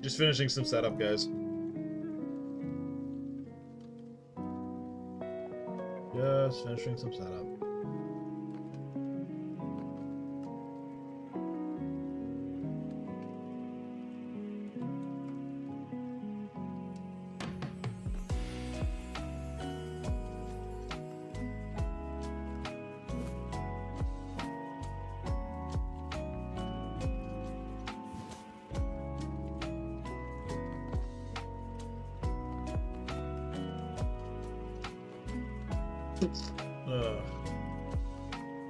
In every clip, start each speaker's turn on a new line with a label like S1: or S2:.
S1: Just finishing some setup, guys. Just finishing some setup.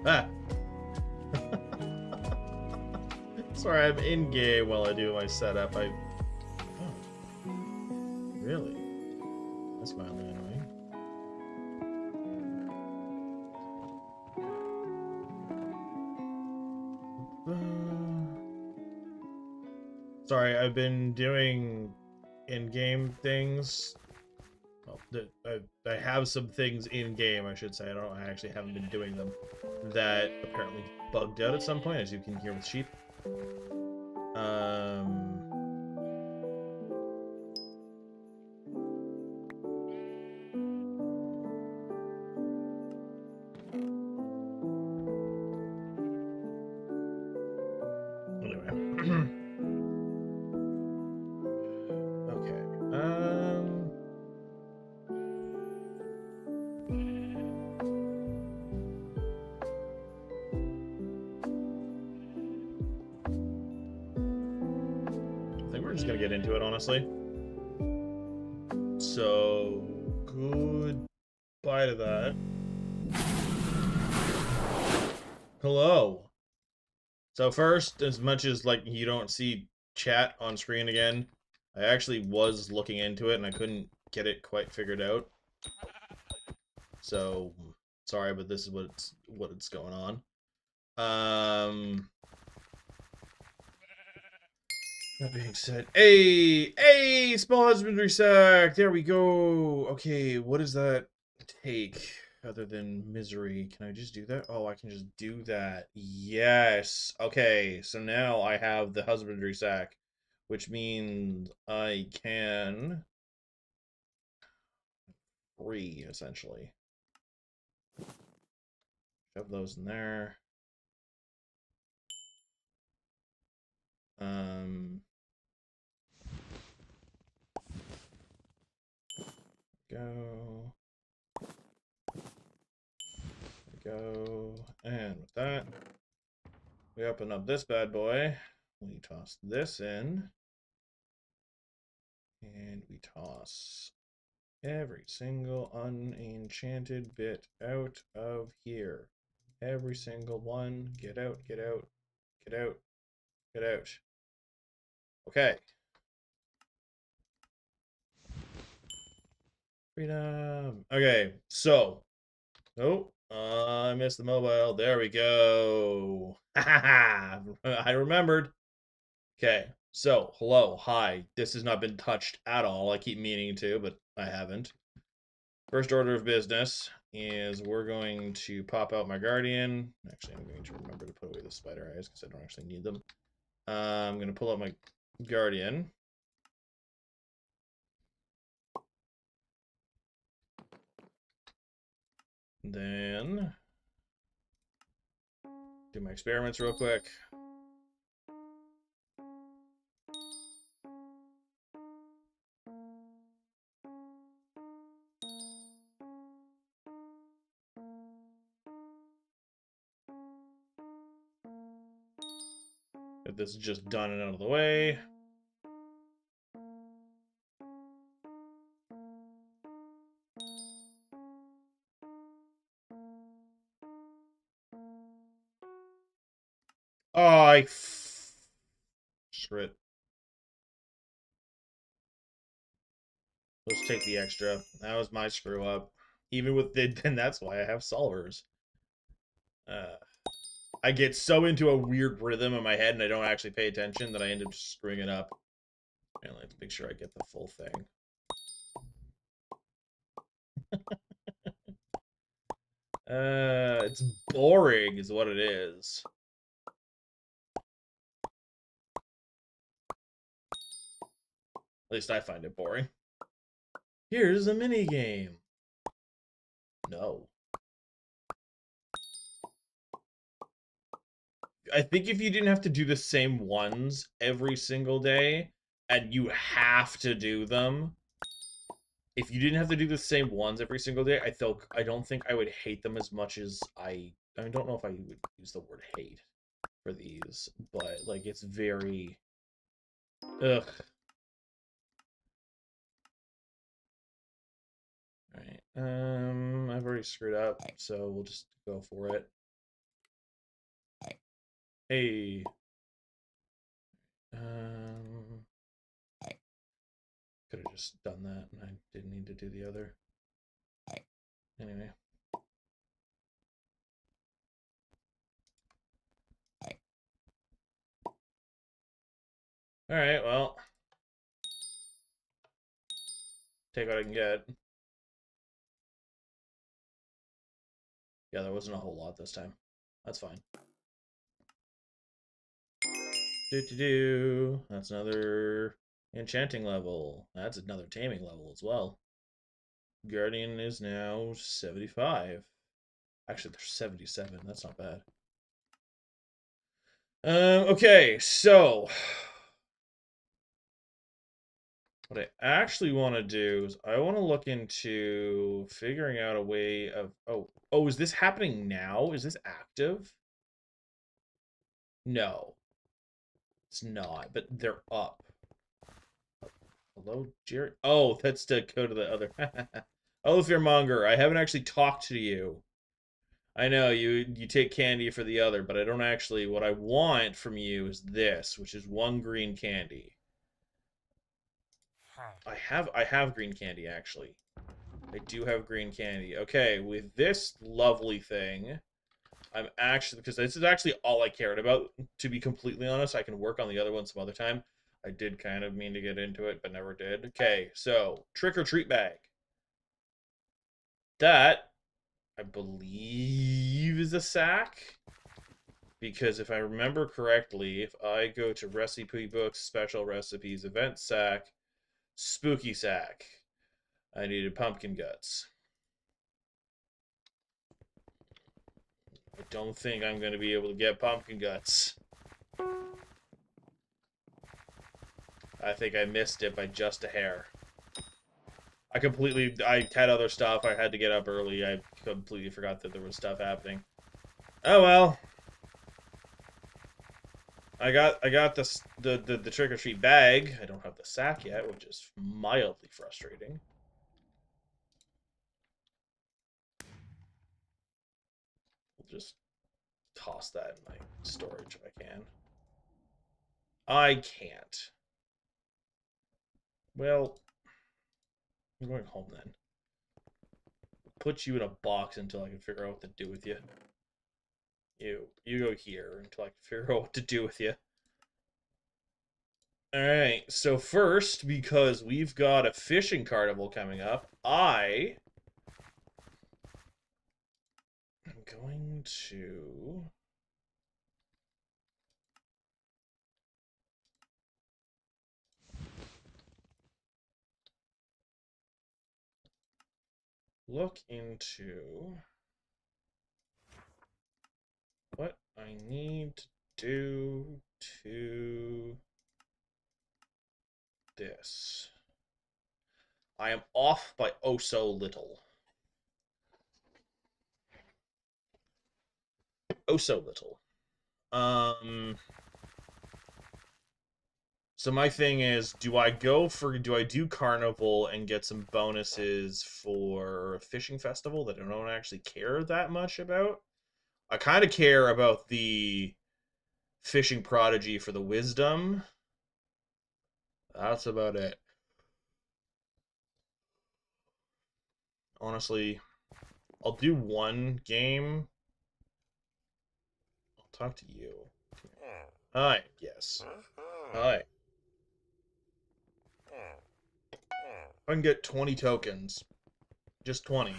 S1: Ah. Sorry, I'm in game while I do my setup. Oh. Really? That's mildly annoying. Sorry, I've been doing in-game things. Well, I have some things in-game, I should say. I actually haven't been doing them. That apparently bugged out at some point, as you can hear with sheep. Anyway. Okay. I think we're just gonna get into it, honestly. So, goodbye to that. Hello. So first, as much as like you don't see chat on screen again, I actually was looking into it and I couldn't get it quite figured out. So sorry, but this is what's going on. That being said, hey, small husbandry sack. There we go. Okay, what does that take other than misery? Can I just do that? Oh, I can just do that. Yes. Okay, so now I have the husbandry sack, which means I can free essentially. Shove those in there. Go. Go. And with that, we open up this bad boy. We toss this in. And we toss every single unenchanted bit out of here. Every single one. Get out, get out, get out, get out. Okay. Freedom. Okay, so. Oh, I missed the mobile. There we go. I remembered. Okay, so hello, hi. This has not been touched at all. I keep meaning to, but I haven't. First order of business is we're going to pop out my guardian. Actually, I'm going to remember to put away the spider eyes because I don't actually need them. I'm going to pull out my guardian. Then do my experiments real quick. Get this just done and out of the way. Oh, shit. Let's take the extra. That was my screw up. Even with the, and that's why I have solvers. I get so into a weird rhythm in my head and I don't actually pay attention that I end up just screwing it up. And let's make sure I get the full thing. It's boring is what it is. At least I find it boring. Here's a mini game. No. I think if you didn't have to do the same ones every single day, and you have to do them, if you didn't have to do the same ones every single day, I don't think I would hate them as much as I don't know if I would use the word hate for these, but like it's very ugh. All right. I've already screwed up, so we'll just go for it. Hey. Um Could have just done that and I didn't need to do the other. Anyway. Alright, well. Take what I can get. Yeah, there wasn't a whole lot this time. That's fine. Do. That's another enchanting level. That's another taming level as well. Guardian is now 75. Actually, they're 77. That's not bad. Okay, so what I actually want to do is I want to look into figuring out a way of oh, is this happening now? Is this active? No, it's not, but they're up. Hello, Jerry. Oh, that's to go to the other. Oh, Fearmonger, I haven't actually talked to you. I know you take candy for the other, but I don't actually. What I want from you is this, which is one green candy. I have green candy actually. I do have green candy. Okay, with this lovely thing, I'm actually because this is actually all I cared about. To be completely honest, I can work on the other one some other time. I did kind of mean to get into it, but never did. Okay, so trick or treat bag. That I believe is a sack. Because if I remember correctly, if I go to recipe books, special recipes, event sack, spooky sack, I needed pumpkin guts. I don't think I'm going to be able to get pumpkin guts. I think I missed it by just a hair. I had other stuff. I had to get up early. I completely forgot that there was stuff happening. Oh well. I got the trick or treat bag. I don't have the sack yet, which is mildly frustrating. We'll just toss that in my storage if I can. I can't. Well, I'm going home then. Put you in a box until I can figure out what to do with you. You go here until I can figure out what to do with you. Alright, so first, because we've got a fishing carnival coming up, I am going to look into what I need to do to this. I am off by oh so little. Oh so little. So my thing is, do I do Carnival and get some bonuses for Fishing Festival that I don't actually care that much about? I kind of care about the Fishing Prodigy for the Wisdom. That's about it. Honestly, I'll do one game. I'll talk to you. Hi, yes. Hi. I can get 20 tokens. Just 20.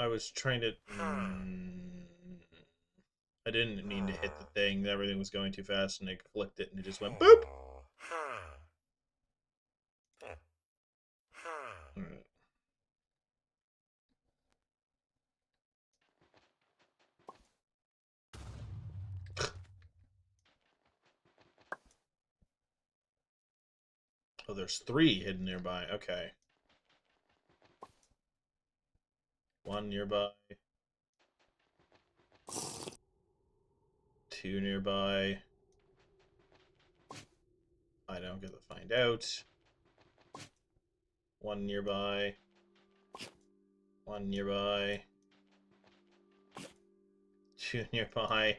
S1: I was trying to... I didn't mean to hit the thing. Everything was going too fast, and I flicked it, and it just went boop! Alright. Oh, there's 3 hidden nearby. Okay. 1 nearby. 2 nearby. I don't get to find out. 1 nearby. 1 nearby. 2 nearby.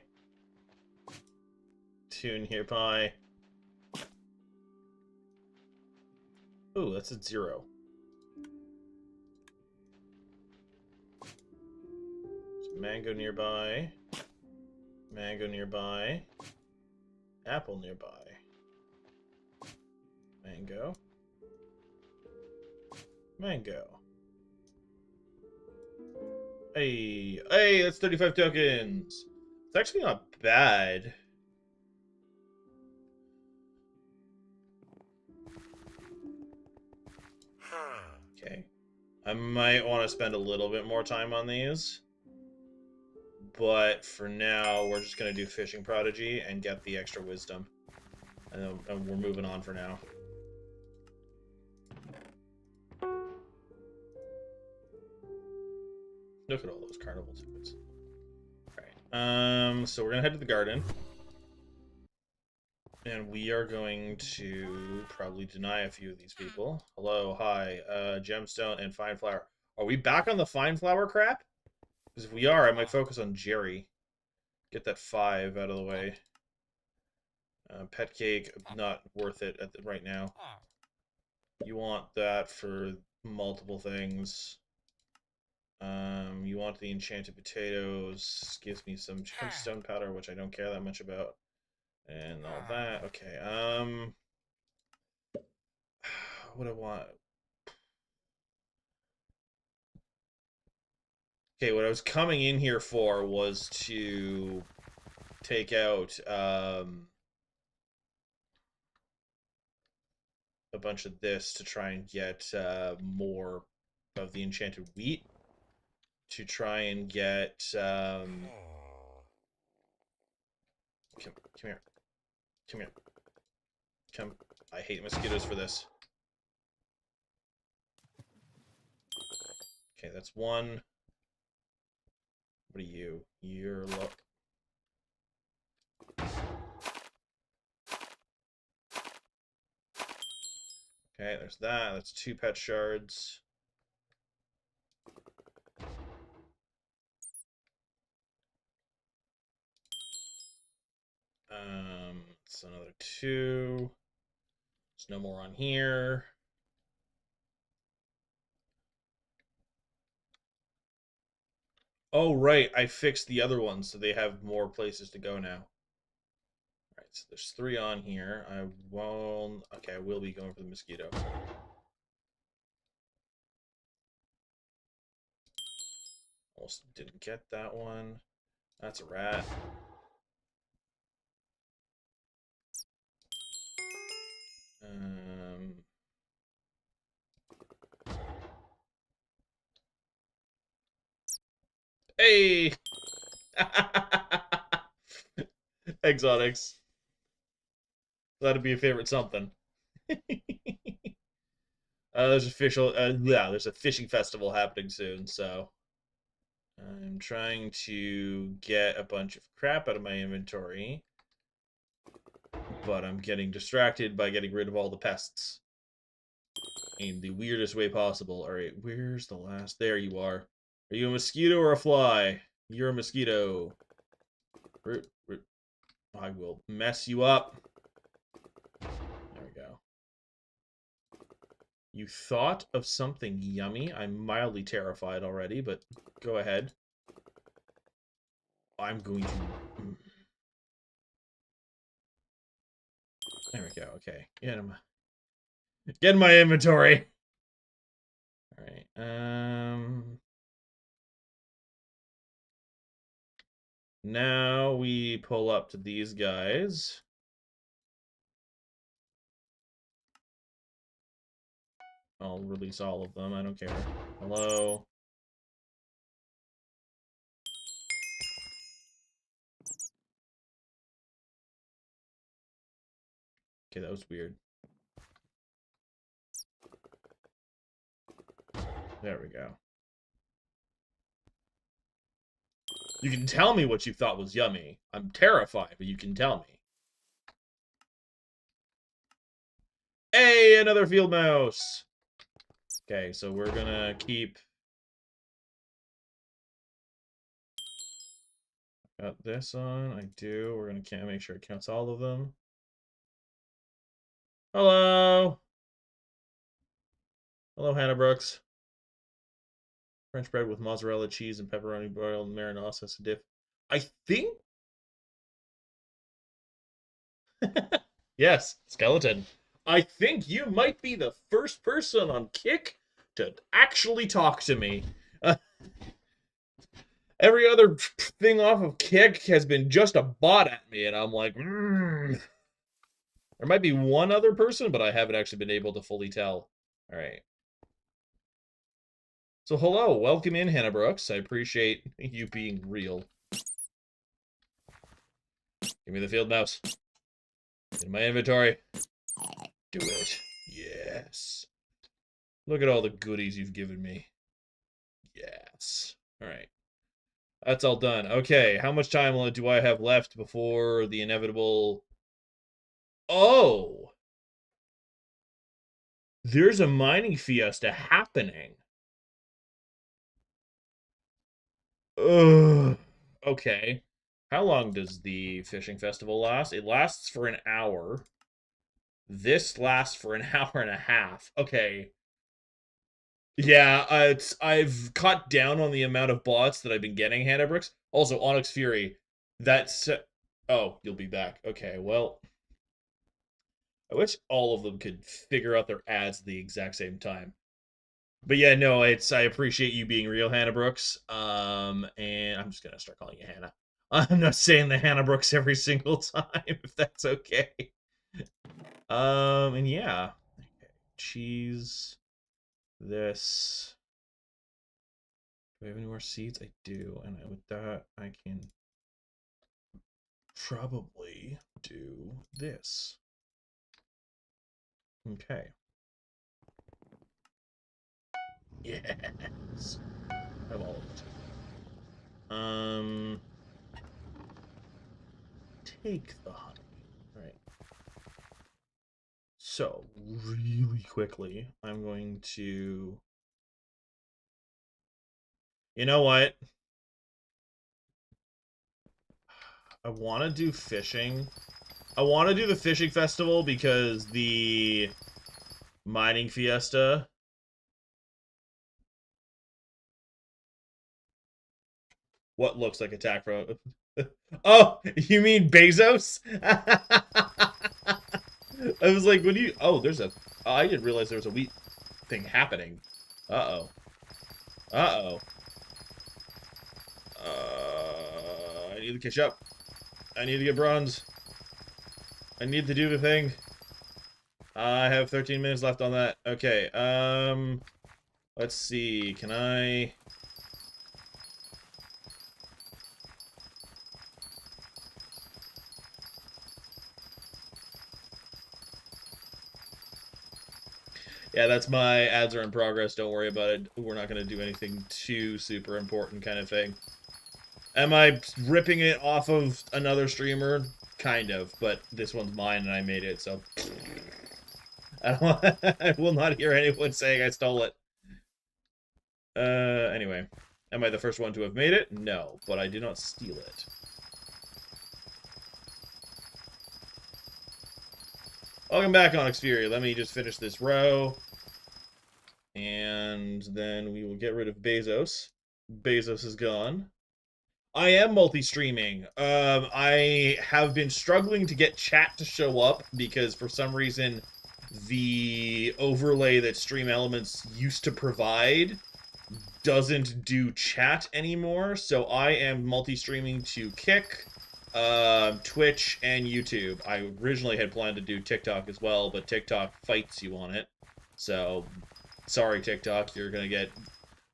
S1: 2 nearby. Ooh, that's a 0. There's mango nearby. Mango nearby. Apple nearby. Mango. Mango. Hey, hey, that's 35 tokens. It's actually not bad. Okay. I might want to spend a little bit more time on these. But for now, we're just going to do Fishing Prodigy and get the extra wisdom. And we're moving on for now. Look at all those carnival tickets. Alright. So we're going to head to the garden. And we are going to probably deny a few of these people. Hello, hi, gemstone and fine flower. Are we back on the fine flower crap? Because if we are, I might focus on Jerry. Get that 5 out of the way. Pet cake, not worth it right now. You want that for multiple things. You want the enchanted potatoes. Gives me some gemstone powder, which I don't care that much about. And all that. Okay, what do I want? Okay, what I was coming in here for was to take out a bunch of this to try and get more of the enchanted wheat. To try and get come here. Come here. Come. I hate mosquitoes for this. Okay, that's 1. What are you? You're low. Okay, there's that. That's 2 pet shards. It's another 2. There's no more on here. Oh, right. I fixed the other ones, so they have more places to go now. Alright, so there's 3 on here. I won't... Okay, I will be going for the mosquito. Almost didn't get that one. That's a rat. Hey! Exotics. That'd be a favorite something. There's a fishing festival happening soon, so I'm trying to get a bunch of crap out of my inventory, but I'm getting distracted by getting rid of all the pests in the weirdest way possible. All right, where's the last? There you are. Are you a mosquito or a fly? You're a mosquito. I will mess you up. There we go. You thought of something yummy? I'm mildly terrified already, but go ahead. I'm going to... There we go, okay. Get him. Get in my inventory! Alright, Now we pull up to these guys. I'll release all of them. I don't care. Hello. Okay, that was weird. There we go. You can tell me what you thought was yummy. I'm terrified, but you can tell me. Hey, another field mouse! Okay, so we're gonna keep... Got this on. I do. We're gonna make sure it counts all of them. Hello! Hello, Hannah Brooks. French bread with mozzarella cheese and pepperoni broiled marinara sauce dip. I think... Yes, skeleton. I think you might be the first person on Kick to actually talk to me. Every other thing off of Kick has been just a bot at me, and I'm like, There might be one other person, but I haven't actually been able to fully tell. All right. So hello, welcome in, Hannah Brooks. I appreciate you being real. Give me the field mouse. In my inventory. Do it. Yes. Look at all the goodies you've given me. Yes. All right. That's all done. Okay, how much time do I have left before the inevitable... Oh! There's a mining fiesta happening. Ugh. Okay. How long does the fishing festival last? It lasts for an hour. This lasts for an hour and a half. Okay. Yeah, I've cut down on the amount of bots that I've been getting, Hannah Brooks. Also, Onyx Fury. That's... Oh, you'll be back. Okay, well... I wish all of them could figure out their ads at the exact same time. But yeah, no, I appreciate you being real, Hannah Brooks. And I'm just gonna start calling you Hannah. I'm not saying the Hannah Brooks every single time, if that's okay. And yeah. Okay. Cheese. This. Do I have any more seeds? I do, and with that, I can probably do this. Okay. Yes. I have all of it. Take the honey. Right. So, really quickly, I'm going to... You know what? I want to do fishing. I want to do the fishing festival because the mining fiesta... What looks like attack from... Oh, you mean Bezos? I was like, when do you... Oh, there's a... Oh, I didn't realize there was a wheat thing happening. Uh-oh. Uh-oh. I need to catch up. I need to get bronze. I need to do the thing. I have 13 minutes left on that. Okay, let's see. Can I... Yeah, that's my ads are in progress. Don't worry about it. We're not going to do anything too super important kind of thing. Am I ripping it off of another streamer? Kind of, but this one's mine and I made it, so... I will not hear anyone saying I stole it. Anyway. Am I the first one to have made it? No, but I did not steal it. Welcome back, Onyx Fury. Let me just finish this row. And then we will get rid of Bezos. Bezos is gone. I am multi-streaming. I have been struggling to get chat to show up because for some reason the overlay that Stream Elements used to provide doesn't do chat anymore, so I am multi-streaming to Kick, Twitch, and YouTube. I originally had planned to do TikTok as well, but TikTok fights you on it. So, sorry TikTok, you're gonna get...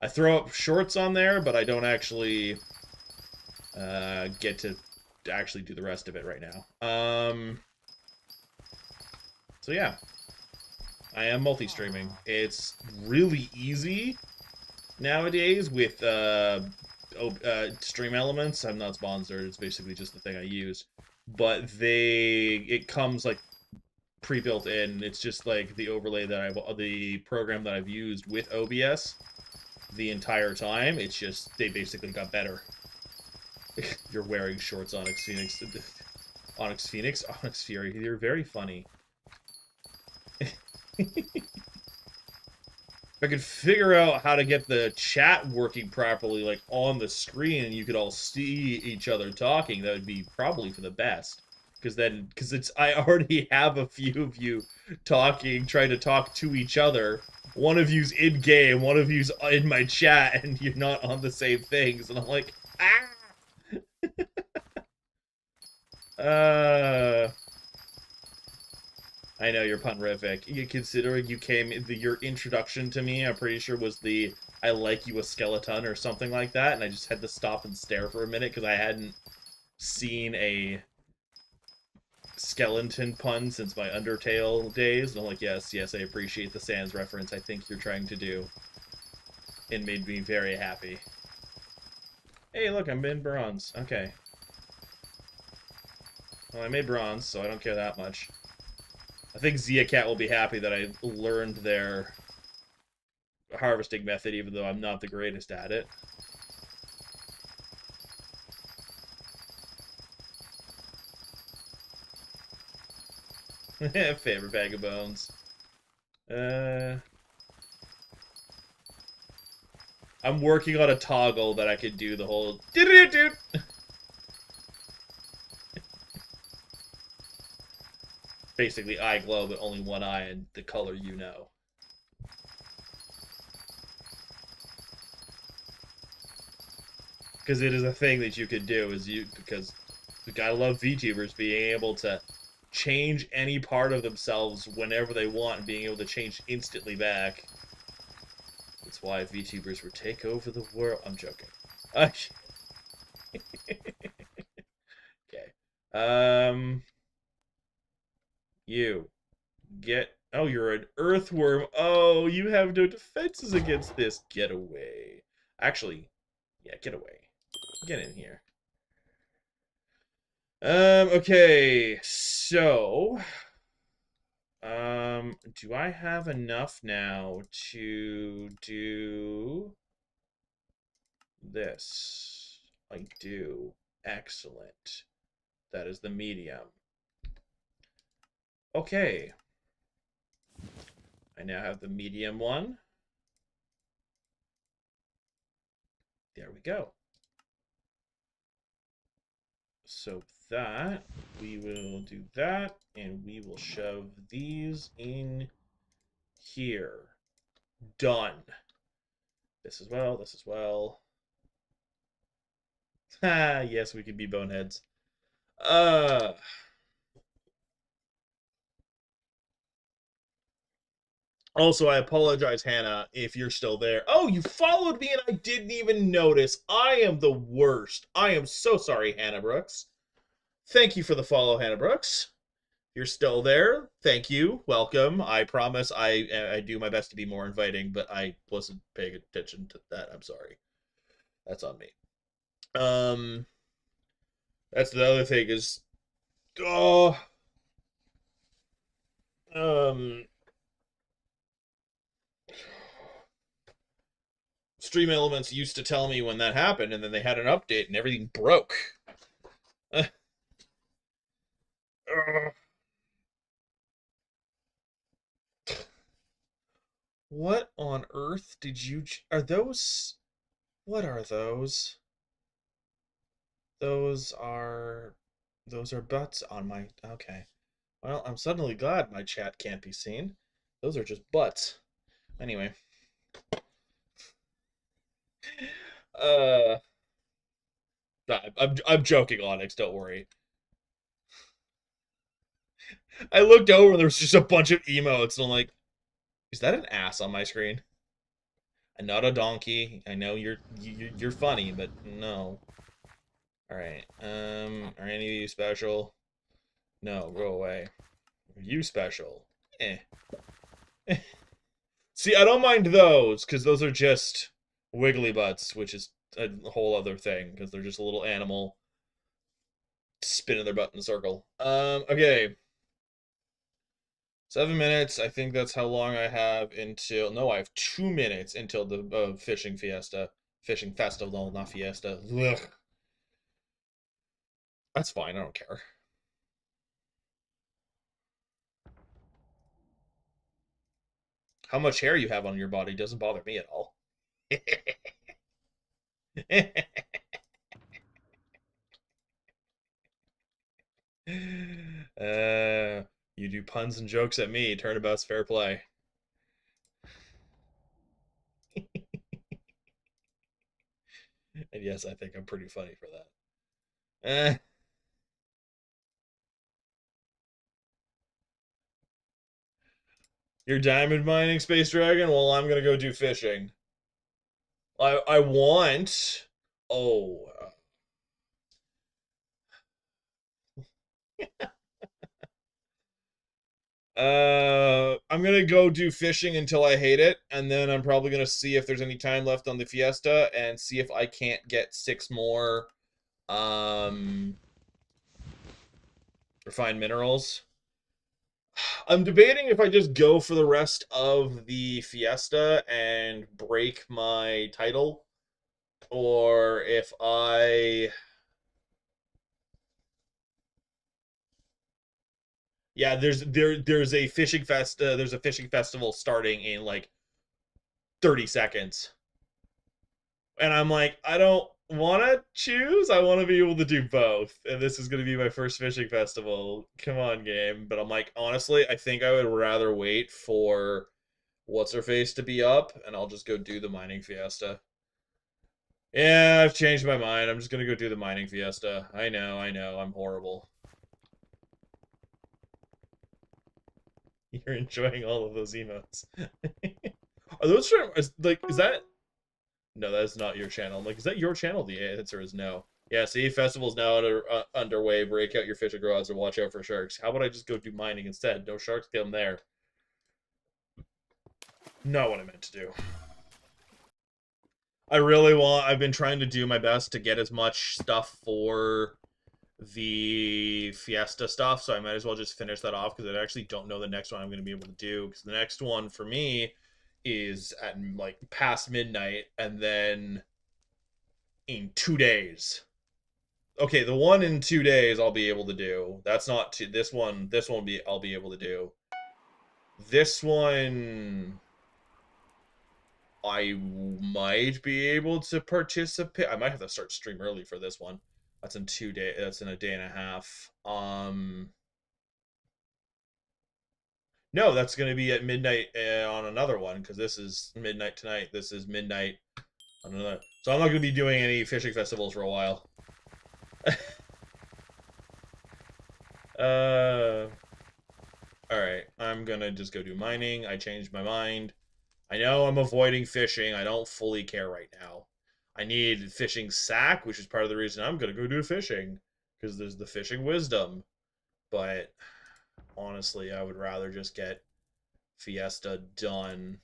S1: I throw up shorts on there, but I don't actually get to actually do the rest of it right now. So yeah, I am multi-streaming. It's really easy nowadays with Stream Elements. I'm not sponsored. It's basically just the thing I use. But it comes like pre-built in. It's just like the overlay that the program that I've used with OBS the entire time. It's just, they basically got better. You're wearing shorts, Onyx Phoenix. Onyx Phoenix? Onyx Fury. You're very funny. If I could figure out how to get the chat working properly, like on the screen, and you could all see each other talking, that would be probably for the best. Because I already have a few of you talking, trying to talk to each other. One of you's in game, one of you's in my chat, and you're not on the same things. And I'm like, ah! I know, you're punrific. You considering your introduction to me, I'm pretty sure was the I like you a skeleton or something like that, and I just had to stop and stare for a minute because I hadn't seen a skeleton pun since my Undertale days. And I'm like, yes, I appreciate the Sans reference I think you're trying to do. It made me very happy. Hey, look, I'm in bronze. Okay. Well, I made bronze, so I don't care that much. I think Zia Cat will be happy that I learned their harvesting method, even though I'm not the greatest at it. Favorite bag of bones. I'm working on a toggle that I could do the whole basically eye glow, but only one eye and the color you know. Because it is a thing that you could do, because you gotta love VTubers being able to change any part of themselves whenever they want and being able to change instantly back. That's why VTubers would take over the world. I'm joking. Okay. You get... Oh, you're an earthworm. Oh, you have no defenses against this. Get away. Actually, yeah, get away. Get in here. Okay, so... do I have enough now to do this? I do. Excellent. That is the medium. Okay. I now have the medium one. There we go. So that, we will do that, and we will shove these in here. Done. This as well, this as well. Ah, yes, we could be boneheads. Also, I apologize, Hannah, if you're still there. Oh, you followed me and I didn't even notice. I am the worst. I am so sorry, Hannah Brooks. Thank you for the follow, Hannah Brooks. You're still there. Thank you. Welcome. I promise I do my best to be more inviting, but I wasn't paying attention to that. I'm sorry. That's on me. That's the other thing is, oh, Stream Elements used to tell me when that happened, and then they had an update and everything broke. What on earth did you... Are those... What are those? Those are butts on my... Okay. Well, I'm suddenly glad my chat can't be seen. Those are just butts. Anyway. Uh, I'm joking, Onyx. Don't worry. I looked over and there was just a bunch of emotes, and I'm like, is that an ass on my screen? I'm not a donkey. I know you're funny, but no. All right. Are any of you special? No, go away. Are you special? Eh. See, I don't mind those because those are just wiggly butts, which is a whole other thing because they're just a little animal spinning their butt in a circle. Okay. 7 minutes. I think that's how long I have until. No, I have 2 minutes until the fishing fiesta. Fishing festival, not fiesta. Ugh. That's fine. I don't care. How much hair you have on your body doesn't bother me at all. You do puns and jokes at me. Turnabout's fair play. And yes, I think I'm pretty funny for that. You're diamond mining, Space Dragon? Well, I'm gonna go do fishing. I want. Oh. I'm gonna go do fishing until I hate it, and then I'm probably gonna see if there's any time left on the Fiesta, and see if I can't get 6 more, refined minerals. I'm debating if I just go for the rest of the Fiesta and break my title, or if I. Yeah, there's a there's a fishing festival starting in like 30 seconds. And I'm like, I don't want to choose. I want to be able to do both. And this is going to be my first fishing festival. Come on, game. But I'm like, honestly, I think I would rather wait for what's her face to be up, and I'll just go do the mining fiesta. Yeah, I've changed my mind. I'm just going to go do the mining fiesta. I know, I'm horrible. You're enjoying all of those emotes. Are those like, is that. No, that's not your channel. I'm like, is that your channel? The answer is no. Yeah, see, festival's now underway. Break out your fishing rods and watch out for sharks. How about I just go do mining instead? No sharks, get them there. Not what I meant to do. I've been trying to do my best to get as much stuff for the Fiesta stuff, so I might as well just finish that off because I actually don't know the next one I'm going to be able to do, because the next one for me is at like past midnight, and then in 2 days. Okay, the one in 2 days I'll be able to do. That's not this one. This one I'll be able to do. This one I might be able to participate. I might have to start stream early for this one. That's in 2 days. That's in a day and a half. No, that's gonna be at midnight on another one, because this is midnight tonight. This is midnight on another. So I'm not gonna be doing any fishing festivals for a while. uh. Alright, I'm gonna just go do mining. I changed my mind. I know I'm avoiding fishing. I don't fully care right now. I need fishing sack, which is part of the reason I'm gonna go do fishing, because there's the fishing wisdom. But honestly, I would rather just get Fiesta done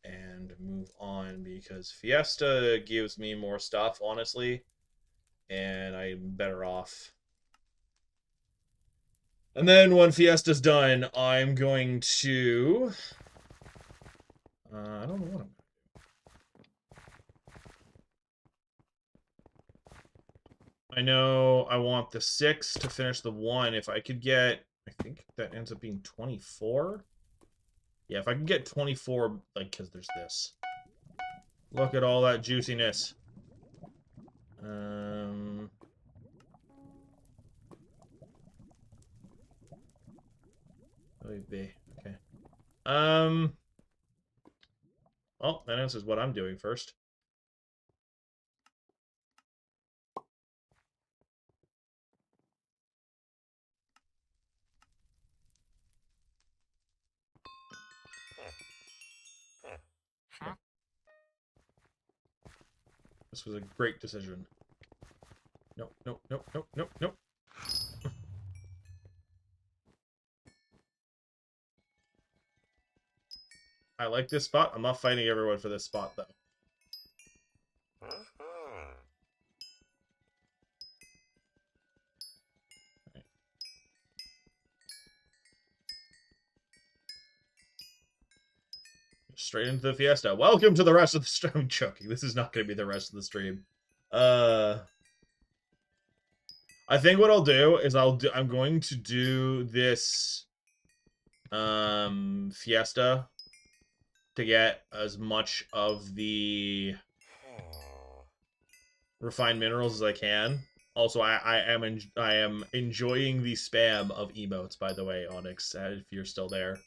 S1: and move on, because Fiesta gives me more stuff, honestly, and I'm better off. And then when Fiesta's done, I'm going to. I don't know what I'm. I know I want the 6 to finish the 1. If I could get. I think that ends up being 24. Yeah, if I can get 24, like, because there's this. Look at all that juiciness. Okay. Oh, that answers what I'm doing first. This was a great decision. Nope, nope, nope, nope, nope, nope. I like this spot. I'm not fighting everyone for this spot, though. Right. Straight into the fiesta. Welcome to the rest of the stream. I'm joking. This is not going to be the rest of the stream. I think what I'll do is I'm going to do this fiesta to get as much of the refined minerals as I can. Also, I am enjoying the spam of emotes, by the way, Onyx, if you're still there.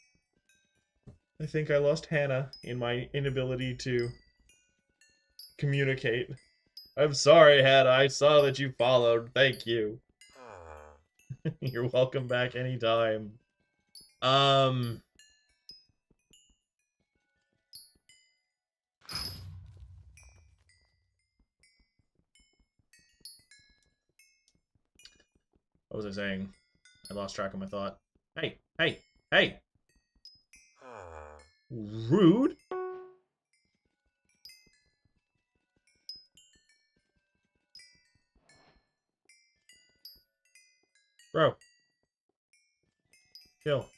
S1: I think I lost Hannah in my inability to communicate. I'm sorry, Hannah. I saw that you followed. Thank you. You're welcome back anytime. What was I saying? I lost track of my thought. Hey, hey, hey! Rude? Bro. Kill.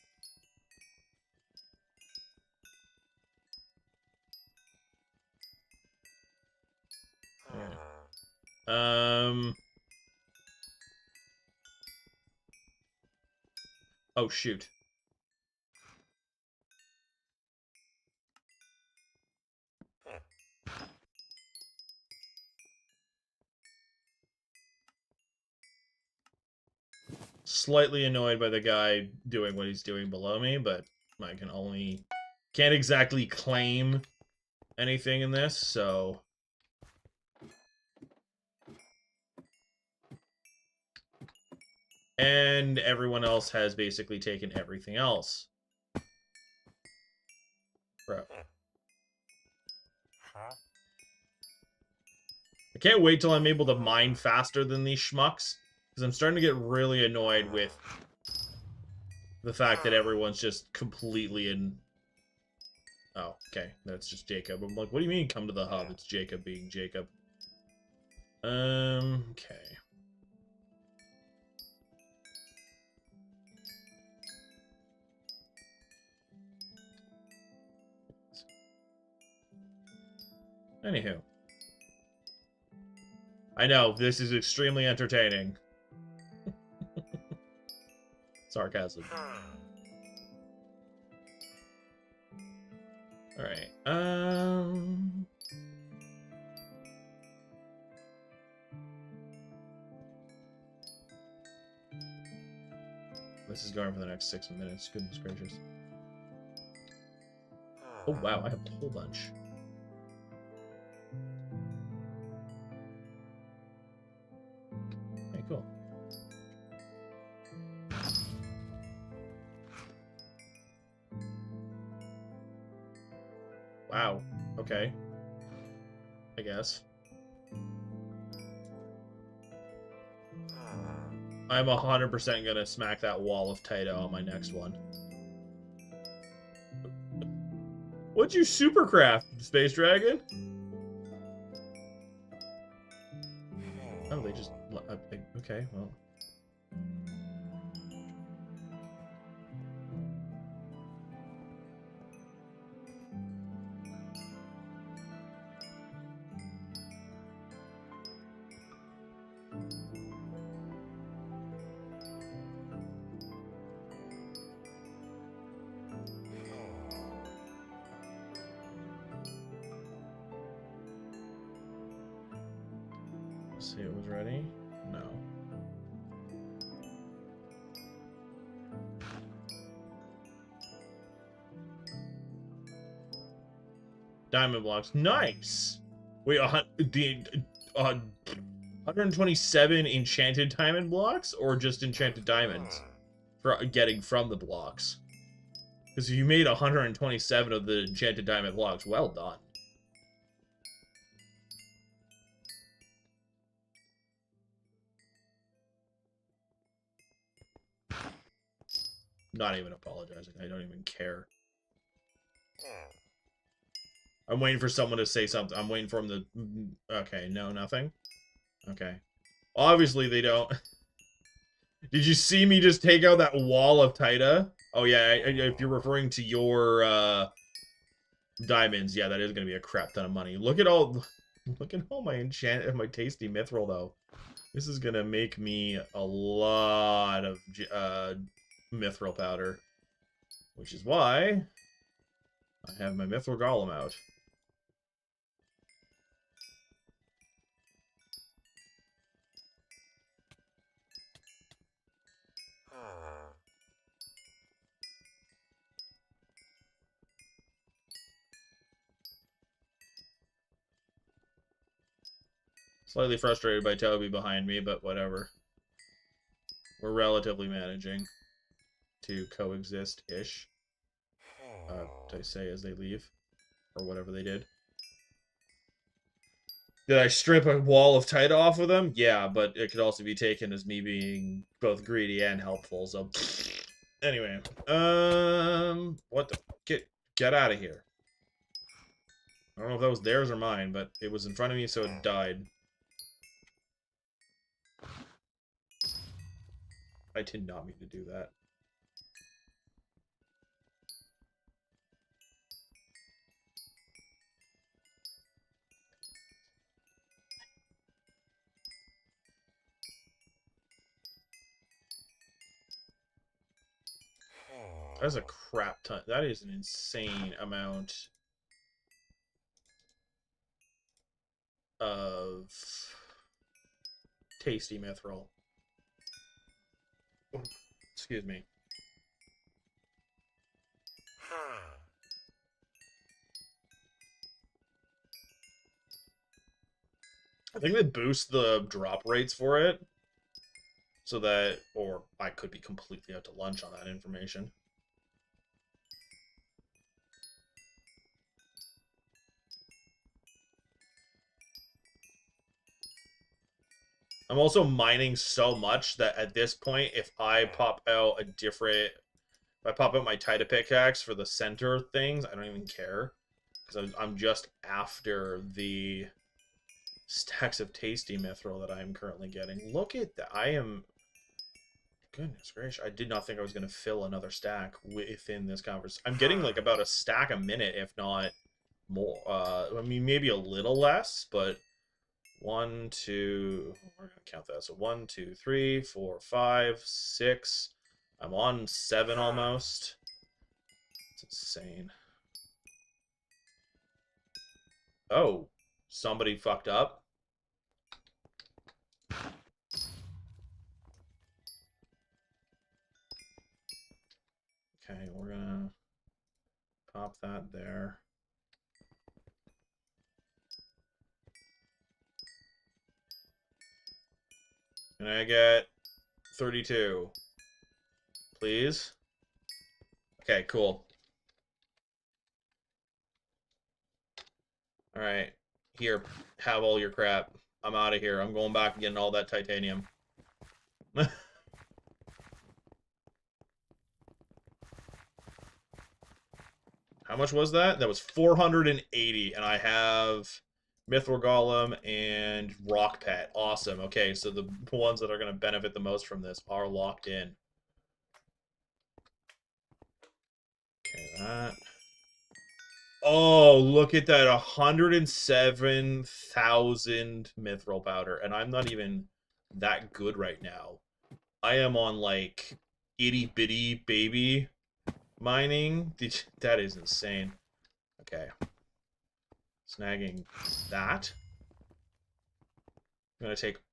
S1: Yeah. Oh, shoot. Slightly annoyed by the guy doing what he's doing below me, but I can't exactly claim anything in this, so... And everyone else has basically taken everything else. Bro. I can't wait till I'm able to mine faster than these schmucks, because I'm starting to get really annoyed with the fact that everyone's just completely in... Oh, okay. That's just Jacob. I'm like, what do you mean come to the hub? It's Jacob being Jacob. Okay. Anywho. I know, this is extremely entertaining. Sarcasm. Alright, this is going for the next 6 minutes, goodness gracious. Oh wow, I have a whole bunch. Okay, cool. Wow, okay. I guess. I'm 100% gonna smack that wall of Taito on my next one. What'd you supercraft, Space Dragon? Oh, they just... Okay, well... See, it was ready? No. Diamond blocks. Nice. Wait, 127 enchanted diamond blocks, or just enchanted diamonds for getting from the blocks? Because you made 127 of the enchanted diamond blocks. Well done. Not even apologizing. I don't even care. I'm waiting for someone to say something. I'm waiting for him to... Okay, no, nothing? Okay. Obviously, they don't... Did you see me just take out that wall of Taita? Oh, yeah, if you're referring to your, diamonds, yeah, that is going to be a crap ton of money. Look at all my my tasty mithril, though. This is going to make me a lot of, mithril powder. Which is why I have my mithril golem out. Slightly frustrated by Toby behind me, but whatever. We're relatively managing to coexist-ish. Did I say as they leave? Or whatever they did. Did I strip a wall of Taita off of them? Yeah, but it could also be taken as me being both greedy and helpful, so... Anyway. What the... Get out of here. I don't know if that was theirs or mine, but it was in front of me, so it died. I did not mean to do that. That's a crap ton. That is an insane amount of tasty mithril. Excuse me. I think they boost the drop rates for it. So that, or I could be completely out to lunch on that information. I'm also mining so much that at this point, if I pop out if I pop out my Taita pickaxe for the center things, I don't even care. Because I'm just after the stacks of tasty mithril that I'm currently getting. Look at that. Goodness gracious. I did not think I was going to fill another stack within this conversation. I'm getting like about a stack a minute, if not more. I mean, maybe a little less, but 1, 2, we're going to count that. So 1, 2, 3, 4, 5, 6. I'm on 7 almost. It's insane. Oh, somebody fucked up. Okay, we're gonna pop that there. Can I get 32? Please? Okay, cool. Alright. Here, have all your crap. I'm out of here. I'm going back and getting all that titanium. How much was that? That was 480, and I have Mithril Golem and Rock Pet. Awesome. Okay, so the ones that are going to benefit the most from this are locked in. Okay, that. Oh, look at that. 107,000 Mithril Powder, and I'm not even that good right now. I am on, like, itty-bitty baby mining. That is insane. Okay. Snagging that.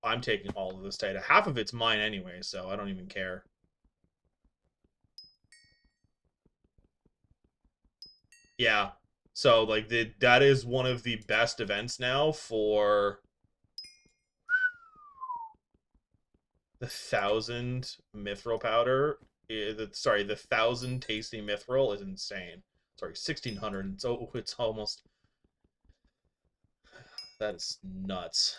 S1: I'm taking all of this data. Half of it's mine anyway, so I don't even care. Yeah. So, like, that is one of the best events now for the 1,000 mithril powder. Sorry, the 1,000 tasty mithril is insane. Sorry, 1,600. So it's almost. That is nuts.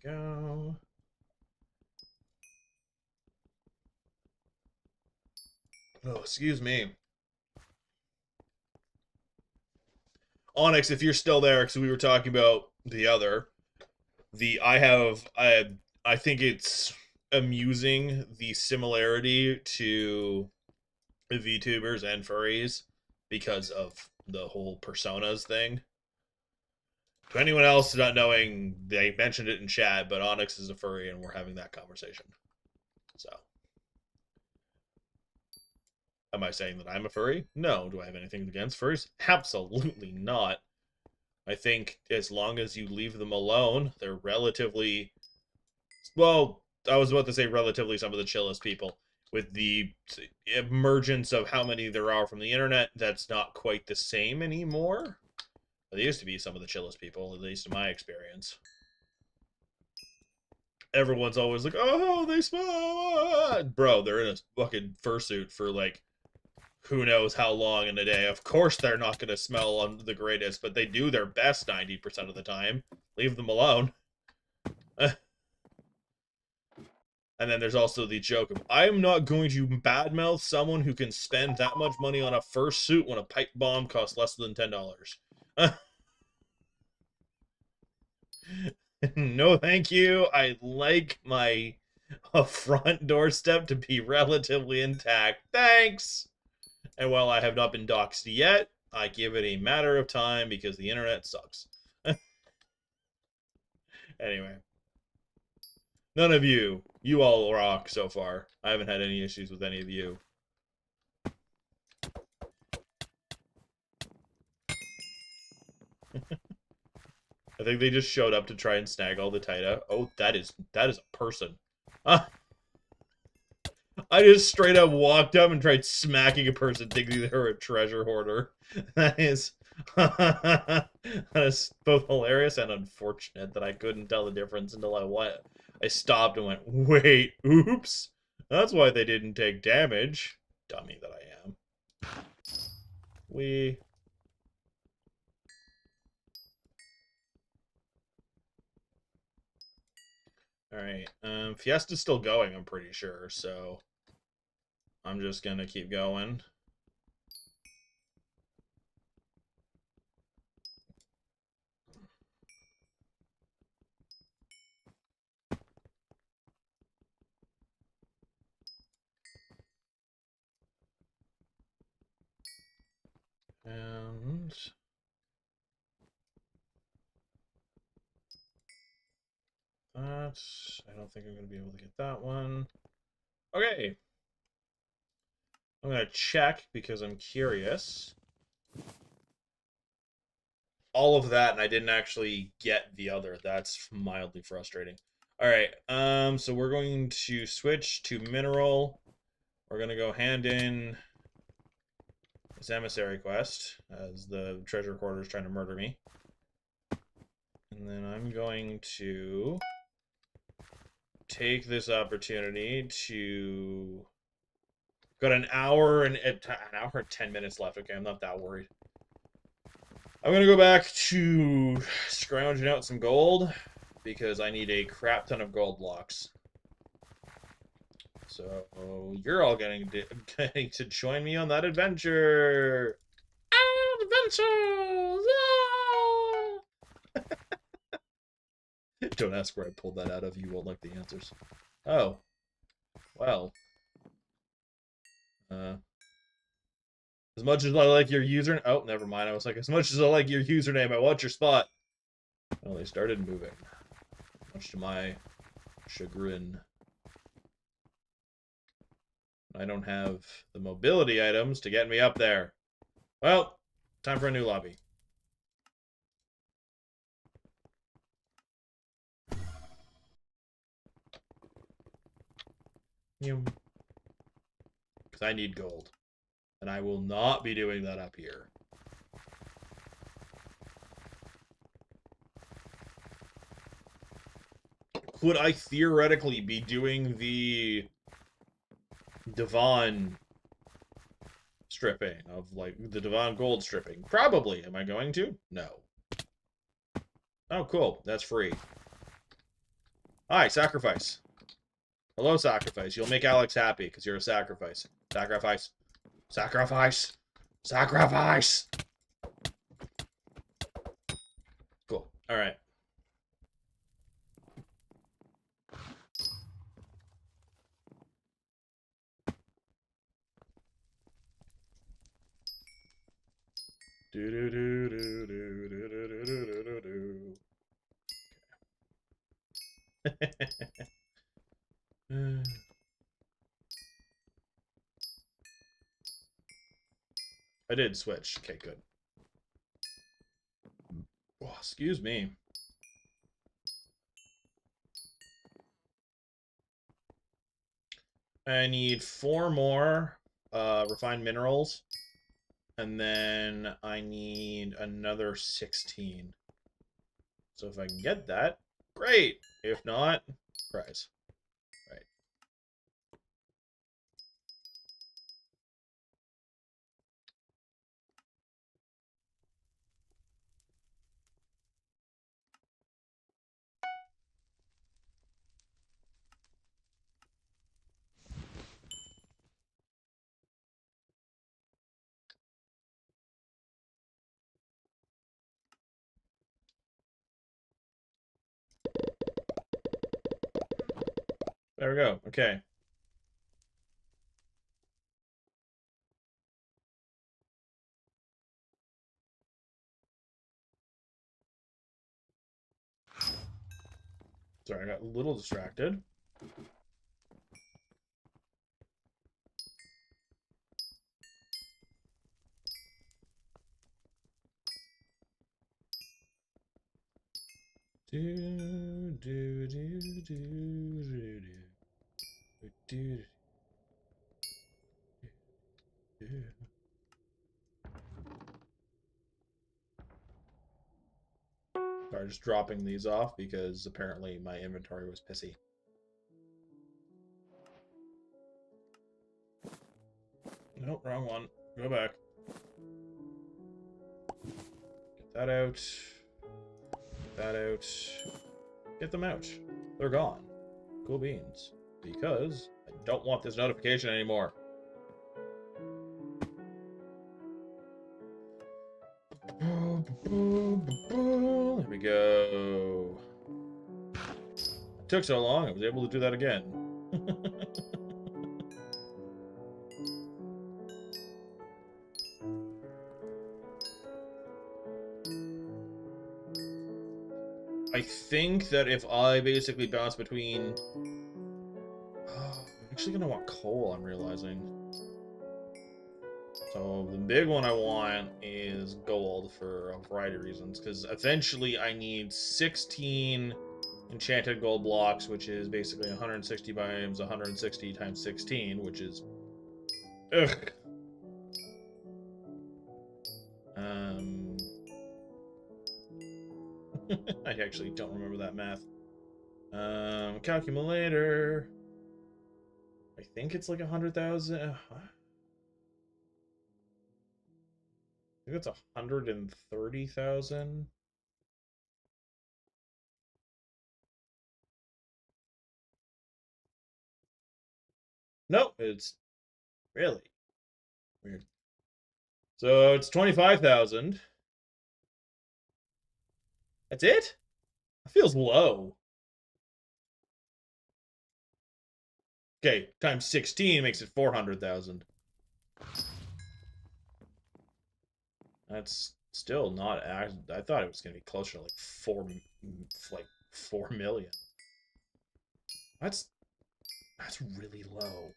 S1: Go. Oh, excuse me. Onyx, if you're still there, because we were talking about the other, I think it's amusing the similarity to VTubers and furries because of the whole personas thing. To anyone else not knowing, they mentioned it in chat, but Onyx is a furry and we're having that conversation. So, am I saying that I'm a furry? No. Do I have anything against furries? Absolutely not. I think as long as you leave them alone, they're relatively, well, I was about to say relatively some of the chillest people. With the emergence of how many there are from the internet, that's not quite the same anymore. They used to be some of the chillest people, at least in my experience. Everyone's always like, oh, they smell. Bro, they're in a fucking fursuit for like who knows how long in a day. Of course they're not going to smell on the greatest, but they do their best 90% of the time. Leave them alone. And then there's also the joke of, I'm not going to badmouth someone who can spend that much money on a fursuit when a pipe bomb costs less than $10. No, thank you. I like my front doorstep to be relatively intact. Thanks. And while I have not been doxxed yet, I give it a matter of time because the internet sucks. Anyway. None of you. You all rock so far. I haven't had any issues with any of you. I think they just showed up to try and snag all the Taita. Oh, that is a person. I just straight up walked up and tried smacking a person thinking they were a treasure hoarder. That is that is both hilarious and unfortunate that I couldn't tell the difference until I stopped and went, wait, oops. That's why they didn't take damage. Dummy that I am. Alright, Fiesta's still going, I'm pretty sure, so I'm just gonna keep going. And that, I don't think I'm gonna be able to get that one. Okay. I'm gonna check because I'm curious. All of that, and I didn't actually get the other. That's mildly frustrating. Alright, so we're going to switch to mineral. We're gonna go hand in this emissary quest as the treasure hoarder is trying to murder me. And then I'm going to take this opportunity to got an hour and 10 minutes left. Okay, I'm not that worried. I'm gonna go back to scrounging out some gold because I need a crap ton of gold blocks. So you're all getting to join me on that adventure. Adventures! Don't ask where I pulled that out of. You won't like the answers. Oh. Well. As much as I like your username... Oh, never mind. I was like, as much as I like your username, I want your spot. Well, they started moving. Much to my chagrin. I don't have the mobility items to get me up there. Well, time for a new lobby. Because I need gold. And I will not be doing that up here. Could I theoretically be doing the Devon stripping of, like, the Devon gold stripping? Probably. Am I going to? No. Oh, cool. That's free. Hi, sacrifice. Hello, sacrifice. You'll make Alex happy because you're a sacrifice. Sacrifice. Sacrifice. Sacrifice. Cool. All right. Do do do do do do do do do do. I did switch. Okay, good. Oh, excuse me. I need 4 more refined minerals. And then I need another 16. So if I can get that, great. If not, prize. Right. There we go. Okay. Sorry, I got a little distracted. Do do do do do do do do. Sorry, just dropping these off because apparently my inventory was pissy. Nope, wrong one. Go back. Get that out. Get that out. Get them out. They're gone. Cool beans. Because I don't want this notification anymore. There we go. It took so long, I was able to do that again. I think that if I basically bounce between... I'm actually going to want coal, I'm realizing. So the big one I want is gold for a variety of reasons, because eventually I need 16 enchanted gold blocks, which is basically 160 times 160 times 16, which is... Ugh. I actually don't remember that math. Calculator. I think it's like 100,000. I think it's 130,000. Nope, it's really weird. So it's 25,000. That's it? That feels low. Okay, times 16 makes it 400,000. That's still not. I thought it was gonna be closer to like 4 million. That's really low.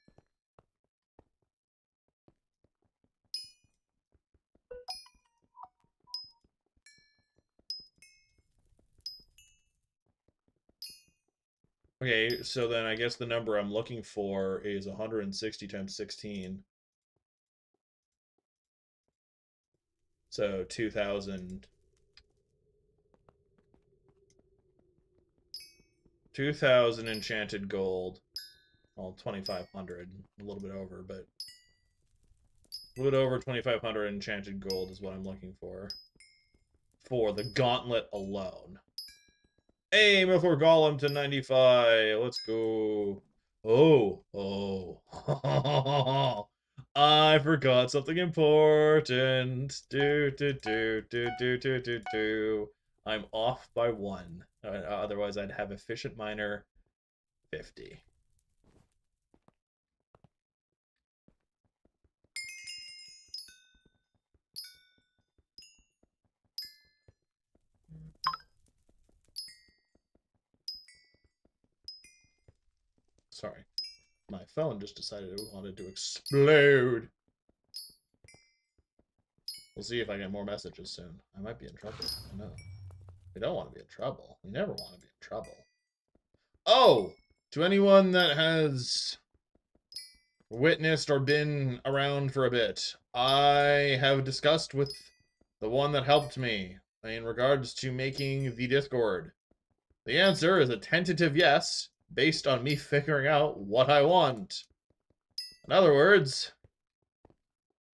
S1: Okay, so then I guess the number I'm looking for is 160 times 16. So 2,000. 2,000 enchanted gold. Well, 2,500. A little bit over, but a little bit over 2,500 enchanted gold is what I'm looking for. For the gauntlet alone. Hey, before Golem to 95. Let's go. Oh, oh. I forgot something important. Do. I'm off by 1. Otherwise, I'd have efficient miner 50. Sorry. My phone just decided it wanted to explode. We'll see if I get more messages soon. I might be in trouble. I know. We don't want to be in trouble. We never want to be in trouble. Oh! To anyone that has witnessed or been around for a bit, I have discussed with the one that helped me in regards to making the Discord. The answer is a tentative yes, based on me figuring out what I want. In other words,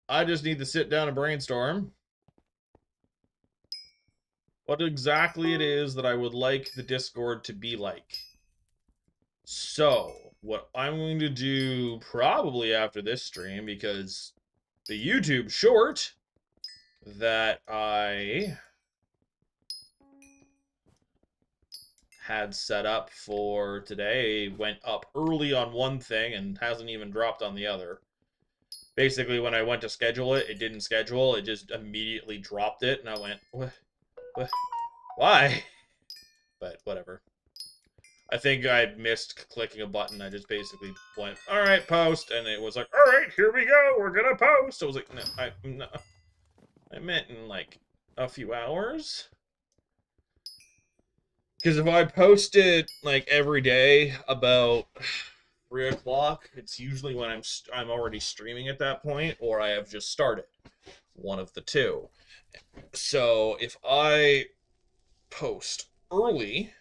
S1: I just need to sit down and brainstorm what exactly it is that I would like the Discord to be like. So, what I'm going to do probably after this stream, because the YouTube short that I had set up for today went up early on one thing and hasn't even dropped on the other. Basically, when I went to schedule it, it didn't schedule. It just immediately dropped it, and I went, what? Why? But whatever. I think I missed clicking a button. I just basically went, all right, post, and it was like, all right, here we go. We're gonna post. I was like, no, I meant in like a few hours. Because if I post it like every day about 3 o'clock, it's usually when I'm already streaming at that point, or I have just started. One of the two. So if I post early,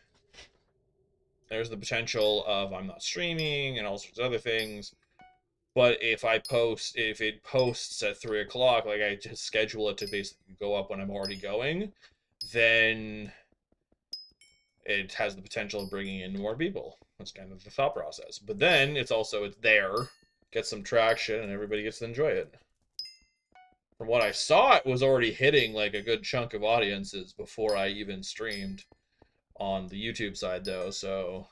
S1: there's the potential of I'm not streaming and all sorts of other things. But if it posts at 3 o'clock, like I just schedule it to basically go up when I'm already going, then it has the potential of bringing in more people. That's kind of the thought process. But then it's there, gets some traction, and everybody gets to enjoy it. From what I saw, it was already hitting like a good chunk of audiences before I even streamed on the YouTube side, though, so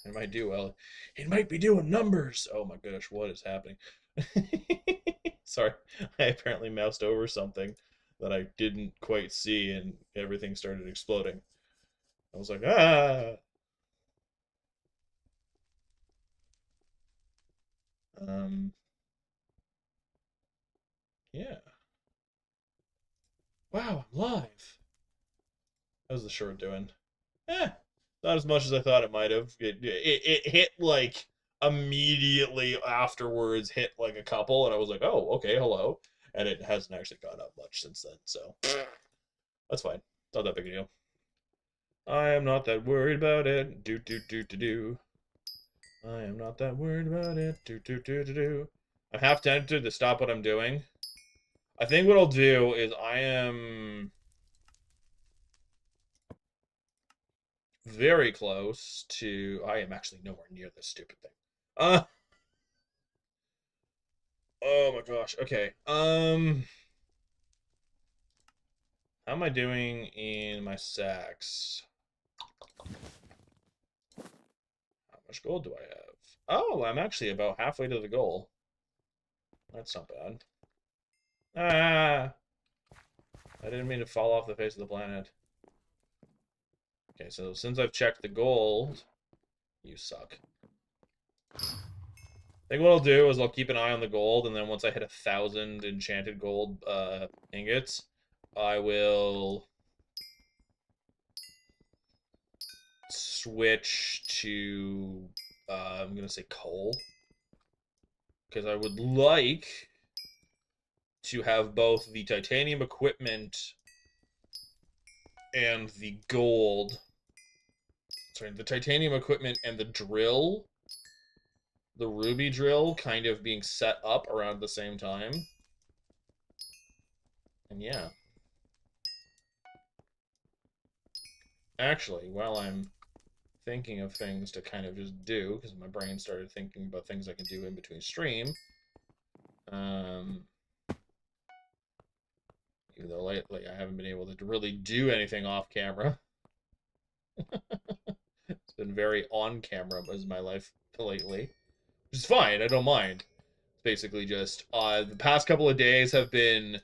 S1: it might do well. It might be doing numbers. Oh my gosh, what is happening? Sorry, I apparently moused over something that I didn't quite see, and everything started exploding. I was like, ah. Yeah. Wow, I'm live. How's the short doing? Eh, not as much as I thought it might have. It hit like immediately afterwards, hit like a couple, and I was like, oh, okay, hello. And it hasn't actually gone up much since then, so that's fine. Not that big a deal. I am not that worried about it. Do. I am not that worried about it. Do. I'm half tempted to stop what I'm doing. I think what I'll do is I am very close to. I am actually nowhere near this stupid thing. Oh my gosh. Okay. How am I doing in my sacks? How much gold do I have? Oh, I'm actually about halfway to the goal. That's not bad. Ah! I didn't mean to fall off the face of the planet. Okay, so since I've checked the gold, you suck. I think what I'll do is I'll keep an eye on the gold, and then once I hit 1,000 enchanted gold ingots, I will switch to, I'm going to say coal. Because I would like to have both the titanium equipment and the gold. Sorry, the titanium equipment and the drill, the ruby drill, kind of being set up around the same time. And yeah. Actually, while I'm thinking of things to kind of just do, because my brain started thinking about things I can do in between stream, even though lately I haven't been able to really do anything off camera. It's been very on camera as my life lately, which is fine. I don't mind. It's basically just the past couple of days have been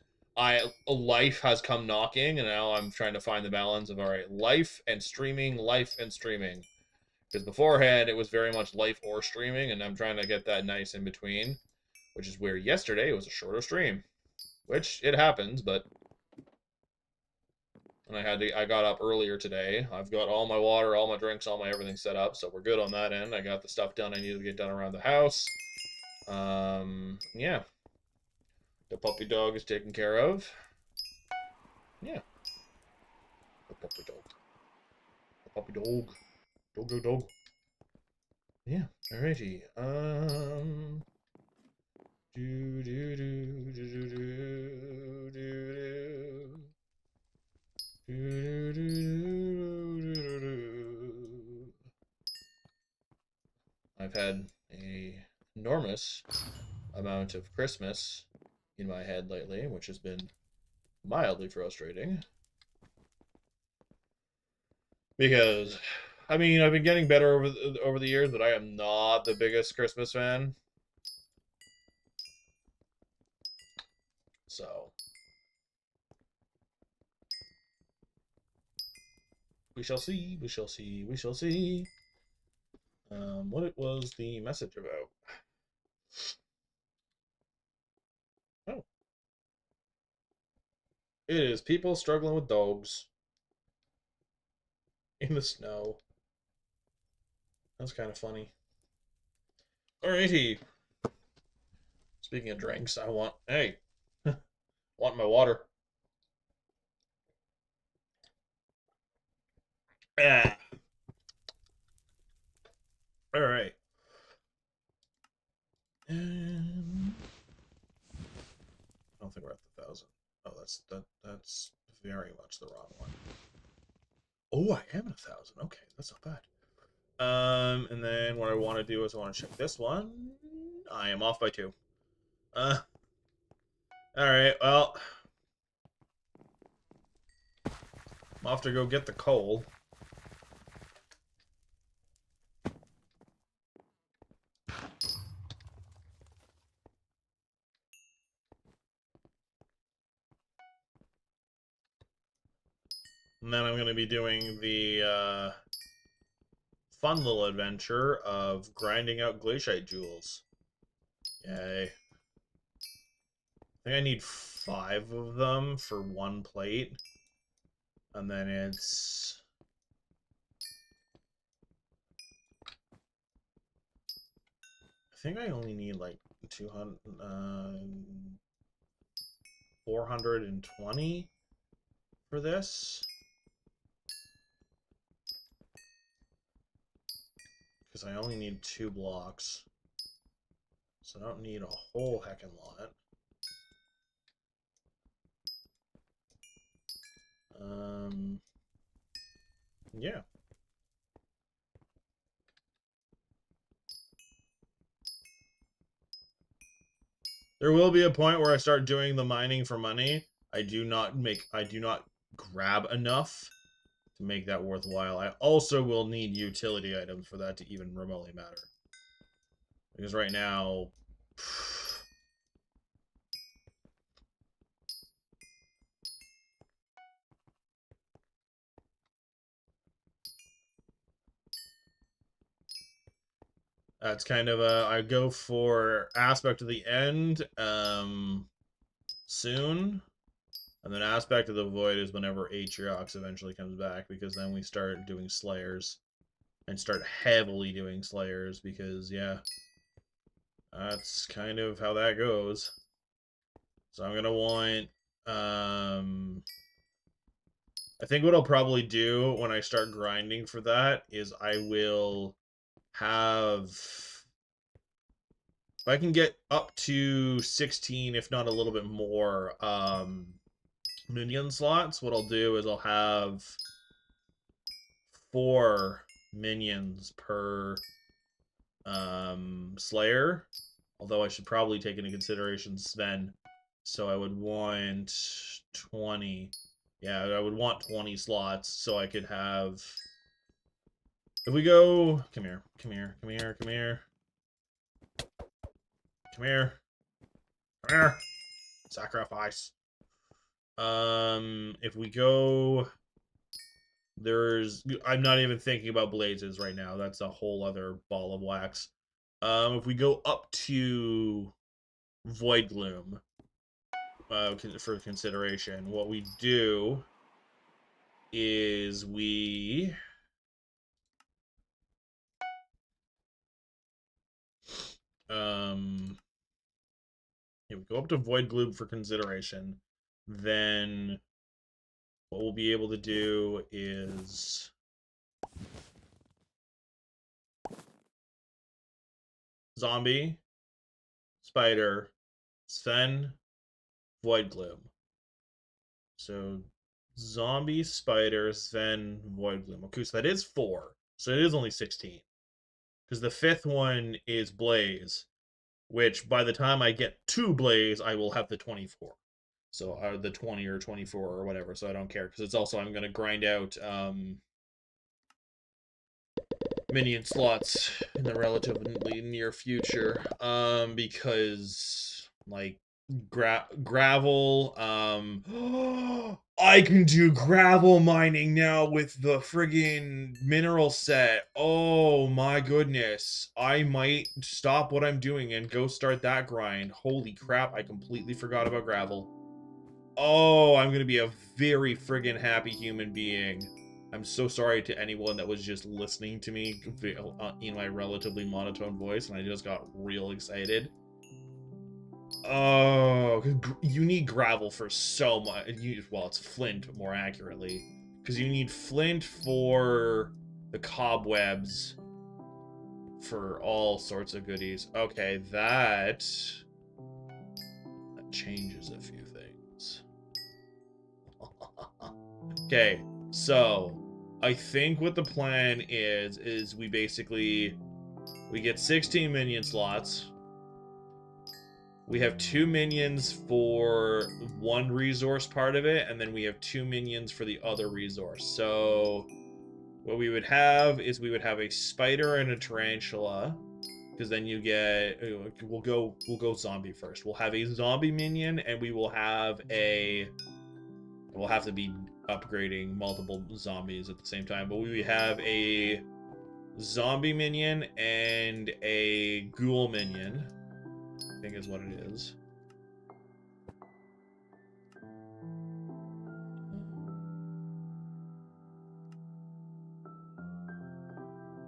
S1: life has come knocking, and now I'm trying to find the balance of all right, life and streaming, life and streaming. Because beforehand it was very much life or streaming, and I'm trying to get that nice in between, which is where yesterday was a shorter stream, which it happens, but. And I got up earlier today. I've got all my water, all my drinks, all my everything set up, so we're good on that end. I got the stuff done I needed to get done around the house. Yeah. The puppy dog is taken care of. Yeah. The puppy dog. The puppy dog. Dog. Yeah. Alrighty. Do do do do do do do do do do. I've had a enormous amount of Christmas in my head lately, which has been mildly frustrating. Because, I mean, I've been getting better over the years, but I am not the biggest Christmas fan. So, we shall see, we shall see, we shall see. What it was the message about? Oh. It is people struggling with dogs in the snow. That's kind of funny. Alrighty. Speaking of drinks, I want, hey, want my water. Ah. All right. I don't think we're at the 1,000. Oh, that's very much the wrong one. Oh, I am at 1,000. Okay, that's not bad. And then what I want to do is I want to check this one. I am off by 2. All right. Well, I'm off to go get the coal. And then I'm going to be doing the fun little adventure of grinding out glaciate jewels. Yay. I think I need 5 of them for 1 plate. And then it's... I think I only need like 200, 420 for this. Because I only need 2 blocks. So I don't need a whole heckin' lot. Yeah. There will be a point where I start doing the mining for money. I do not grab enough to make that worthwhile. I also will need utility items for that to even remotely matter. Because right now... That's kind of I go for aspect of the end soon. And then aspect of the void is whenever Atriox eventually comes back, because then we start doing slayers. and start heavily doing Slayers, because, yeah, that's kind of how that goes. So I'm gonna want, I think what I'll probably do when I start grinding for that is I will have, if I can get up to 16, if not a little bit more, minion slots, what I'll do is I'll have 4 minions per Slayer. Although I should probably take into consideration Sven. So I would want 20. Yeah, I would want 20 slots so I could have... If we go... Come here. Come here. Come here. Come here. Come here. Come here. Sacrifice. If we go... There's... I'm not even thinking about blazes right now. That's a whole other ball of wax. If we go up to Void Gloom, for consideration, what we do is we... Yeah, we go up to Void Gloom for consideration. Then what we'll be able to do is... Zombie, Spider, Sven, Void Gloom. So Zombie, Spider, Sven, Void Gloom. Okay, so that is 4. So it is only 16. Because the 5th one is Blaze, which by the time I get to Blaze, I will have the 24. So the 20 or 24 or whatever, so I don't care. Because it's also, I'm going to grind out minion slots in the relatively near future. Because, like, gravel, I can do gravel mining now with the friggin' mineral set. Oh my goodness. I might stop what I'm doing and go start that grind. Holy crap, I completely forgot about gravel. Oh, I'm gonna be a very friggin' happy human being. I'm so sorry to anyone that was just listening to me in my relatively monotone voice, and I just got real excited. Oh, you need gravel for so much. Well, it's flint, more accurately. Because you need flint for the cobwebs, for all sorts of goodies. Okay, that changes a few things. Okay, so I think what the plan is we basically, we get 16 minion slots. We have 2 minions for one resource part of it, and then we have 2 minions for the other resource. So what we would have is we would have a spider and a tarantula, because then you get, we'll go zombie first. We'll have a zombie minion, and we will have a, we'll have to be upgrading multiple zombies at the same time, but we have a zombie minion and a ghoul minion, I think is what it is.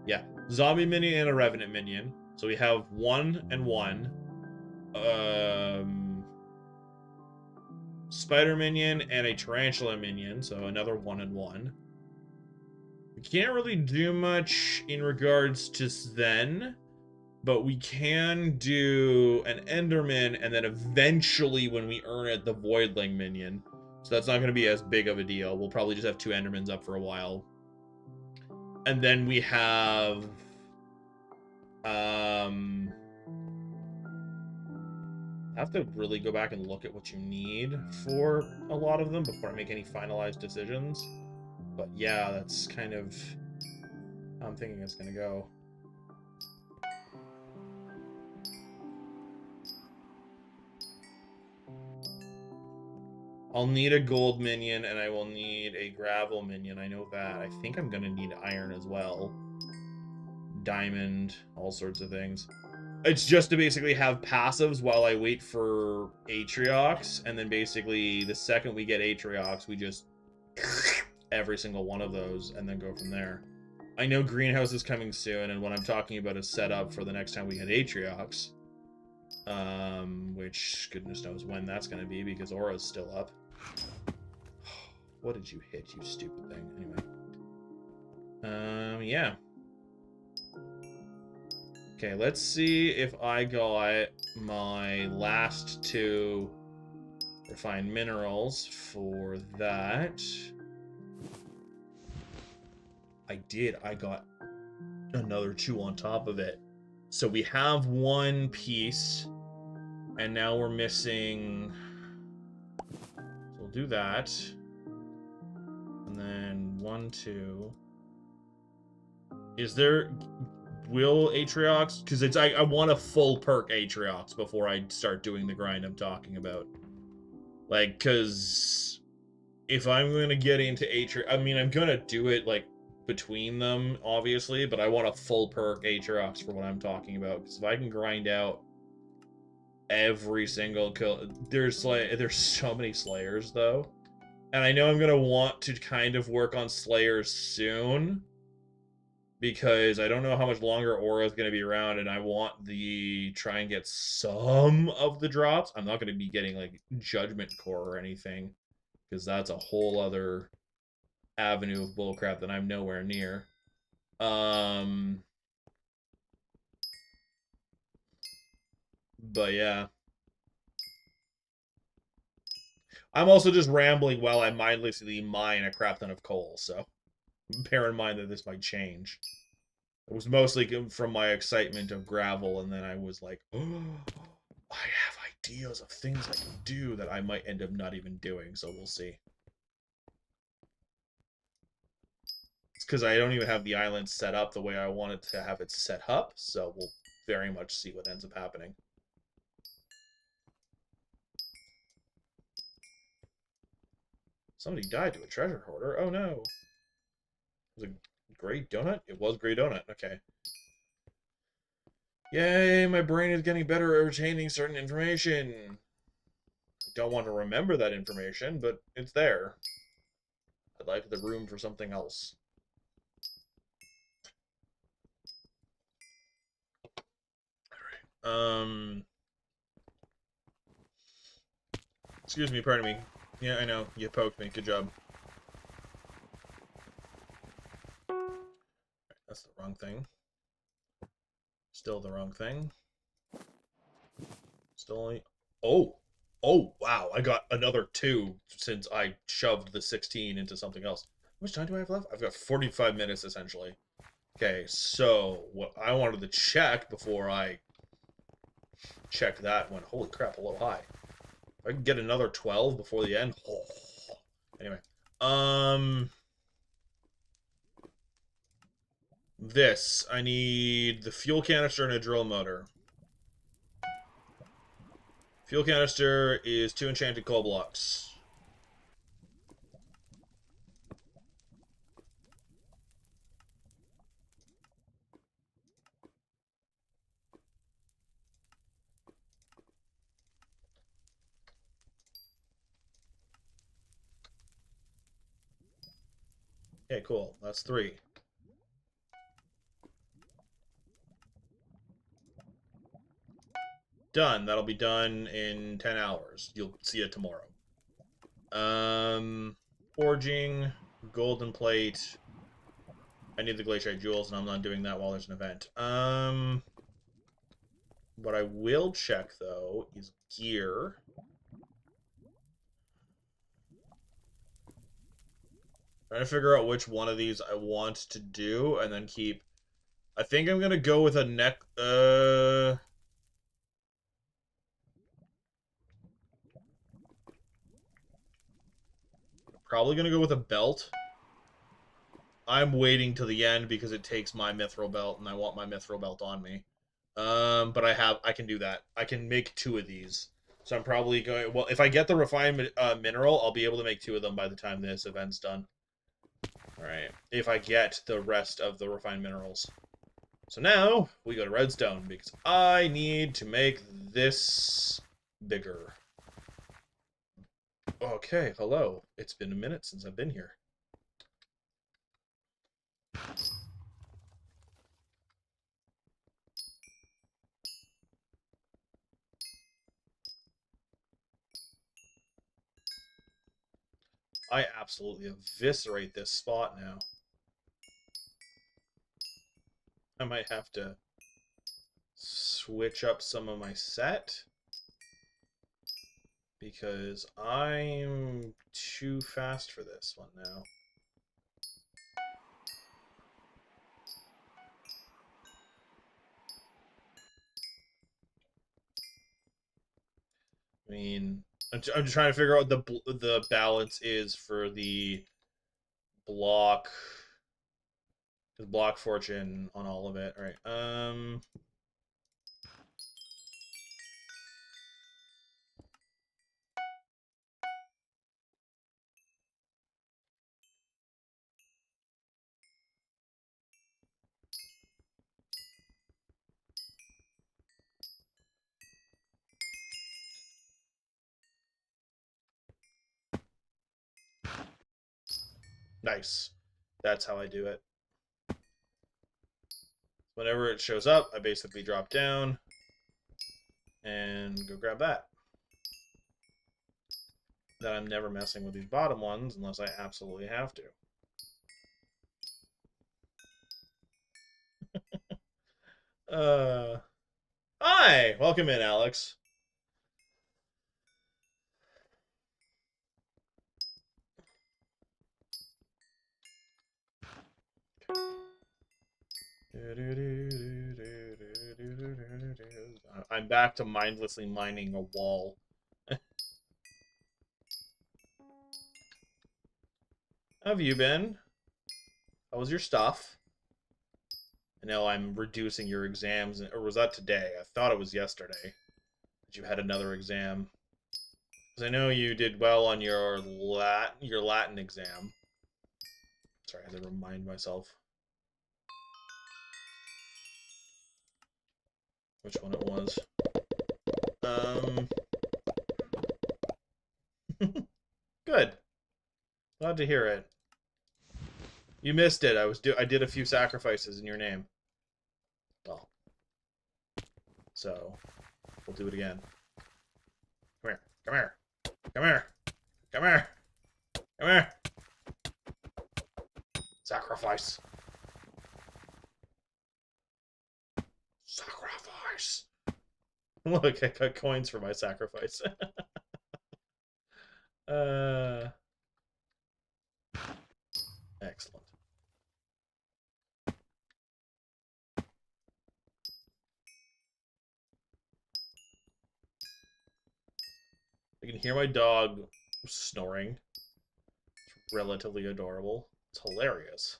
S1: Yeah, zombie minion and a revenant minion. So we have 1 and 1. Spider minion and a tarantula minion, so another 1 and 1. We can't really do much in regards to Sven, but we can do an Enderman, and then eventually, when we earn it, the Voidling minion. So that's not going to be as big of a deal. We'll probably just have 2 Endermans up for a while. And then we have... I have to really go back and look at what you need for a lot of them before I make any finalized decisions. But yeah, that's kind of how I'm thinking it's going to go. I'll need a gold minion, and I will need a gravel minion. I know that. I think I'm going to need iron as well. Diamond, all sorts of things. It's just to basically have passives while I wait for Atriox, and then basically the second we get Atriox, we just every single one of those, and then go from there. I know greenhouse is coming soon, and what I'm talking about is set up for the next time we hit Atriox. Which goodness knows when that's going to be because Aura's still up. What did you hit, you stupid thing? Anyway. Yeah. Okay, let's see if I got my last 2 refined minerals for that. I did. I got another 2 on top of it. So we have 1 piece, and now we're missing... So we'll do that. And then 1, 2... Is there... Will Atriox... Because it's I want a full perk Atriox before I start doing the grind I'm talking about. Like, because... If I'm going to get into Atriox... I mean, I'm going to do it, like, between them, obviously, but I want a full perk Atriox for what I'm talking about. Because if I can grind out every single kill... There's so many Slayers, though. And I know I'm going to want to kind of work on Slayers soon, because I don't know how much longer Aura is going to be around, and I want try and get some of the drops. I'm not going to be getting, like, Judgment Core or anything, because that's a whole other avenue of bullcrap that I'm nowhere near. But yeah. I'm also just rambling while I mindlessly mine a crap ton of coal, so bear in mind that this might change. It was mostly from my excitement of gravel, and then I was like, oh, I have ideas of things I can do that I might end up not even doing, so we'll see. It's because I don't even have the island set up the way I wanted to have it set up, so we'll very much see what ends up happening. Somebody died to a treasure hoarder. Oh no. Was it Grey Donut? It was Grey Donut. Okay. Yay, my brain is getting better at retaining certain information. I don't want to remember that information, but it's there. I'd like the room for something else. Alright. Excuse me, pardon me. Yeah, I know. You poked me. Good job. That's the wrong thing. Still the wrong thing. Still only... Oh! Oh, wow. I got another 2 since I shoved the 16 into something else. How much time do I have left? I've got 45 minutes, essentially. Okay, so what I wanted to check before I checked that went, holy crap, a little high. If I can get another 12 before the end. Oh. Anyway. This. I need the fuel canister and a drill motor. Fuel canister is 2 enchanted coal blocks. Okay, cool. That's 3. Done. That'll be done in 10 hours. You'll see it tomorrow. Forging, golden plate. I need the glaciate jewels, and I'm not doing that while there's an event. What I will check, though, is gear. Trying to figure out which one of these I want to do, and then keep... I think I'm gonna go with a neck... Probably gonna go with a belt. I'm waiting to the end because it takes my mithril belt, and I want my mithril belt on me. But I can do that. I can make 2 of these. So I'm probably going... Well, if I get the refined mineral, I'll be able to make 2 of them by the time this event's done. Alright. If I get the rest of the refined minerals. So now, we go to redstone, because I need to make this bigger. Okay, hello. It's been a minute since I've been here. I absolutely eviscerate this spot now. I might have to switch up some of my set because I'm too fast for this one now. I mean, I'm just trying to figure out what the balance is for the block, block fortune on all of it. All right. Nice. That's how I do it. Whenever it shows up, I basically drop down and go grab that. Then I'm never messing with these bottom ones unless I absolutely have to. Hi! Welcome in, Alex. I'm back to mindlessly mining a wall. How have you been? How was your stuff? I know I'm reducing your exams, or was that today? I thought it was yesterday that you had another exam. Because I know you did well on your Latin exam. Sorry, I had to remind myself which one it was. Good. Glad to hear it. You missed it. I did a few sacrifices in your name. Well, so we'll do it again. Come here. Come here. Come here. Come here. Come here. Sacrifice. Sacrifice. Look, I got coins for my sacrifice. Excellent. I can hear my dog snoring. It's relatively adorable. It's hilarious.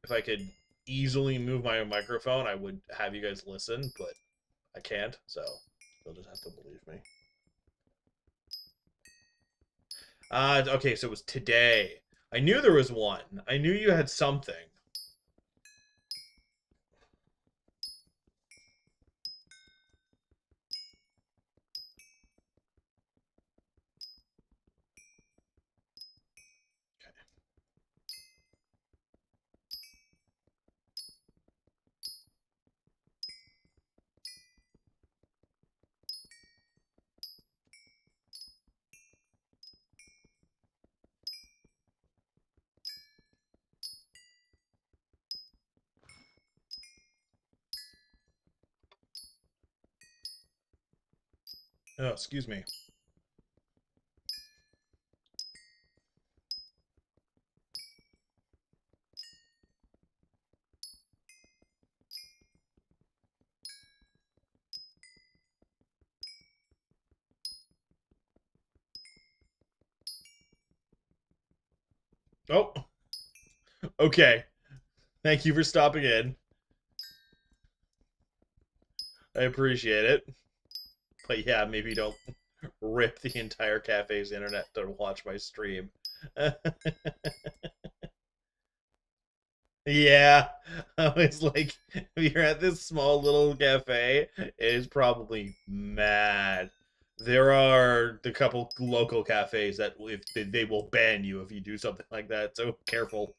S1: If I could easily move my microphone, I would have you guys listen, but I can't, so you'll just have to believe me. Okay, so it was today. I knew there was one. I knew you had something. Oh, excuse me. Oh, okay. Thank you for stopping in. I appreciate it. But yeah, maybe don't rip the entire cafe's internet to watch my stream. Yeah, I was like, if you're at this small little cafe, it is probably mad. There are the couple local cafes that if they will ban you if you do something like that, so careful.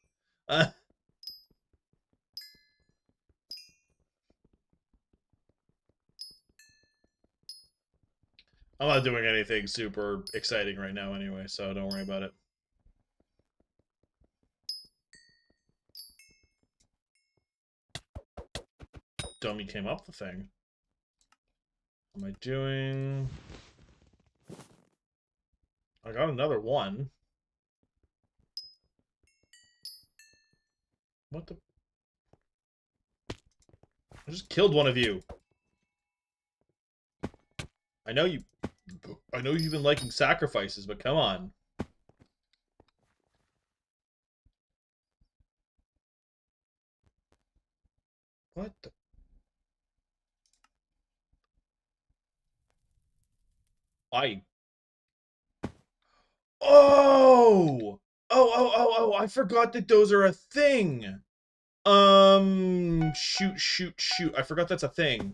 S1: I'm not doing anything super exciting right now anyway, so don't worry about it. Dummy came up the thing. What am I doing? I got another one. What the? I just killed one of you. I know you've been liking sacrifices, but come on. What the? Oh! I forgot that those are a thing. Shoot. I forgot that's a thing.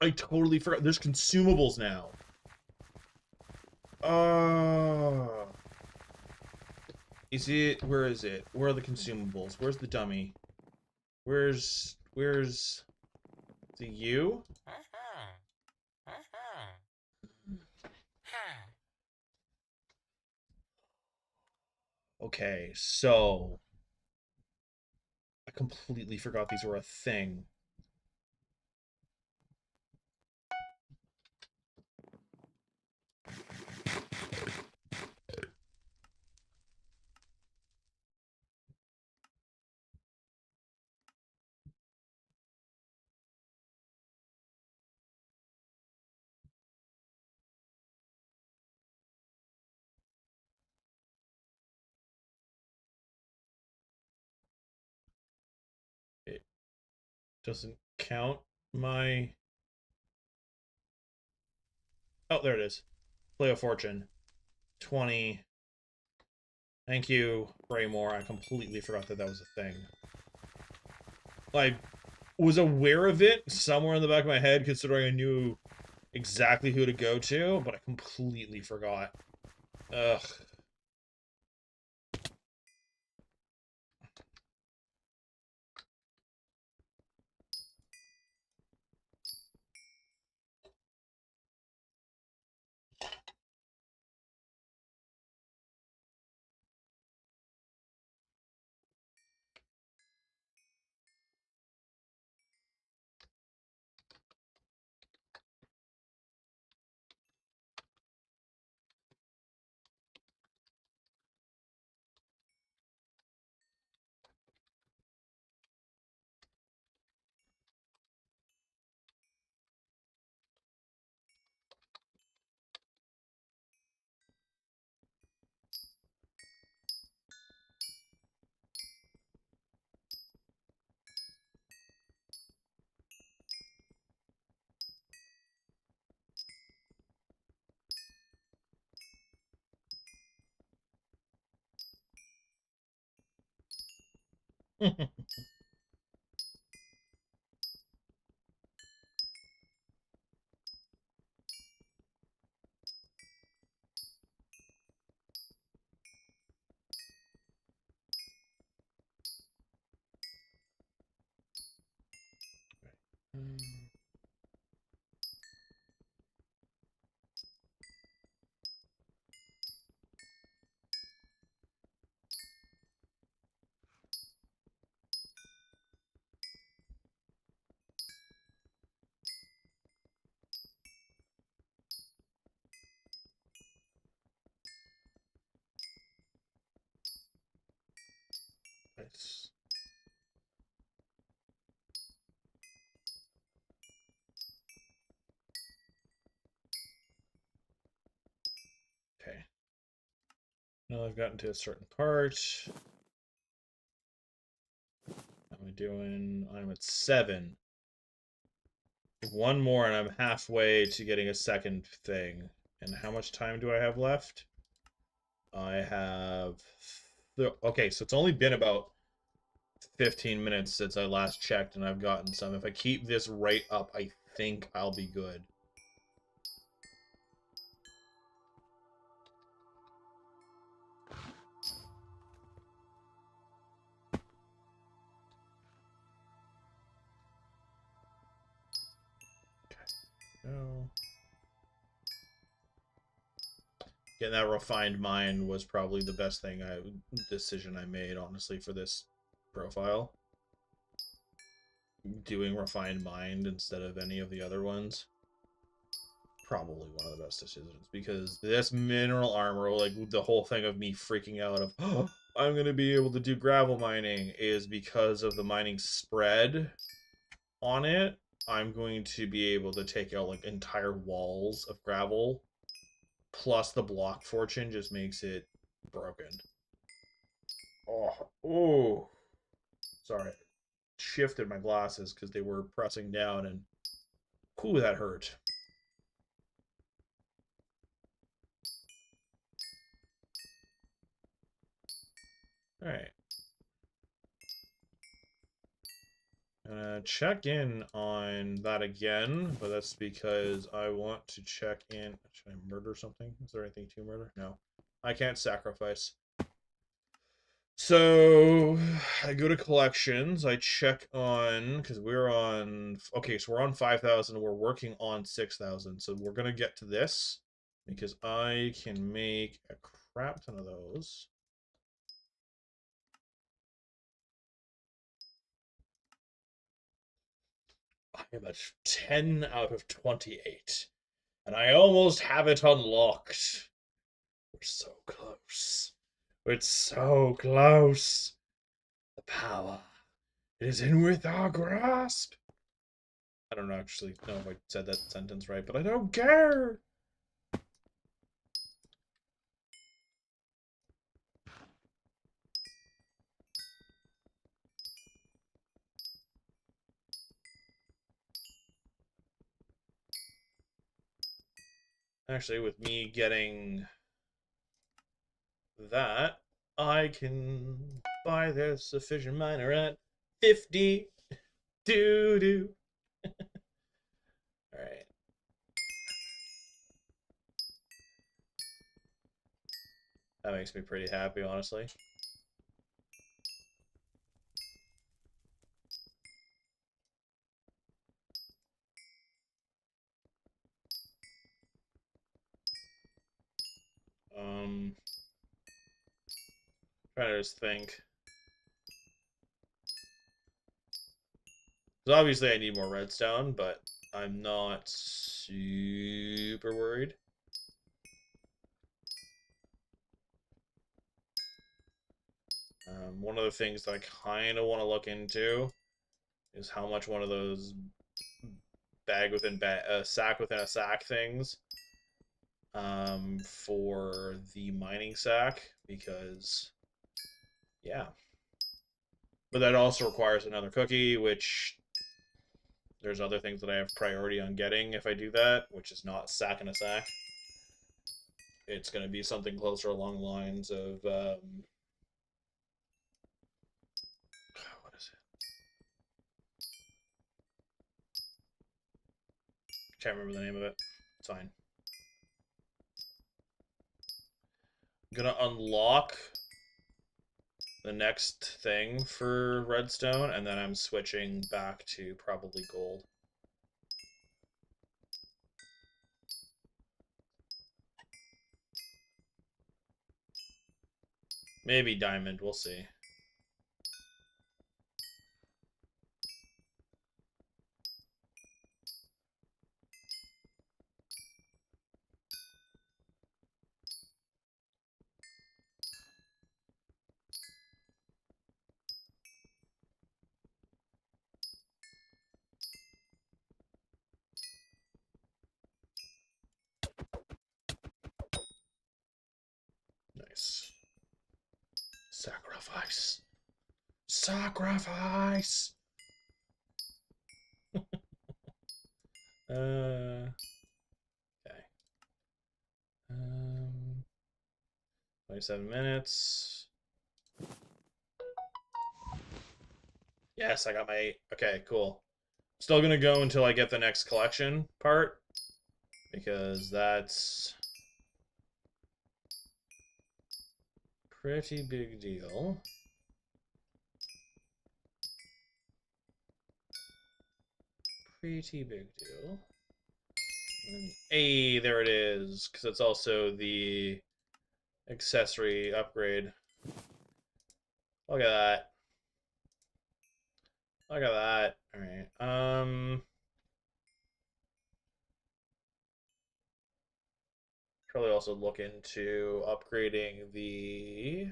S1: I totally forgot. There's consumables now. Is it? Where is it? Where are the consumables? Where's the dummy? Where's the you? Okay, so I completely forgot these were a thing. It doesn't count my... Oh, there it is. Play of Fortune. 20. Thank you, Braymore. I completely forgot that that was a thing. I was aware of it somewhere in the back of my head, considering I knew exactly who to go to, but I completely forgot. Ugh. Nice. Okay. Now I've gotten to a certain part. How am I doing? I'm at 7. One more and I'm halfway to getting a second thing. And how much time do I have left? I have... Okay, so it's only been about 15 minutes since I last checked and I've gotten some. If I keep this right up, I think I'll be good. No. Getting that refined mind was probably the best decision I made, honestly, for this profile. Doing refined mind instead of any of the other ones. Probably one of the best decisions, because this mineral armor, like the whole thing of me freaking out of, oh, I'm going to be able to do gravel mining, is because of the mining spread on it. I'm going to be able to take out like entire walls of gravel, plus the block fortune just makes it broken. Oh, sorry. Shifted my glasses because they were pressing down, and whew, that hurt. All right. Check in on that again, but that's because I want to check in. Should I murder something? Is there anything to murder? No. I can't sacrifice. So I go to collections. I check on, because we're on, okay, so we're on 5,000. We're working on 6,000. So we're going to get to this because I can make a crap ton of those. I am at 10 out of 28. And I almost have it unlocked. We're so close. It's so close. The power. It is in with our grasp. I don't actually know if I said that sentence right, but I don't care. Actually, with me getting that, I can buy this efficient miner at 50. Doo-doo. Alright. That makes me pretty happy, honestly. Trying to just think. Because obviously I need more redstone, but I'm not super worried. One of the things that I kind of want to look into is how much one of those sack within a sack things for the mining sack, because yeah. But that also requires another cookie, which there's other things that I have priority on getting if I do that, which is not sack in a sack. It's going to be something closer along the lines of what is it? Can't remember the name of it. It's fine. I'm gonna unlock the next thing for redstone, and then I'm switching back to probably gold. Maybe diamond, we'll see. Nice. Sacrifice. Sacrifice! Okay. 27 minutes. Yes, I got my 8. Okay, cool. Still gonna go until I get the next collection part, because that's pretty big deal. Pretty big deal. Hey, there it is, because it's also the accessory upgrade. Look at that. Look at that. All right. Probably also look into upgrading the.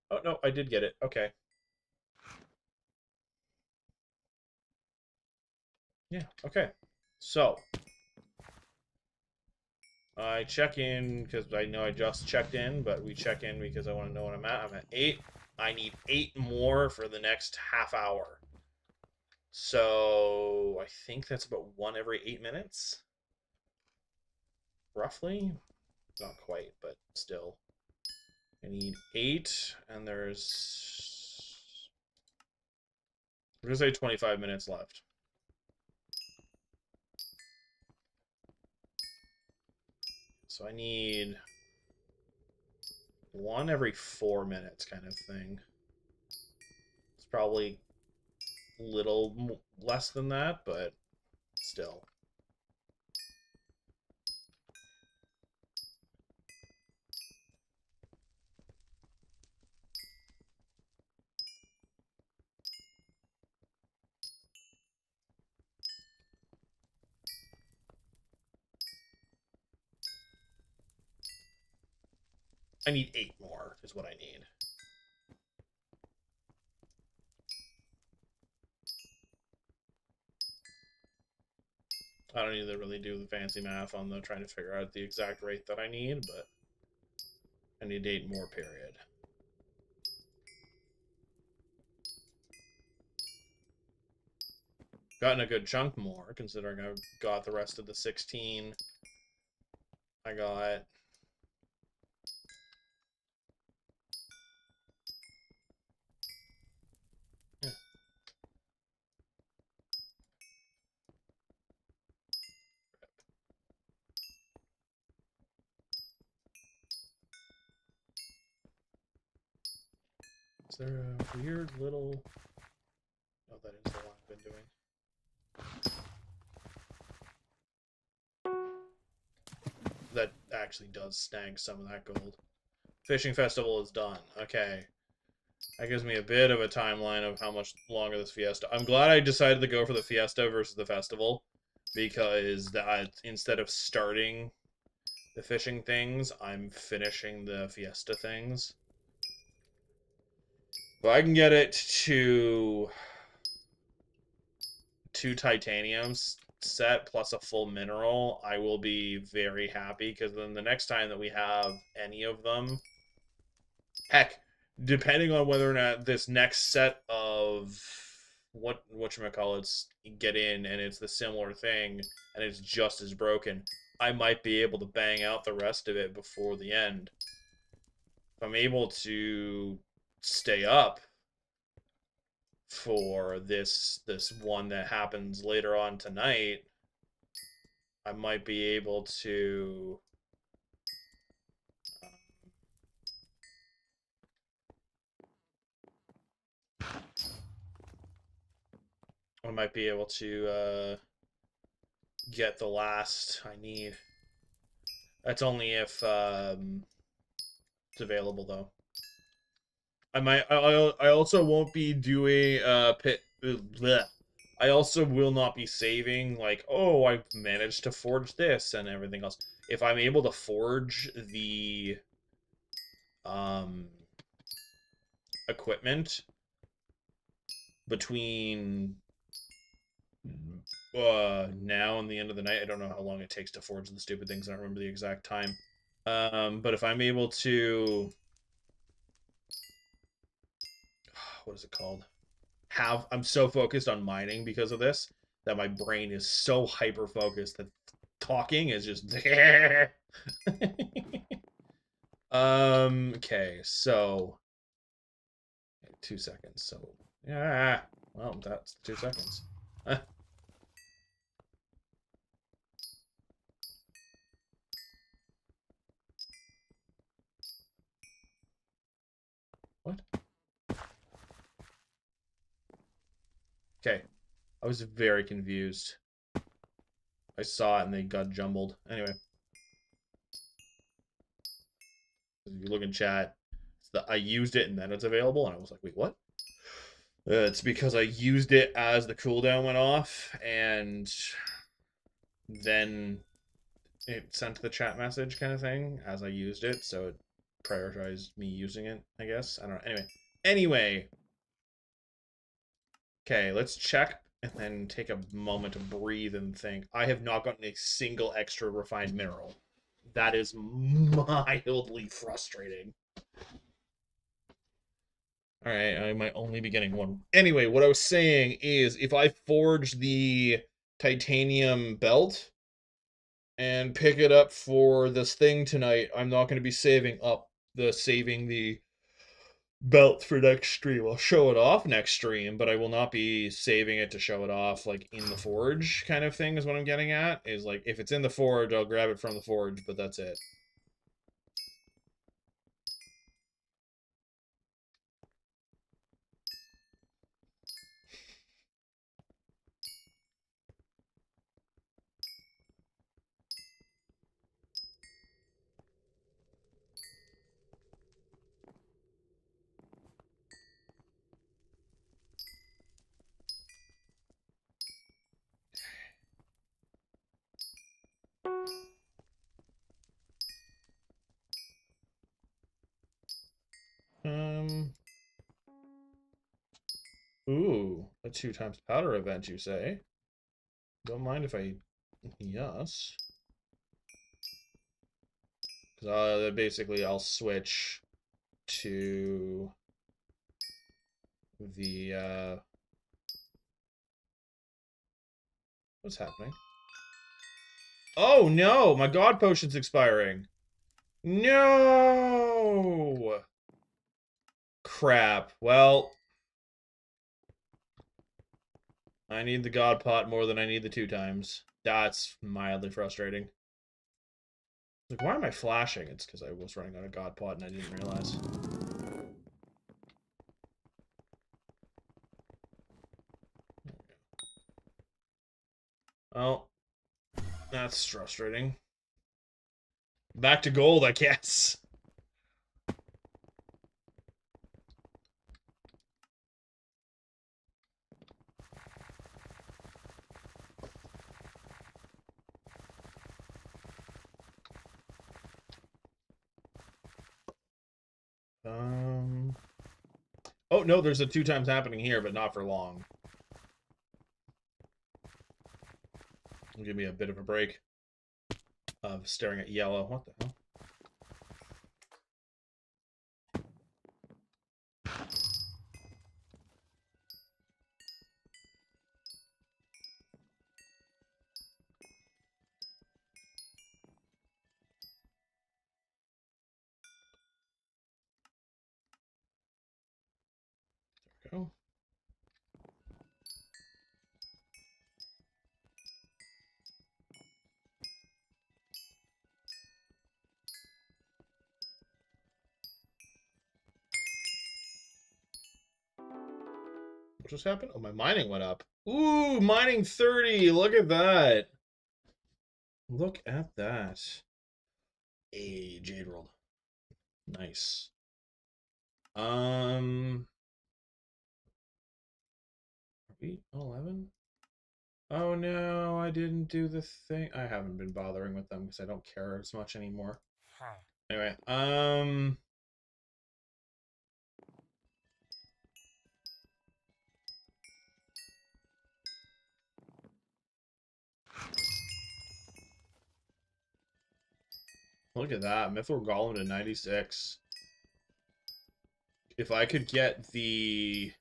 S1: Oh no, I did get it. Okay. Yeah. Okay. So I check in because I know I just checked in, but we check in because I want to know what I'm at. I'm at 8. I need 8 more for the next half hour. So I think that's about 1 every 8 minutes, roughly. Not quite, but still. I need 8, and there's. I'm going to say 25 minutes left. So I need 1 every 4 minutes kind of thing. It's probably a little less than that, but still. I need 8 more is what I need. I don't need to really do the fancy math on the trying to figure out the exact rate that I need, but I need 8 more, period. Gotten a good chunk more, considering I got the rest of the 16. I got. Yeah. Is there a weird little. Oh, that is the one I've been doing. That actually does snag some of that gold. Fishing festival is done. Okay. That gives me a bit of a timeline of how much longer this fiesta. I'm glad I decided to go for the fiesta versus the festival, because that instead of starting the fishing things, I'm finishing the fiesta things. If I can get it to 2 titaniums set plus a full mineral, I will be very happy, because then the next time that we have any of them, heck, depending on whether or not this next set of whatchamacallits get in and it's the similar thing and it's just as broken, I might be able to bang out the rest of it before the end. If I'm able to stay up for this one that happens later on tonight, I might be able to get the last I need. That's only if it's available, though. I also won't be doing pit. Bleh. I also will not be saving, like, oh, I've managed to forge this and everything else. If I'm able to forge the um equipment between now and the end of the night, I don't know how long it takes to forge the stupid things. I don't remember the exact time. But if I'm able to, what is it called? I'm so focused on mining because of this that my brain is so hyper focused that talking is just okay, so 2 seconds. So yeah, well, that's 2 seconds. What? Okay. I was very confused. I saw it and they got jumbled. Anyway, if you look in chat, I used it and then it's available, and I was like, wait, what? It's because I used it as the cooldown went off, and then it sent the chat message kind of thing as I used it, so it prioritized me using it, I guess. I don't know. Anyway. Okay, let's check and then take a moment to breathe and think. I have not gotten a single extra refined mineral. That is mildly frustrating. All right, I might only be getting one. Anyway, what I was saying is if I forge the titanium belt and pick it up for this thing tonight, I'm not going to be saving the belt for next stream. I'll show it off next stream, but I will not be saving it to show it off like in the forge kind of thing is what I'm getting at. Is like if it's in the forge, I'll grab it from the forge, but that's it. Ooh, a 2 times powder event, you say? Don't mind if I, yes. Because basically I'll switch to the, what's happening? Oh no, my god potion's expiring. No! Crap. Well, I need the god pot more than I need the 2 times. That's mildly frustrating. Like, why am I flashing? It's because I was running out of god pot and I didn't realize. Oh, that's frustrating. Back to gold, I guess. Oh, no, there's a 2 times happening here, but not for long. Give me a bit of a break of staring at yellow. What the hell? There we go. What just happened? Oh, my mining went up. Ooh, mining 30. Look at that. Look at that. A Jade World. Nice. Are we 11? Oh no, I didn't do the thing. I haven't been bothering with them because I don't care as much anymore. Anyway, look at that. Mithril Golem to 96. If I could get the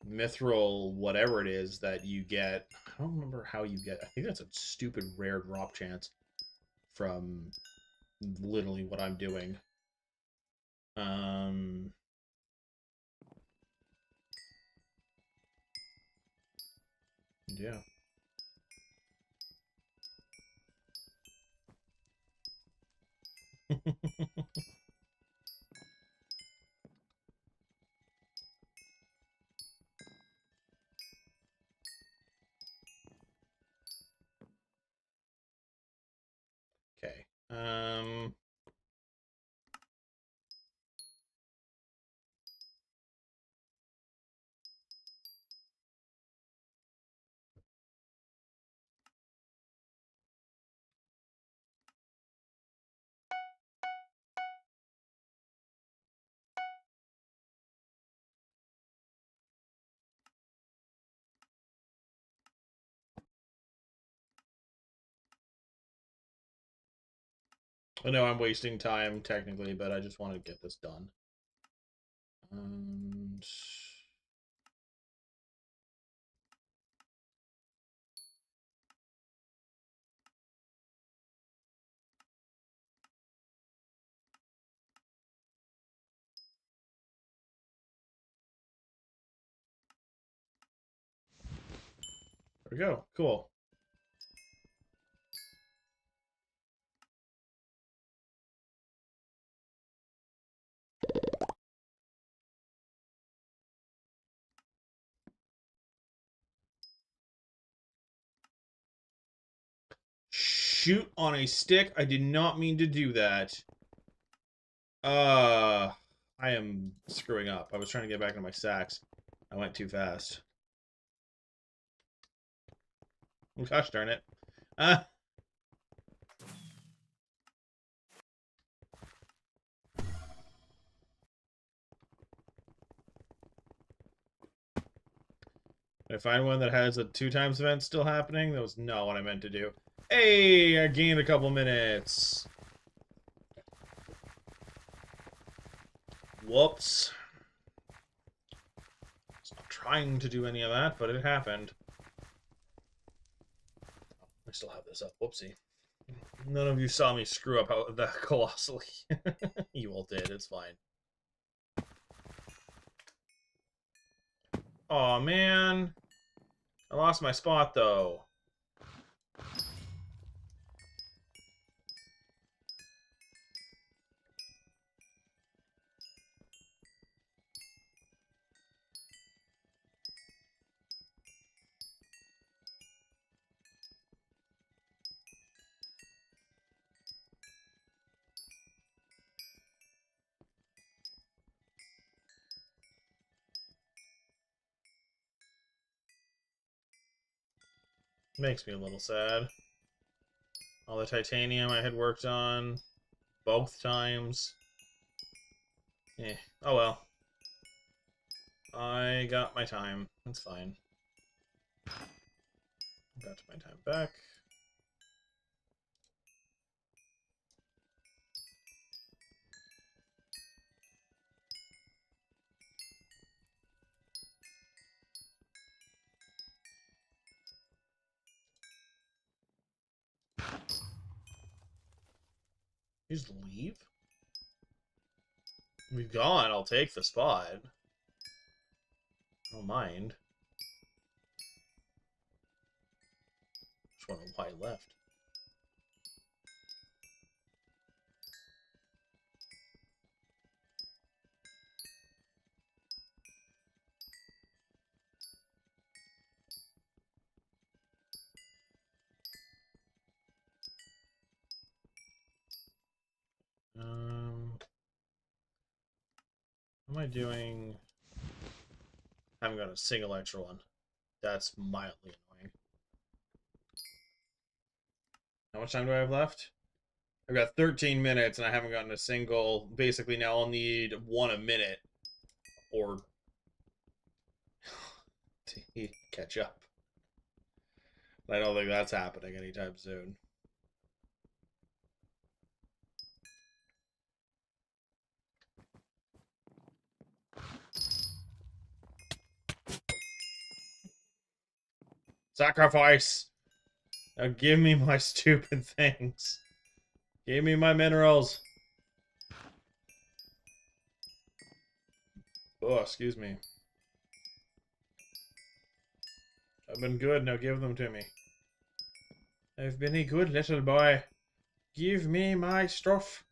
S1: Mithril whatever it is that you get, I don't remember how you get. I think that's a stupid rare drop chance from literally what I'm doing. Yeah. I know I'm wasting time technically, but I just want to get this done. And there we go. Cool. Shoot on a stick. I did not mean to do that. I am screwing up. I was trying to get back into my sacks. I went too fast. Oh, gosh darn it. I find one that has a 2x event still happening. That was not what I meant to do. Hey, I gained a couple minutes. Whoops. I was not trying to do any of that, but it happened. I still have this up. Whoopsie. None of you saw me screw up that colossally. You all did. It's fine. Aw, man. I lost my spot, though. Makes me a little sad. All the titanium I had worked on both times. Oh well. I got my time. That's fine. Got my time back. You just leave? We've gone. I'll take the spot. I don't mind. Just wonder why I left. What am I doing? I haven't got a single extra one. That's mildly annoying. How much time do I have left? I've got 13 minutes and I haven't gotten a single. Basically, now I'll need one a minute or to catch up. I don't think that's happening anytime soon. Sacrifice! Now give me my stupid things. Give me my minerals. Oh, excuse me. I've been good, now give them to me. I've been a good little boy. Give me my stuff.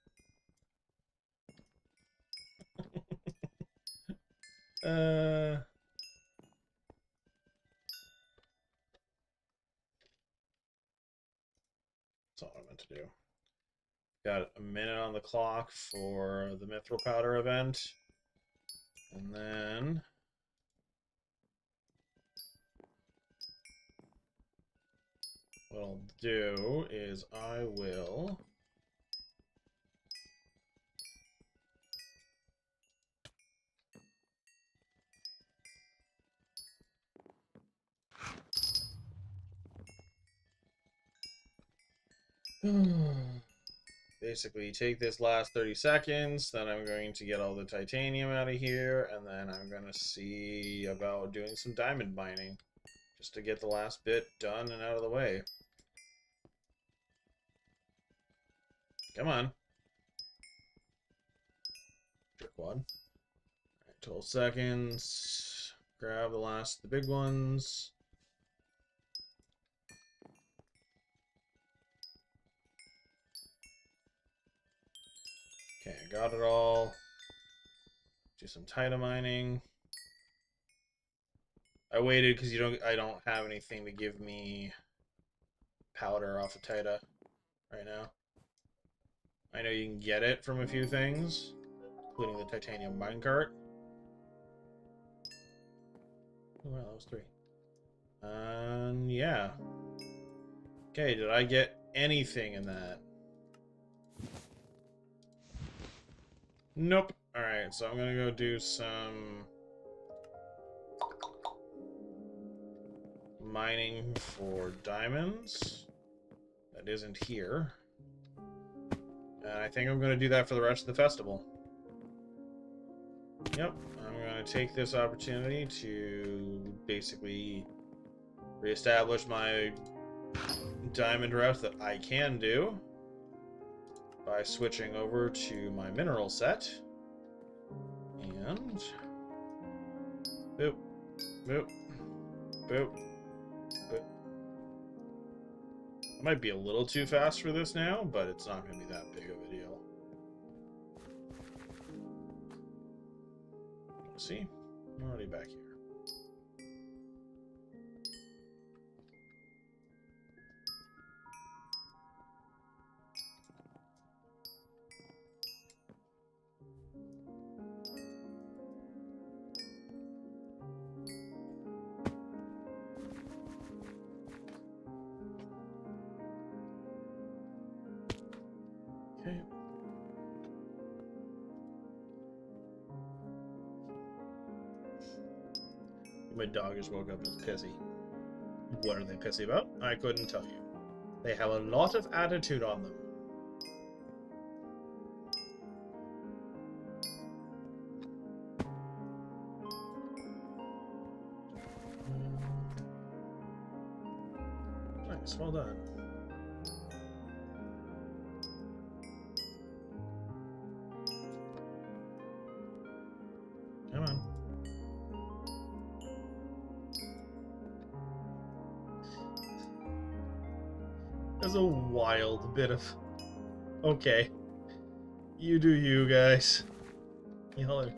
S1: That's all I meant to do. Got a minute on the clock for the mithril powder event. And then what I'll do is I will basically take this last 30 seconds, then I'm going to get all the titanium out of here, and then I'm going to see about doing some diamond mining, just to get the last bit done and out of the way. Come on. Jerkwad. 12 seconds. Grab the big ones. Okay, I got it all. Do some titan mining. I waited because I don't have anything to give me powder off of Tita right now. I know you can get it from a few things, including the titanium minecart. Oh, wow, that was 3. Yeah. Okay, did I get anything in that? Nope. Alright, so I'm gonna go do some mining for diamonds. That isn't here. And I think I'm gonna do that for the rest of the festival. Yep, I'm gonna take this opportunity to basically reestablish my diamond route that I can do by switching over to my mineral set. And boop, boop, boop, boop. I might be a little too fast for this now, but it's not going to be that big of a deal. Let's see, I'm already back here. Okay. My dog just woke up and is pissy. What are they pissy about? I couldn't tell you. They have a lot of attitude on them. Nice, well done. Come on. There's a wild bit of... Okay. You do you, guys. Y'all are...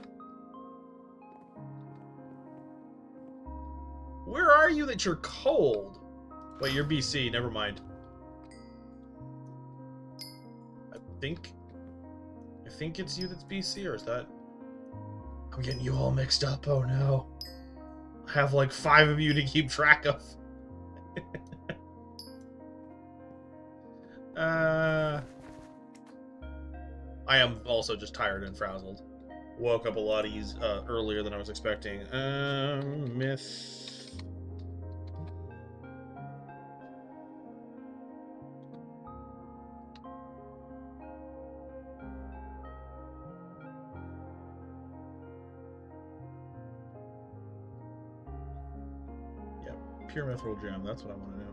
S1: Where are you that you're cold? Wait, you're BC, never mind. I think it's you that's BC, or is that... I'm getting you all mixed up, oh no. I have like 5 of you to keep track of. I am also just tired and frazzled. Woke up a lot earlier than I was expecting. Myth... Pure mithril gem, that's what I want to know.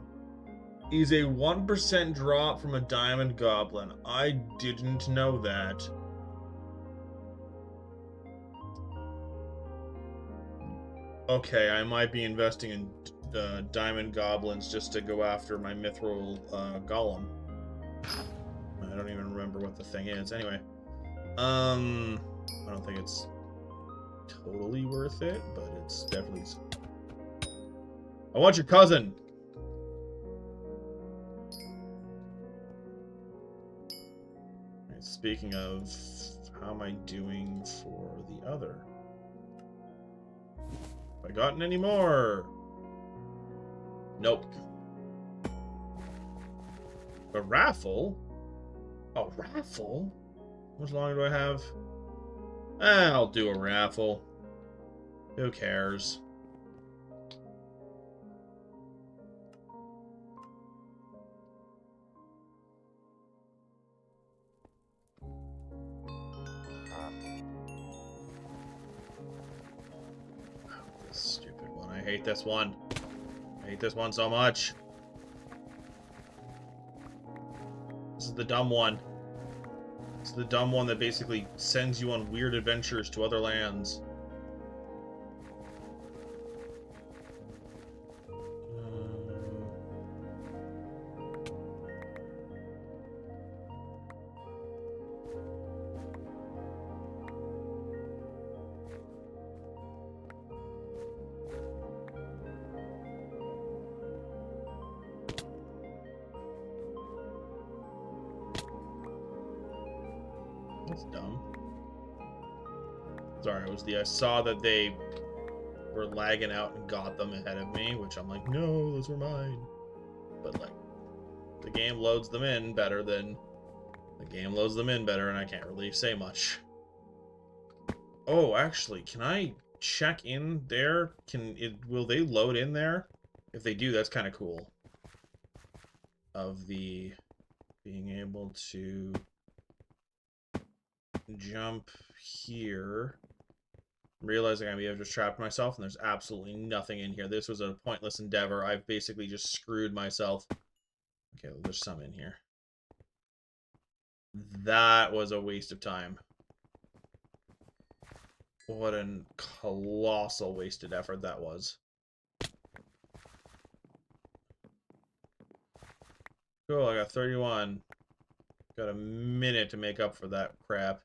S1: Is a 1% drop from a diamond goblin. I didn't know that. Okay, I might be investing in diamond goblins just to go after my mithril golem. I don't even remember what the thing is. Anyway, I don't think it's totally worth it, but it's definitely... I want your cousin! Right, speaking of, how am I doing for the other? Have I gotten any more? Nope. A raffle? A raffle? How much longer do I have? I'll do a raffle. Who cares? hate this one. I hate this one so much. This is the dumb one. This is the dumb one that basically sends you on weird adventures to other lands. That's dumb. Sorry, it was I saw that they were lagging out and got them ahead of me, which I'm like, no, those were mine. But, like, the game loads them in better, and I can't really say much. Oh, actually, can I check in there? Will they load in there? If they do, that's kind of cool. Of the being able to jump here. I'm realizing I may have just trapped myself, and there's absolutely nothing in here. This was a pointless endeavor. I've basically just screwed myself. Okay, well, there's some in here. That was a waste of time. What a colossal wasted effort that was. Cool, I got 31. Got a minute to make up for that crap.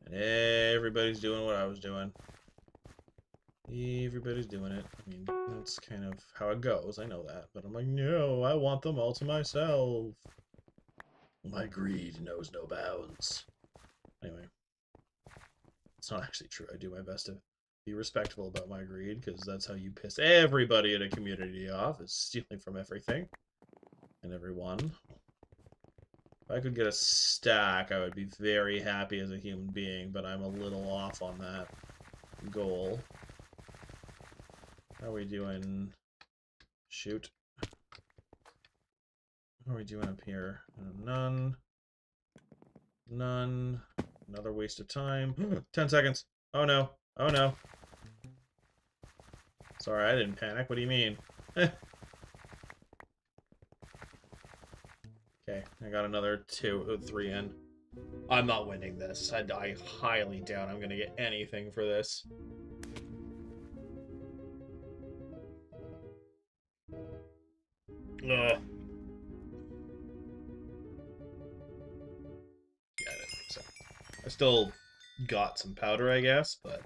S1: And everybody's doing what I was doing. Everybody's doing it. I mean, that's kind of how it goes. I know that. But I'm like, no, I want them all to myself. My greed knows no bounds. Anyway. It's not actually true. I do my best to be respectful about my greed, because that's how you piss everybody in a community off, is stealing from everything. And everyone. If I could get a stack, I would be very happy as a human being, but I'm a little off on that goal. How are we doing? Shoot. How are we doing up here? None. None. Another waste of time. 10 seconds. Oh no. Oh no. Sorry, I didn't panic. What do you mean? Okay, I got another 3 in. I'm not winning this. I highly doubt I'm gonna get anything for this. Ugh. Yeah, I didn't think so. I still got some powder, I guess, but...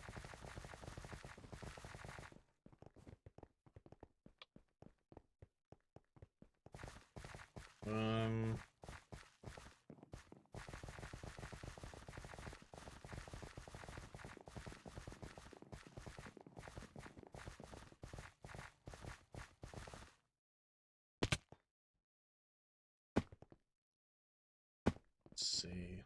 S1: Let's see.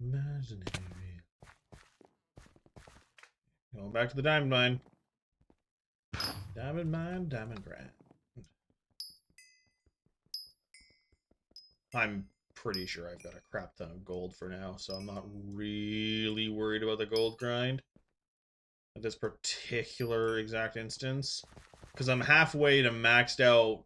S1: Imaginary. Going back to the diamond mine. Diamond mine, diamond grind. I'm pretty sure I've got a crap ton of gold for now, so I'm not really worried about the gold grind at this particular exact instance. Because I'm halfway to maxed out,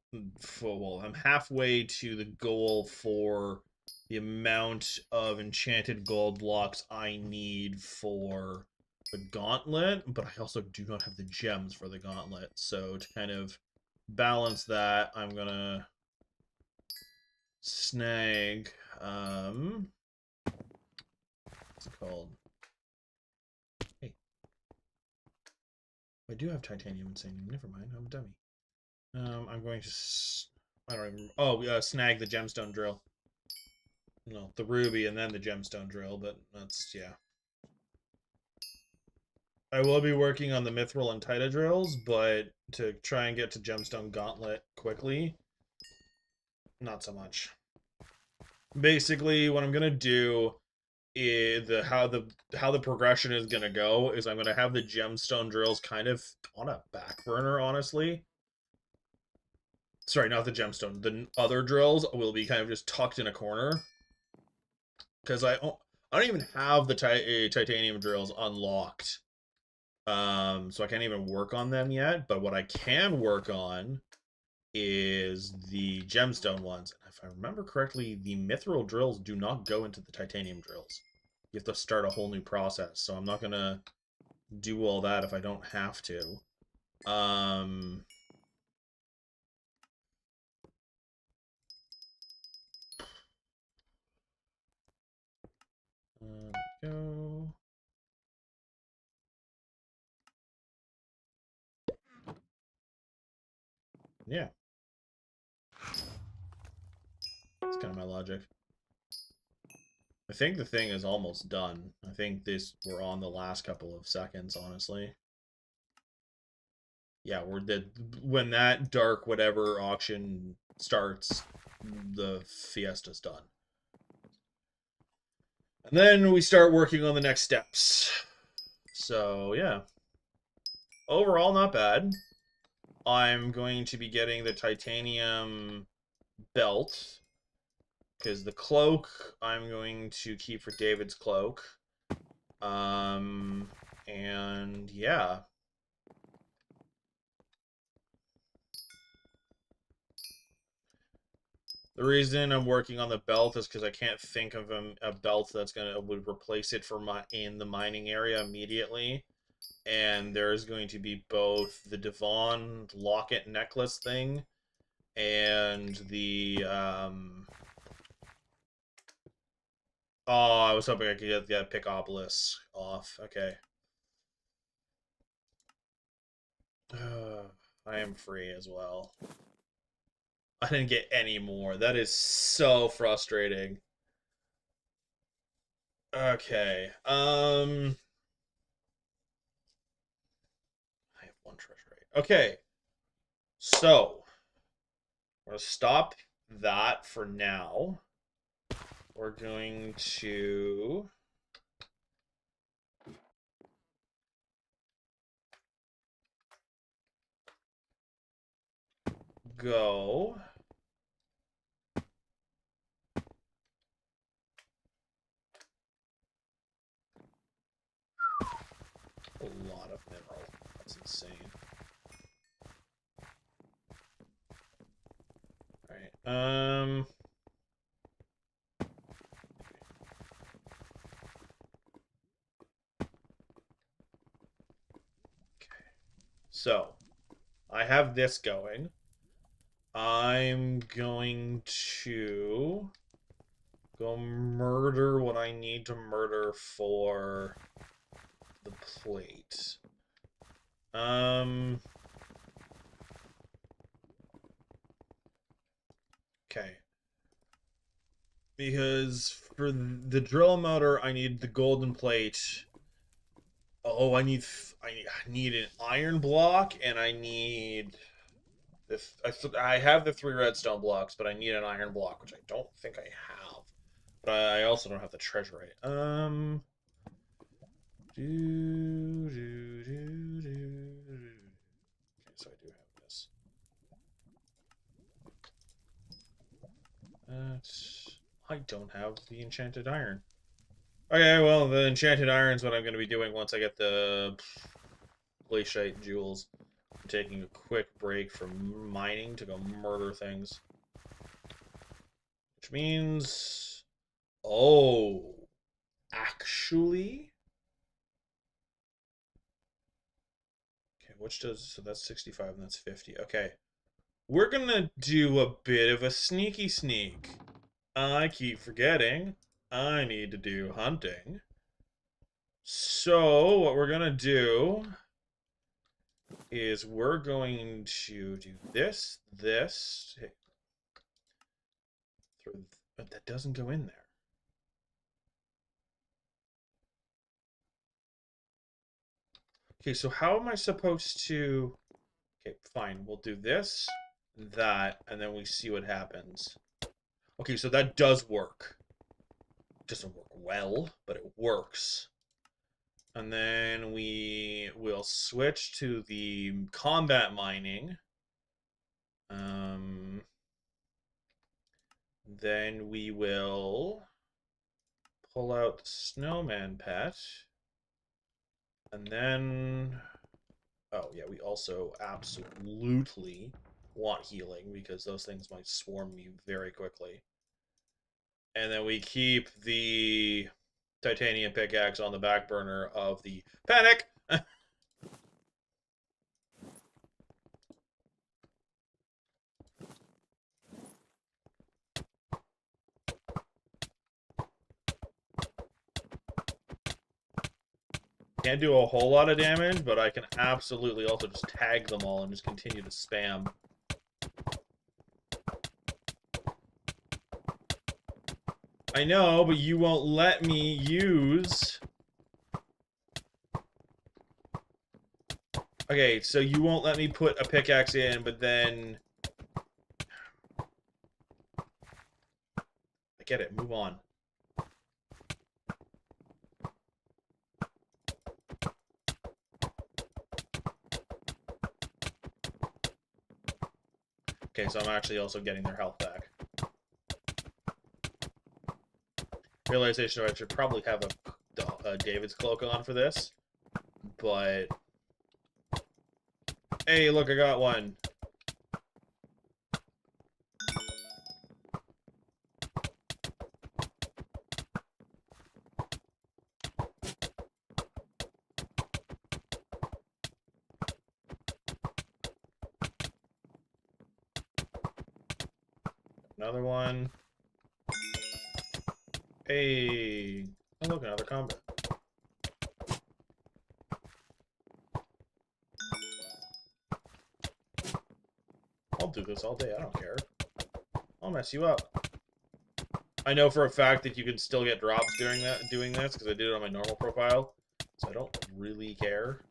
S1: well, I'm halfway to the goal for the amount of enchanted gold blocks I need for the gauntlet, but I also do not have the gems for the gauntlet. So to kind of balance that, I'm gonna snag, what's it called? Hey. I do have titanium and sanium. Never mind, I'm a dummy. I'm going to, I don't even, oh, snag the gemstone drill. No, the ruby and then the gemstone drill, but that's, yeah. I will be working on the mithril and tita drills, but to try and get to gemstone gauntlet quickly, not so much. Basically, what I'm gonna do how the progression is gonna go is I'm gonna have the gemstone drills kind of on a back burner, honestly. Sorry, not the gemstone. The other drills will be kind of just tucked in a corner because I don't even have the titanium drills unlocked. So I can't even work on them yet. But what I can work on is the gemstone ones. If I remember correctly, the mithril drills do not go into the titanium drills. You have to start a whole new process. So I'm not gonna do all that if I don't have to. Go. Yeah. That's kind of my logic. I think the thing is almost done. I think we're on the last couple of seconds, honestly. Yeah, when that dark whatever auction starts, the fiesta's done. And then we start working on the next steps. So, yeah. Overall, not bad. I'm going to be getting the titanium belt. Because the cloak, I'm going to keep for David's cloak. And yeah. The reason I'm working on the belt is because I can't think of a belt that's would replace it in the mining area immediately. And there's going to be both the Devon locket necklace thing and the oh, I was hoping I could get that Picopolis off. Okay. I am free as well. I didn't get any more. That is so frustrating. Okay. I have one treasure rate. Okay. So, we're going to stop that for now. We're going to go a lot of mineral. That's insane. Alright, okay. So, I have this going. I'm going to go murder what I need to murder for the plate. Okay. Because for the drill motor, I need the golden plate. Oh, I need an iron block, and I need this. I have the 3 redstone blocks, but I need an iron block, which I don't think I have. But I also don't have the treasure rate. Okay, so I do have this. I don't have the enchanted iron. Okay, well, the enchanted iron is what I'm going to be doing once I get the glaciate jewels. I'm taking a quick break from mining to go murder things. Which means... Oh... Actually... Okay, which does... So that's 65 and that's 50. Okay. We're gonna do a bit of a sneaky sneak. I keep forgetting I need to do hunting. So, what we're gonna do is we're going to do this, but that doesn't go in there. Okay, so how am I supposed to... Okay, fine, we'll do this, that, and then we see what happens. Okay, so that does work. doesn't work well, but it works. And then we will switch to the combat mining. Then we will pull out the snowman pet. And then, oh yeah, we also absolutely want healing because those things might swarm me very quickly. And then we keep the titanium pickaxe on the back burner of the panic. Can't do a whole lot of damage, but I can absolutely also just tag them all and just continue to spam. I know, but you won't let me use... Okay, so you won't let me put a pickaxe in, but then... I get it, move on. Okay, so I'm actually also getting their health back. Realization I should probably have a David's cloak on for this, but... Hey, look, I got one. Another one. Hey. Oh, look, another combat. I'll do this all day. I don't care. I'll mess you up. I know for a fact that you can still get drops doing this because I did it on my normal profile, so I don't really care.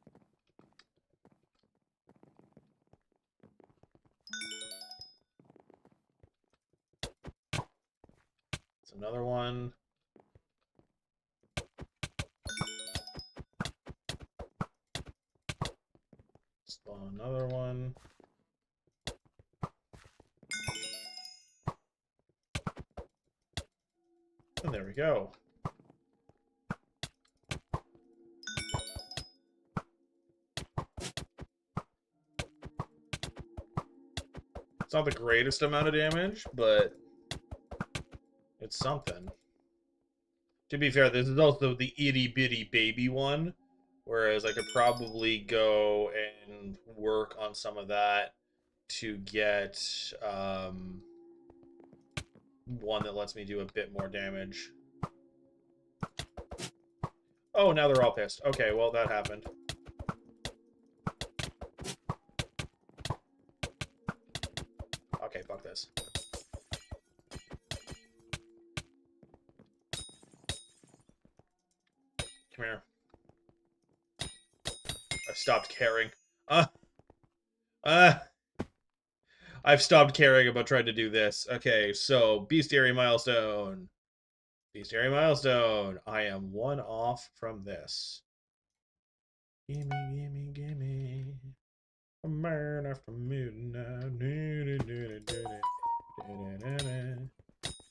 S1: It's another one. Spawn another one. And there we go. It's not the greatest amount of damage, but it's something. To be fair, this is also the itty-bitty baby one, whereas I could probably go and work on some of that to get one that lets me do a bit more damage. Oh, now they're all pissed. Okay, well, that happened. Okay, fuck this. Come here. I stopped caring. I've stopped caring about trying to do this. Okay, so bestiary milestone. Bestiary milestone. I am one off from this. Gimme, gimme, gimme. A man after midnight.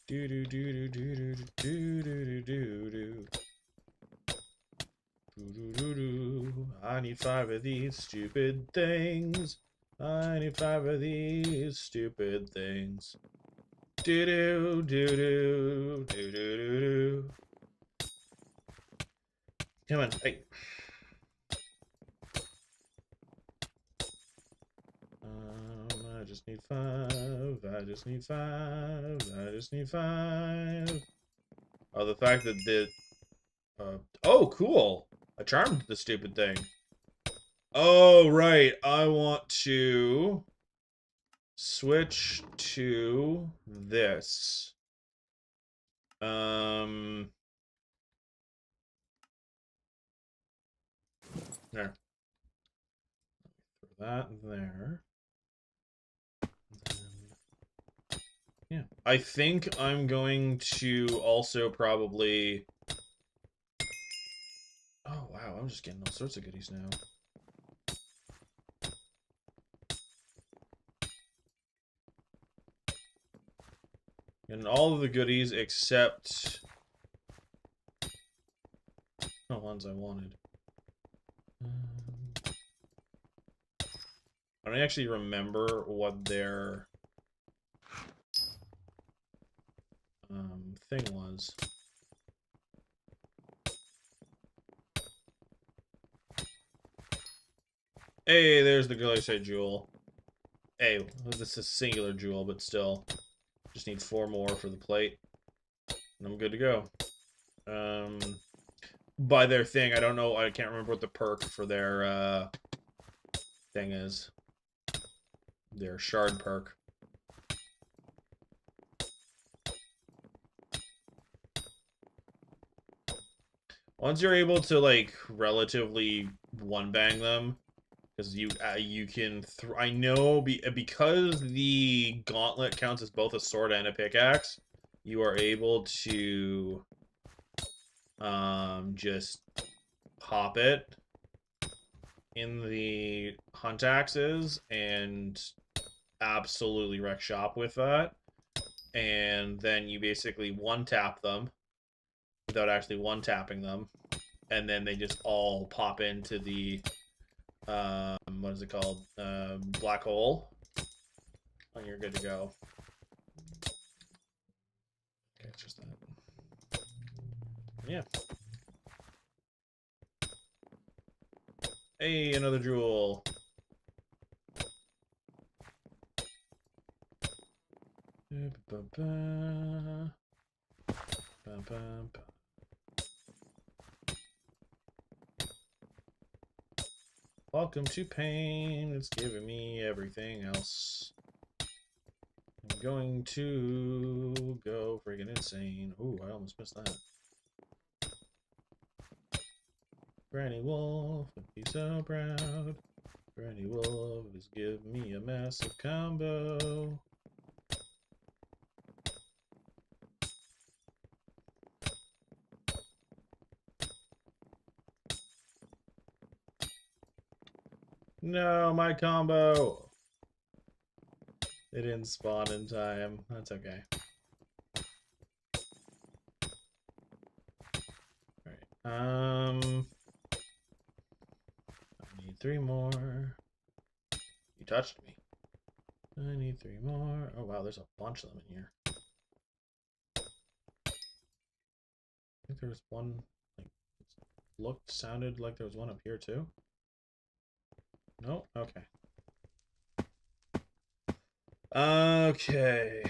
S1: Do do do do do do do do do do. I need 5 of these stupid things. I need 5 of these stupid things. Do do do do do do do do. Come on, hey. I just need 5. I just need 5. I just need 5. Oh, the fact that the oh, cool. I charmed the stupid thing. Oh, right. I want to switch to this. There. Throw that there. Yeah. I think I'm going to also probably... Oh, wow, I'm just getting all sorts of goodies now. And all of the goodies except... the ones I wanted. I don't actually remember what their thing was. Hey, there's the Glacier Jewel. Hey, this is singular jewel, but still. Just need 4 more for the plate. And I'm good to go. By their thing, I don't know, I can't remember what the perk for their thing is. Their shard perk. Once you're able to, like, relatively one-bang them, because you can... I know, because the gauntlet counts as both a sword and a pickaxe, you are able to just pop it in the hunt axes and absolutely wreck shop with that. And then you basically one-tap them without actually one-tapping them. And then they just all pop into the, what is it called? Black hole. And you're good to go. Okay, it's just that. Yeah. Hey, another jewel. Welcome to pain. It's giving me everything else. I'm going to go friggin' insane. Ooh, I almost missed that. Granny Wolf would be so proud. Granny Wolf is giving me a massive combo. No, my combo! It didn't spawn in time. That's okay. Alright, I need 3 more. You touched me. I need 3 more. Oh wow, there's a bunch of them in here. I think there was one, like, sounded like there was one up here too. No? Okay. Okay.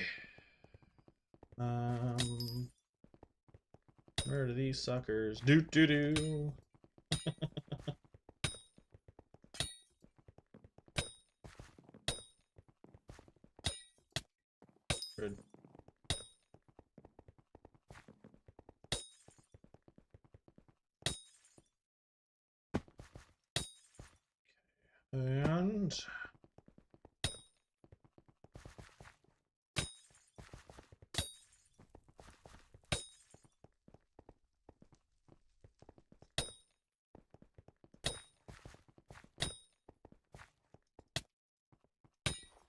S1: Murder these suckers. Doo doo doo. Good. And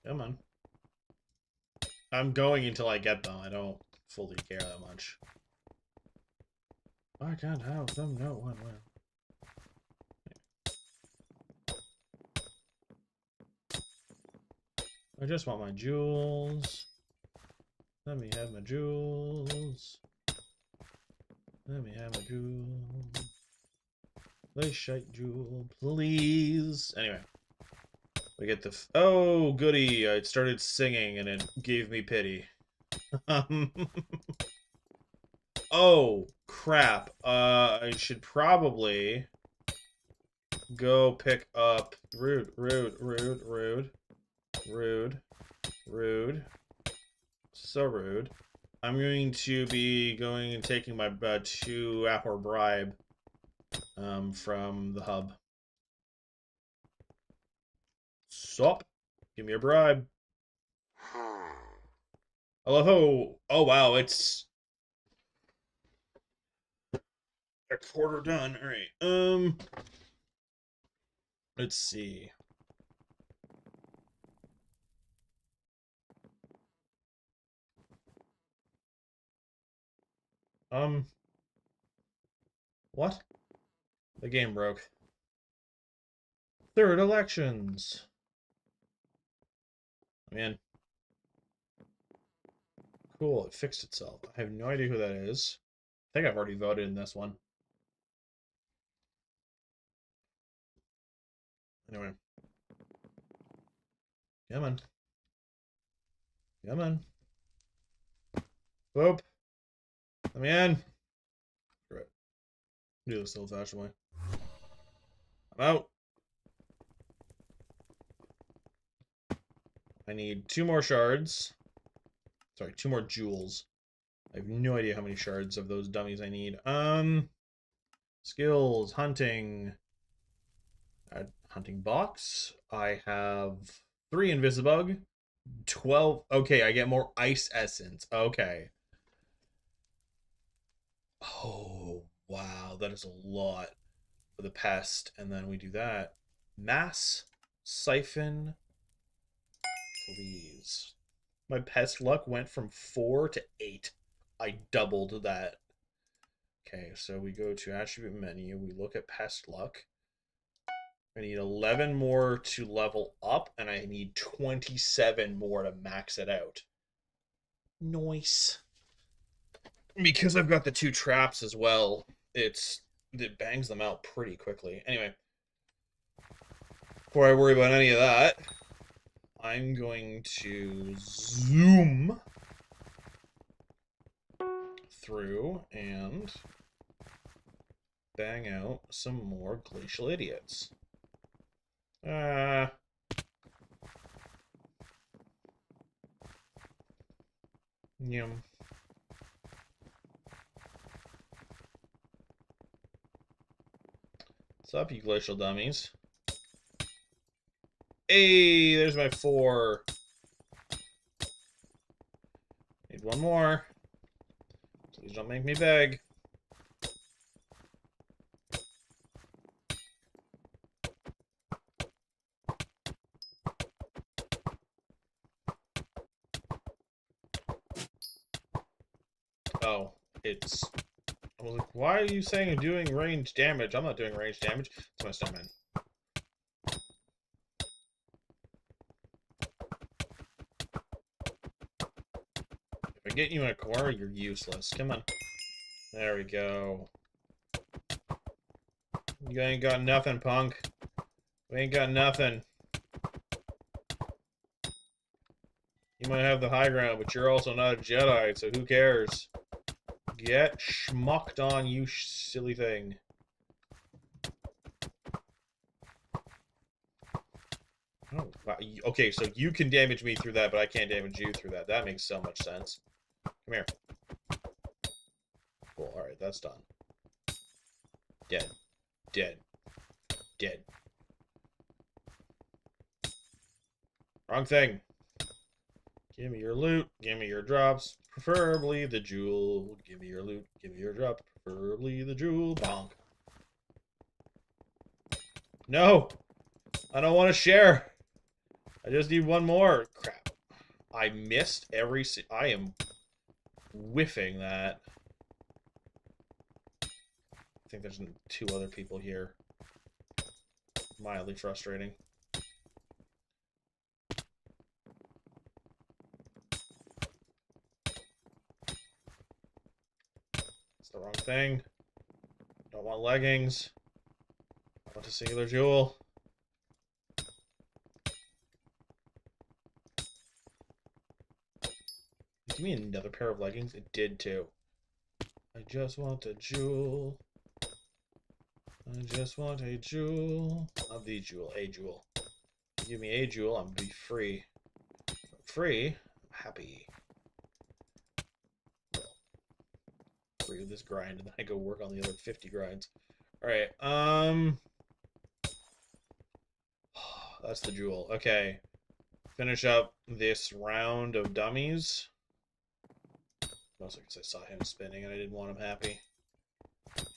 S1: come on. I'm going until I get them. I don't fully care that much. I can't have them. No one will. I just want my jewels. Let me have my jewels. Let me have my jewels. Play shite jewel, please. Anyway. We get the... Oh, goody. I started singing and it gave me pity. Oh, crap. I should probably go pick up... Rude, rude, rude, rude. Rude. Rude. So rude. I'm going to be going and taking my 2-hour bribe from the hub. Sup? Give me a bribe. I love how, oh wow, it's a quarter done. All right. Let's see. Um, what? The game broke. Third elections. Man, cool. It fixed itself. I have no idea who that is. I think I've already voted in this one. Anyway, come on. Come on. Boop. Let me in. Right. Do this the old-fashioned way. I'm out. I need 2 more shards. Sorry, 2 more jewels. I have no idea how many shards of those dummies I need. Skills, hunting. Hunting box. I have 3 invisibug. 12. Okay, I get more ice essence. Okay. Oh, wow. That is a lot for the pest. And then we do that. Mass siphon, please. My pest luck went from 4 to 8. I doubled that. Okay, so we go to attribute menu. We look at pest luck. I need 11 more to level up, and I need 27 more to max it out. Nice. Because I've got the 2 traps as well, it bangs them out pretty quickly. Anyway, before I worry about any of that, I'm going to zoom through and bang out some more glacial idiots. Yum. What's up, you glacial dummies? Hey, there's my 4. Need 1 more. Please don't make me beg. Oh, it's... I was like, why are you saying I'm doing range damage? I'm not doing range damage. It's my snowman. If I get you in a corner, you're useless. Come on. There we go. You ain't got nothing, punk. We ain't got nothing. You might have the high ground, but you're also not a Jedi, so who cares? Get schmucked on, you silly thing. Oh, wow. Okay, so you can damage me through that, but I can't damage you through that. That makes so much sense. Come here. Cool, alright, that's done. Dead. Dead. Dead. Wrong thing. Give me your loot. Give me your drops. Preferably the jewel. Give me your loot. Give me your drop. Preferably the jewel. Bonk. No! I don't want to share. I just need 1 more. Crap. I missed every... I am whiffing that. I think there's 2 other people here. Mildly frustrating. It's the wrong thing. Don't want leggings. I want a singular jewel. Give me another pair of leggings. It did too. I just want a jewel. I just want a jewel. Not the jewel, a jewel. Give me a jewel, I'm gonna be free. Free? I'm happy. Free of this grind, and then I go work on the other 50 grinds. Alright, that's the jewel. Okay. Finish up this round of dummies. Mostly because I saw him spinning and I didn't want him happy.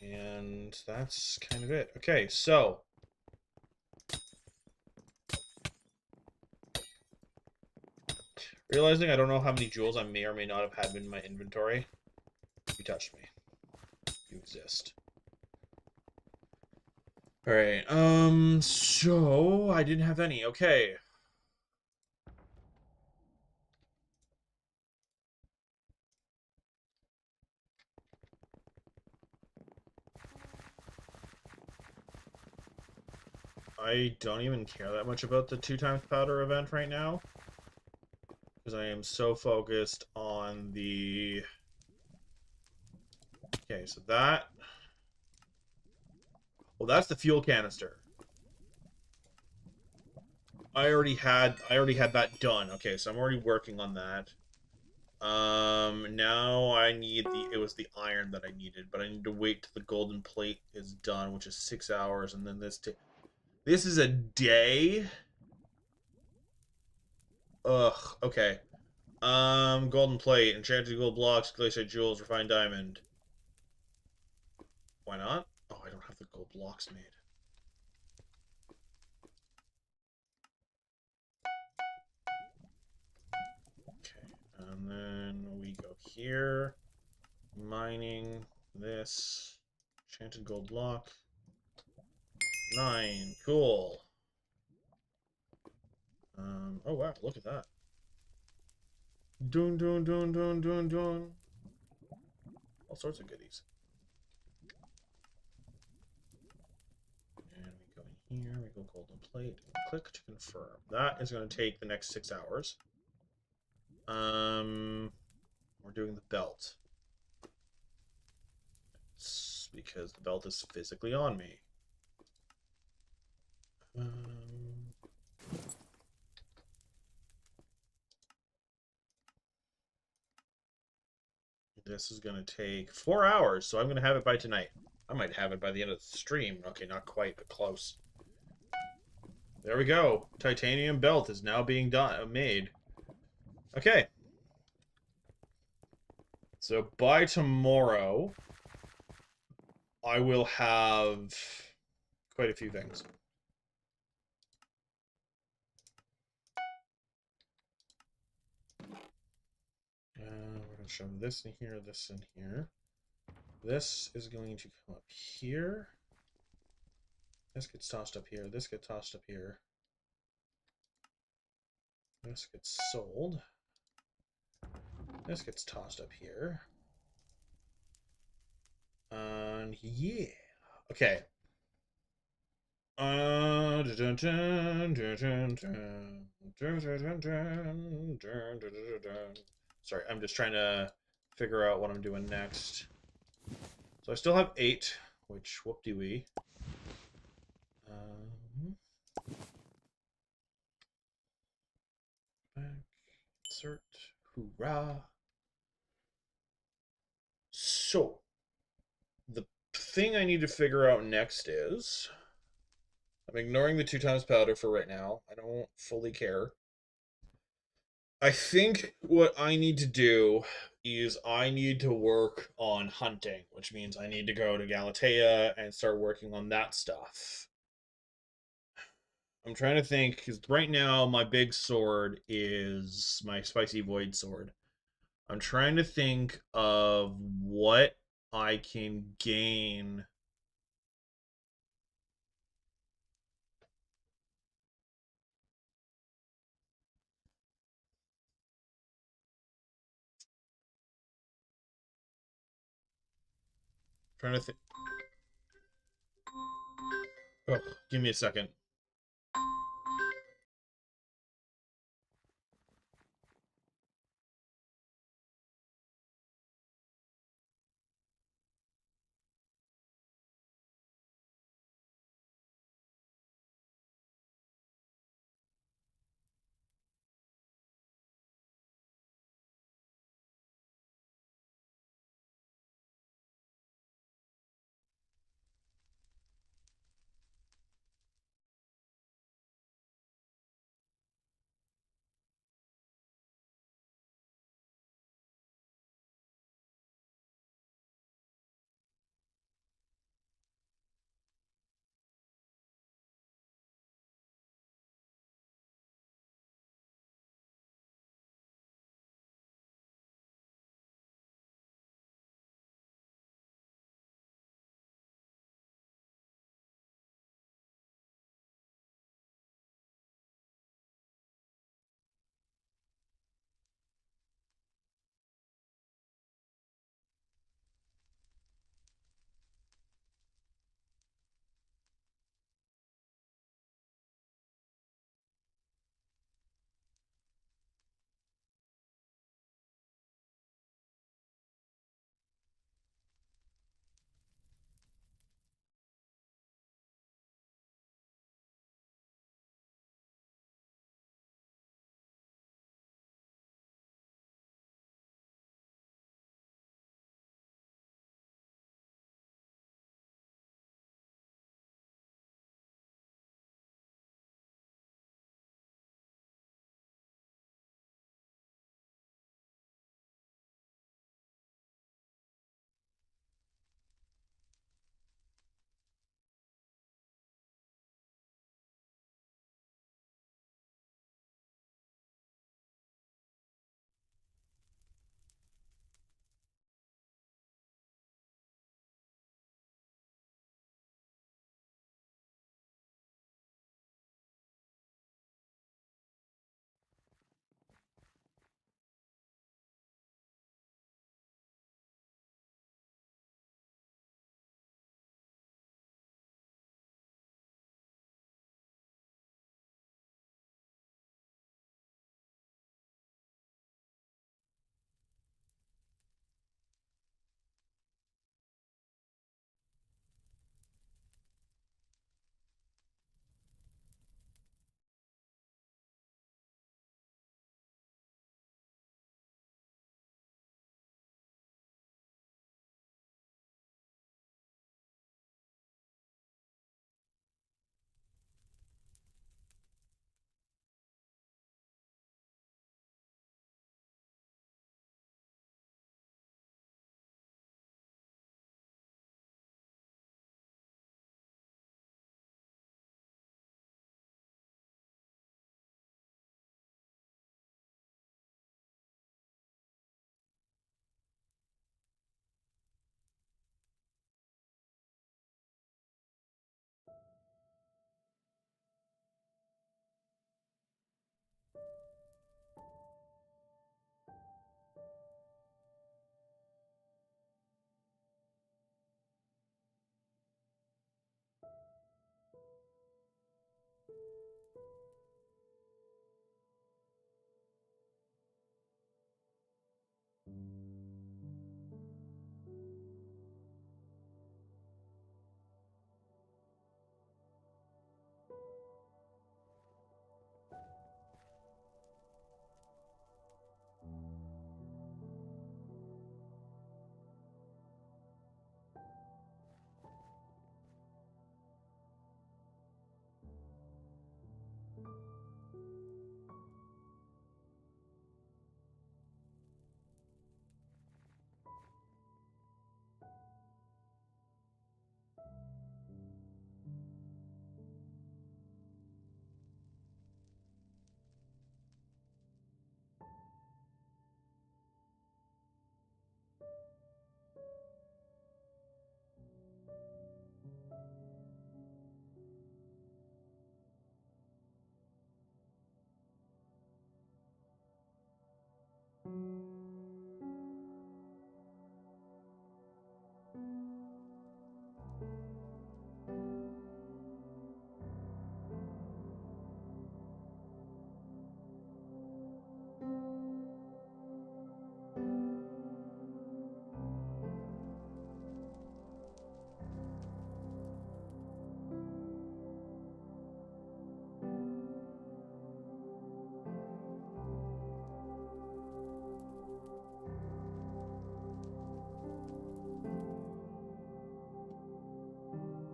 S1: And that's kind of it. Okay, so realizing I don't know how many jewels I may or may not have had in my inventory. You touched me. You exist. Alright, so I didn't have any. Okay. I don't even care that much about the 2x powder event right now. Because I am so focused on the... Okay, so that... Well, that's the fuel canister. I already had that done. Okay, so I'm already working on that. Now I need it was the iron that I needed, but I need to wait till the golden plate is done, which is 6 hours, and then this is a day? Ugh, okay. Golden plate, enchanted gold blocks, glacier jewels, refined diamond. Why not? Oh, I don't have the gold blocks made. Okay, and then we go here. Mining this. Enchanted gold block. 9. Cool. Oh wow, look at that. Dun dun dun dun dun dun. All sorts of goodies. And we go in here, we go golden plate, click to confirm. That is going to take the next 6 hours. We're doing the belt. It's because the belt is physically on me. This is going to take 4 hours, so I'm going to have it by tonight. I might have it by the end of the stream. Okay, not quite, but close. There we go. Titanium belt is now being made. Okay. So by tomorrow, I will have quite a few things. We're going to shove this in here, this in here. This is going to come up here. This gets tossed up here. This gets tossed up here. This gets sold. This gets tossed up here. And yeah. Okay. Sorry, I'm just trying to figure out what I'm doing next. So I still have 8, which whoop-de-wee. Back, insert, hoorah. So, the thing I need to figure out next is... I'm ignoring the 2x powder for right now. I don't fully care. I think what I need to do is I need to work on hunting, which means I need to go to Galatea and start working on that stuff. I'm trying to think, because right now my big sword is my Spicy Void sword. I'm trying to think of what I can gain. Trying to think. Oh, give me a second.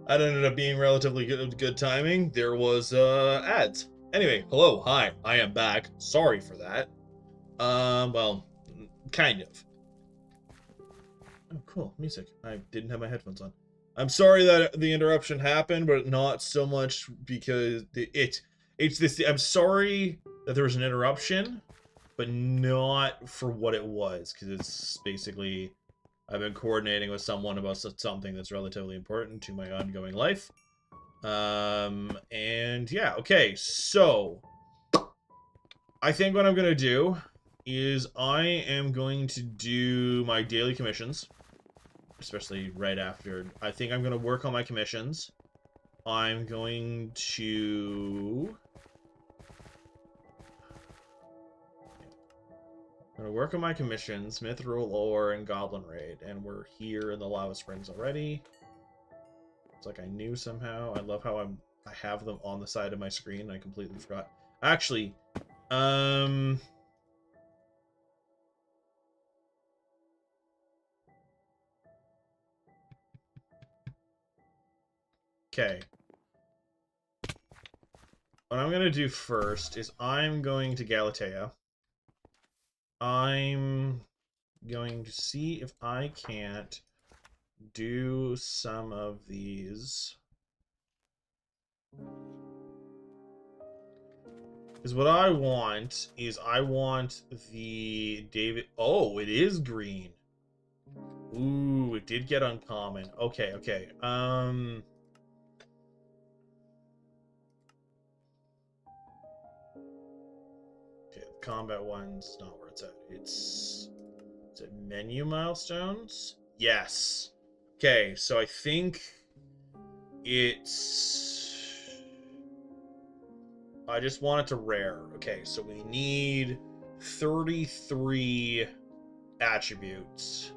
S1: That ended up being relatively good timing. There was ads. Anyway, hello, hi, I am back. Sorry for that. Well, kind of. Oh, cool, music. I didn't have my headphones on. I'm sorry that the interruption happened, but not so much because it's this. I'm sorry that there was an interruption, but not for what it was, because it's basically I've been coordinating with someone about something that's relatively important to my ongoing life. And yeah, okay, so I think what I'm gonna do is I am going to do my daily commissions, especially right after. I think I'm gonna work on my commissions. I'm going to work on my commissions, Mithril Ore and Goblin Raid, and we're here in the Lava Springs already. It's like I knew somehow. I love how I have them on the side of my screen. I completely forgot. Actually, okay. What I'm gonna do first is I'm going to Galatea. I'm going to see if I can't do some of these. Because what I want is I want the David... Oh, it is green. Ooh, it did get uncommon. Okay, okay. Okay, combat one's not where it's at. Is it menu milestones? Yes. Okay, so I think it's... I just want it to rare. Okay, so we need 33 attributes.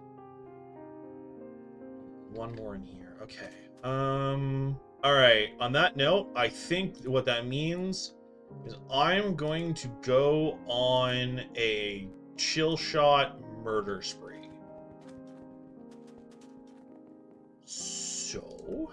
S1: One more in here. Okay. Alright, on that note, I think what that means is I'm going to go on a chill shot murder spree. So...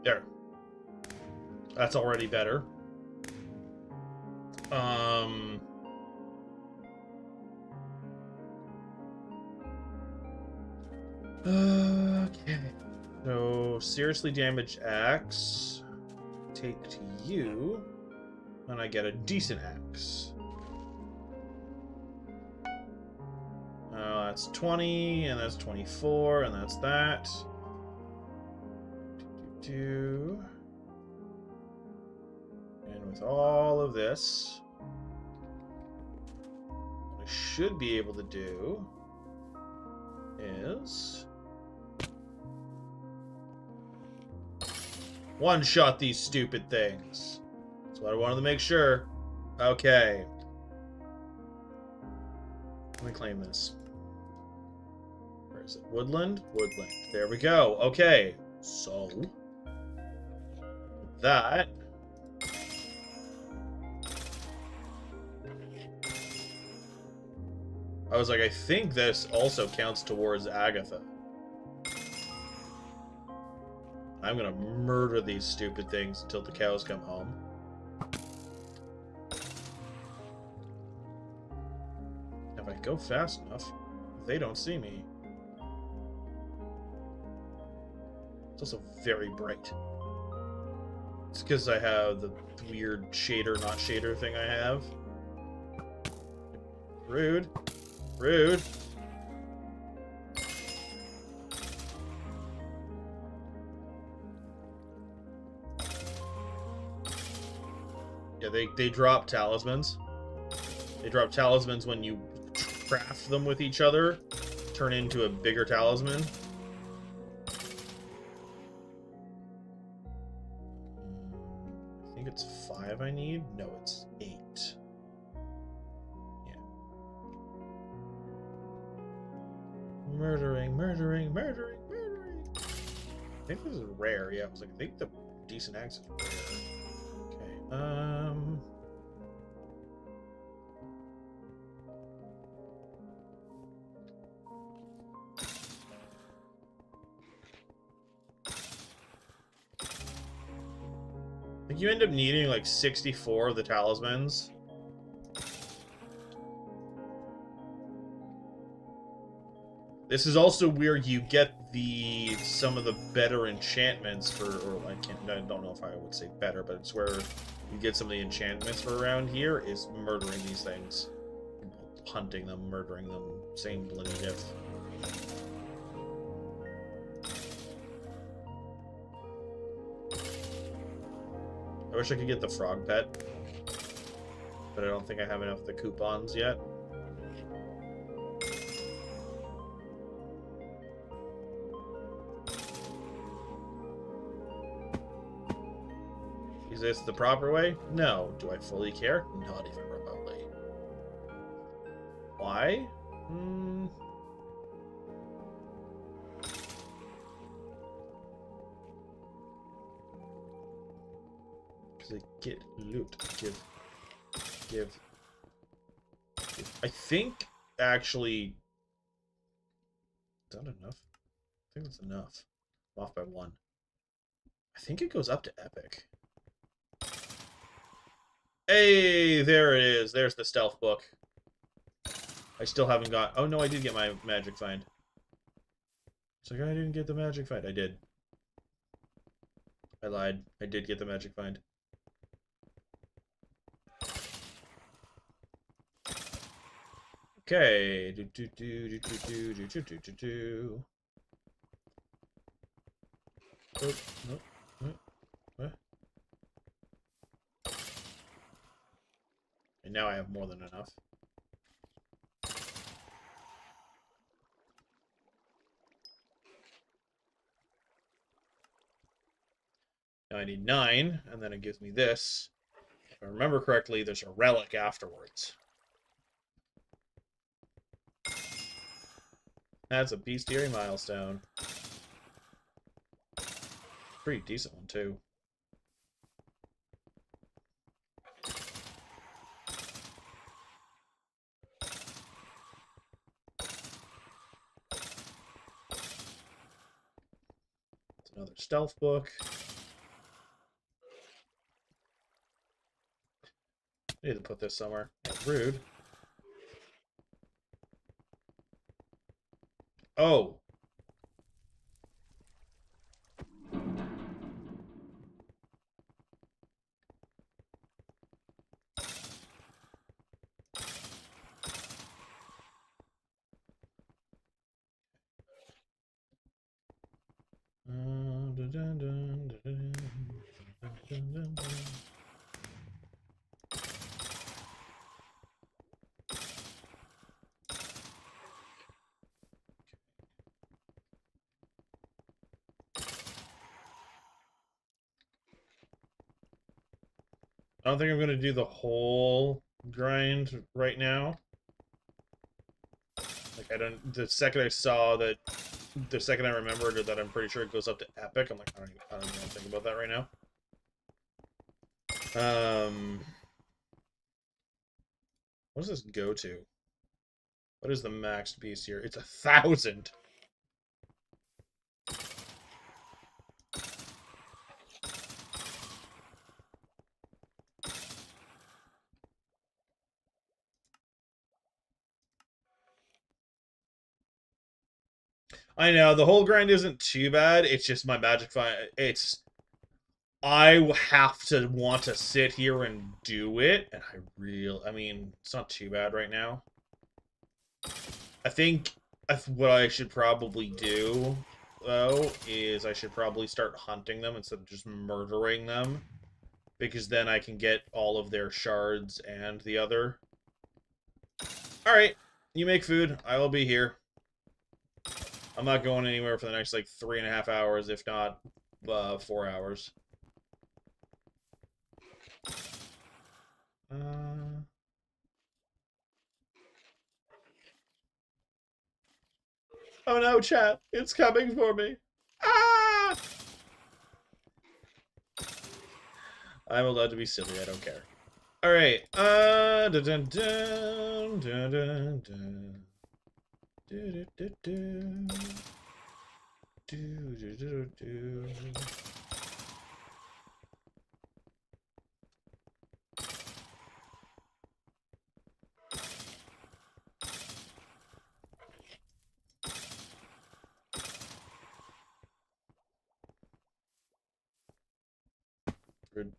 S1: There. That's already better. Okay. So, seriously damaged axe. Take to you. And I get a decent axe. That's 20, and that's 24, and that's that. And with all of this, what I should be able to do is one-shot these stupid things. That's what I wanted to make sure. Okay. Let me claim this. Where is it? Woodland? Woodland. There we go. Okay. So, that... I was like, I think this also counts towards Agatha. I'm gonna murder these stupid things until the cows come home. If I go fast enough, they don't see me. It's also very bright. It's because I have the weird shader, not shader thing I have. Rude. Rude. Yeah, they drop talismans. They drop talismans when you craft them with each other. Turn into a bigger talisman. I think it's 5 I need. No, it's 8. Yeah. Murdering, murdering, murdering, murdering. I think this is rare. Yeah, I was like, I think the decent axe is rare. Okay, I think you end up needing like 64 of the talismans. This is also where you get some of the better enchantments for, or I don't know if I would say better, but it's where you get some of the enchantments for around here is murdering these things. Hunting them, murdering them, same bloody diff. I wish I could get the frog pet, but I don't think I have enough of the coupons yet. Is this the proper way? No. Do I fully care? Not even remotely. Why? Because I get loot. Give. I think, actually... Is that enough? I think that's enough. I'm off by 1. I think it goes up to epic. Hey, there it is. There's the stealth book. I still haven't got... Oh, no, I did get my magic find. It's like, I didn't get the magic find. I did. I lied. I did get the magic find. Okay. Oh, no. What? And now I have more than enough. Now I need 9, and then it gives me this. If I remember correctly, there's a relic afterwards. That's a bestiary milestone. Pretty decent one, too. It's another stealth book. I need to put this somewhere. Rude. Oh. I don't think I'm going to do the whole grind right now. Like, I don't... The second I saw that... The second I remembered that I'm pretty sure it goes up to epic, I'm like, I don't even think about that right now. What does this go to? What is the max beast here? It's 1,000. I know, the whole grind isn't too bad. It's just my magic find. It's... I have to want to sit here and do it, and I mean, it's not too bad right now. I think what I should probably do, though, is I should probably start hunting them instead of just murdering them. Because then I can get all of their shards and the other. Alright, you make food. I will be here. I'm not going anywhere for the next, like, 3.5 hours, if not 4 hours. Oh no, chat. It's coming for me. Ah! I'm allowed to be silly. I don't care. Alright. Dun dun dun dun dun dun. Do do do do. Do do do do. Rude.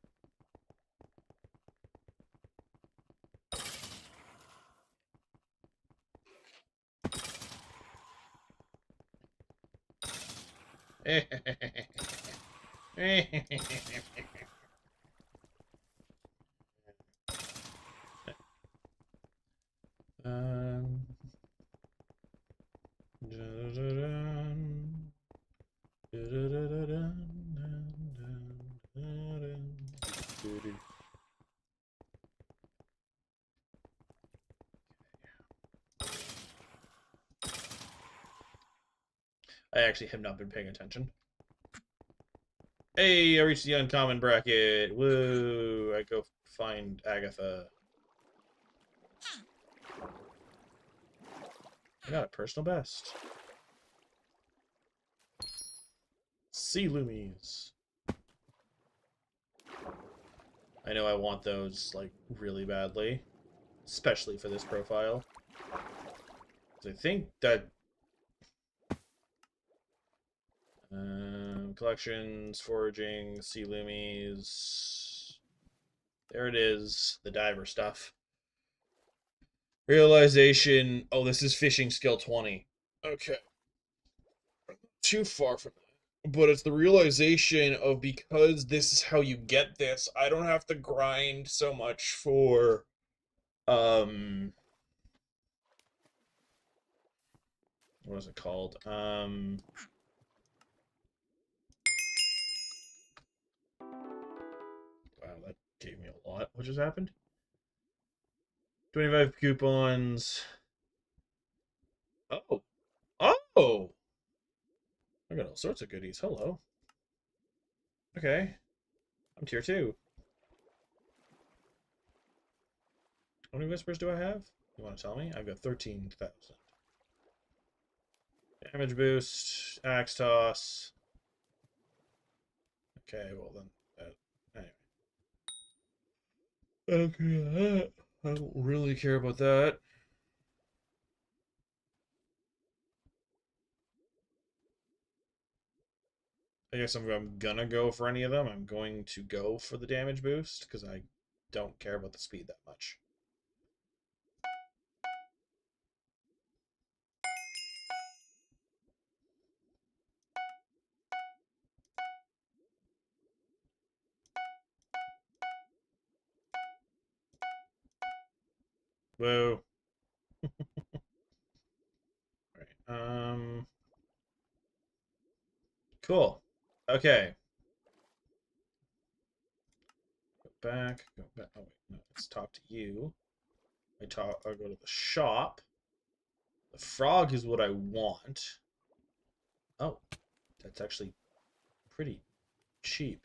S1: um, I actually have not been paying attention. Hey, I reached the uncommon bracket. Woo! I go find Agatha. I got a personal best. Sea Loomies. I know I want those, like, really badly. Especially for this profile. I think that... collections, foraging, sea loomies. There it is. The diver stuff. Realization. Oh, this is fishing skill 20. Okay. Too far from that. But it's the realization of, because this is how you get this, I don't have to grind so much for what is it called? Wow, that gave me a lot. What just happened? 25 coupons. Oh. Oh! I got all sorts of goodies. Hello. Okay. I'm tier 2. How many whispers do I have? You want to tell me? I've got 13,000. Damage boost, axe toss. Okay, well then, anyway. Okay, I don't really care about that. I guess if I'm gonna go for any of them, I'm going to go for the damage boost because I don't care about the speed that much. Whoa. Right. Cool. Okay. Go back. Go back. Oh wait, no. Let's talk to you. I'll go to the shop. The frog is what I want. Oh, that's actually pretty cheap.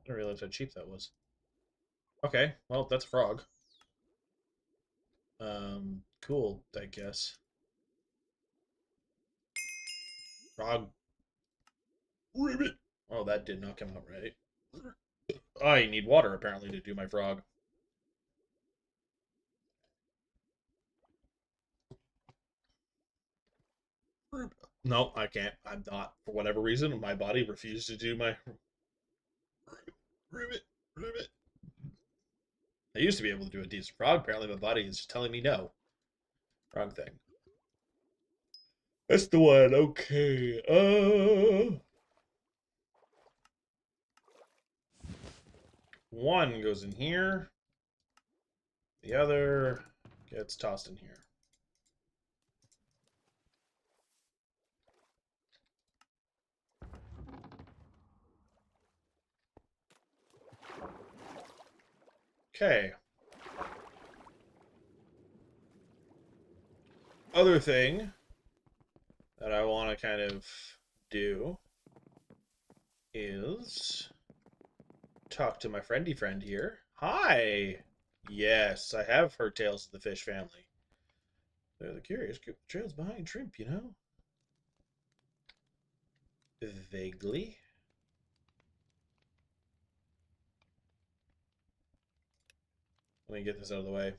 S1: I didn't realize how cheap that was. Okay, well, that's a frog. Cool, I guess. Frog ribbit. Oh, that did not come out right. I need water, apparently, to do my frog. No, I can't. I'm not. For whatever reason, my body refused to do my ribbit. Ribbit. I used to be able to do a decent frog. Apparently, my body is just telling me no. Wrong thing. That's the one. Okay. One goes in here. The other gets tossed in here. Okay. Other thing that I want to kind of do is talk to my friendy friend here. Hi! Yes, I have heard tales of the fish family. They're the curious group of trails behind shrimp, you know? Vaguely. Let me get this out of the way.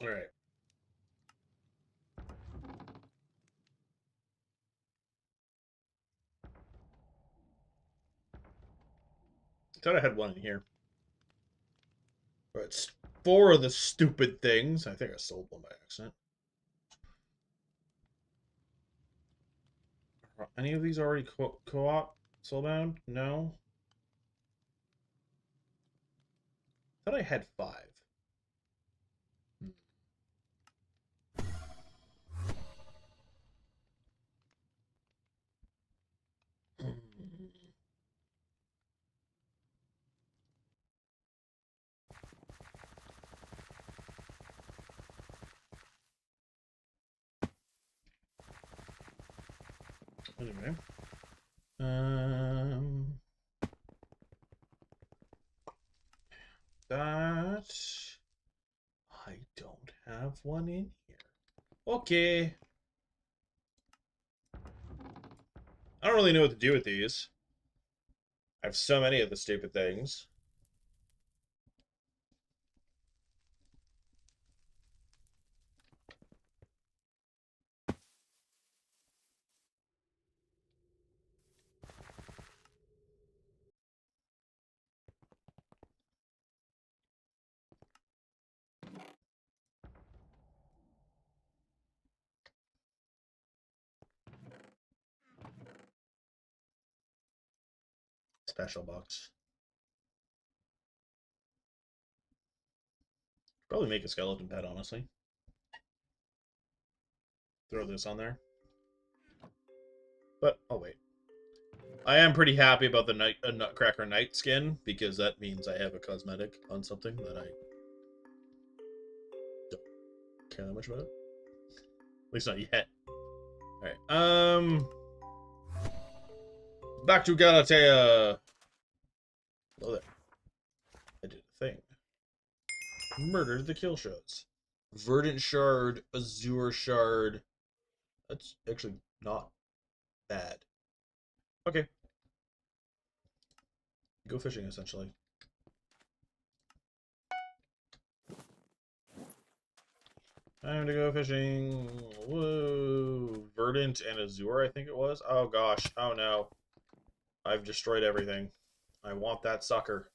S1: Alright. I thought I had one in here. But it's four of the stupid things. I think I sold one by accident. Are any of these already co-op soulbound? No. I thought I had five. Anyway. That I don't have one in here. Okay. I don't really know what to do with these. I have so many of the stupid things. Special box. Probably make a skeleton pet, honestly. Throw this on there. But, oh wait. I am pretty happy about the Nutcracker Knight skin, because that means I have a cosmetic on something that I don't care that much about. least not yet. Alright, back to Galatea. Hello there. I did a thing. Murdered the kill shots. Verdant shard, azure shard. That's actually not bad. Okay. Go fishing, essentially. Time to go fishing. Whoa. Verdant and azure, I think it was. Oh, gosh. Oh, no. I've destroyed everything. I want that sucker.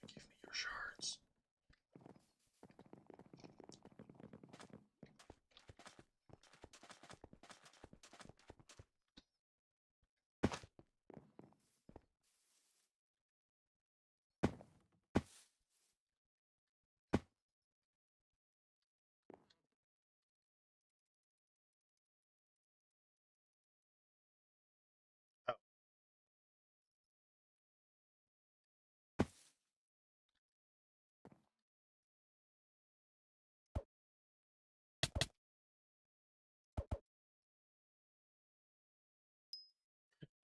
S1: Give me your shards. Oh.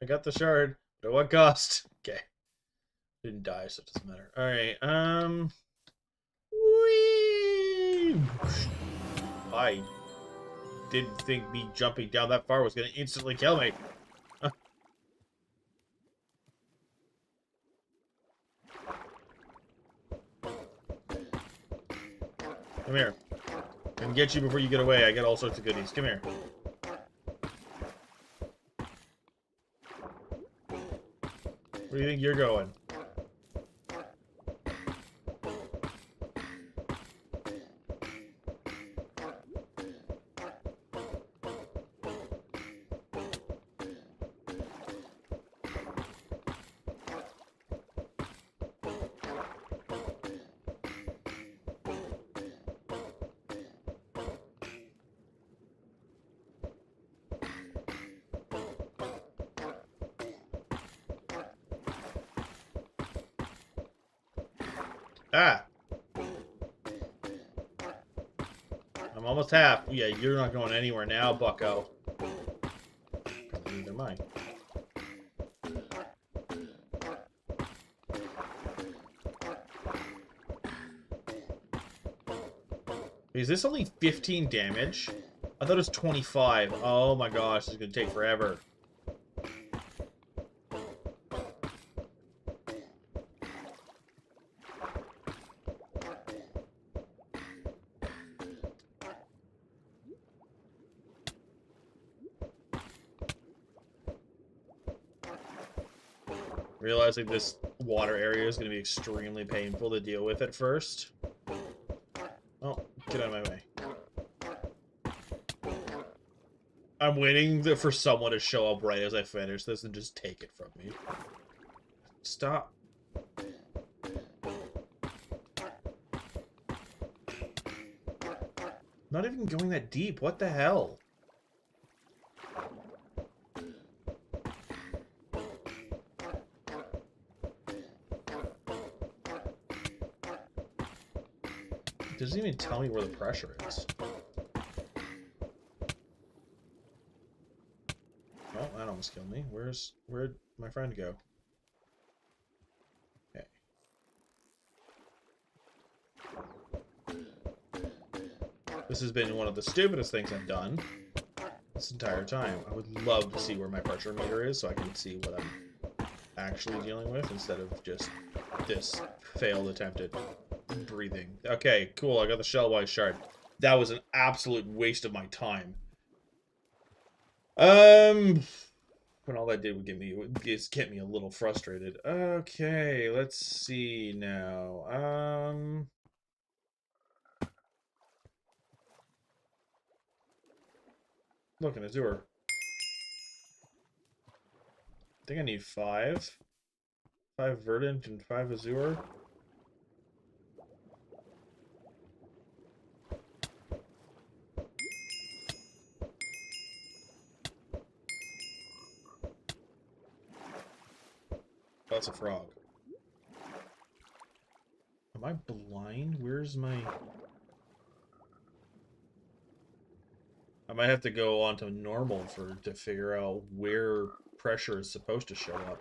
S1: I got the shard. But at what cost? Okay. Didn't die, so it doesn't matter. Alright, whee! I didn't think me jumping down that far was going to instantly kill me. Come here. I can get you before you get away. I get all sorts of goodies. Come here. Where do you think you're going? Ah! I'm almost half. Yeah, you're not going anywhere now, bucko. Neither am I. Is this only 15 damage? I thought it was 25. Oh my gosh, this is going to take forever. Realizing this water area is going to be extremely painful to deal with at first. Oh, get out of my way. I'm waiting for someone to show up right as I finish this and just take it from me. Stop. Not even going that deep. What the hell? It doesn't even tell me where the pressure is. Oh, that almost killed me. Where'd my friend go? Okay. This has been one of the stupidest things I've done this entire time. I would love to see where my pressure meter is so I can see what I'm actually dealing with instead of just this failed attempt at breathing. Okay, cool. I got the Shellwise shard. That was an absolute waste of my time. When all that did would get me a little frustrated. Okay, let's see now. Look, an Azure. I think I need 5. 5 Verdant and 5 Azure. That's a frog. Am I blind? Where's my... might have to go on to normal to figure out where pressure is supposed to show up.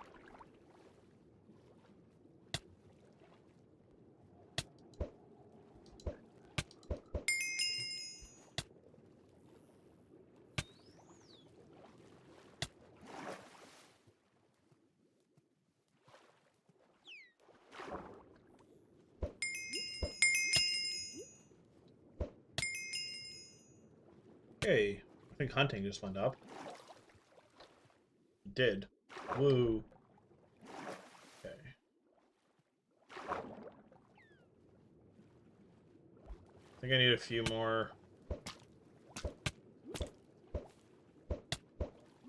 S1: Hey, I think hunting just went up. It did. Woo. Okay. I think I need a few more.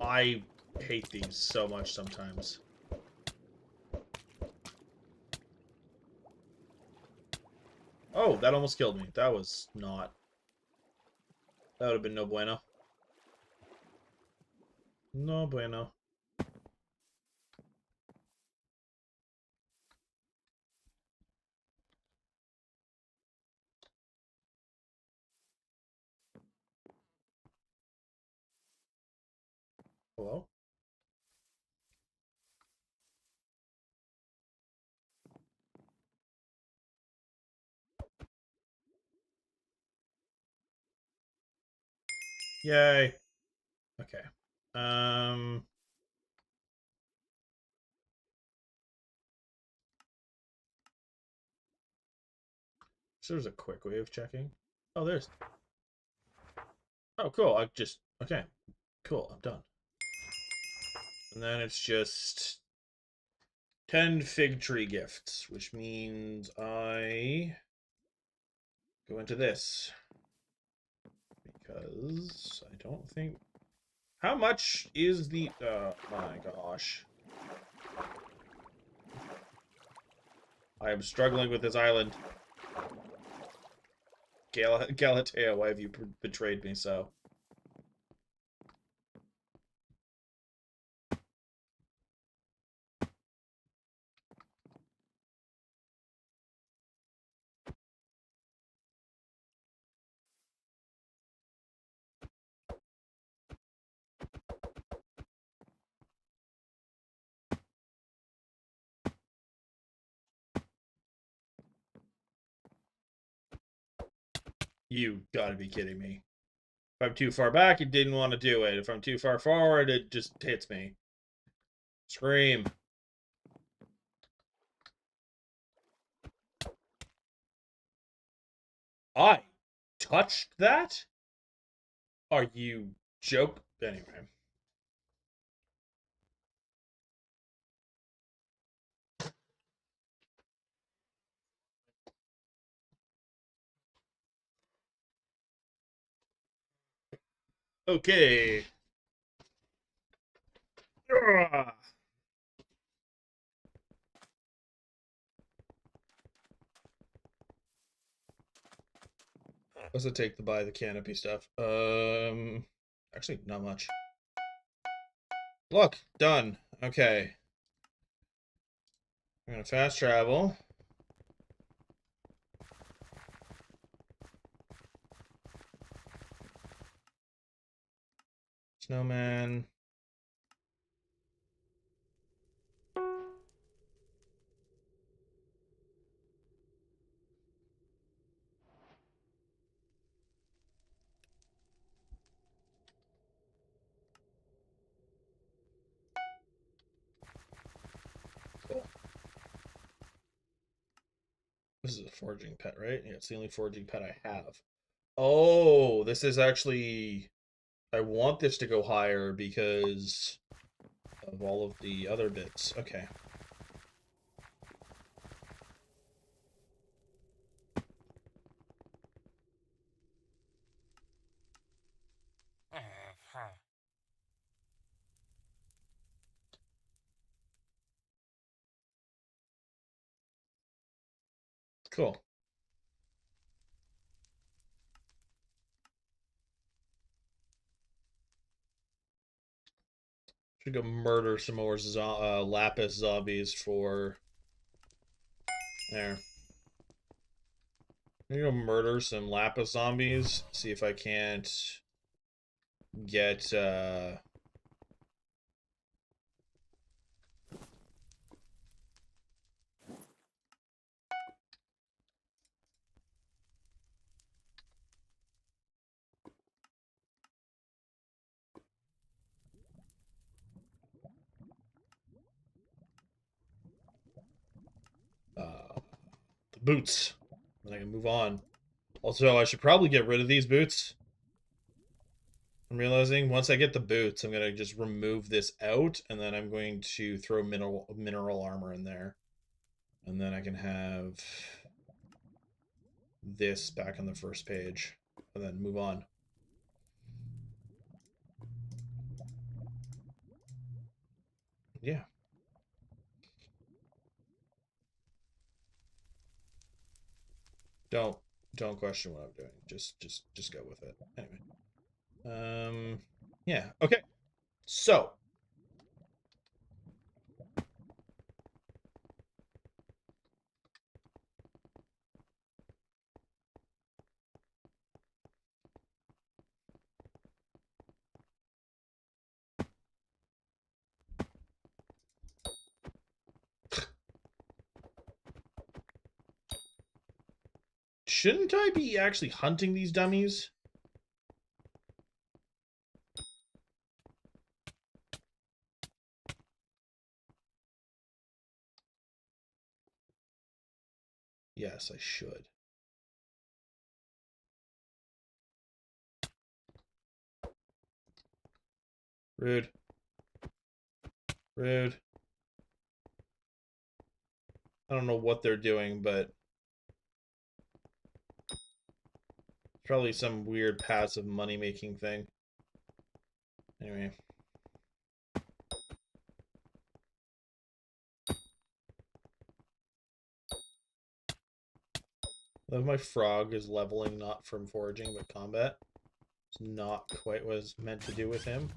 S1: I hate these so much sometimes. Oh, that almost killed me. That was not. That would have been no bueno. No bueno. Hello? Yay. Okay. So there's a quick way of checking. Oh, there's. Oh, cool. I just. Okay. Cool. I'm done. And then it's just 10 fig tree gifts, which means I go into this. Because I don't think... How much is the... Oh my gosh. I am struggling with this island. Galatea, why have you betrayed me so? You gotta be kidding me. If I'm too far back, it didn't want to do it. If I'm too far forward, it just hits me. Scream. I touched that? Are you joke? Anyway. Okay. Ugh. What's it take to buy the canopy stuff? Actually, not much. Look, done. Okay. I'm gonna fast travel. Snowman. Cool. This is a foraging pet, right? Yeah, it's the only foraging pet I have. Oh, this is actually... I want this to go higher because of all of the other bits. Okay. Cool. Should go murder some more lapis zombies for... There. I'm gonna go murder some lapis zombies. See if I can't get the boots. Then I can move on. Also, I should probably get rid of these boots. I'm realizing once I get the boots, I'm gonna just remove this out, and then I'm going to throw mineral armor in there, and then I can have this back on the first page, and then move on. Yeah. Don't don't question what I'm doing. Just go with it. Anyway. Yeah. Okay. So, shouldn't I be actually hunting these dummies? Yes, I should. Rude. Rude. I don't know what they're doing, but probably some weird passive money-making thing. Anyway. Love my frog is leveling not from foraging but combat. It's not quite what it's meant to do with him.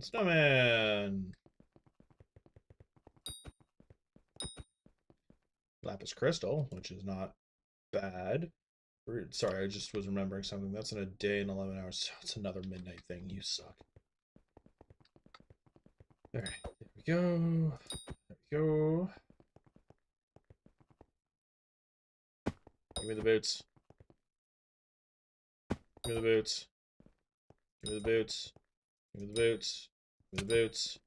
S1: Snowman! Lapis crystal, which is not bad. Sorry, I just was remembering something. That's in a day and 11 hours. So it's another midnight thing. You suck. Alright, there we go. There we go. Give me the boots. Give me the boots. Give me the boots. Give me the boots. Give me the boots.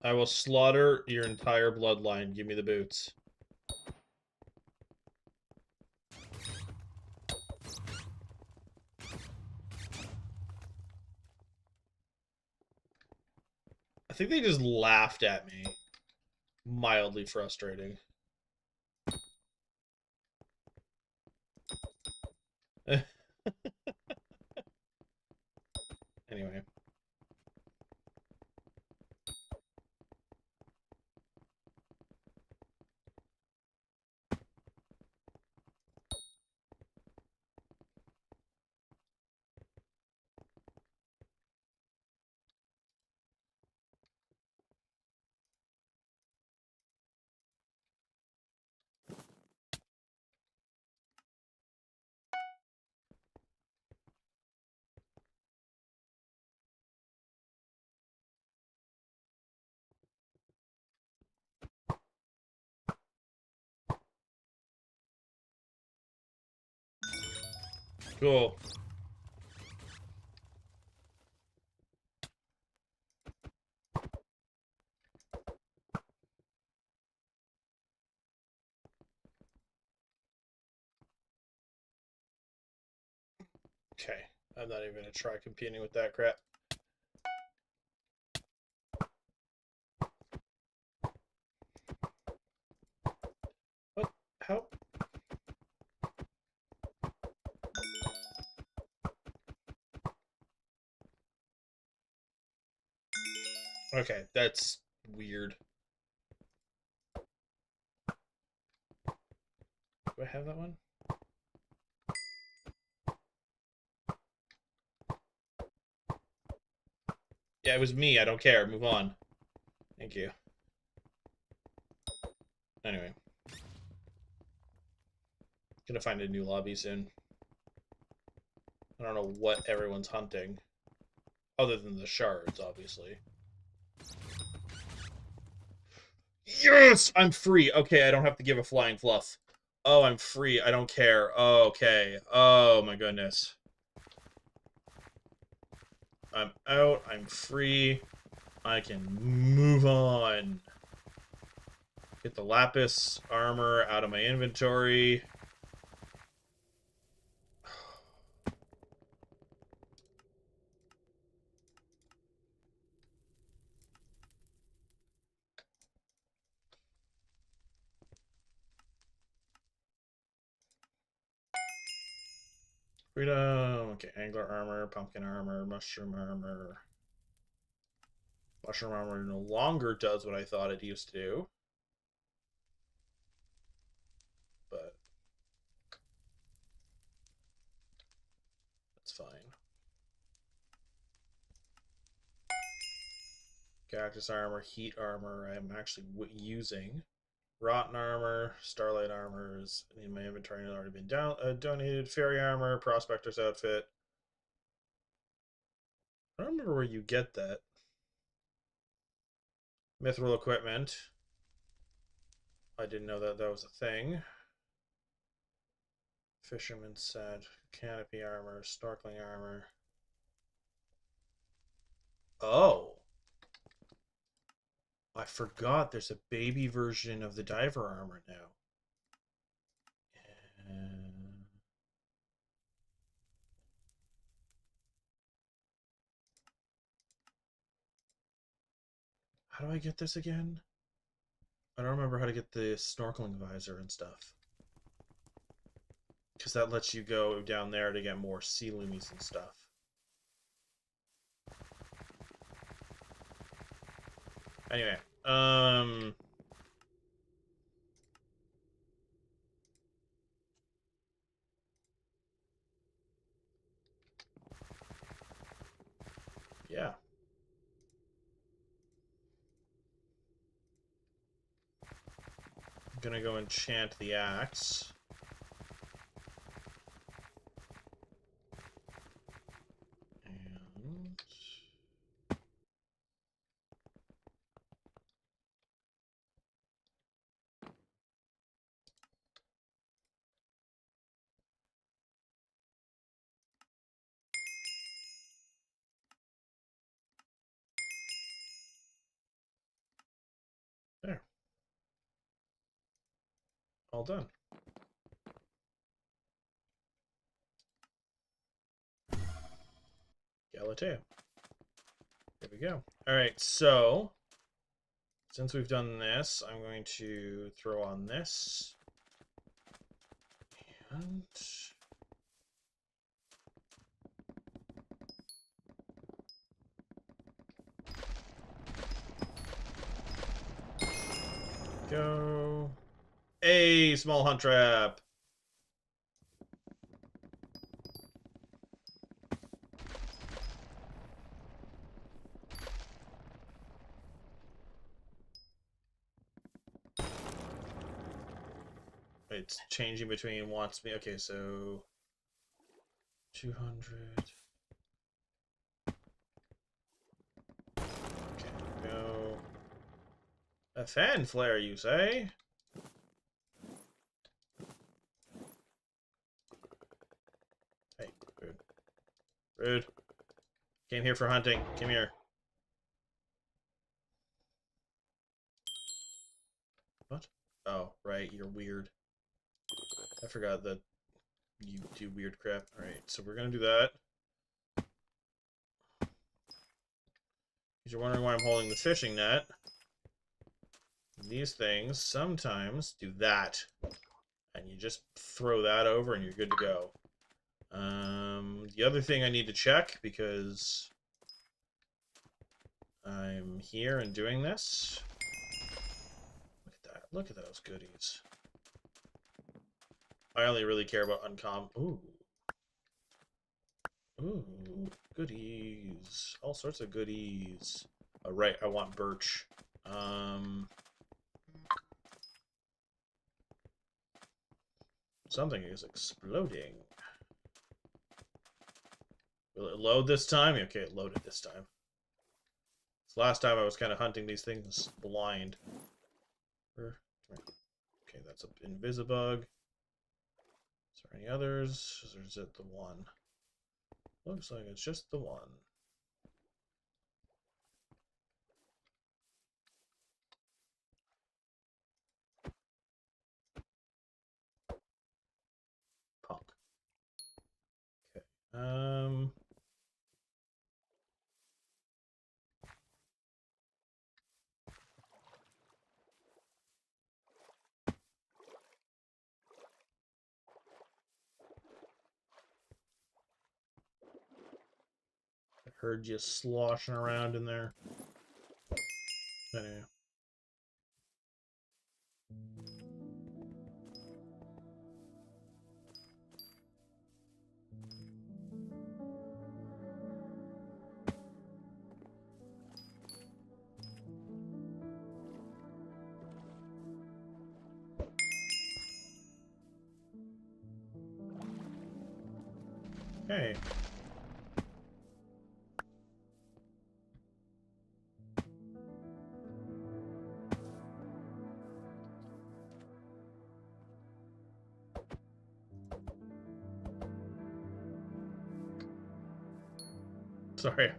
S1: I will slaughter your entire bloodline. Give me the boots. I think they just laughed at me. Mildly frustrating. Anyway. Cool. Okay. I'm not even gonna try competing with that crap. What? How? Okay, that's weird. Do I have that one? Yeah, it was me. I don't care. Move on. Thank you. Anyway. Gonna find a new lobby soon. I don't know what everyone's hunting. Other than the shards, obviously. Yes! I'm free. Okay, I don't have to give a flying fluff. Oh, I'm free. I don't care. Oh, okay. Oh, my goodness. I'm out. I'm free. I can move on. Get the lapis armor out of my inventory. Freedom. Okay, angler armor, pumpkin armor, mushroom armor. Mushroom armor no longer does what I thought it used to do. But that's fine. Cactus armor, heat armor, I'm actually using. Rotten armor, starlight armors in my inventory has already been donated. Fairy armor, prospector's outfit. I don't remember where you get that. Mithril equipment. I didn't know that that was a thing. Fisherman's set, canopy armor, snorkeling armor. Oh. I forgot there's a baby version of the diver armor now. And how do I get this again? I don't remember how to get the snorkeling visor and stuff. Because that lets you go down there to get more sea loomies and stuff. Anyway, yeah. I'm gonna go enchant the axe. And there. All done. Galatea. There we go. Alright, so since we've done this, I'm going to throw on this. And go. A small hunt trap. It's changing between wants me. Okay, so 200. Okay, go. A fan flare, you say? Hey, rude. Rude. Came here for hunting. Come here. What? Oh, right, you're weird. I forgot that you do weird crap. Alright, so we're gonna do that. Because you're wondering why I'm holding the fishing net. These things sometimes do that. And you just throw that over and you're good to go. The other thing I need to check, because I'm here and doing this. Look at that. Look at those goodies. I only really care about uncommon. Ooh. Ooh. Goodies. All sorts of goodies. Oh, right, I want birch. Something is exploding. Will it load this time? Okay, it loaded this time. Last time I was kind of hunting these things blind. Okay, that's an Invisibug. Is there any others? Or is it the one? Looks like it's just the one. Punk. Okay. I heard you sloshing around in there. Anyway. Okay. Sorry,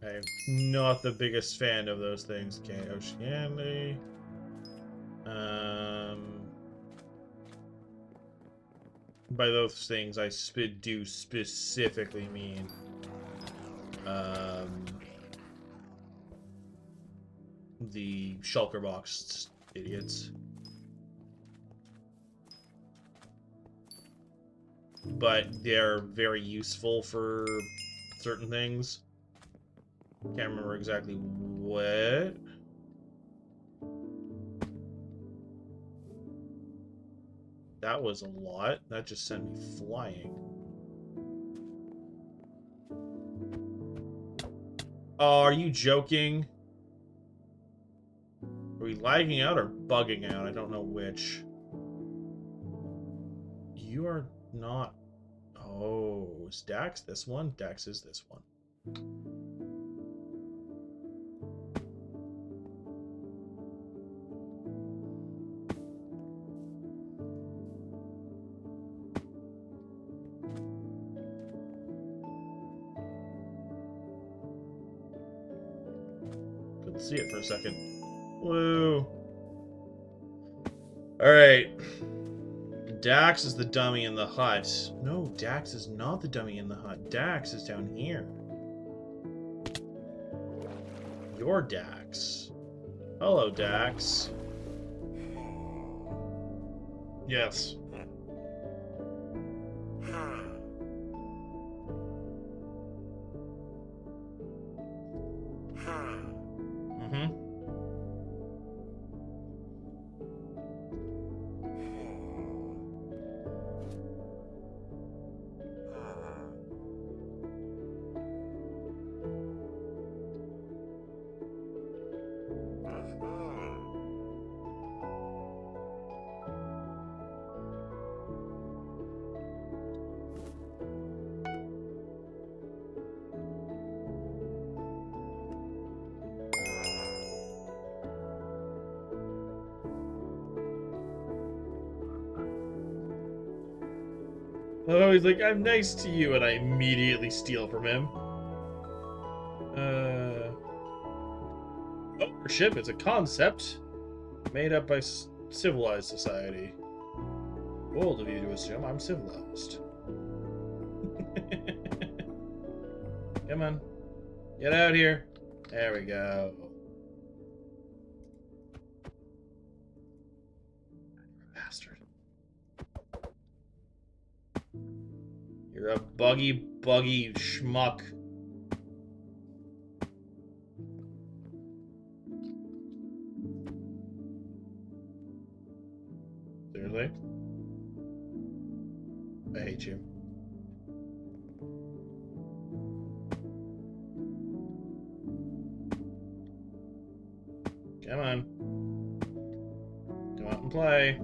S1: I'm not the biggest fan of those things. Okay, Oceanic. By those things, I do specifically mean the shulker box idiots. But they're very useful for certain things. Can't remember exactly what. That was a lot. That just sent me flying. Oh, are you joking? Are we lagging out or bugging out? I don't know which. You are not. Oh, is Dax this one? Dax is this one. Couldn't see it for a second. Woo. Alright. Dax is the dummy in the hut. No, Dax is not the dummy in the hut. Dax is down here. You're Dax. Hello, Dax. Yes. Oh, he's like, I'm nice to you, and I immediately steal from him. Ownership is a concept made up by civilized society. Bold of you to assume I'm civilized. Come on. Get out here. There we go. Bastard. You're a buggy schmuck. Seriously? I hate you. Come on. Come out and play.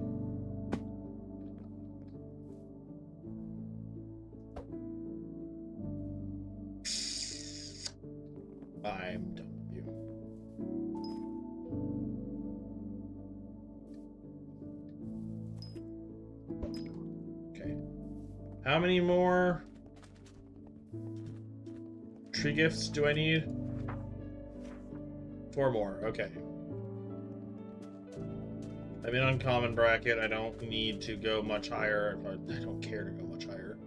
S1: I'm done with you. Okay. How many more tree gifts do I need? 4 more. Okay. I'm in uncommon bracket. I don't need to go much higher. I don't care to go much higher.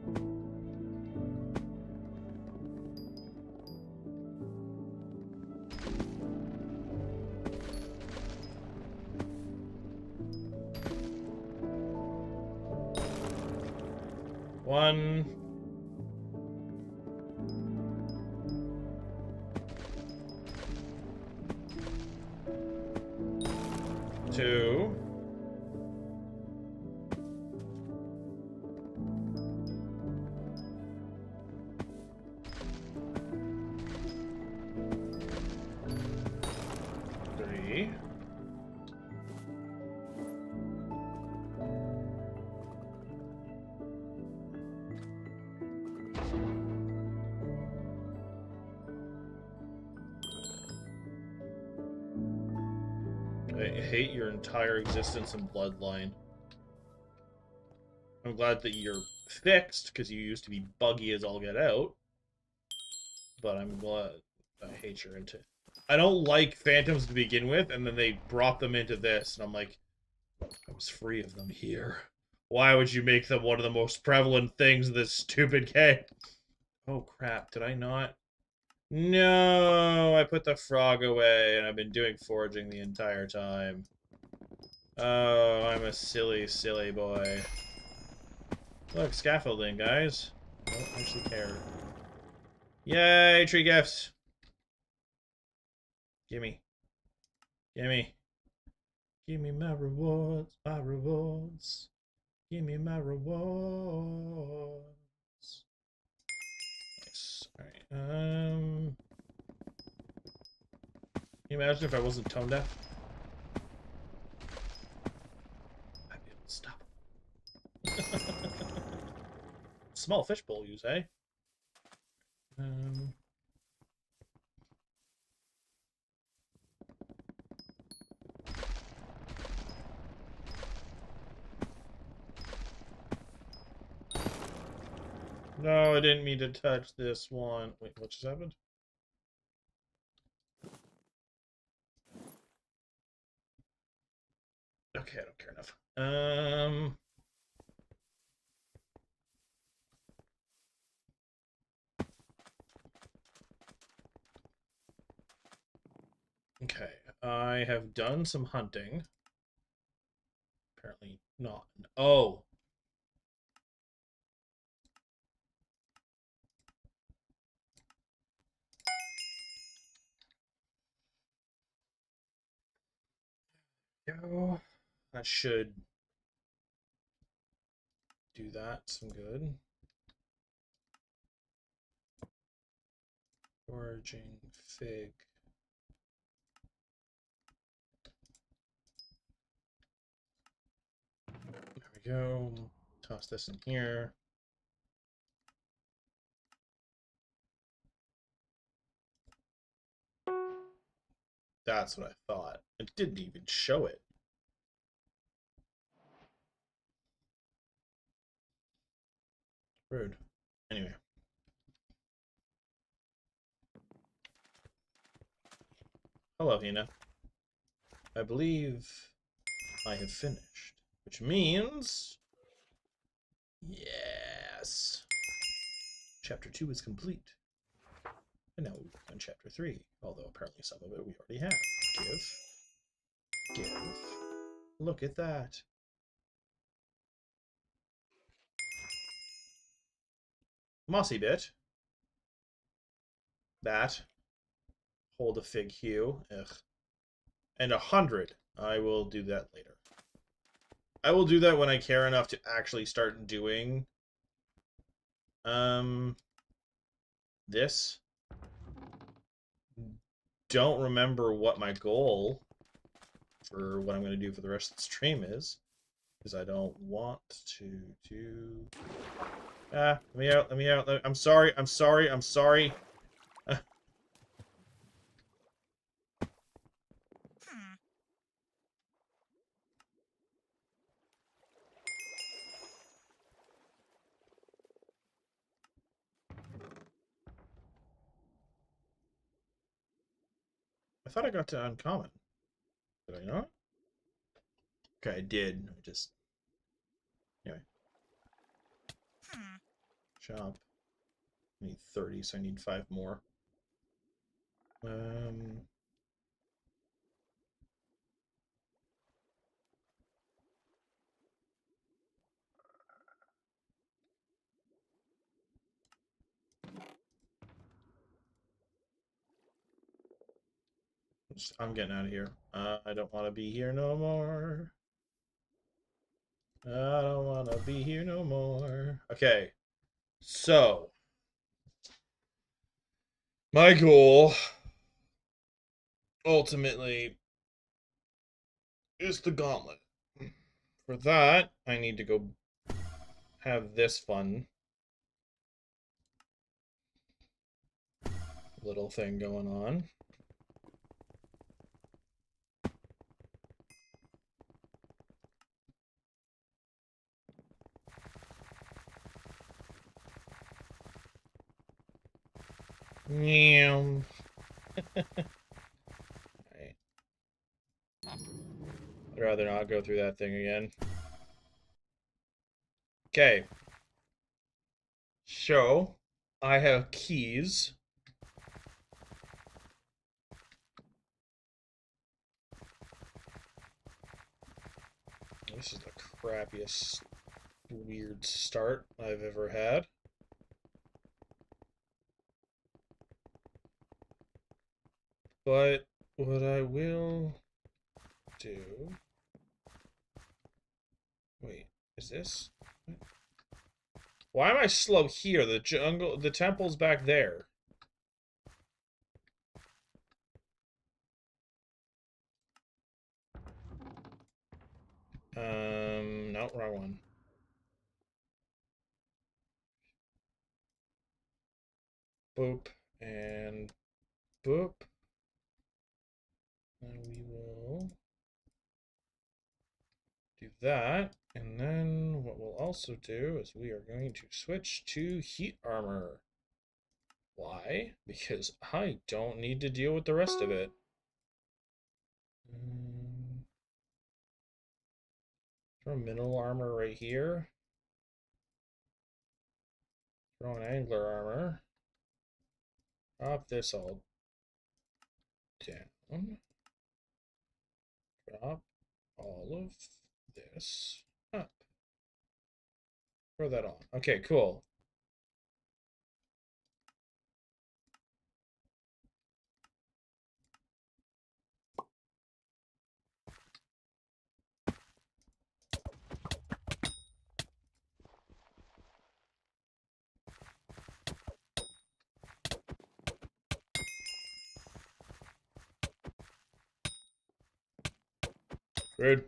S1: One. 2. 3. I hate your entire existence and bloodline. I'm glad that you're fixed, because you used to be buggy as all get out. But I'm glad. I hate your into. I don't like phantoms to begin with, and then they brought them into this, and I'm like, I was free of them here. Why would you make them one of the most prevalent things in this stupid game? Oh crap, did I not? No, I put the frog away, and I've been doing foraging the entire time. Oh, I'm a silly, silly boy. Look, scaffolding, guys. I don't actually care. Yay, tree gifts! Gimme. Gimme. Gimme my rewards, my rewards. Gimme my rewards. Nice. Alright, can you imagine if I wasn't tone deaf? I'd be able to stop. Small fishbowl use, eh? No, I didn't mean to touch this one. Wait, what just happened? Okay, I don't care enough. Okay, I have done some hunting. Apparently not. Oh. Go. That should do that some good. Foraging fig. There we go. Toss this in here. That's what I thought. It didn't even show it. Rude. Anyway. Hello, Hina. I believe I have finished. Which means... Yes! Chapter 2 is complete. And now we're on Chapter 3. Although apparently some of it we already have. Give. Look at that. Mossy bit. That. Hold a fig hue. Ugh. And 100. I will do that later. I will do that when I care enough to actually start doing this. Don't remember what my goal for what I'm going to do for the rest of the stream is, because I don't want to do... let me out, let me out. I'm sorry, I'm sorry, I'm sorry. thought I got to uncommon. Did I not? Okay, I did. I just... Anyway. Shop. I need 30, so I need 5 more. I'm getting out of here. I don't want to be here no more. I don't want to be here no more. Okay, so my goal ultimately is the gauntlet. For that, I need to go have this fun little thing going on. Meow. Right. I'd rather not go through that thing again. Okay. So, I have keys. This is the crappiest, weird start I've ever had. But what I will do... Wait, is this... Why am I slow here? The jungle, the temple's back there. No, wrong one. Boop, and boop. And we will do that. And then what we'll also do is we are going to switch to heat armor. Why? Because I don't need to deal with the rest of it. Throw mineral armor right here. Throw an angler armor. Drop this all down. Drop all of this up. Throw that on. Okay, cool. Rude.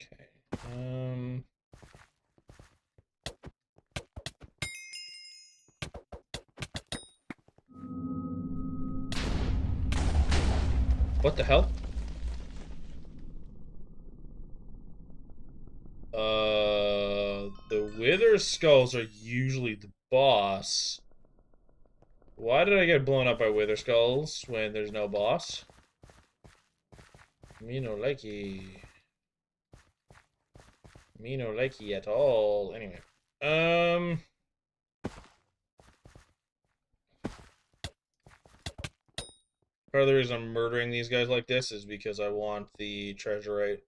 S1: Okay. What the hell? The Wither Skulls are usually the boss. Why did I get blown up by Wither Skulls when there's no boss? Me no likey. Me no likey at all. Anyway. Part of the reason I'm murdering these guys like this is because I want the treasurite.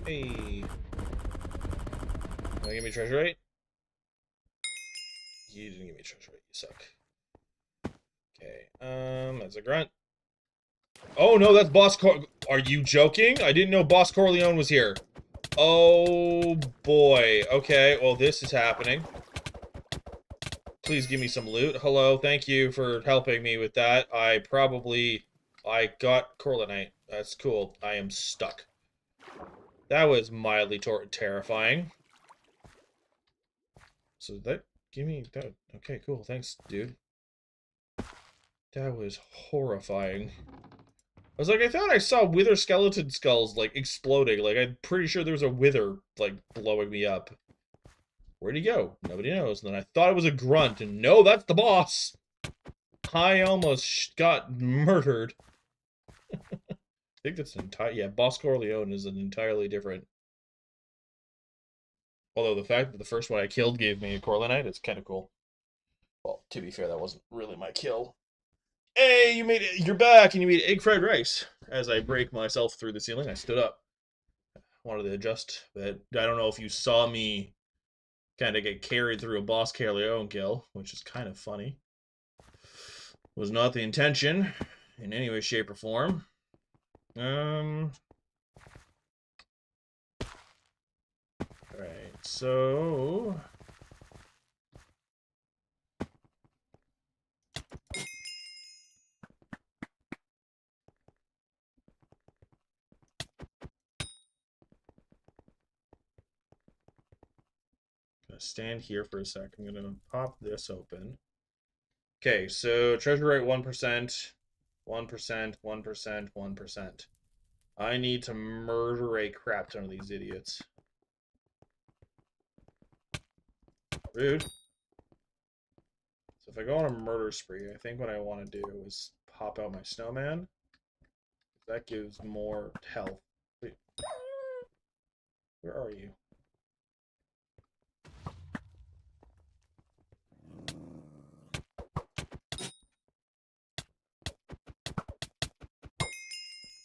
S1: Hey. Give me treasurite? You didn't give me treasurite, you suck. Okay, that's a grunt. Oh no, that's Boss Cor- Are you joking? I didn't know Boss Corleone was here. Oh boy. Okay, well this is happening. Please give me some loot. Hello, thank you for helping me with that. I got Corleonite. That's cool. I am stuck. That was mildly terrifying. So that, give me that. Okay, cool. Thanks, dude. That was horrifying. I was like, I thought I saw wither skeleton skulls, like, exploding. Like, I'm pretty sure there was a wither, like, blowing me up. Where'd he go? Nobody knows. And then I thought it was a grunt, and no, that's the boss! I almost got murdered. I think that's an entire... Yeah, Boss Corleone is an entirely different... Although the fact that the first one I killed gave me a Corleonite is kind of cool. Well, to be fair, that wasn't really my kill. Hey, you made it! You're back, and you made egg fried rice. As I break myself through the ceiling, I stood up. Wanted to adjust, but I don't know if you saw me kind of get carried through a Boss Corleone kill, which is kind of funny. Was not the intention in any way, shape, or form. Alright, so... Gonna stand here for a sec. I'm gonna pop this open. Okay, so treasure rate 1%, 1%, 1%, 1%. I need to murder a crap ton of these idiots. Rude. So if I go on a murder spree, I think what I want to do is pop out my snowman. That gives more health. Wait. Where are you?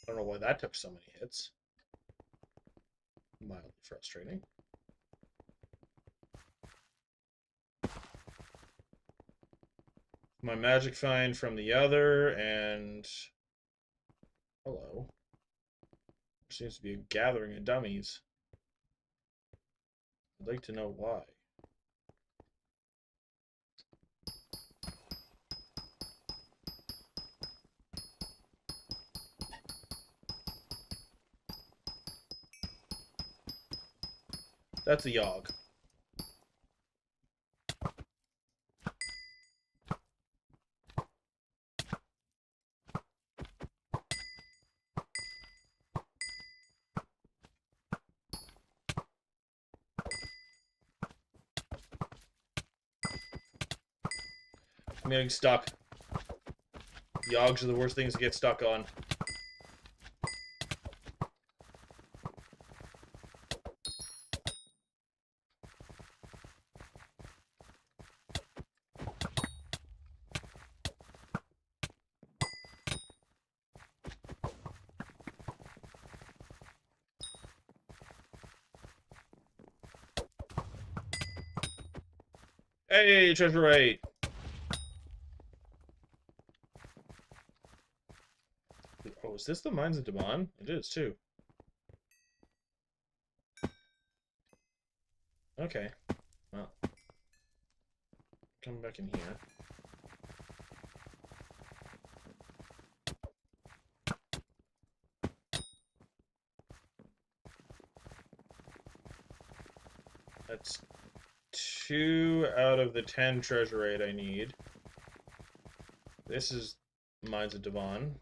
S1: I don't know why that took so many hits. Mildly frustrating. My magic find from the other, and... Hello. There seems to be a gathering of dummies. I'd like to know why. That's a Yogg. I'm getting stuck. Yoggs are the worst things to get stuck on. Hey, treasure rate! Oh, is this the Mines of Daman? It is, too. Okay. Well. Come back in here. That's 2 out of the 10 treasure rate I need. This is Mines of Daman.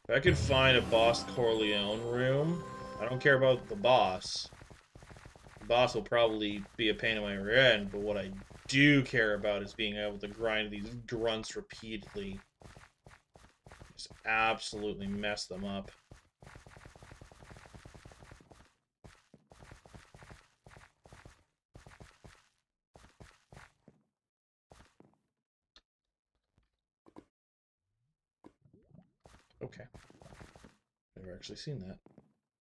S1: If I could find a Boss Corleone room, I don't care about the boss. The boss will probably be a pain in my rear end, but what I do care about is being able to grind these grunts repeatedly. Just absolutely mess them up. Okay. Never actually seen that.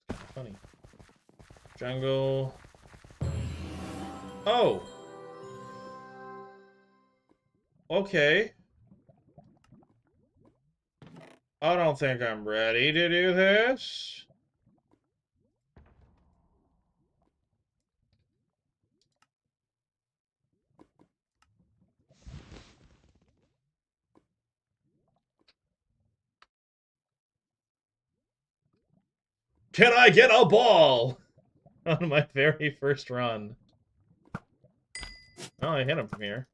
S1: It's kind of funny. Jungle. Oh! Okay. I don't think I'm ready to do this. Can I get a ball? On my very first run. Oh, I hit him from here.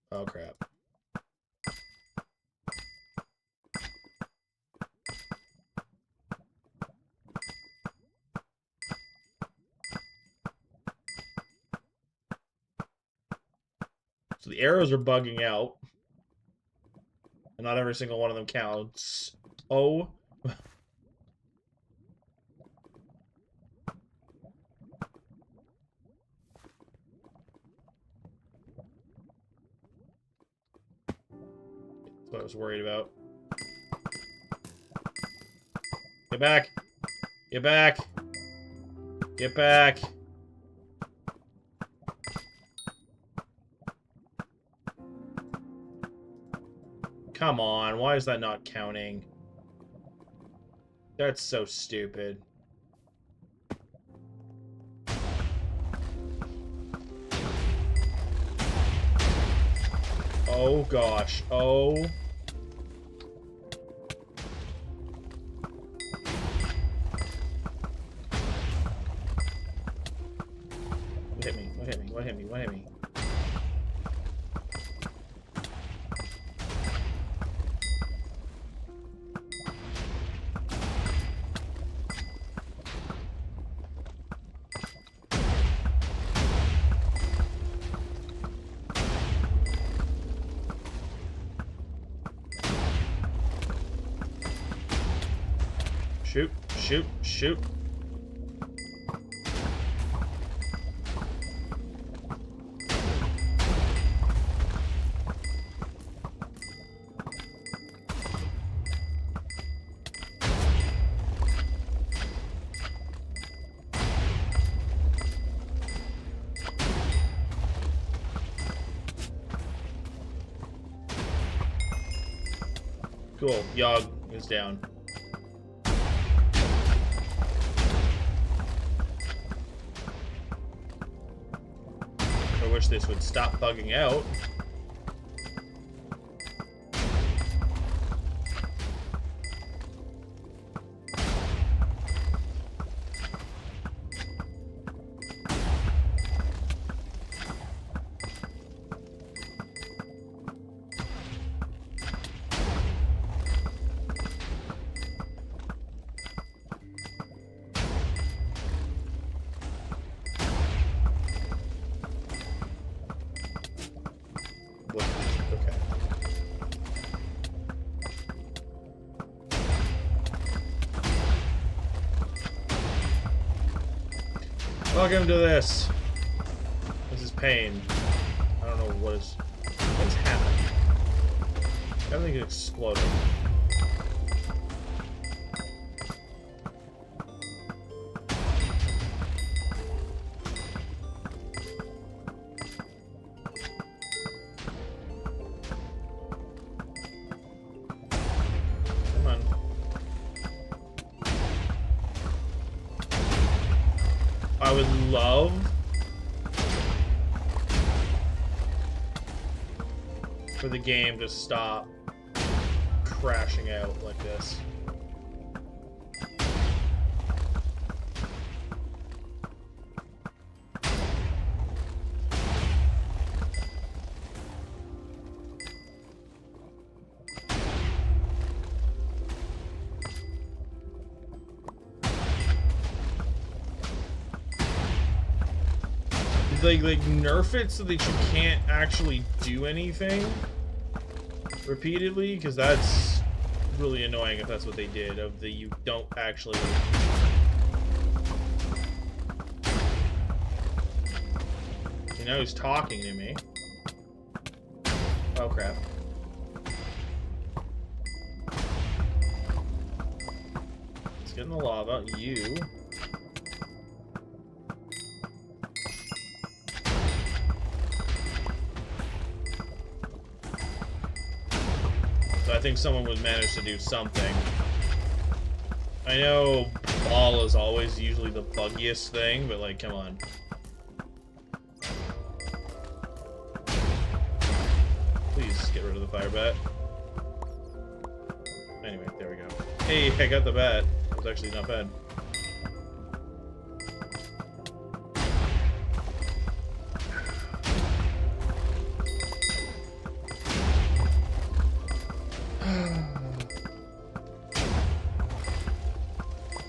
S1: Oh, crap. So the arrows are bugging out. And not every single one of them counts. Oh. That's what I was worried about. Get back! Get back! Get back! Come on, why is that not counting? That's so stupid. Oh gosh, oh. What hit me? What hit me? What hit me? What hit me? Shoot, shoot, shoot. Cool, Yogg is down. I wish this would stop bugging out. Welcome to this. This is pain. I don't know what's happening. Everything exploded. Come on. I would love for the game to stop crashing out like this. Like nerf it so that you can't actually do anything repeatedly, because that's really annoying if that's what they did, of the you don't actually you know he's talking to me. Oh crap. in the lava. You. So I think someone would manage to do something. I know ball is always usually the buggiest thing, but like, come on. Please get rid of the fire bat. Anyway, there we go. Hey, I got the bat. It was actually not bad.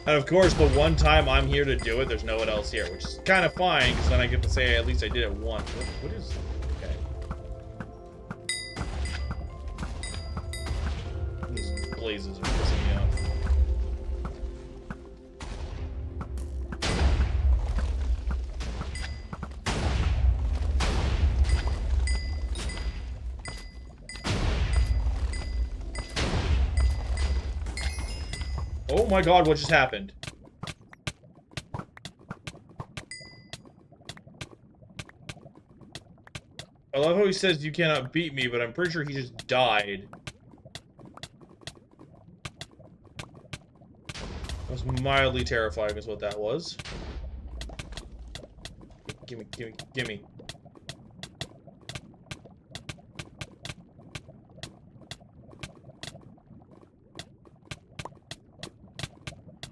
S1: And of course, the one time I'm here to do it, there's no one else here, which is kind of fine, because then I get to say at least I did it once. What is... Okay. These blazes are pissing me off. Oh my god, what just happened? I love how he says you cannot beat me, but I'm pretty sure he just died. That was mildly terrifying is what that was. Gimme, gimme, gimme.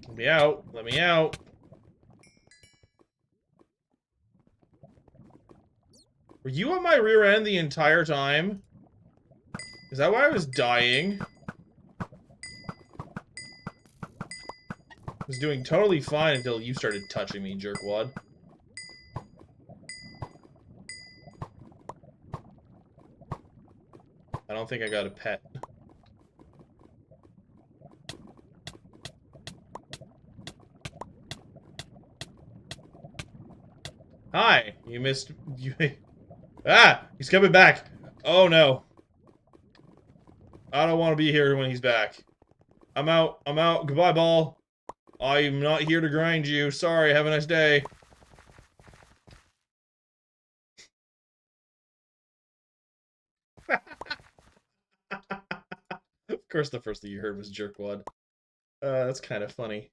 S1: Let me out. Let me out. Were you on my rear end the entire time? Is that why I was dying? I was doing totally fine until you started touching me, jerkwad. I don't think I got a pet. Hi, you missed... You... Ah! He's coming back! Oh no. I don't want to be here when he's back. I'm out. I'm out. Goodbye, ball. I'm not here to grind you. Sorry, have a nice day. Of course the first thing you heard was jerkwad. That's kind of funny.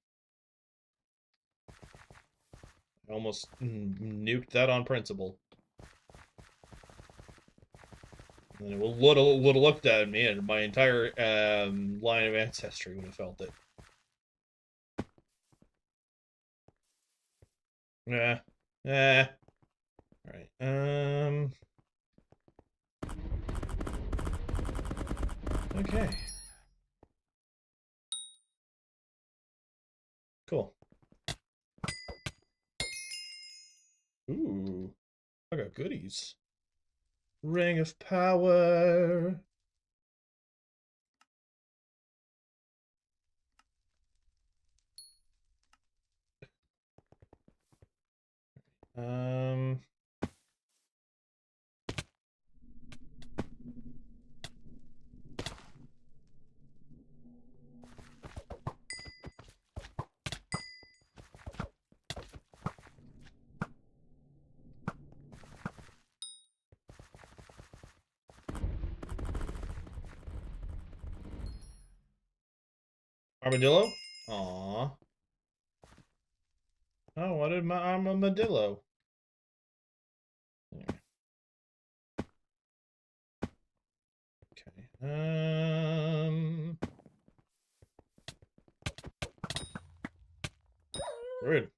S1: I almost nuked that on principle. And it would have looked at me, and my entire line of ancestry would have felt it. Yeah. Alright, okay. Cool. Ooh. I got goodies. Ring of power. Armadillo? Aww. I wanted my armadillo. There. Okay. Rude.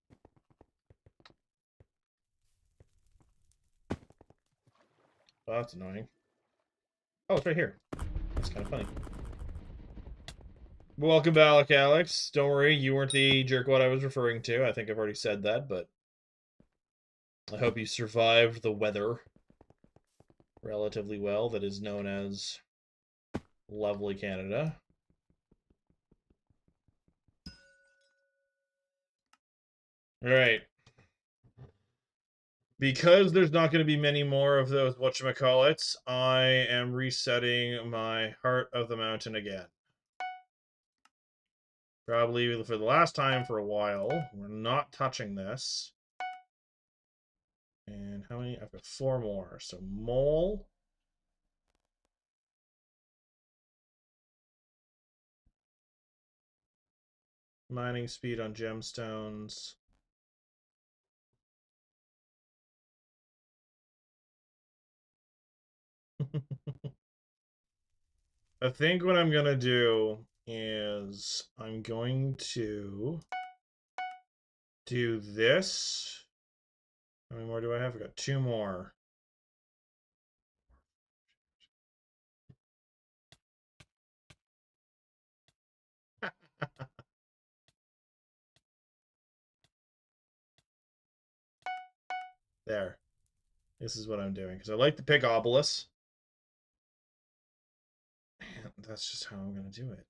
S1: Oh, that's annoying. Oh, it's right here. That's kind of funny. Welcome back, Alex. Don't worry, you weren't the jerkwad I was referring to. I think I've already said that, but I hope you survived the weather relatively well that is known as lovely Canada. Alright. Because there's not going to be many more of those whatchamacallits, I am resetting my Heart of the Mountain again. Probably for the last time for a while. We're not touching this. And how many? I've got 4 more. So mole. Mining speed on gemstones. I think what I'm going to do is I'm going to do this. How many more do I have? I've got 2 more. There. This is what I'm doing because I like to pick obelisks. Man, that's just how I'm going to do it.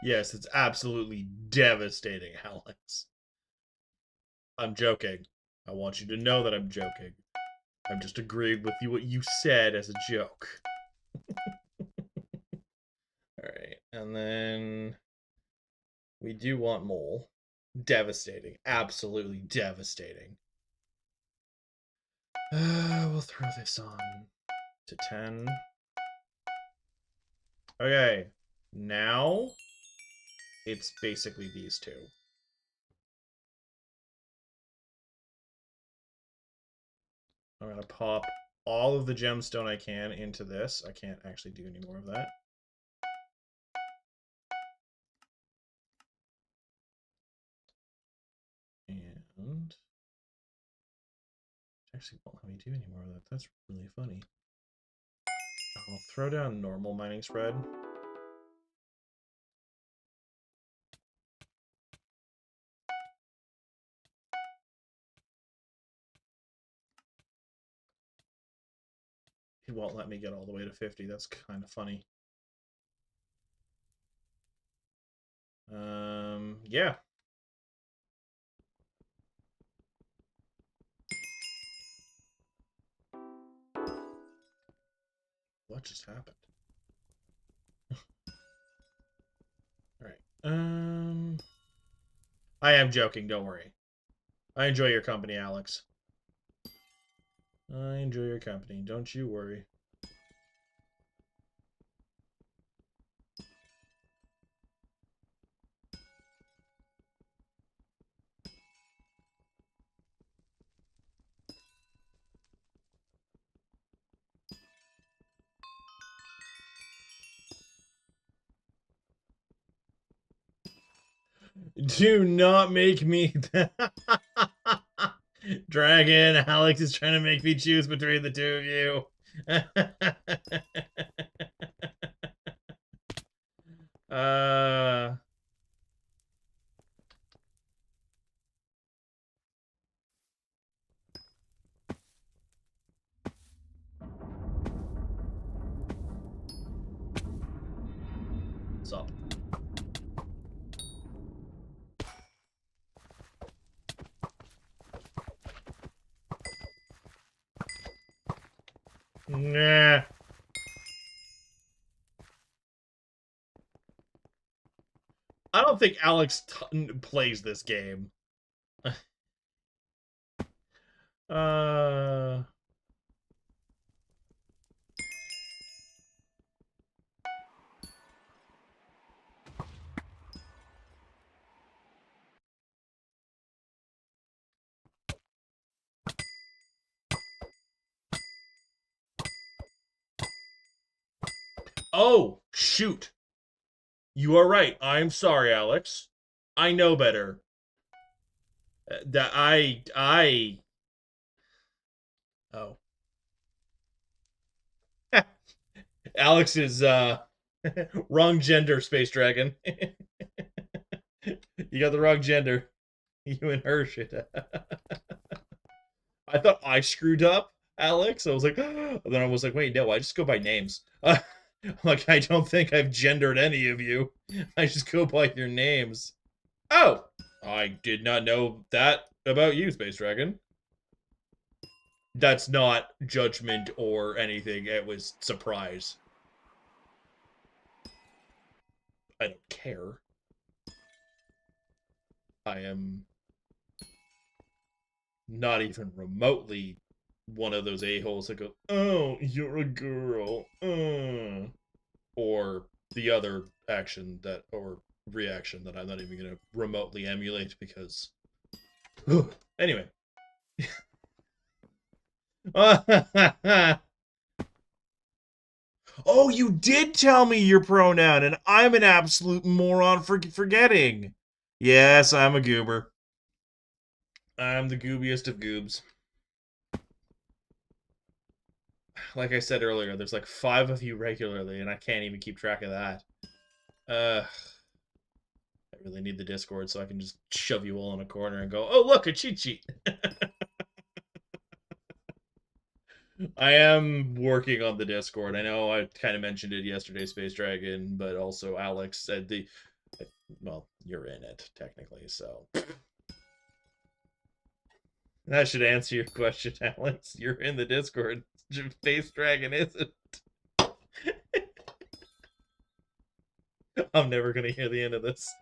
S1: Yes, it's absolutely devastating, Alex. I'm joking. I want you to know that I'm joking. I'm just agreeing with you what you said as a joke. Alright, and then we do want mole. Devastating. Absolutely devastating. We'll throw this on to 10. Okay, now it's basically these two. I'm going to pop all of the gemstone I can into this. I can't actually do any more of that. And actually won't let me do any more of that. That's really funny. I'll throw down normal mining spread. It won't let me get all the way to 50. That's kind of funny. Yeah. What just happened? Alright. I am joking, don't worry. I enjoy your company, Alex. I enjoy your company, don't you worry. Do not make me... Dragon, Alex is trying to make me choose between the two of you. What's up? Nah. I don't think Alex plays this game. Oh, shoot. You are right. I'm sorry, Alex. I know better. That Oh. Alex is wrong gender, Space Dragon. You got the wrong gender. You and her shit. I thought I screwed up, Alex. I was like, and then I was like, wait, no, I just go by names. Like, I don't think I've gendered any of you. I just go by your names. Oh, I did not know that about you, Space Dragon. That's not judgment or anything. It was surprise. I don't care. I am not even remotely one of those a-holes that go, oh, you're a girl. Or the other action that, or reaction that I'm not even going to remotely emulate because. Anyway. Oh, you did tell me your pronoun, and I'm an absolute moron for forgetting. Yes, I'm a goober. I'm the goobiest of goobs. Like I said earlier, there's like 5 of you regularly, and I can't even keep track of that. I really need the Discord so I can just shove you all in a corner and go, oh, look, a cheat sheet. I am working on the Discord. I know I kind of mentioned it yesterday, Space Dragon, but also Alex said well, you're in it, technically, so. That should answer your question, Alex. You're in the Discord. Space Dragon isn't. I'm never going to hear the end of this.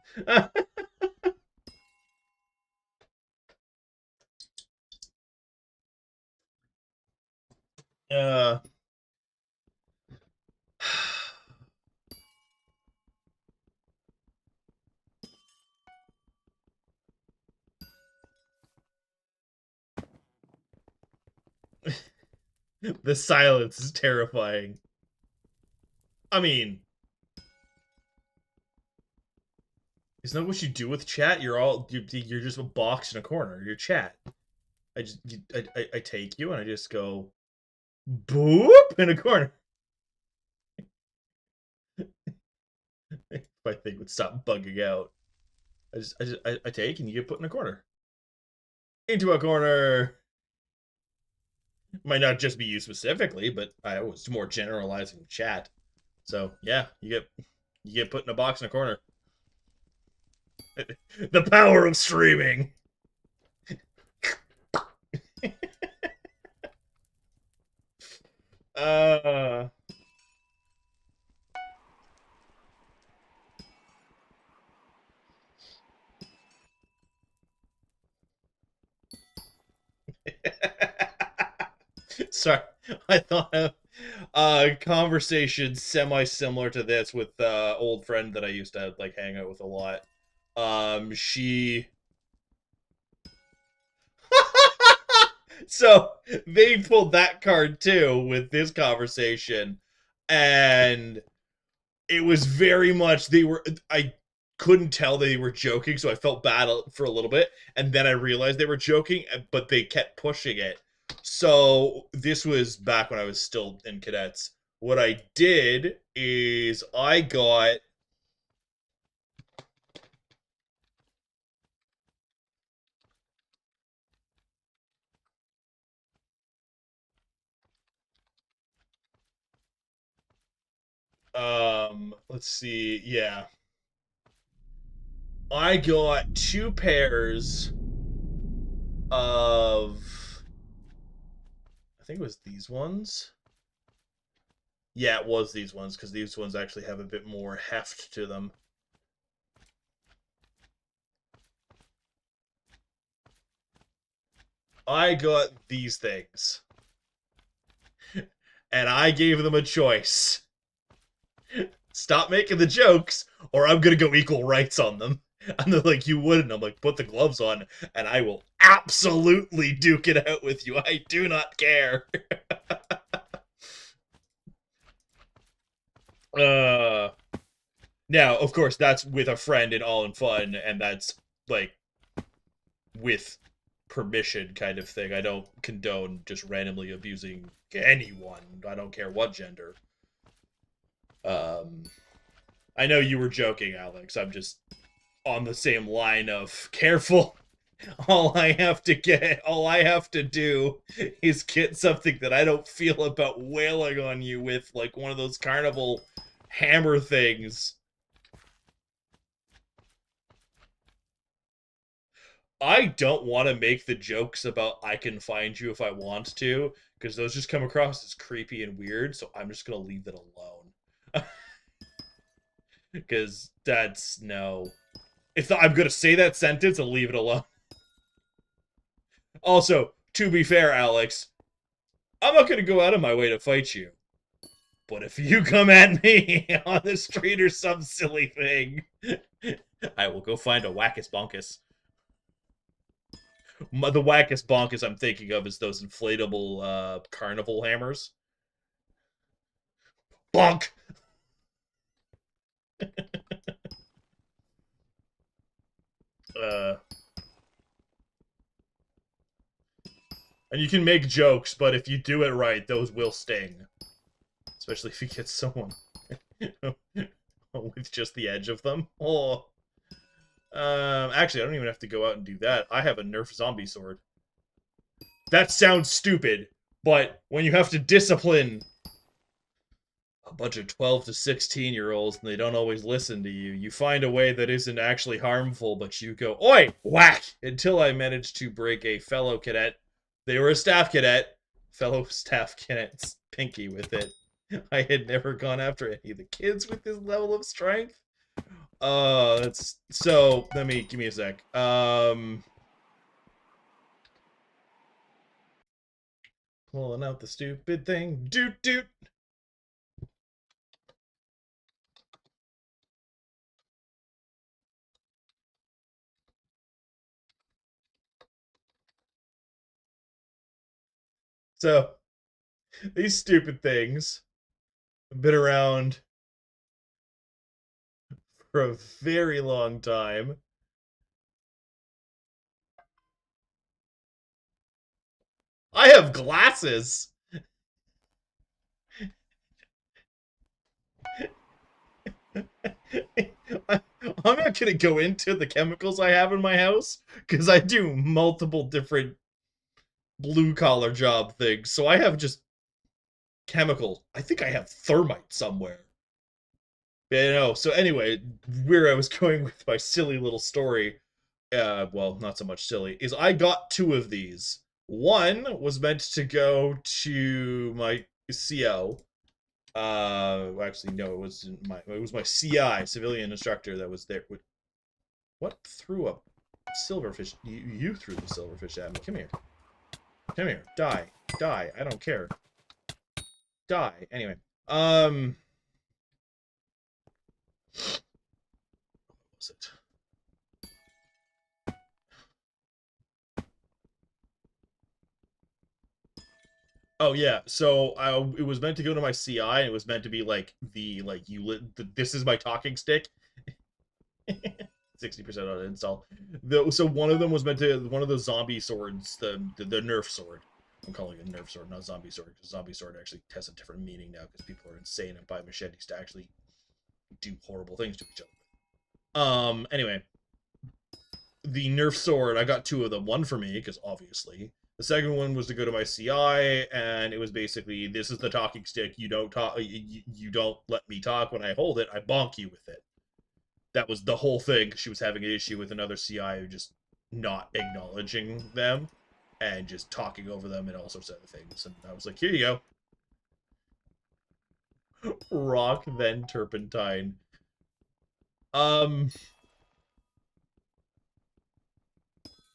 S1: uh... The silence is terrifying. I mean, isn't that what you do with chat? You're just a box in a corner. Your chat. I take you and I just go boop in a corner. If my thing would stop bugging out. I take and you get put in a corner. Into a corner. Might not just be you specifically, but I was more generalizing chat. So yeah, you get put in a box in a corner. The power of streaming. uh Sorry, I thought of a conversation semi-similar to this with old friend that I used to like hang out with a lot. She So they pulled that card too with this conversation, and it was very much I couldn't tell they were joking, so I felt bad for a little bit, and then I realized they were joking, but they kept pushing it. So this was back when I was still in cadets. What I did is I got let's see, yeah. I got 2 pairs of, I think it was these ones. Yeah, it was these ones, because these ones actually have a bit more heft to them. I got these things. And I gave them a choice. Stop making the jokes, or I'm gonna go equal rights on them. And they're like, you wouldn't. I'm like, put the gloves on, and I will absolutely duke it out with you. I do not care. Now, of course, that's with a friend and all in fun, and that's, like, with permission kind of thing. I don't condone just randomly abusing anyone. I don't care what gender. I know you were joking, Alex. I'm just on the same line of careful. all I have to do is get something that I don't feel about wailing on you with, like one of those carnival hammer things. I don't want to make the jokes about I can find you if I want to, because those just come across as creepy and weird, so I'm just gonna leave it alone. Because that's no. If I'm gonna say that sentence, I'll leave it alone. Also, to be fair, Alex, I'm not gonna go out of my way to fight you. But if you come at me on the street or some silly thing, I will go find a wackus bonkus. The wackest bonkus I'm thinking of is those inflatable carnival hammers. Bonk! uh, and you can make jokes, but if you do it right, those will sting. Especially if you get someone with just the edge of them. Oh. Actually, I don't even have to go out and do that. I have a Nerf zombie sword. That sounds stupid, but when you have to discipline a bunch of 12 to 16-year-olds and they don't always listen to you, you find a way that isn't actually harmful, but you go, oi, whack, until I managed to break a fellow cadet. They were a staff cadet, fellow staff cadet's pinky with it. I had never gone after any of the kids with this level of strength. That's so. Give me a sec. Pulling out the stupid thing. Doot doot. So these stupid things have been around for a very long time. I have glasses. I'm not gonna go into the chemicals I have in my house because I do multiple different blue collar job things. So I have just chemical. I think I have thermite somewhere. You know. So anyway, where I was going with my silly little story, well, not so much silly, is I got two of these. One was meant to go to my CO. Actually, no, it was my CI, civilian instructor, that was there. What threw a silverfish? You threw the silverfish at me. Come here. Come here. Die. Die. I don't care. Die. Anyway. What was it? Oh yeah, so it was meant to go to my CI, and it was meant to be like this is my talking stick. 60% on install. So one of them was meant to one of the zombie swords, the Nerf sword. I'm calling it a Nerf sword, not zombie sword, because zombie sword actually has a different meaning now because people are insane and buy machetes to actually do horrible things to each other. Anyway, the Nerf sword, I got two of them. One for me, because obviously. The second one was to go to my CI, and it was basically, this is the talking stick. You don't talk. You don't let me talk when I hold it. I bonk you with it. That was the whole thing. She was having an issue with another CI who just not acknowledging them and just talking over them and all sorts of other things. And I was like, here you go. Rock, then turpentine.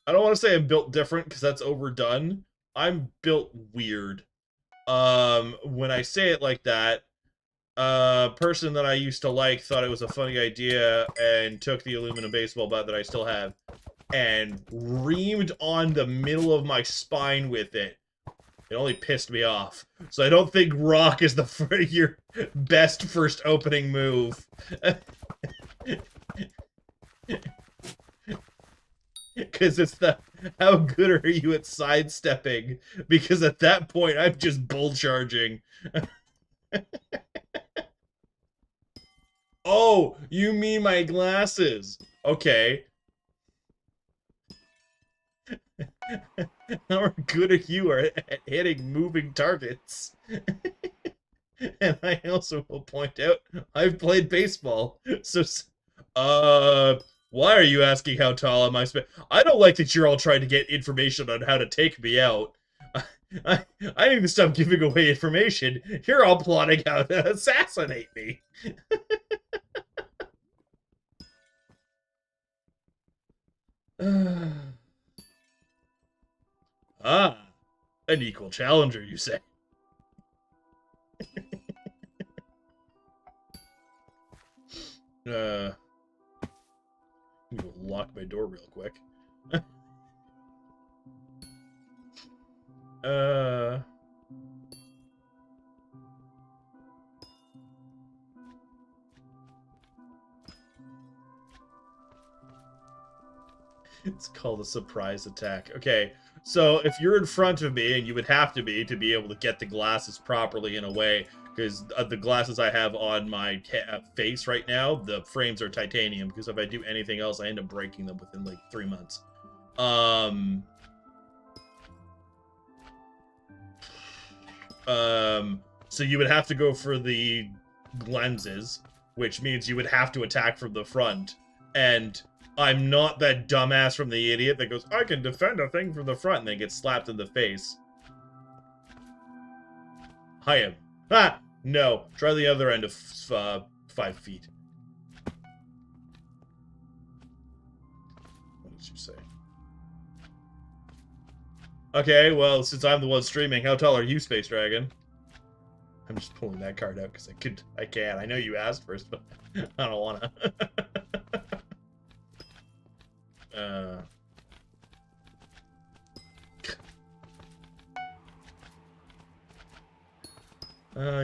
S1: I don't want to say I'm built different because that's overdone. I'm built weird. When I say it like that, a person that I used to like thought it was a funny idea and took the aluminum baseball bat that I still have and reamed on the middle of my spine with it. It only pissed me off. So I don't think rock is your best first opening move. Because it's the, how good are you at sidestepping? Because at that point, I'm just bull charging. Oh, you mean my glasses? Okay. How good are you at hitting moving targets? And I also will point out I've played baseball, so why are you asking how tall am I? I don't like that you're all trying to get information on how to take me out. I, I need to stop giving away information. You're all plotting how to assassinate me. Ah, an equal challenger, you say? I'm gonna lock my door real quick. uh. It's called a surprise attack. Okay, so if you're in front of me, and you would have to be able to get the glasses properly in a way, because the glasses I have on my face right now, the frames are titanium, because if I do anything else, I end up breaking them within like 3 months. Um, so you would have to go for the lenses, which means you would have to attack from the front, and I'm not that dumbass from the idiot that goes, I can defend a thing from the front, and then gets slapped in the face. I am. Ah! No. Try the other end of 5 feet. What did you say? Okay, well, since I'm the one streaming, how tall are you, Space Dragon? I'm just pulling that card out because I can. I know you asked first, but I don't wanna.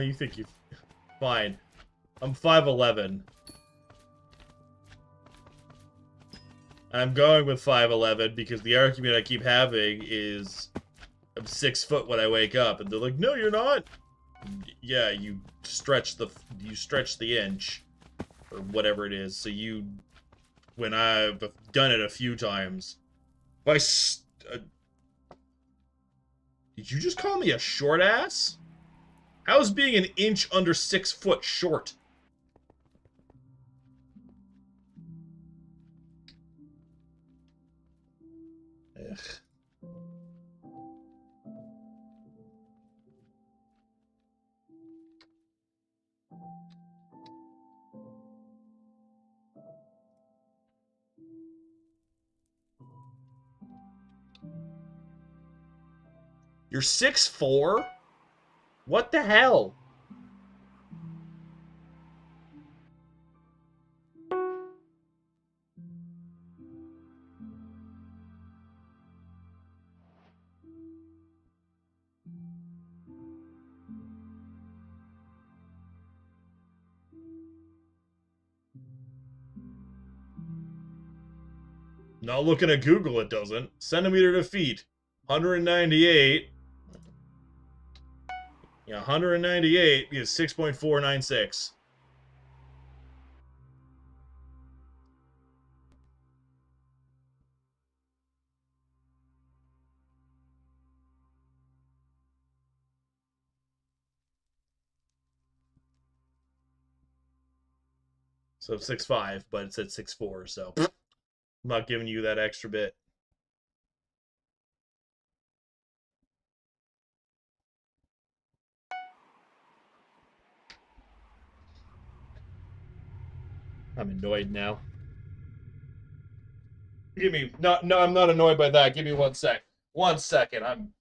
S1: You think you... Fine. I'm 5'11". I'm going with 5'11" because the argument I keep having is I'm 6 foot when I wake up, and they're like, "No, you're not." Yeah, you stretch the inch or whatever it is. So when I've done it a few times, did you just call me a short ass? How's being an inch under 6 foot short? Ugh. You're 6'4"? What the hell? Not looking at Google, it doesn't. Centimeter to feet. 198. Yeah, 198 is 6.496. So 6'5", but it said 6'4", so I'm not giving you that extra bit. I'm annoyed now. Give me no, I'm not annoyed by that. Give me 1 sec. 1 second. I'm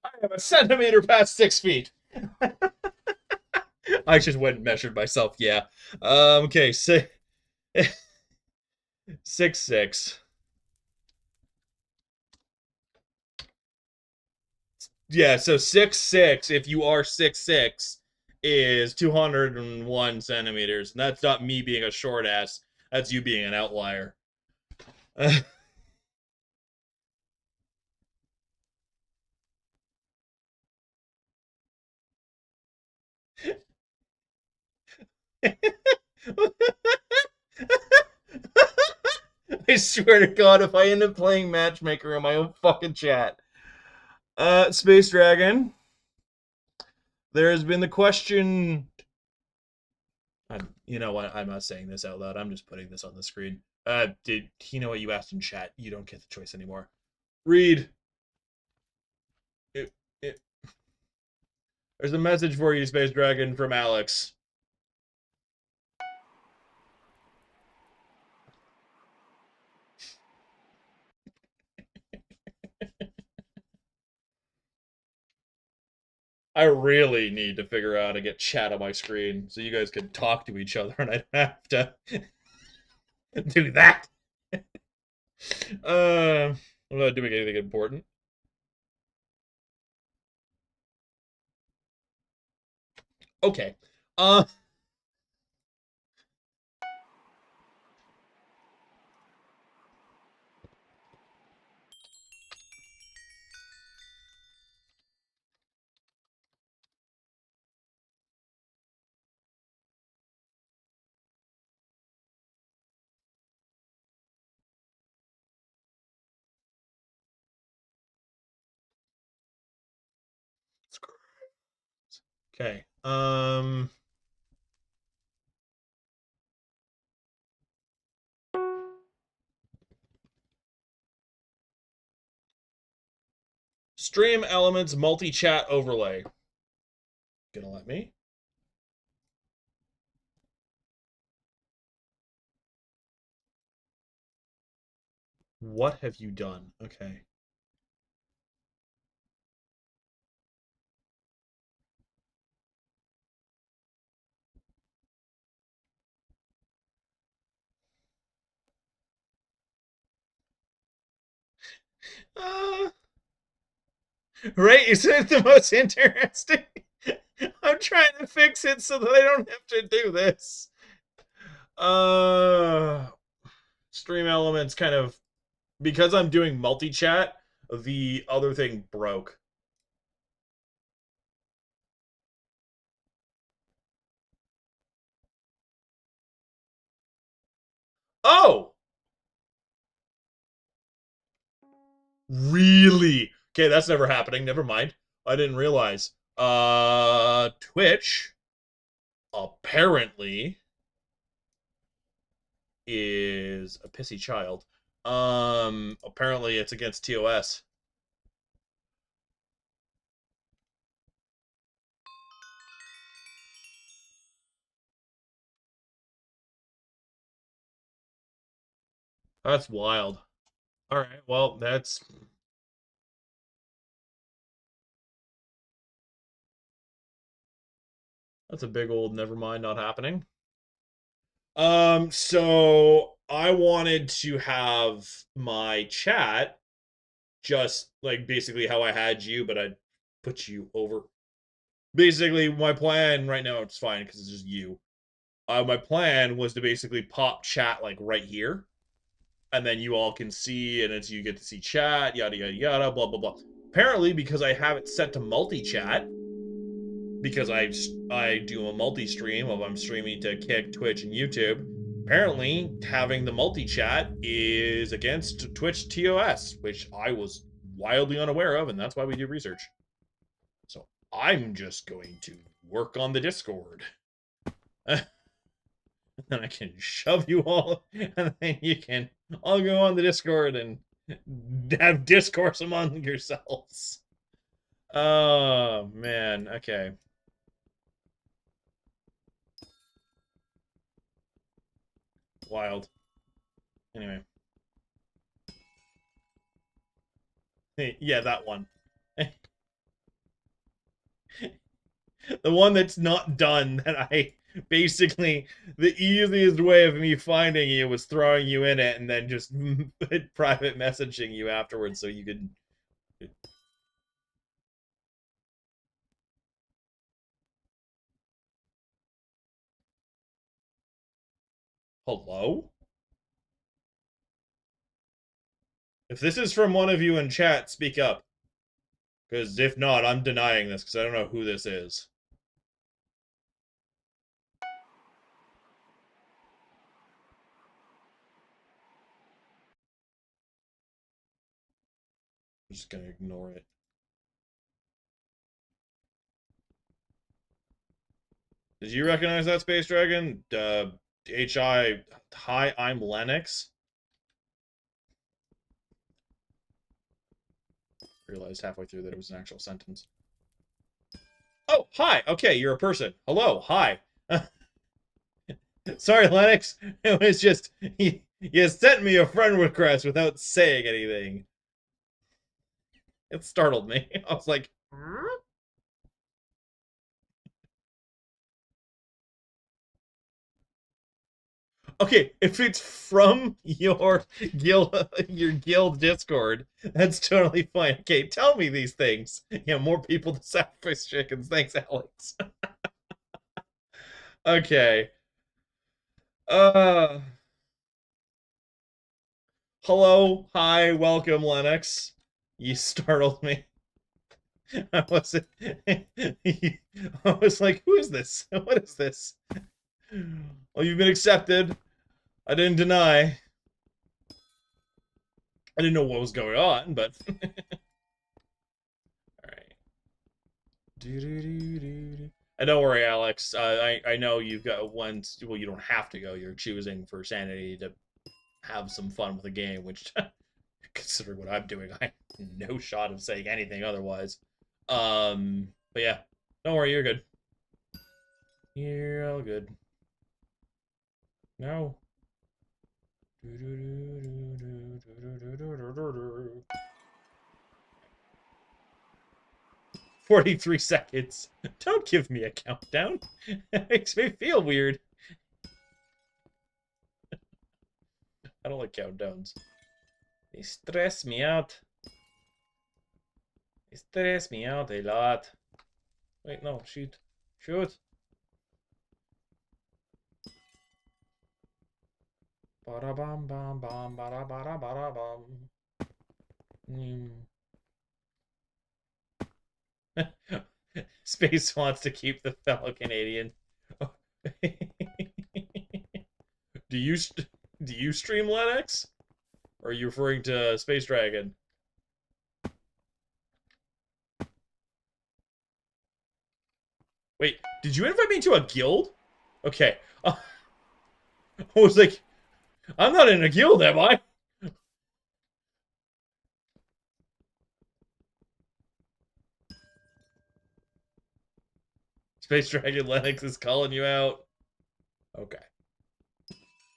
S1: I am a centimeter past 6 feet. I just went and measured myself. Yeah. Okay. 6'6". Yeah. So 6'6". If you are 6'6", is 201 centimeters. And that's not me being a short ass. That's you being an outlier. I swear to God, if I end up playing matchmaker on my own fucking chat. Space Dragon. There has been the question. You know what? I'm not saying this out loud. I'm just putting this on the screen. Did he know what you asked in chat? You don't get the choice anymore. Read. It, it, there's a message for you, Space Dragon, from Alex. I really need to figure out how to get chat on my screen so you guys can talk to each other and I don't have to do that. I'm not doing anything important. Okay. Uh, okay. Stream elements multi-chat overlay. Gonna let me? What have you done? Okay. Uh, right? Isn't it the most interesting? I'm trying to fix it so that I don't have to do this. Uh, Stream elements kind of because I'm doing multi-chat. The other thing broke. Oh, really? Okay, that's never happening. Never mind. I didn't realize. Twitch apparently is a pissy child. Apparently it's against TOS. That's wild. All right, well, that's a big old never mind not happening. So I wanted to have my chat just like basically how I had you, but I put you over. Basically, my plan right now it's fine because it's just you. My plan was to basically pop chat like right here, and then you all can see, and it's you get to see chat, yada yada yada, blah blah blah. Apparently, because I have it set to multi-chat, because I do a multi-stream of I'm streaming to Kick, Twitch, and YouTube. Apparently, having the multi-chat is against Twitch TOS, which I was wildly unaware of, and that's why we do research. So I'm just going to work on the Discord. And I can shove you all, and then you can all go on the Discord and have discourse among yourselves. Oh, man. Okay. Wild. Anyway. Yeah, that one. The one that's not done, that I basically, the easiest way of me finding you was throwing you in it and then just private messaging you afterwards so you could. Hello? If this is from one of you in chat, speak up. Because if not, I'm denying this because I don't know who this is. I'm just gonna ignore it. Did you recognize that, Space Dragon? Hi, I'm Lennox. Realized halfway through that it was an actual sentence. Oh, hi. Okay, you're a person. Hello, hi. Sorry, Lennox. It was just you sent me a friend request without saying anything. It startled me. I was like, huh? Okay, if it's from your guild Discord, that's totally fine. Okay, tell me these things. Yeah, more people to sacrifice chickens. Thanks, Alex. Okay. Uh Hello, hi, welcome, Lennox. You startled me. I was I was like, who is this? What is this? Well, you've been accepted. I didn't deny. I didn't know what was going on, but alright. And don't worry, Alex. I know you've got one. Well, you don't have to go. You're choosing for sanity to have some fun with the game, which, considering what I'm doing, I have no shot of saying anything otherwise. But yeah, don't worry, you're good. You're all good. No. 43 seconds. Don't give me a countdown. It makes me feel weird. I don't like countdowns. They stress me out. They stress me out a lot. Wait, no, shoot. Shoot. Ba-da-bum, bum, bum, ba-da-ba-da-ba-da-bum. Space wants to keep the fellow Canadian. do you do you stream Linux? Or are you referring to Space Dragon? Wait, did you invite me to a guild? Okay. I was like, I'm not in a guild, am I? Space Dragon Lennox is calling you out. Okay.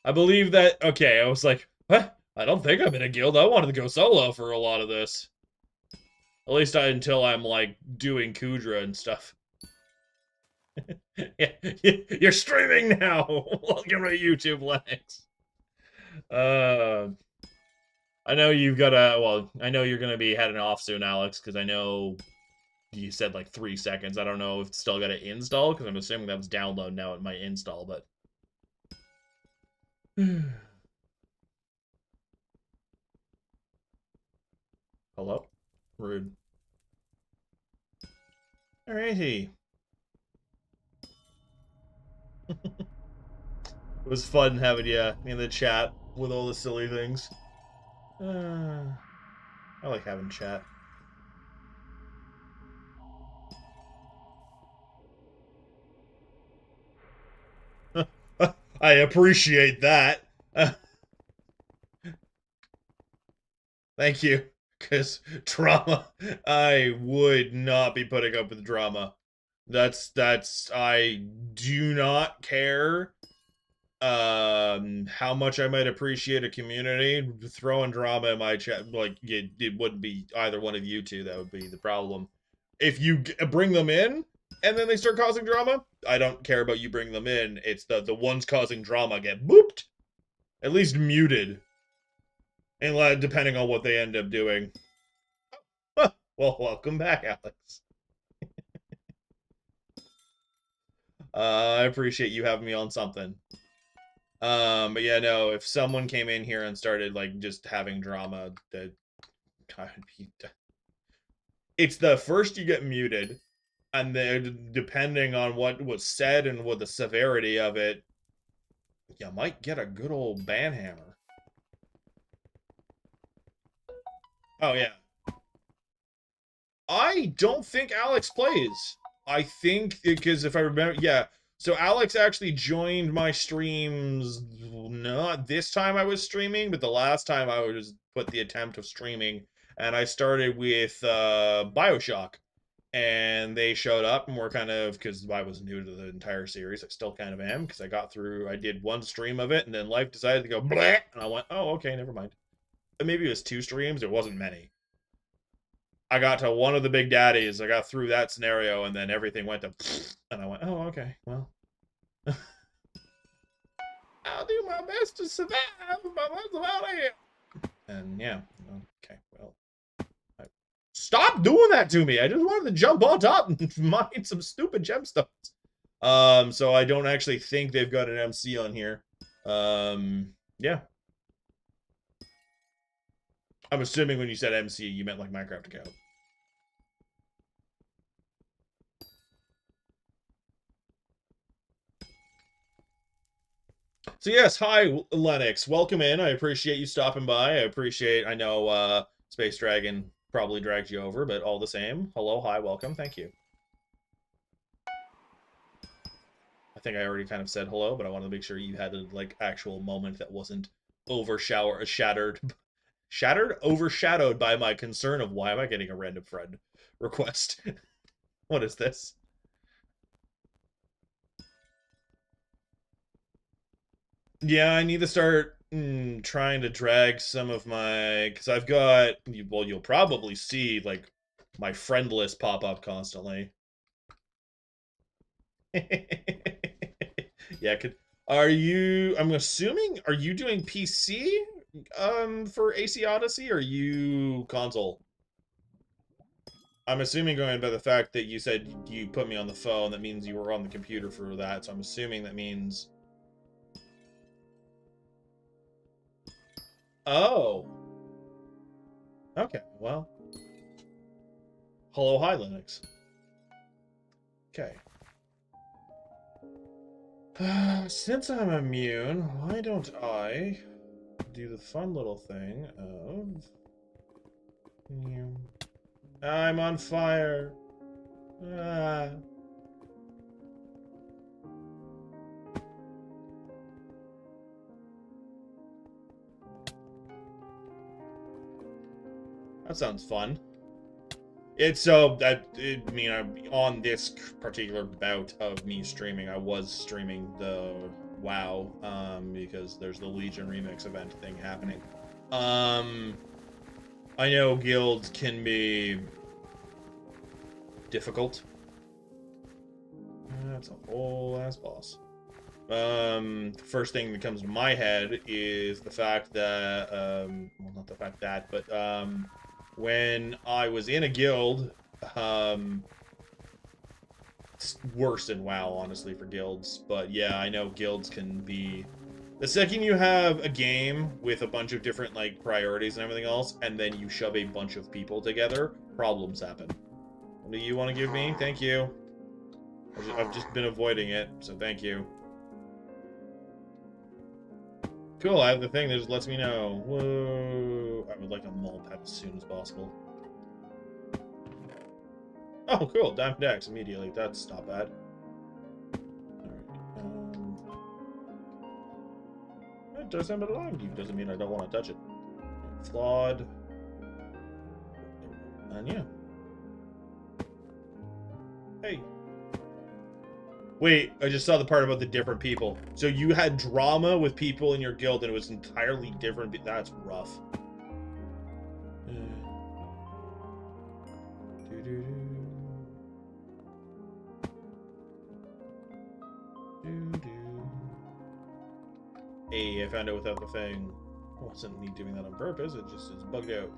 S1: I believe that. Okay, I was like, what? I don't think I'm in a guild. I wanted to go solo for a lot of this. At least until I'm like doing Kudra and stuff. Yeah, you're streaming now. Welcome to YouTube, Lennox. I know you've got a. Well, I know you're gonna be heading off soon, Alex, because I know you said like 3 seconds. I don't know if it's still got to install because I'm assuming that was download now. It might install, but. Hello? Rude. Alrighty. It was fun having you in the chat with all the silly things. I like having chat. I appreciate that. Thank you. Because drama, I would not be putting up with drama. I do not care how much I might appreciate a community. Throwing drama in my chat, like, it wouldn't be either one of you two that would be the problem. If you bring them in and then they start causing drama, I don't care about you bring them in. It's the ones causing drama get booped, at least muted, and depending on what they end up doing. Well, welcome back, Alex. I appreciate you having me on something. But yeah, no, if someone came in here and started like just having drama, that it's the first you get muted, and then depending on what was said and what the severity of it, you might get a good old banhammer. Oh yeah. I don't think Alex plays. I think because if I remember, yeah. So Alex actually joined my streams. Not this time I was streaming, but the last time I was put the attempt of streaming, and I started with BioShock, and they showed up and were kind of because I was new to the entire series. I still kind of am because I got through. I did one stream of it, and then life decided to go bleh, and I went, oh okay, never mind. Maybe it was 2 streams. It wasn't many. I got to one of the big daddies. I got through that scenario, and then everything went to, and I went, oh, okay, well. I'll do my best to survive, but that's about it. And yeah, okay, well. Stop doing that to me. I just wanted to jump on top and mine some stupid gemstones. So I don't actually think they've got an MC on here. Yeah. I'm assuming when you said MC, you meant like Minecraft account. So yes, hi Lennox, welcome in. I appreciate you stopping by. I know Space Dragon probably dragged you over, but all the same, hello, hi, welcome, thank you. I think I already kind of said hello, but I wanted to make sure you had a like actual moment that wasn't overshadowed by my concern of why am I getting a random friend request. What is this? Yeah, I need to start trying to drag some of my, because I've got, well, you'll probably see like my friend list pop up constantly. Yeah, I'm assuming, are you doing PC for AC Odyssey, or are you console? I'm assuming going by the fact that you said you put me on the phone, that means you were on the computer for that, so I'm assuming that means... Oh. Okay, well. Hello, hi, Linux. Okay. Since I'm immune, why don't I do the fun little thing of... I'm on fire. Ah. That sounds fun. It's so that I mean, on this particular bout of me streaming, I was streaming the WoW because there's the Legion remix event thing happening. I know guilds can be difficult. That's a whole ass boss. First thing that comes to my head is the fact that well, not the fact that, but when I was in a guild, it's worse than WoW, honestly, for guilds. But yeah, I know guilds can be... The second you have a game with a bunch of different, like, priorities and everything else, and then you shove a bunch of people together, problems happen. What do you want to give me? Thank you. I've just been avoiding it, so thank you. Cool, I have the thing that just lets me know. Whoa. I would like a mole pet as soon as possible. Oh, cool. Diamond X immediately. That's not bad. It doesn't belong to you. Doesn't mean I don't want to touch it. Flawed. And yeah. Hey. Wait, I just saw the part about the different people. So you had drama with people in your guild and it was entirely different. That's rough. Hey, I found it without the thing. It wasn't me doing that on purpose, it just is bugged out.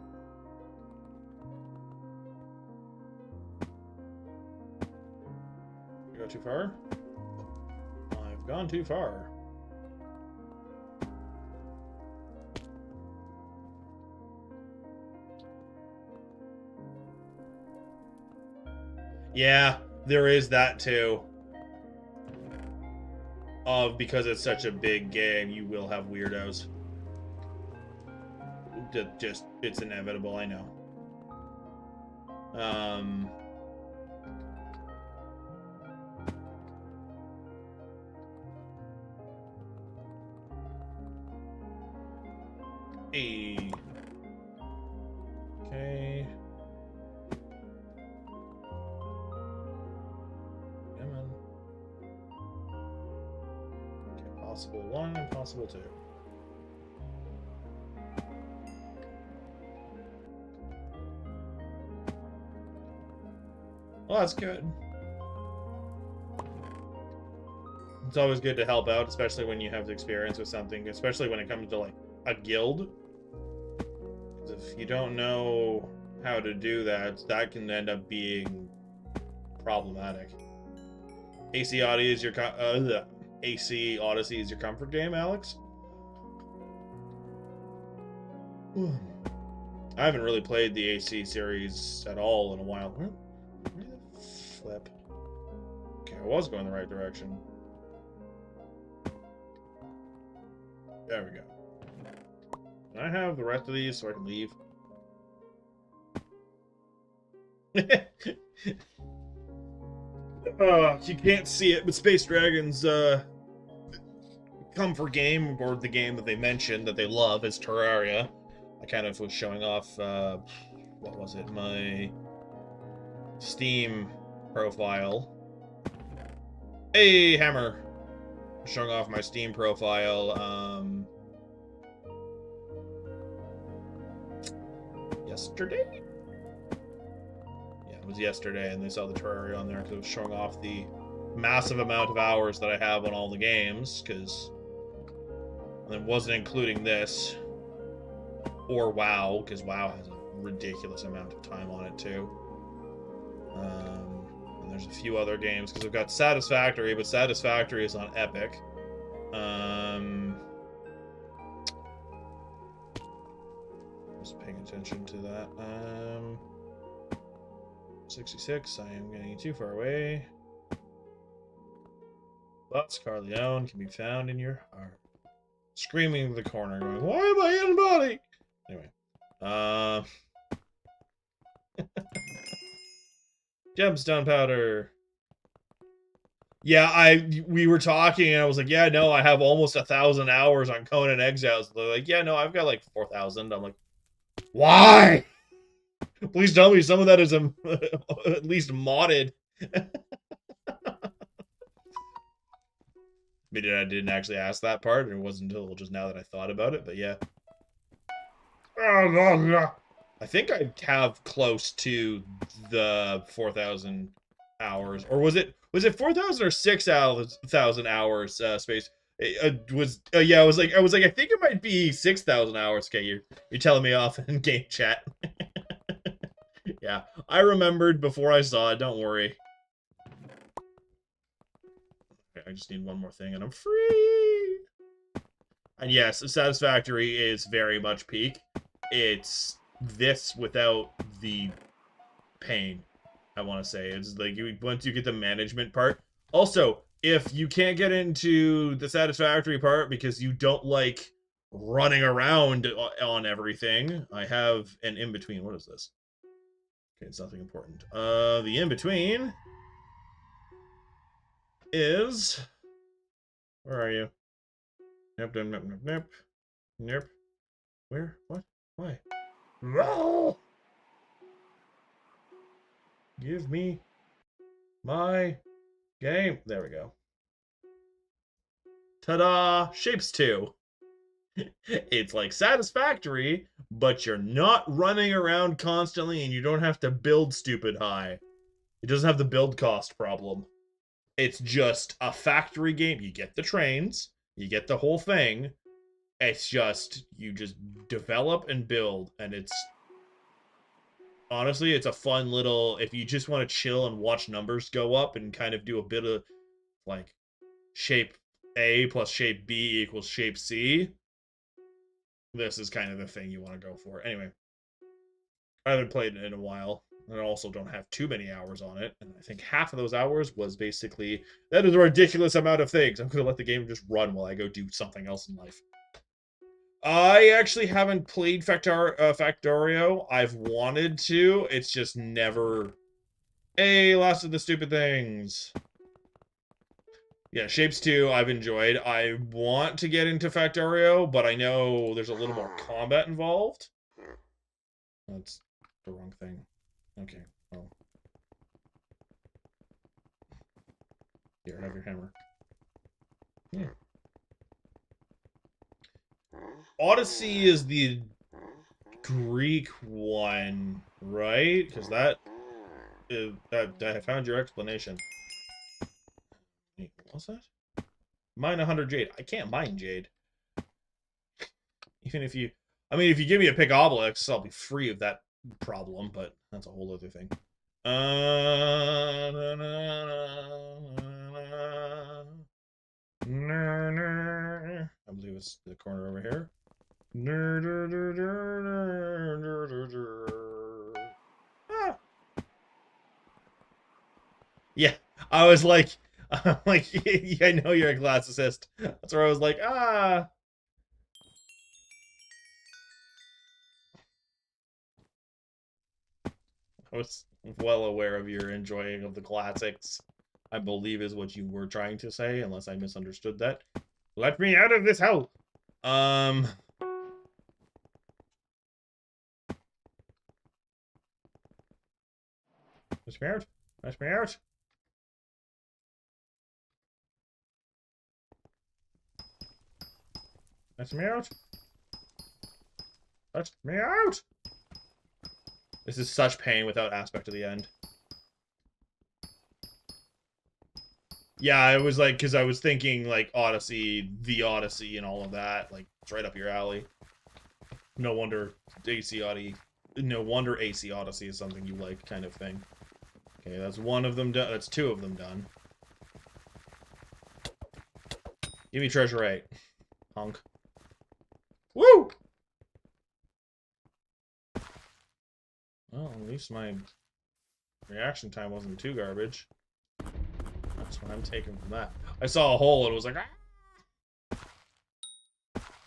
S1: I go too far? I've gone too far. Yeah, there is that too. Because it's such a big game, you will have weirdos. Just, it's inevitable, I know. Hey. Okay. Come on. Okay, possible 1 and possible 2. Well, that's good. It's always good to help out, especially when you have experience with something, especially when it comes to, like, a guild. Because if you don't know how to do that, that can end up being problematic. AC Odyssey is your AC Odyssey is your comfort game, Alex? I haven't really played the AC series at all in a while. Where the flip? Okay, I was going the right direction. There we go. Can I have the rest of these so I can leave? You can't see it, but Space Dragon's comfort game, or the game that they mentioned that they love, is Terraria. I kind of was showing off, what was it, my Steam profile. Hey, Hammer! Showing off my Steam profile, yesterday? Yeah, it was yesterday, and they saw the Terraria on there because it was showing off the massive amount of hours that I have on all the games, because it wasn't including this, or WoW, because WoW has a ridiculous amount of time on it, too. And there's a few other games, because I've got Satisfactory, but Satisfactory is on Epic. Just paying attention to that. 66, I am getting too far away. Thoughts, Carleone, can be found in your heart. Screaming in the corner, going, why am I in body? Anyway. Gemstone powder. Yeah, we were talking, and I was like, yeah, no, I have almost 1,000 hours on Conan Exiles. They're like, yeah, no, I've got like 4,000. I'm like, why? Please tell me some of that is at least modded. Maybe I didn't actually ask that part, and it wasn't until just now that I thought about it, but yeah. I think I have close to the 4,000 hours, or was it 4,000 or 6,000 hours? Space. Yeah. I was like, I think it might be 6,000 hours. Okay, you're telling me off in game chat. Yeah, I remembered before I saw it. Don't worry. Okay, I just need one more thing, and I'm free. And yes, Satisfactory is very much peak. It's this without the pain, I want to say. It's like once you get the management part. Also, if you can't get into the Satisfactory part because you don't like running around on everything, I have an in-between. What is this? Okay, it's nothing important. The in-between is... Where are you? Nope, nope, nope, nope, nope. Nope. Where? What? Why? No! Give me my game. There we go. Ta-da! Shapes 2. It's like Satisfactory, but you're not running around constantly and you don't have to build stupid high. It doesn't have the build cost problem. It's just a factory game. You get the trains, you get the whole thing, It's just, you just develop and build, and it's, honestly, it's a fun little, if you just want to chill and watch numbers go up and kind of do a bit of, like, shape A plus shape B equals shape C, this is kind of the thing you want to go for. Anyway, I haven't played it in a while, and I also don't have too many hours on it, and I think half of those hours was basically, that is a ridiculous amount of things. I'm going to let the game just run while I go do something else in life. I actually haven't played Factorio. I've wanted to. It's just never... Hey, last of the stupid things. Yeah, Shapes 2, I've enjoyed. I want to get into Factorio, but I know there's a little more combat involved. That's the wrong thing. Okay, well. Here, have your hammer. Yeah. Odyssey is the Greek one, right? Because that I found your explanation. Wait, what's that? Mine 100 jade. I can't mine jade. Even if you... I mean, if you give me a pick obelix, I'll be free of that problem, but that's a whole other thing. I believe it's the corner over here. Ah. Yeah, I was like, I'm like, I know you're a class assist. That's where I was like, ah. I was well aware of your enjoying of the classics, I believe is what you were trying to say, unless I misunderstood that. Let me out of this hell! Let me out! Let me out! Let me out! Let me out! This is such pain without aspect to the end. Yeah, it was like, because I was thinking, like, Odyssey, the Odyssey, and all of that. Like, it's right up your alley. No wonder AC Odyssey, no wonder AC Odyssey is something you like, kind of thing. Okay, that's one of them done. That's two of them done. Give me treasure 8. Punk. Woo! Well, at least my reaction time wasn't too garbage. That's what I'm taking from that. I saw a hole and was like, ah!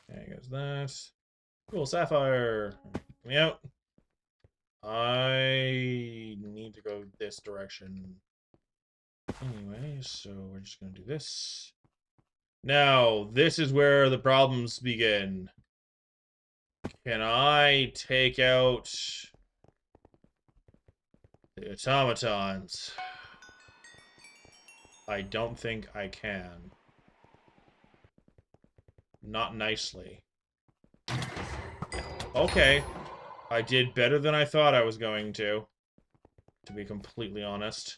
S1: There goes that. Cool, sapphire. Get me out. I need to go this direction. Anyway, so we're just going to do this. Now, this is where the problems begin. Can I take out the automatons? I don't think I can. Not nicely. Okay. I did better than I thought I was going to be completely honest.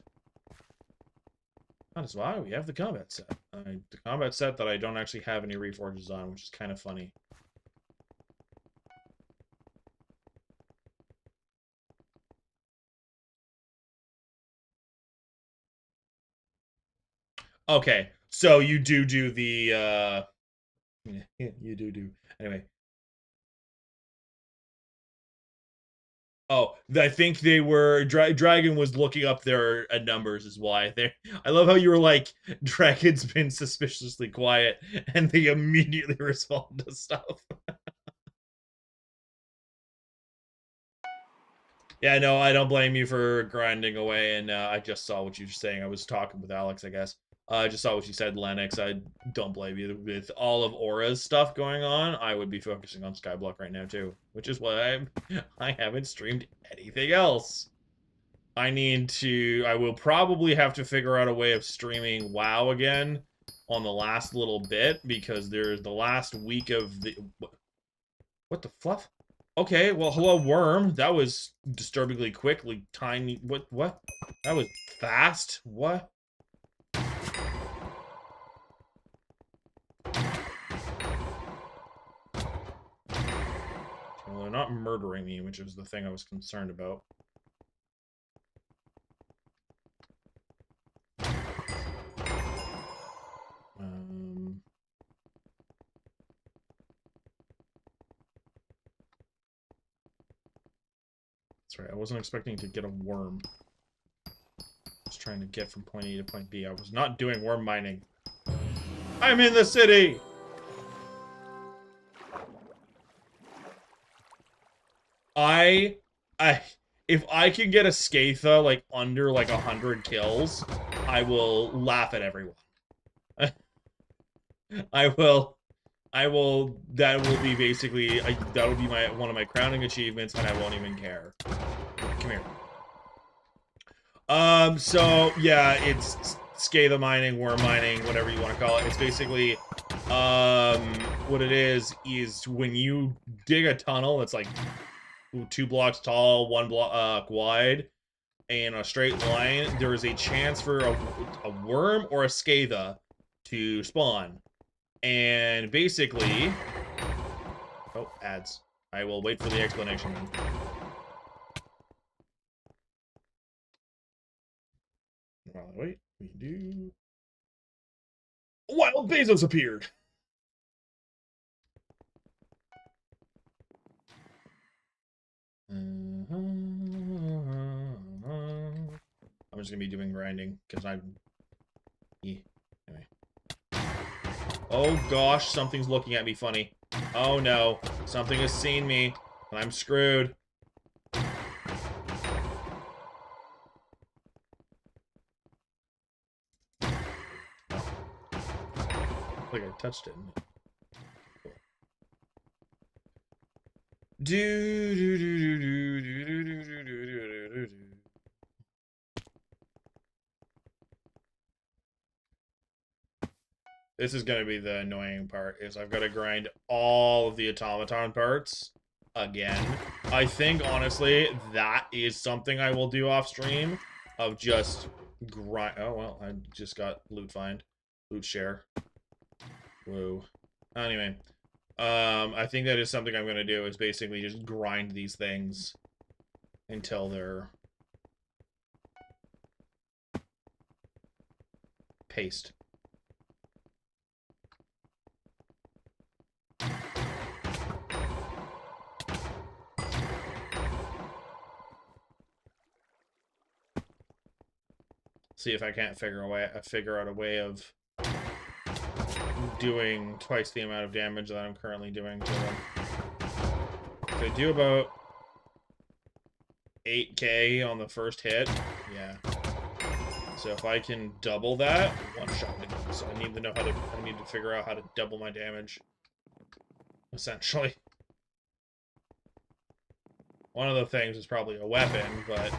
S1: That is why we have the combat set. The combat set that I don't actually have any reforges on, which is kind of funny. Okay, so you do the, you do. Anyway. Oh, I think they were, Dragon was looking up their numbers is why. I love how you were like, Dragon's been suspiciously quiet, and they immediately respond to stuff. Yeah, no, I don't blame you for grinding away, and I just saw what you were saying. I was talking with Alex, I guess. I just saw what you said, Lennox. I don't blame you. With all of Aura's stuff going on, I would be focusing on Skyblock right now, too. Which is why I haven't streamed anything else. I will probably have to figure out a way of streaming WoW again on the last little bit, because there's the last week of the... What the fluff? Okay, well, hello, worm. That was disturbingly quickly tiny. What? That was fast? What? Well, they're not murdering me, which is the thing I was concerned about. That's right, I wasn't expecting to get a worm. I was trying to get from point A to point B. I was not doing worm mining. I'm in the city! If I can get a Skatha, like, under, like, 100 kills, I will laugh at everyone. I will, that will be basically, that will be one of my crowning achievements, and I won't even care. Come here. So, yeah, it's Skatha mining, worm mining, whatever you want to call it. It's basically, what it is when you dig a tunnel that's, like, 2 blocks tall, 1 block wide, in a straight line, there is a chance for a worm or a Skatha to spawn. And basically... Oh, ads. I will wait for the explanation then. While I wait, we do... Wild Bezos appeared! I'm just gonna be doing grinding, because I'm... Yeah. Anyway. Oh gosh, something's looking at me funny. Oh no, something has seen me, and I'm screwed. I think I touched it. Cool. This is gonna be the annoying part, is I've got to grind all of the automaton parts again. I think, honestly, that is something I will do off stream, of just grind... Oh, well, I just got loot find. Loot share. Whoa. Anyway, I think that is something I'm gonna do, is basically just grind these things until they're paste. See if I can't figure out a way of doing twice the amount of damage that I'm currently doing to them. So I do about 8k on the first hit. Yeah. So if I can double that, one shot. So I need to figure out how to double my damage. Essentially. One of the things is probably a weapon, but...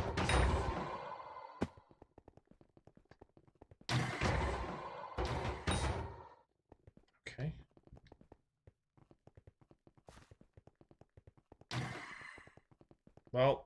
S1: Okay. Well...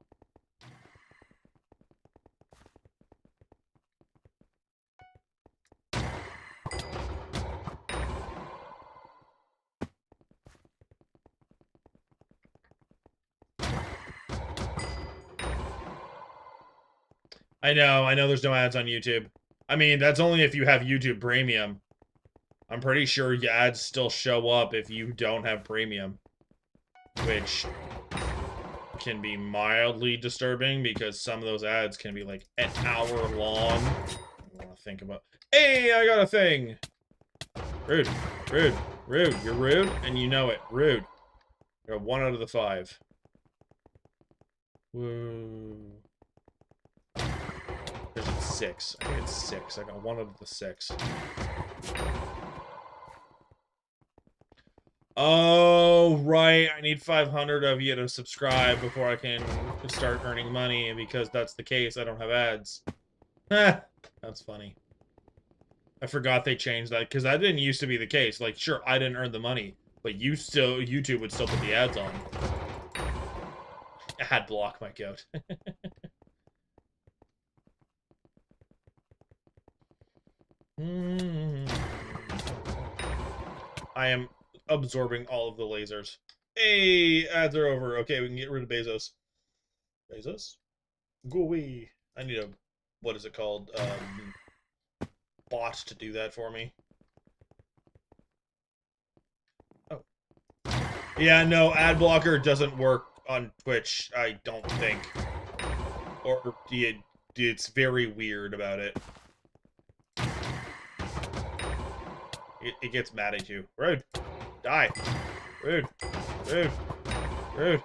S1: I know there's no ads on YouTube. I mean, that's only if you have YouTube Premium. I'm pretty sure ads still show up if you don't have Premium. Which can be mildly disturbing, because some of those ads can be like an hour long. I want to think about... Hey, I got a thing! Rude. Rude. Rude. You're rude, and you know it. Rude. I got 1 out of the 5. Whoa. There's 6. I think it's 6. I got 1 out of the 6. Oh, right. I need 500 of you to subscribe before I can start earning money, and because that's the case, I don't have ads. That's funny. I forgot they changed that, because that didn't used to be the case. Like, sure, I didn't earn the money, but YouTube would still put the ads on. Ad block, my goat. I am absorbing all of the lasers. Hey, ads are over. Okay, we can get rid of Bezos. Bezos? Go away. I need a, what is it called? Bot to do that for me. Oh. Yeah, no, ad blocker doesn't work on Twitch, I don't think. Or it's very weird about it. It gets mad at you. Rude. Die. Rude. Rude. Rude.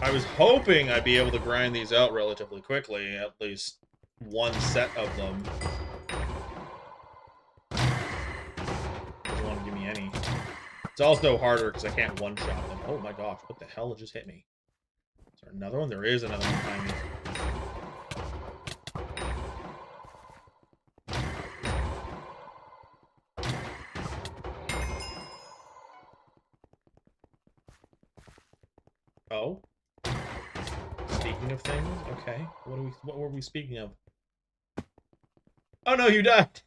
S1: I was hoping I'd be able to grind these out relatively quickly, at least one set of them. Doesn't want to give me any. It's also harder because I can't one-shot them. Oh my gosh, what the hell just hit me? Is there another one? There is another one behind me. Oh. Speaking of things, okay. What were we speaking of? Oh no, you died!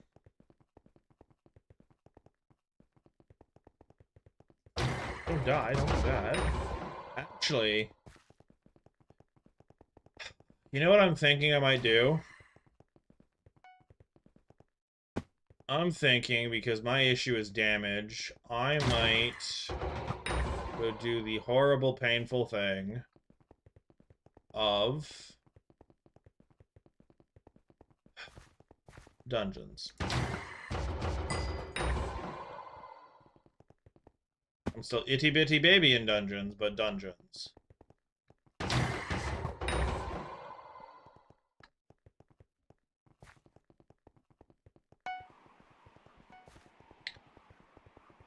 S1: Don't die, don't do that. Actually, you know what I'm thinking I might do? I'm thinking, because my issue is damage, I might go do the horrible, painful thing of dungeons. I'm still itty-bitty baby in dungeons, but dungeons.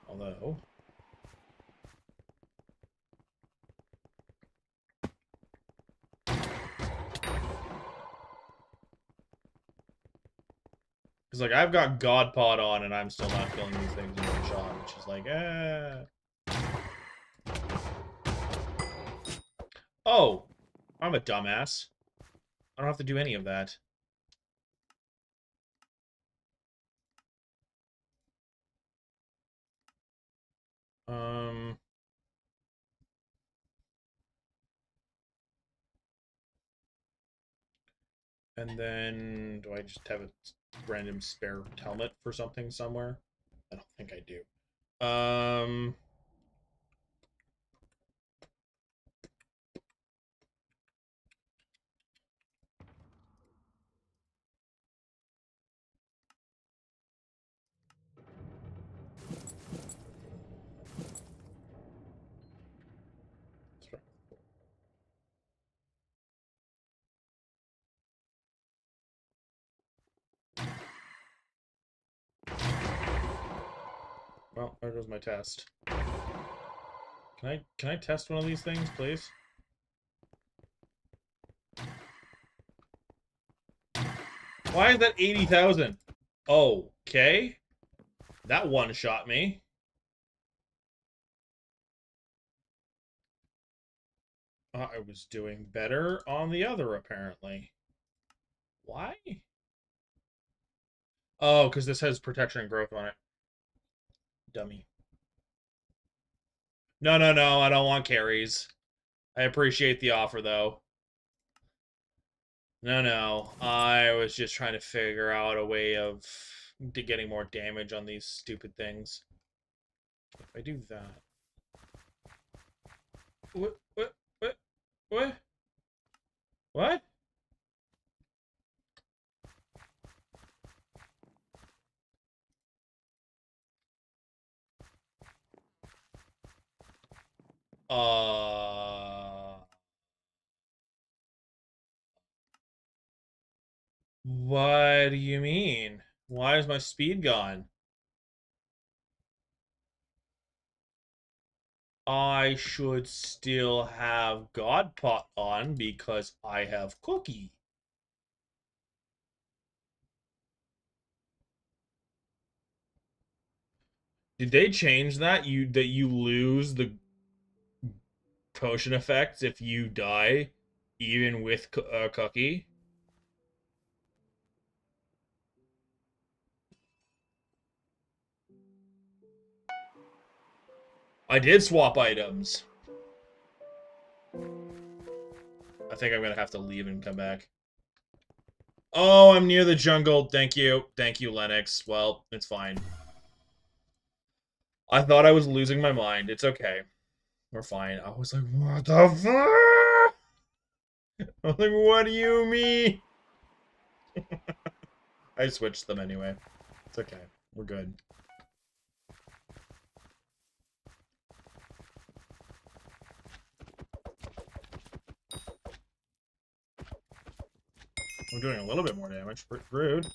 S1: Although... Because, like, I've got God Pod on, and I'm still not killing these things in one shot, which is like, Oh! I'm a dumbass. I don't have to do any of that. Um... And then, do I just have a random spare helmet for something somewhere? I don't think I do. Well, there goes my test. Can I test one of these things, please? Why is that 80,000? Okay. That one shot me. I was doing better on the other, apparently. Why? Oh, because this has protection and growth on it. Dummy. No, no, no, I don't want carries. I appreciate the offer, though. No, no. I was just trying to figure out a way of getting more damage on these stupid things. If I do that... What? What? What? What? What? What do you mean? Why is my speed gone? I should still have Godpot on because I have Cookie. Did they change that? You lose the potion effects if you die, even with Cookie? I did swap items. I think I'm gonna have to leave and come back. Oh, I'm near the jungle. Thank you. Thank you, Lennox. Well, it's fine. I thought I was losing my mind. It's okay. We're fine. I was like, what the fuck? I was like, what do you mean? I switched them anyway. It's okay. We're good. We're doing a little bit more damage. Rude.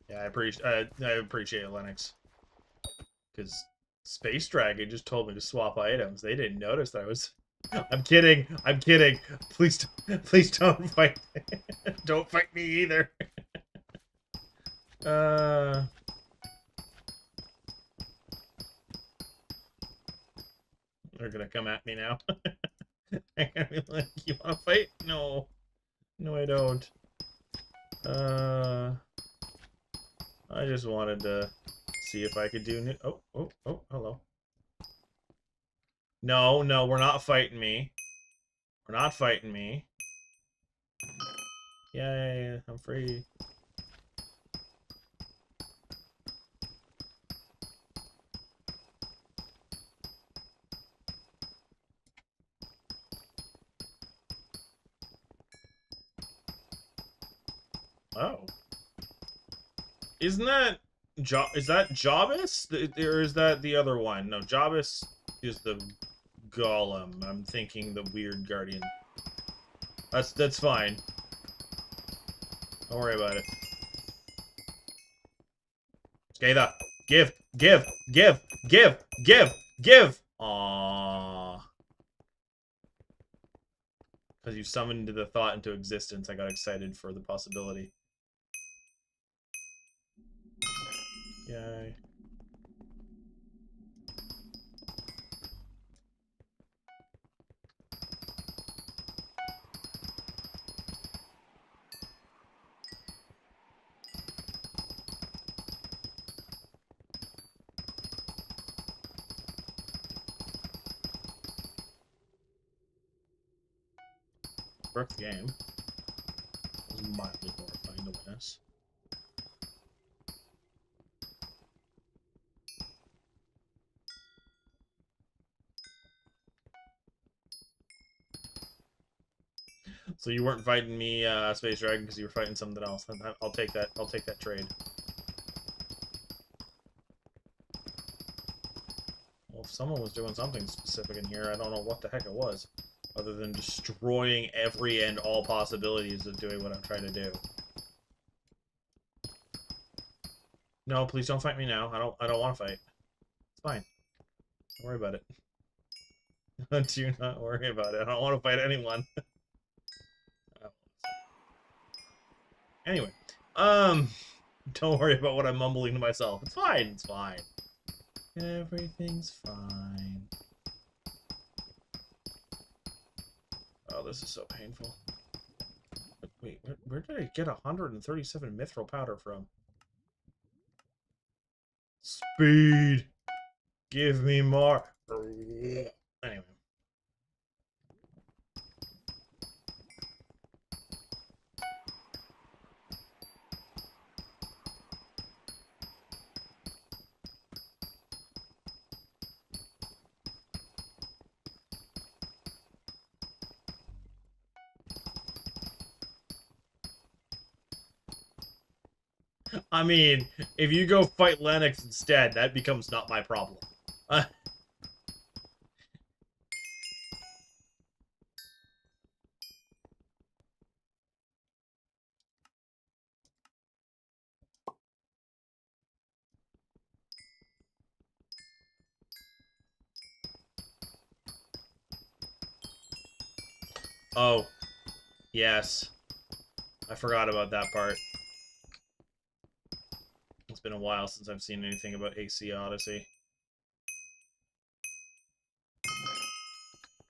S1: Yeah, I appreciate it, Lennox. Because Space Dragon just told me to swap items. They didn't notice that I was... I'm kidding. I'm kidding. Please don't fight. Don't fight me either. They're gonna come at me now. They're gonna be like, you wanna fight? No. No, I don't. I just wanted to see if I could do new... Oh, hello. No, we're not fighting me. We're not fighting me. Yay, I'm free. Oh. Isn't that... Is that Jobus? Or is that the other one? No, Jobus is the golem. I'm thinking the weird guardian. That's fine. Don't worry about it. Skatha, give! Aww. Because you summoned the thought into existence, I got excited for the possibility. Yay. Broke the game. It was mildly horrifying to witness. So you weren't fighting me, Space Dragon, because you were fighting something else. I'll take that. I'll take that trade. Well, if someone was doing something specific in here, I don't know what the heck it was. Other than destroying every and all possibilities of doing what I'm trying to do. No, please don't fight me now. I don't want to fight. It's fine. Don't worry about it. Do not worry about it. I don't want to fight anyone. Anyway, don't worry about what I'm mumbling to myself. It's fine. It's fine. Everything's fine. Oh, this is so painful. Wait, where did I get 137 mithril powder from? Speed! Give me more! Anyway. I mean, if you go fight Lennox instead, that becomes not my problem. Oh. Yes. I forgot about that part. It's been a while since I've seen anything about AC Odyssey.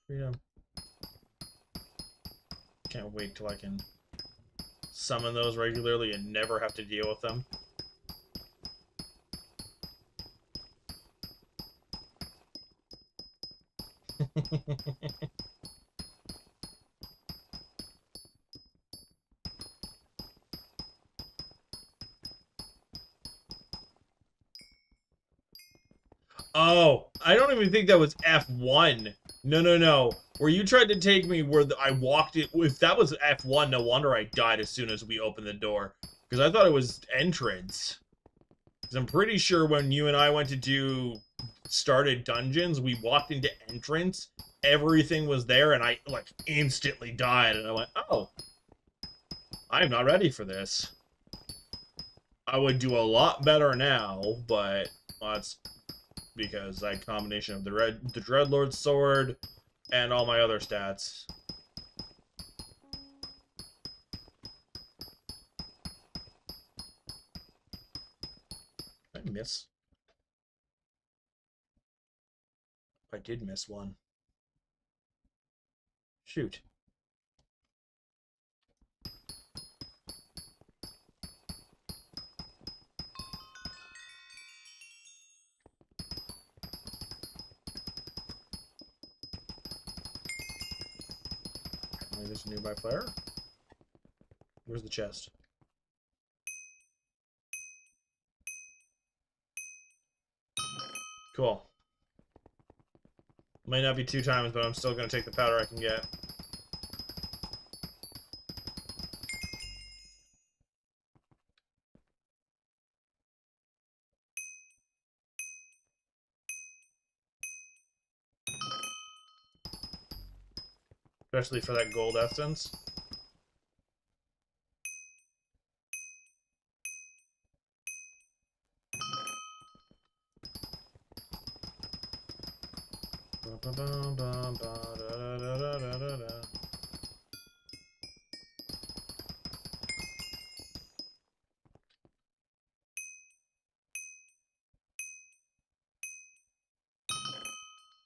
S1: Freedom. Can't wait till I can summon those regularly and never have to deal with them. Oh, I don't even think that was F1. No, no, no. Where you tried to take me where I walked it. If that was F1, no wonder I died as soon as we opened the door. Because I thought it was entrance. Because I'm pretty sure when you and I went to do started dungeons, we walked into entrance. Everything was there, and I, like, instantly died. And I went, oh, I'm not ready for this. I would do a lot better now, but well, that's because that combination of the Dreadlord sword and all my other stats. Did I miss? I did miss one. Shoot. Maybe there's a nearby player. Where's the chest? Cool. Might not be 2 times, but I'm still going to take the powder I can get. Especially for that gold essence.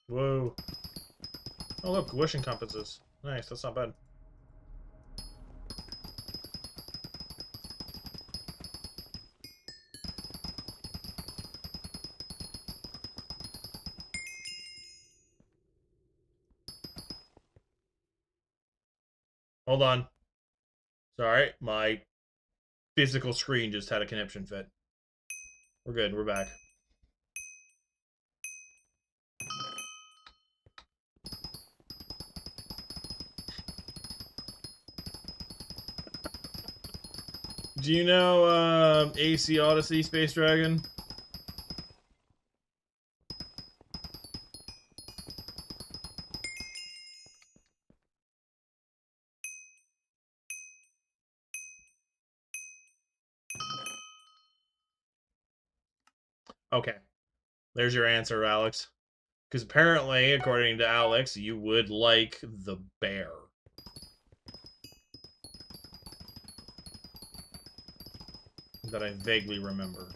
S1: Whoa. Oh look, wishing compasses. Nice, that's not bad. Hold on. Sorry, my physical screen just had a conniption fit. We're good, we're back. Do you know AC Odyssey Space Dragon? Okay. There's your answer, Alex. Because apparently, according to Alex, you would like the bear. That I vaguely remember.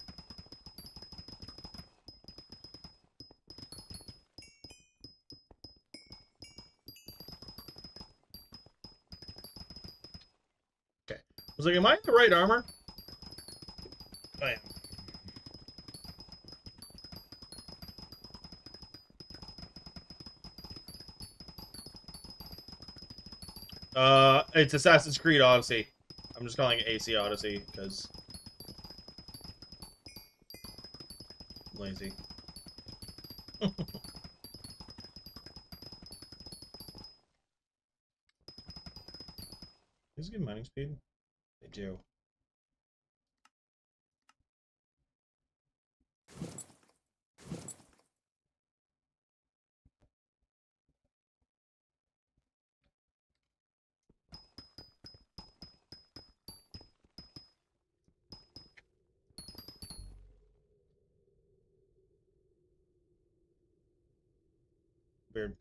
S1: Okay. I was like, am I in the right armor? I am. It's Assassin's Creed Odyssey. I'm just calling it AC Odyssey, because... lazy. These give mining speed? They do. Weird.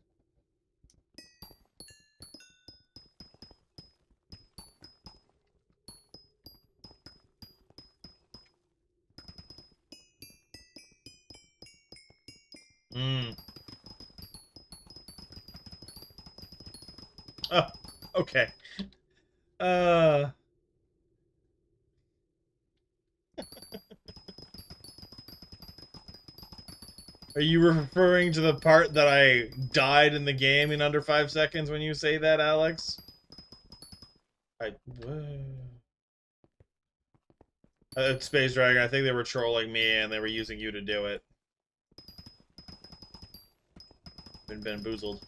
S1: Mm. Oh, okay. Uh... Are you referring to the part that I died in the game in under 5 seconds when you say that, Alex? Space Dragon, I think they were trolling me and they were using you to do it. Been bamboozled.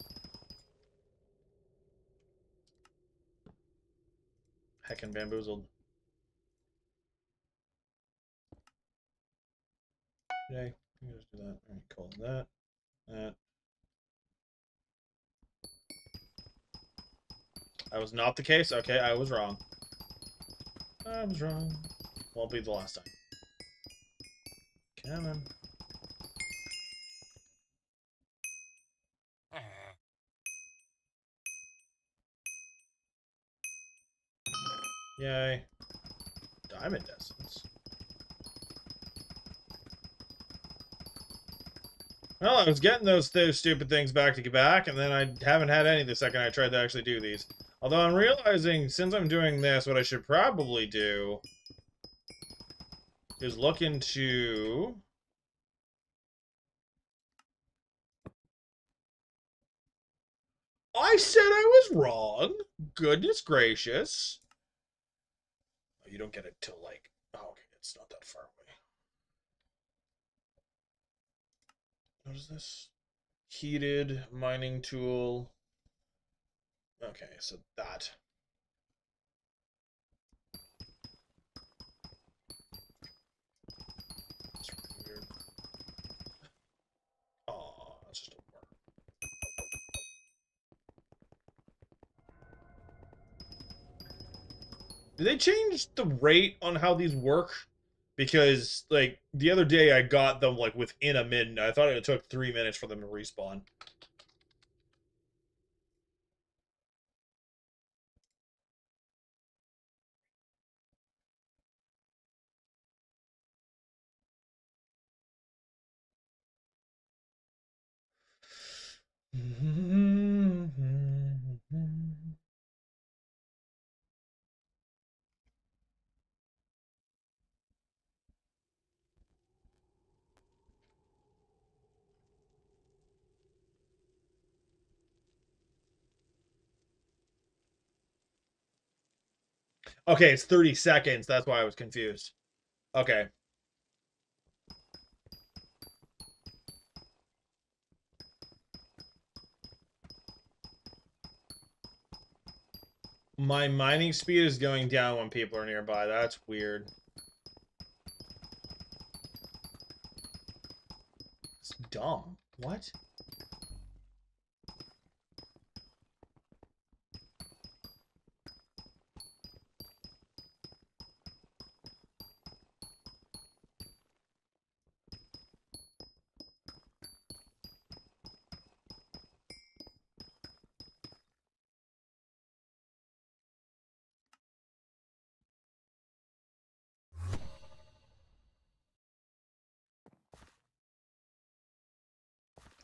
S1: Heckin' bamboozled. Yay. Let me just do that. Alright, cool. That. That was not the case? Okay, I was wrong. I was wrong. Won't be the last time. Come on. Yay. Diamond essence. Well, I was getting those stupid things back to back, and then I haven't had any the second I tried to actually do these. Although I'm realizing, since I'm doing this, what I should probably do is look into... I said I was wrong! Goodness gracious. Oh, you don't get it till, like... Oh, okay, it's not that far away. What is this? Heated mining tool. Okay, so that. That's weird. Oh, that's just a worm. Did they change the rate on how these work? Because, like, the other day I got them, like, within a minute. I thought it took 3 minutes for them to respawn. Okay, it's 30 seconds. That's why I was confused. Okay. My mining speed is going down when people are nearby. That's weird. It's dumb. What?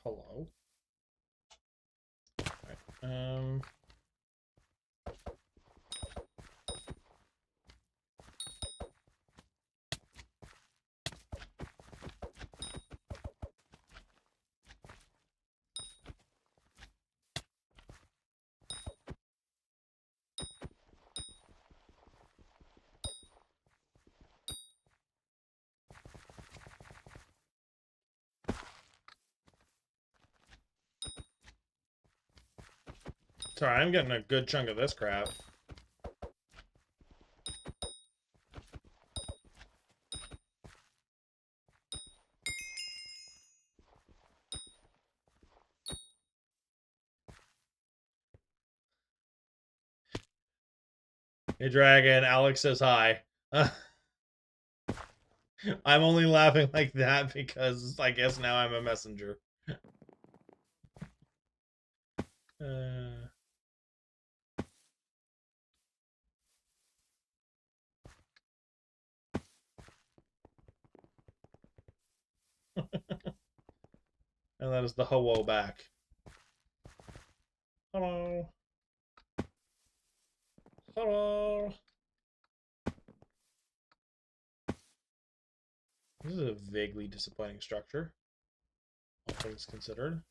S1: Hello? Alright, Sorry, I'm getting a good chunk of this crap. Hey, Dragon, Alex says hi. I'm only laughing like that because I guess now I'm a messenger. Uh... And that is the ho-wo back. Hello. Hello. This is a vaguely disappointing structure. all things considered.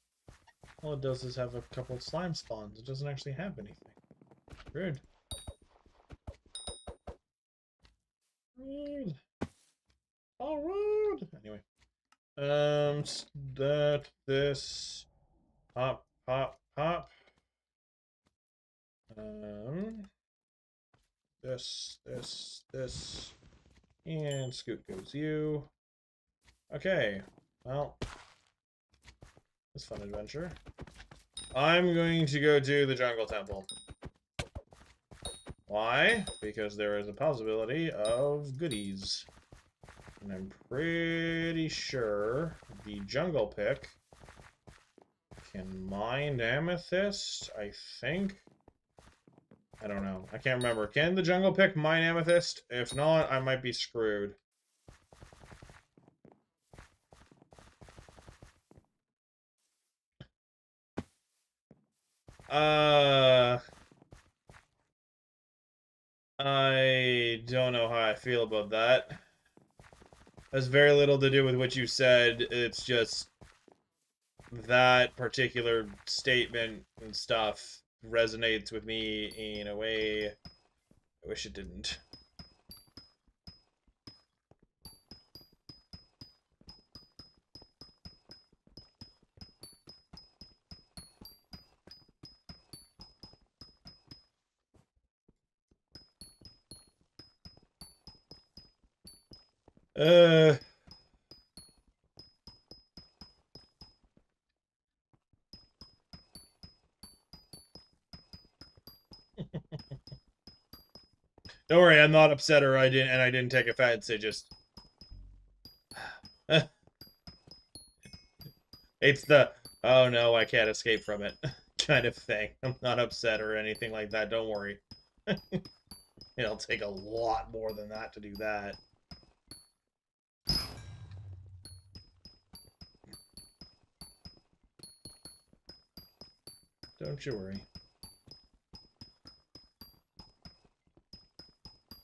S1: All it does is have a couple of slime spawns. It doesn't actually have anything. Rude. Rude. All rude. Anyway. This. Hop, hop, hop. This. And scoot goes you. Okay. Well. This fun adventure. I'm going to go do the jungle temple. Why? Because there is a possibility of goodies. And I'm pretty sure the jungle pick can mine amethyst, I think. I don't know. I can't remember. Can the jungle pick mine amethyst? If not, I might be screwed. I don't know how I feel about that. Has very little to do with what you said. It's just that particular statement and stuff resonates with me in a way I wish it didn't. Don't worry, I'm not upset or I didn't take offense. It just it's the oh no, I can't escape from it kind of thing. I'm not upset or anything like that. Don't worry. It'll take a lot more than that to do that. Don't you worry.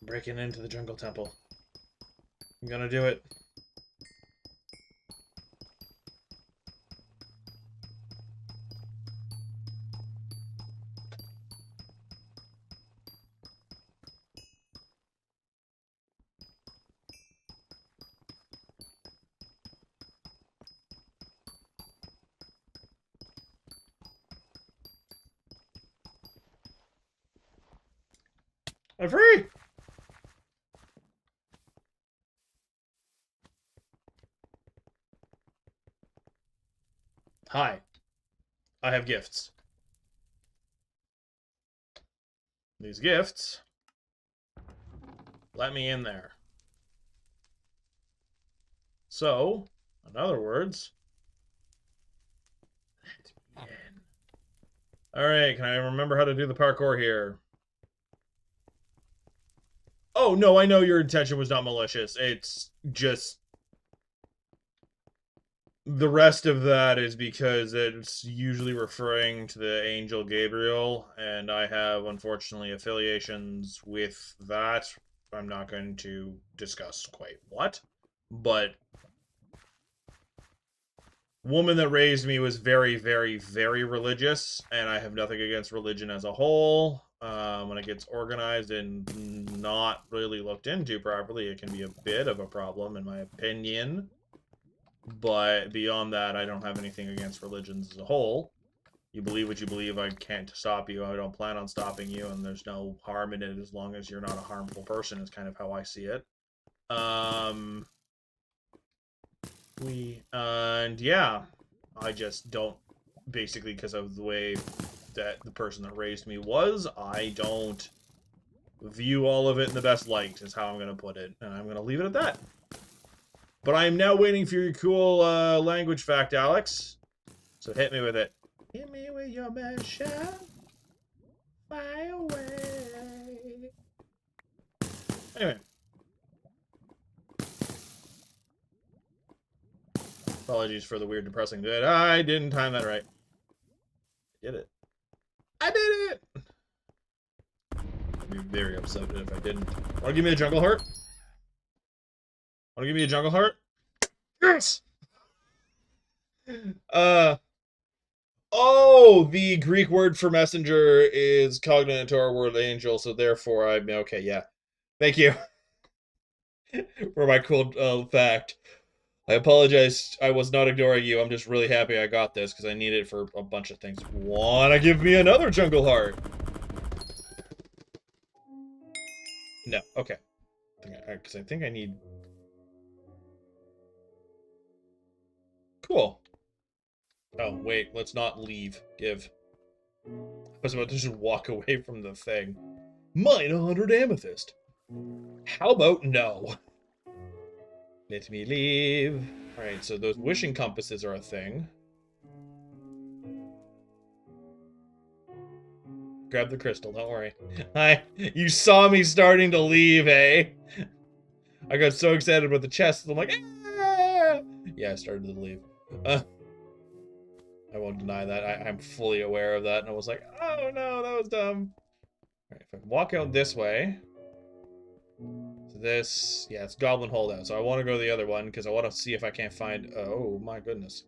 S1: Breaking into the jungle temple. I'm gonna do it. I'm free! Hi. I have gifts. These gifts let me in there. So, in other words, let me in. Alright, can I remember how to do the parkour here? Oh, no, I know your intention was not malicious. It's just... The rest of that is because it's usually referring to the angel Gabriel, and I have, unfortunately, affiliations with that. I'm not going to discuss quite what, but woman that raised me was very, very, very religious, and I have nothing against religion as a whole. When it gets organized and not really looked into properly, it can be a bit of a problem, in my opinion. But beyond that, I don't have anything against religions as a whole. You believe what you believe. I can't stop you. I don't plan on stopping you, and there's no harm in it as long as you're not a harmful person, is kind of how I see it. And yeah, I just don't, basically because of the way that the person that raised me was, I don't view all of it in the best light, is how I'm going to put it, and I'm going to leave it at that. But I am now waiting for your cool language fact, Alex. So hit me with it. Hit me with your best shot. Fly away. Anyway. Apologies for the weird, depressing bit. I didn't time that right. I did it. I did it! I'd be very upset if I didn't. Want to give me a jungle heart? Want to give me a jungle heart? Yes! Uh, oh, the Greek word for messenger is cognate to our word angel, so therefore I'm okay, yeah. Thank you for my cool fact. I apologize. I was not ignoring you. I'm just really happy I got this because I need it for a bunch of things. Wanna give me another jungle heart? No. Okay. Because I think I need. Cool. Oh wait, let's not leave. Give. I was about to just walk away from the thing. Mine 100 amethyst. How about no? Let me leave. Alright, so those wishing compasses are a thing. Grab the crystal, don't worry. You saw me starting to leave, eh? I got so excited about the chest, I'm like, ah! Yeah, I started to leave. I won't deny that. I'm fully aware of that, and I was like, oh no, that was dumb. Alright, if I walk out this way, so this, yeah, it's Goblin Holdout, so I want to go to the other one, because I want to see if I can't find, oh my goodness.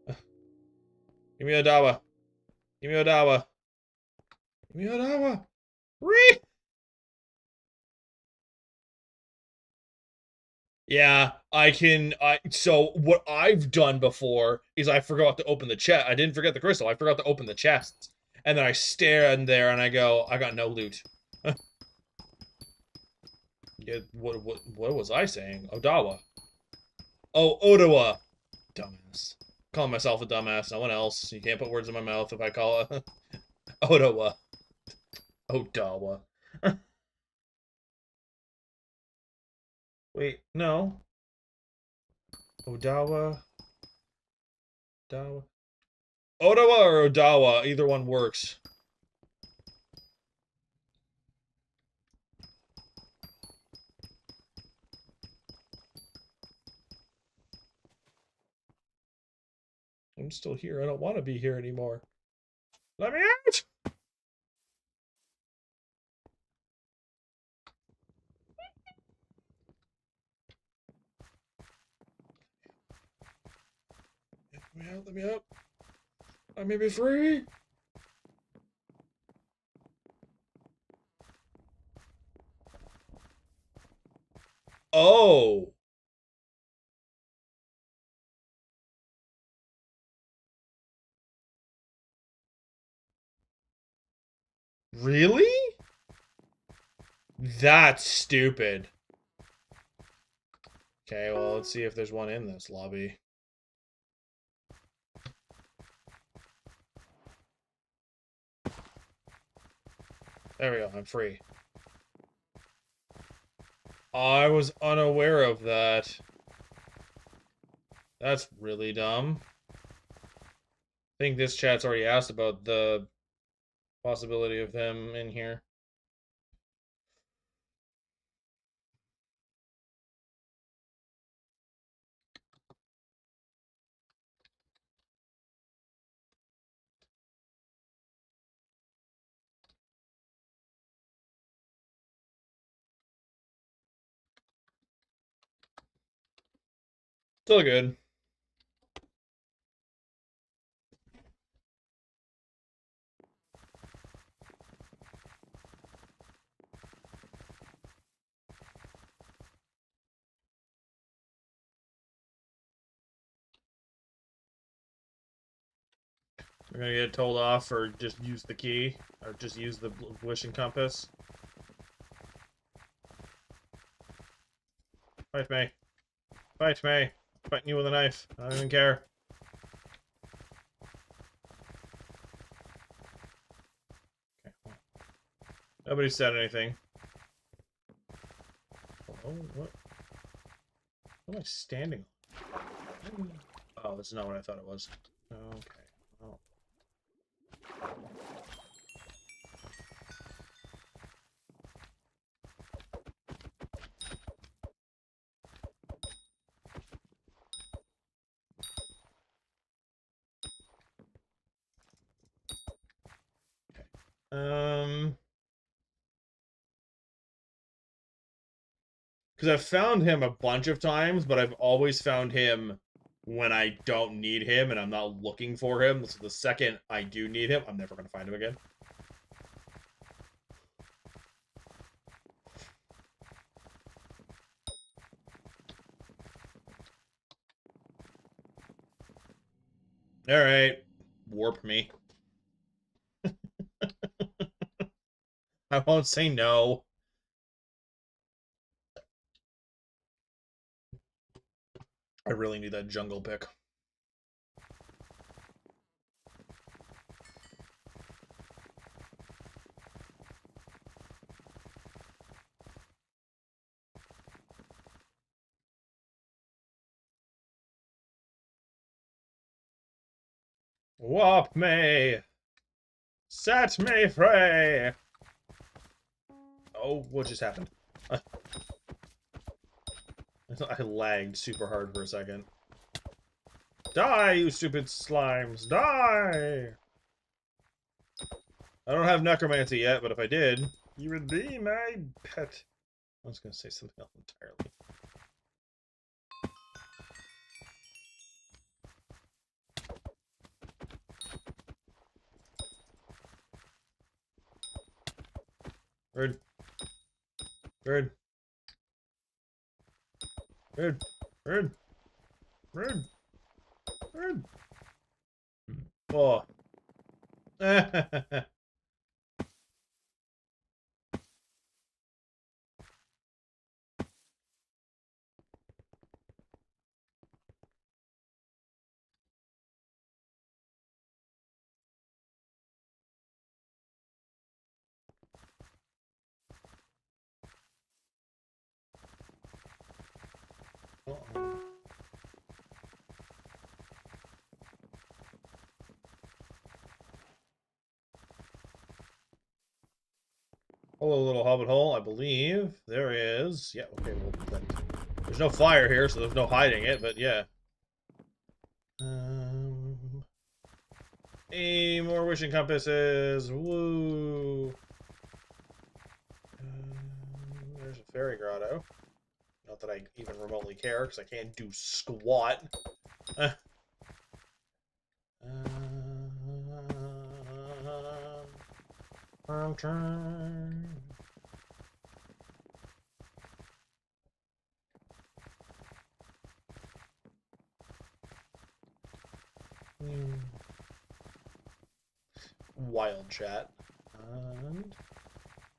S1: Give me Odawa. Give me Odawa. Give me Odawa. Ree! Yeah, so what I've done before is I forgot to open the chest. I didn't forget the crystal. I forgot to open the chests. And then I stare in there and I go, I got no loot. Yeah, what was I saying? Odawa. Oh, Odawa. Dumbass. Calling myself a dumbass, no one else. You can't put words in my mouth if I call it Odawa. Odawa. Wait, no. Odawa. Odawa. Odawa or Odawa, either one works. I'm still here. I don't want to be here anymore. Let me out! Let me out, let me out. I may be free. Oh. Really? That's stupid. Okay, well, let's see if there's one in this lobby. There we go, I'm free. I was unaware of that. That's really dumb. I think this chat's already asked about the possibility of him in here. Still good. We're gonna get told off or just use the key, or just use the wishing compass. Fight me. Fight me. I'm fighting you with a knife. I don't even care. Okay. Nobody said anything. Oh, what? What am I standing on? Oh, this is not what I thought it was. Okay. Oh. Because I've found him a bunch of times, but I've always found him when I don't need him and I'm not looking for him. So the second I do need him, I'm never going to find him again. All right. Warp me. I won't say no. I really need that jungle pick. Warp me! Set me free! Oh, what just happened? I lagged super hard for a second. Die, you stupid slimes! Die! I don't have necromancy yet, but if I did, you would be my pet. I was going to say something else entirely. Bird. Bird. Bird. Bird. Bird. Bird. Oh. Hello, little hobbit hole, I believe. There is. Yeah, okay, well, then. There's no fire here, so there's no hiding it, but yeah. Hey, more wishing compasses. Woo. There's a fairy grotto. Not that I even remotely care, because I can't do squat. I'm trying. Wild chat. And...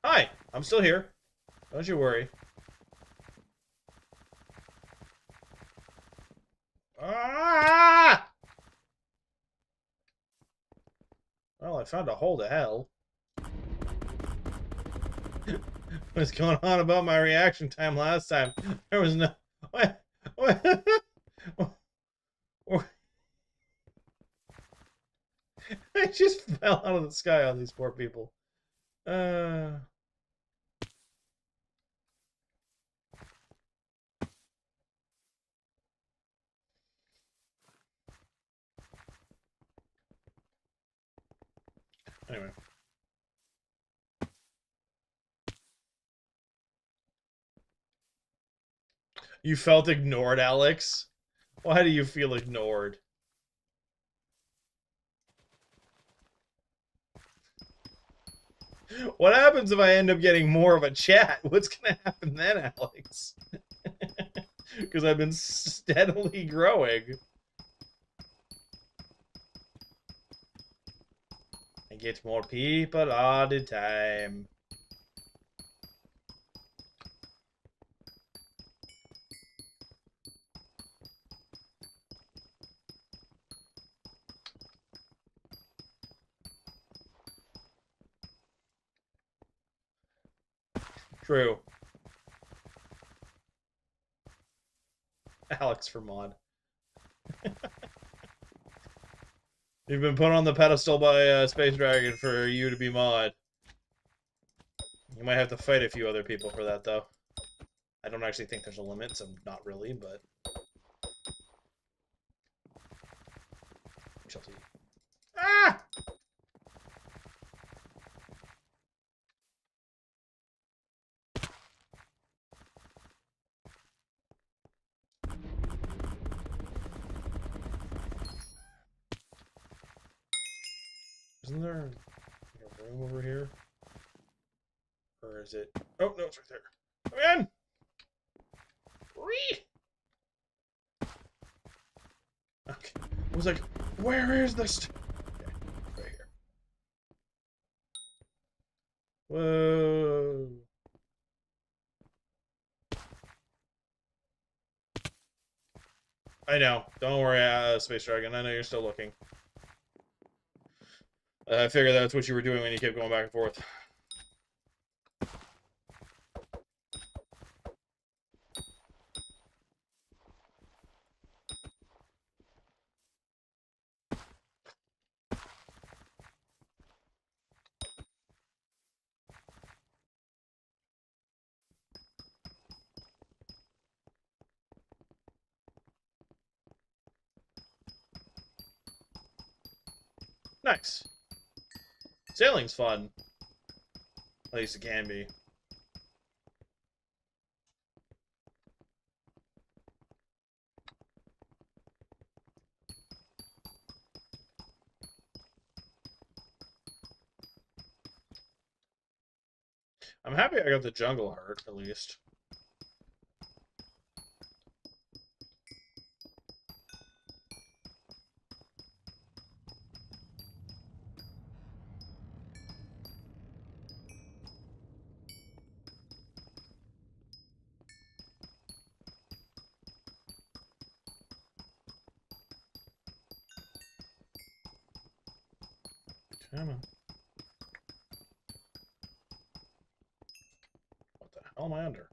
S1: Hi! I'm still here. Don't you worry. Ah! Well, I found a hole to hell. What's going on about my reaction time last time? There was no... What? I just fell out of the sky on these poor people. Anyway. You felt ignored, Alex? Why do you feel ignored? What happens if I end up getting more of a chat? What's gonna happen then, Alex? Because I've been steadily growing. I get more people all the time. True. Alex for mod. You've been put on the pedestal by Space Dragon for you to be mod. You might have to fight a few other people for that, though. I don't actually think there's a limit, so not really, but... We shall see. Ah! Isn't there a room over here? Or is it? Oh, no, it's right there. Come in! Whee! Okay. I was like, where is this? Okay, right here. Whoa. I know. Don't worry, Space Dragon. I know you're still looking. I figured that's what you were doing when you kept going back and forth. Nice. Sailing's fun. At least it can be. I'm happy I got the jungle heart, at least. Come on. What the hell am I under?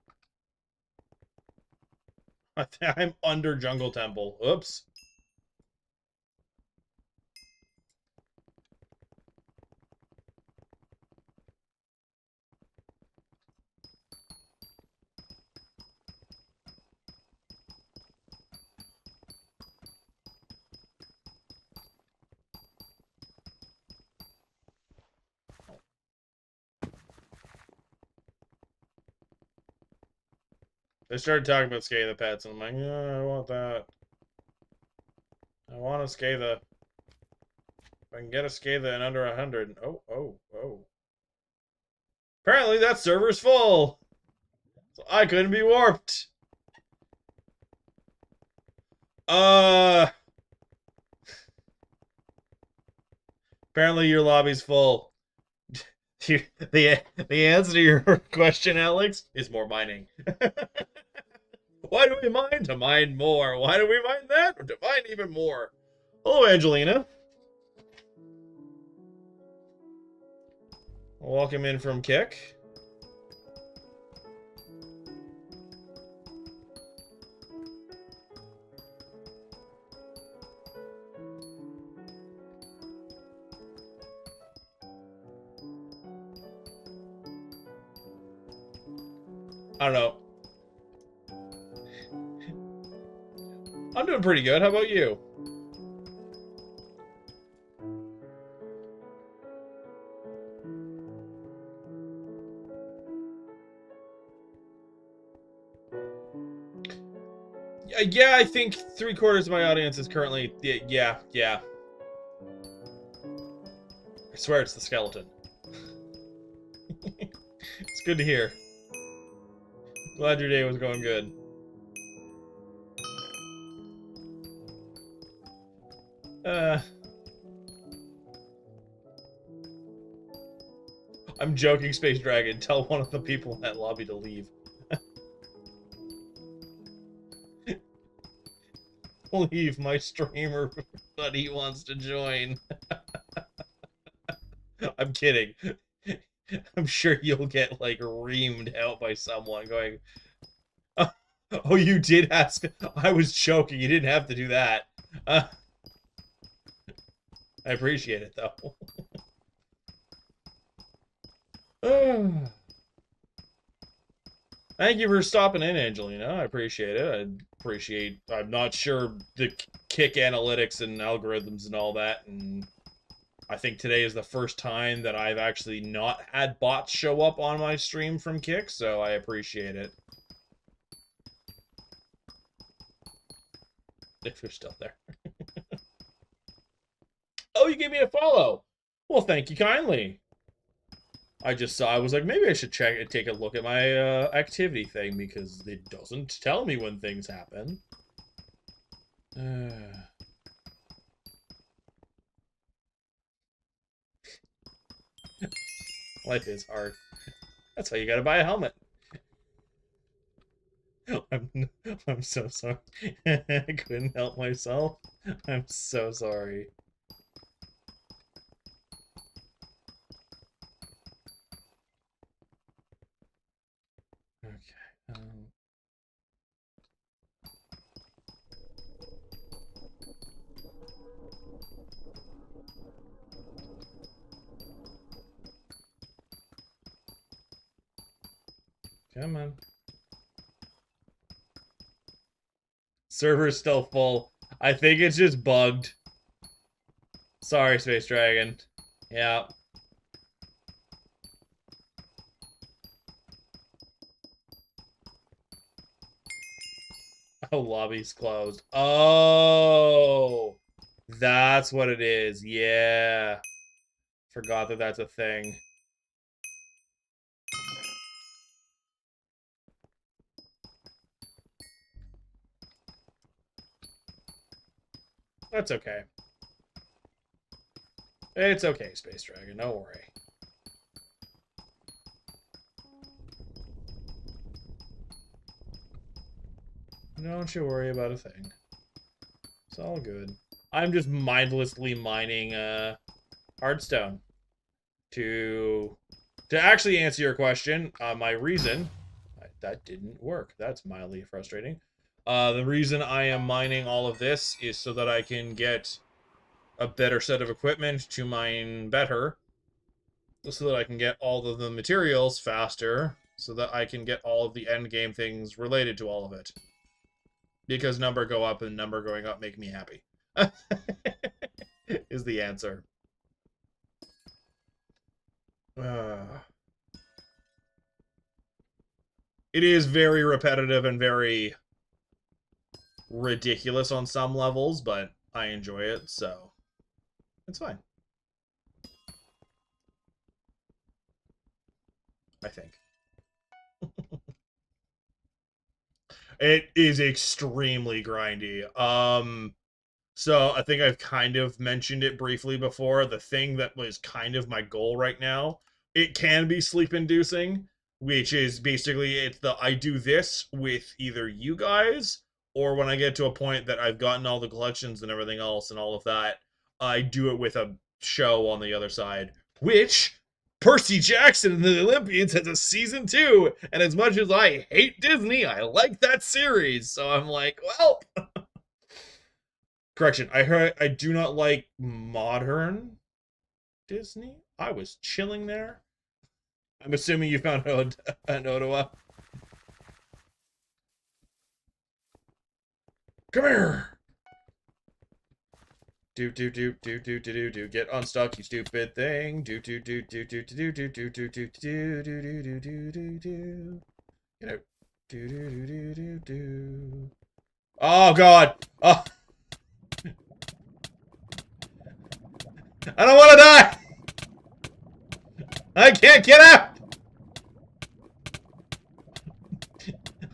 S1: I'm under Jungle Temple. Oops. They started talking about Scathe pets, and I'm like, yeah, I want that. I want a Scathe. If I can get a Scathe in under 100. Oh, oh, oh. Apparently that server's full. So I couldn't be warped. Apparently your lobby's full. the answer to your question, Alex, is more mining. Why do we mine? To mine more. Why do we mine that? To mine even more. Hello, Angelina. Welcome in from Kick. I don't know. I'm doing pretty good. How about you? Yeah, I think 3/4 of my audience is currently... Yeah. I swear it's the skeleton. It's good to hear. Glad your day was going good. I'm joking, Space Dragon. Tell one of the people in that lobby to leave. Leave, my streamer buddy wants to join. I'm kidding. I'm sure you'll get, like, reamed out by someone going, oh, you did ask? I was joking. You didn't have to do that. I appreciate it, though. Thank you for stopping in, Angelina. I appreciate it. I'm not sure the Kick analytics and algorithms and all that, and I think today is the first time that I've actually not had bots show up on my stream from Kick, so I appreciate it. If you're still there. Oh, you gave me a follow. Well, thank you kindly. I just saw, I was like, maybe I should take a look at my activity thing because it doesn't tell me when things happen. Life is hard. That's why you gotta buy a helmet. I'm, I'm so sorry. I couldn't help myself. I'm so sorry. Okay. Come on. Server's still full. I think it's just bugged. Sorry, Space Dragon. Yeah. Oh, lobby's closed. Oh, that's what it is. Yeah. Forgot that that's a thing. That's okay. It's okay, Space Dragon. Don't worry. Don't you worry about a thing. It's all good. I'm just mindlessly mining Hearthstone to actually answer your question. My reason that didn't work. That's mildly frustrating. The reason I am mining all of this is so that I can get a better set of equipment to mine better, so that I can get all of the materials faster, so that I can get all of the end game things related to all of it. Because number go up and number going up make me happy. Is the answer. It is very repetitive and very ridiculous on some levels, but I enjoy it, so it's fine. I think. It is extremely grindy. So I think I've kind of mentioned it briefly before. The thing that was kind of my goal right now, it can be sleep inducing, which is basically it's the I do this with either you guys or when I get to a point that I've gotten all the collections and everything else and all of that, I do it with a show on the other side, which Percy Jackson and the Olympians has a season 2, and as much as I hate Disney, I like that series. So I'm like, well, correction, I do not like modern Disney. I was chilling there. I'm assuming you found an Ottawa. Come here. Do. Get unstuck, you stupid thing. Do. Get out. Oh God. Oh. I don't want to die. I can't get out.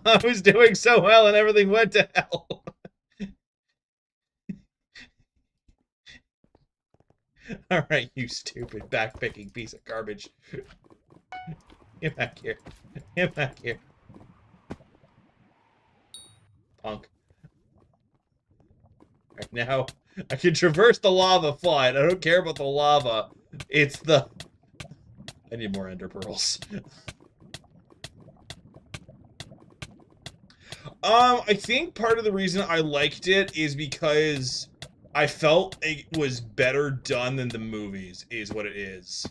S1: I was doing so well and everything went to hell. All right, you stupid backpicking piece of garbage. Get back here. Get back here. Punk. Right now, I can traverse the lava fine. I don't care about the lava. It's the... I need more ender pearls. I think part of the reason I liked it is because I felt it was better done than the movies, is what it is.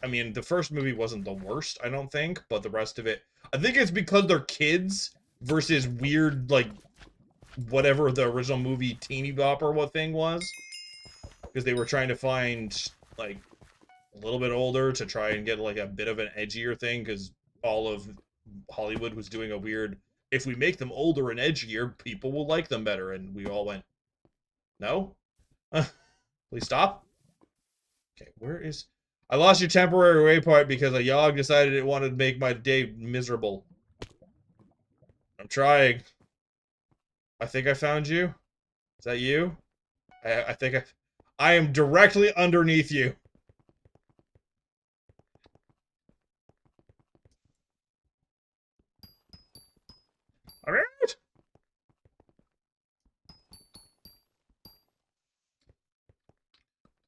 S1: I mean, the first movie wasn't the worst, I don't think, but the rest of it, I think it's because they're kids versus weird, like, whatever the original movie teeny bopper what thing was. Because they were trying to find, like, a little bit older to try and get, like, a bit of an edgier thing, because all of Hollywood was doing a weird, if we make them older and edgier, people will like them better, and we all went, no? Please stop? Okay, where is... I lost your temporary waypoint because a Yogg decided it wanted to make my day miserable. I'm trying. I think I found you. Is that you? I think I am directly underneath you. Alright.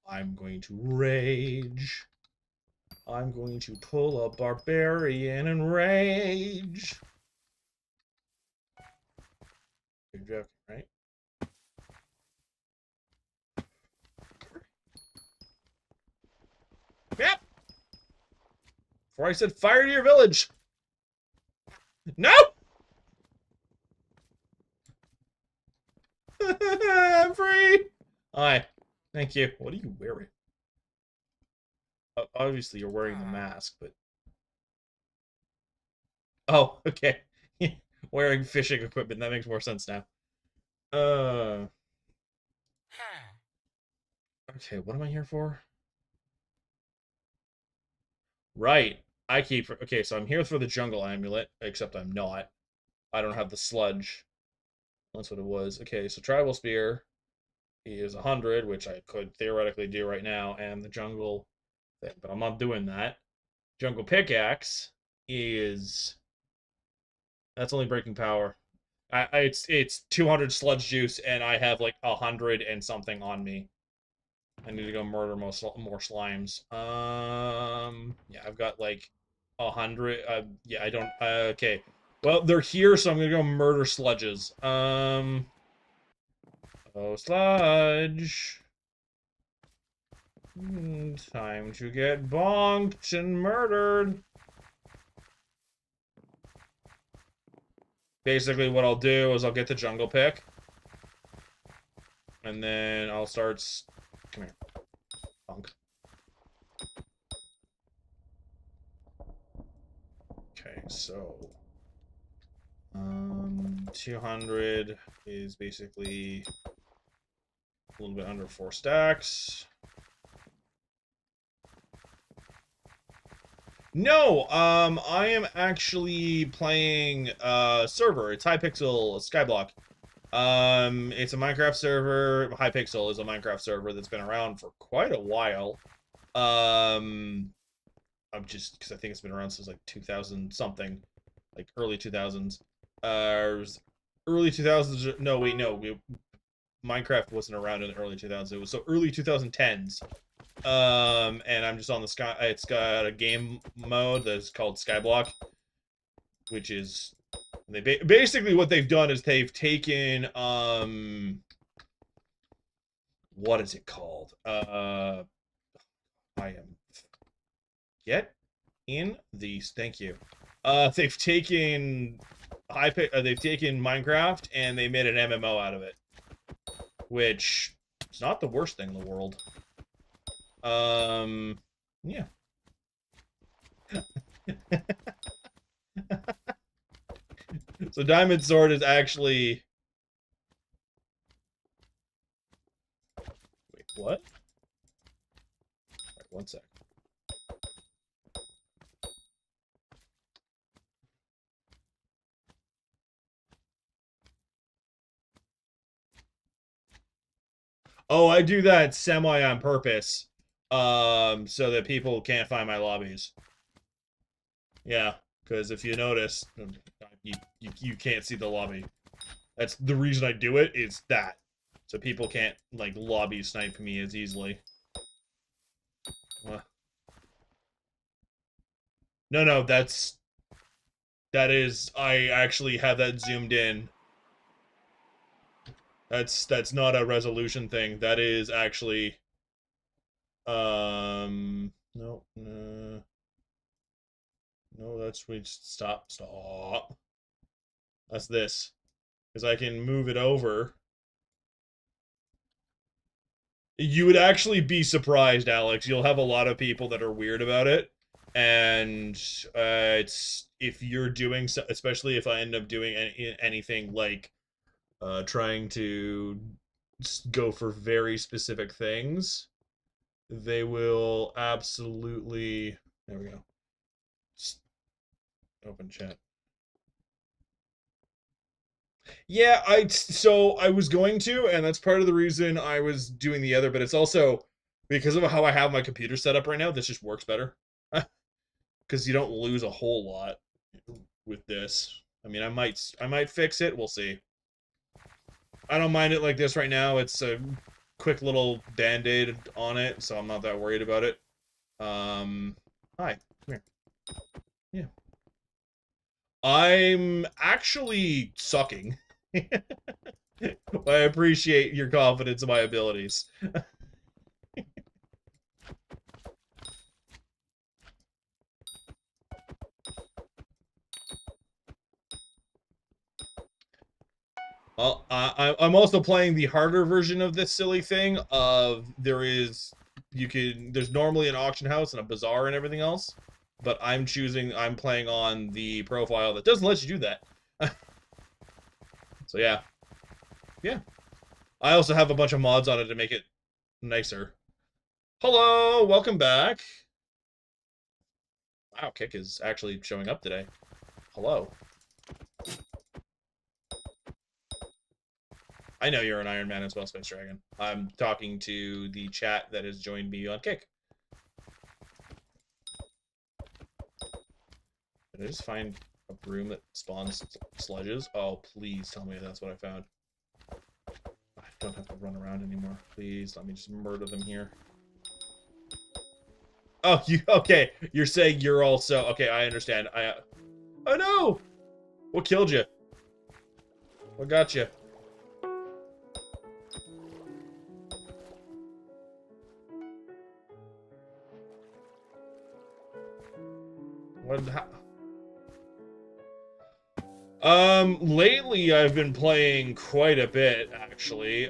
S1: I'm going to rage. I'm going to pull a barbarian and rage. You're joking, right? Yep. Before I said fire to your village. No! I'm free! Hi. Thank you. What are you wearing? Obviously, you're wearing the mask, but... Oh, okay. Wearing fishing equipment. That makes more sense now. Okay, what am I here for? Right. Okay, so I'm here for the jungle amulet, except I'm not. I don't have the sludge. That's what it was. Okay, so tribal spear is 100, which I could theoretically do right now, and the jungle thing, but I'm not doing that. Jungle pickaxe is... That's only breaking power. It's 200 sludge juice, and I have like 100 and something on me. I need to go murder more slimes. Yeah, I've got like 100. Yeah, I don't. Okay. Well, they're here, so I'm gonna go murder sludges. Oh, sludge. Time to get bonked and murdered. Basically, what I'll do is I'll get the jungle pick. And then I'll start... Come here. Bonk. Okay, so... 200 is basically a little bit under 4 stacks. No, I am actually playing server. It's Hypixel Skyblock. It's a Minecraft server. Hypixel is a Minecraft server that's been around for quite a while. I'm just because I think it's been around since like 2000 something, like early 2000s. Early 2000s. No, wait, no. Minecraft wasn't around in the early 2000s. It was so early 2010s. And I'm just on the sky. It's got a game mode that's called Skyblock, which is basically what they've done is they've taken what is it called? I am get in these. Thank you. They've taken they've taken Minecraft and they made an MMO out of it, which is not the worst thing in the world. Yeah. So Diamond Sword is actually... Wait, what? Right, one sec. Oh, I do that semi on purpose. So that people can't find my lobbies. Yeah, because if you notice, you can't see the lobby. That's the reason I do it, is that. So people can't, like, lobby snipe me as easily. No, that is, I actually have that zoomed in. That's not a resolution thing. That is actually, no, no, that's, wait, stop. That's this. Because I can move it over. You would actually be surprised, Alex. You'll have a lot of people that are weird about it. And it's, if you're doing, especially if I end up doing anything like trying to go for very specific things, They will absolutely. There we go. Open chat. Yeah, so I was going to, and that's part of the reason I was doing the other, but it's also because of how I have my computer set up right now, this just works better. Because you don't lose a whole lot with this. I mean, I might fix it, we'll see. I don't mind it like this right now. It's a quick little band-aid on it, so I'm not that worried about it. Hi, come here. Yeah. I'm actually sucking. I appreciate your confidence in my abilities. I'm also playing the harder version of this silly thing. There's normally an auction house and a bazaar and everything else, but I'm playing on the profile that doesn't let you do that. So yeah, yeah. I also have a bunch of mods on it to make it nicer. Hello, welcome back. Wow, Kick is actually showing up today. Hello. I know you're an Ironman as well, Space Dragon. I'm talking to the chat that has joined me on Kick. Did I just find a broom that spawns sledges? Oh, please tell me that's what I found. I don't have to run around anymore. Please, let me just murder them here. Oh, okay. You're saying you're also... Okay, I understand. Oh, no! What killed you? What got you? What... Lately I've been playing quite a bit, actually.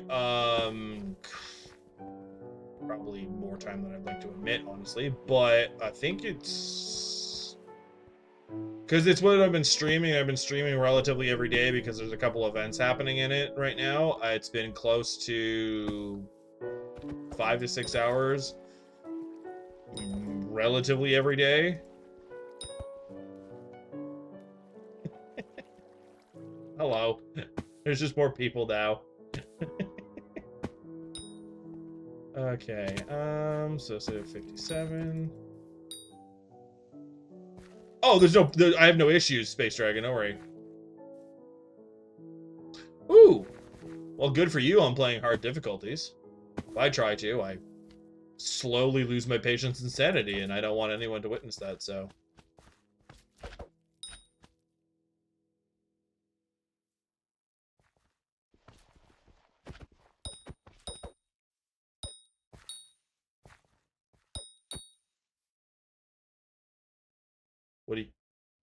S1: Probably more time than I'd like to admit, honestly, but I think it's... Because it's what I've been streaming. I've been streaming relatively every day because there's a couple events happening in it right now. It's been close to 5 to 6 hours relatively every day. Hello. There's just more people now. Okay, so 57. Oh, I have no issues, Space Dragon, don't worry. Ooh! Well, good for you on playing hard difficulties. If I try to, I slowly lose my patience and sanity, and I don't want anyone to witness that, so...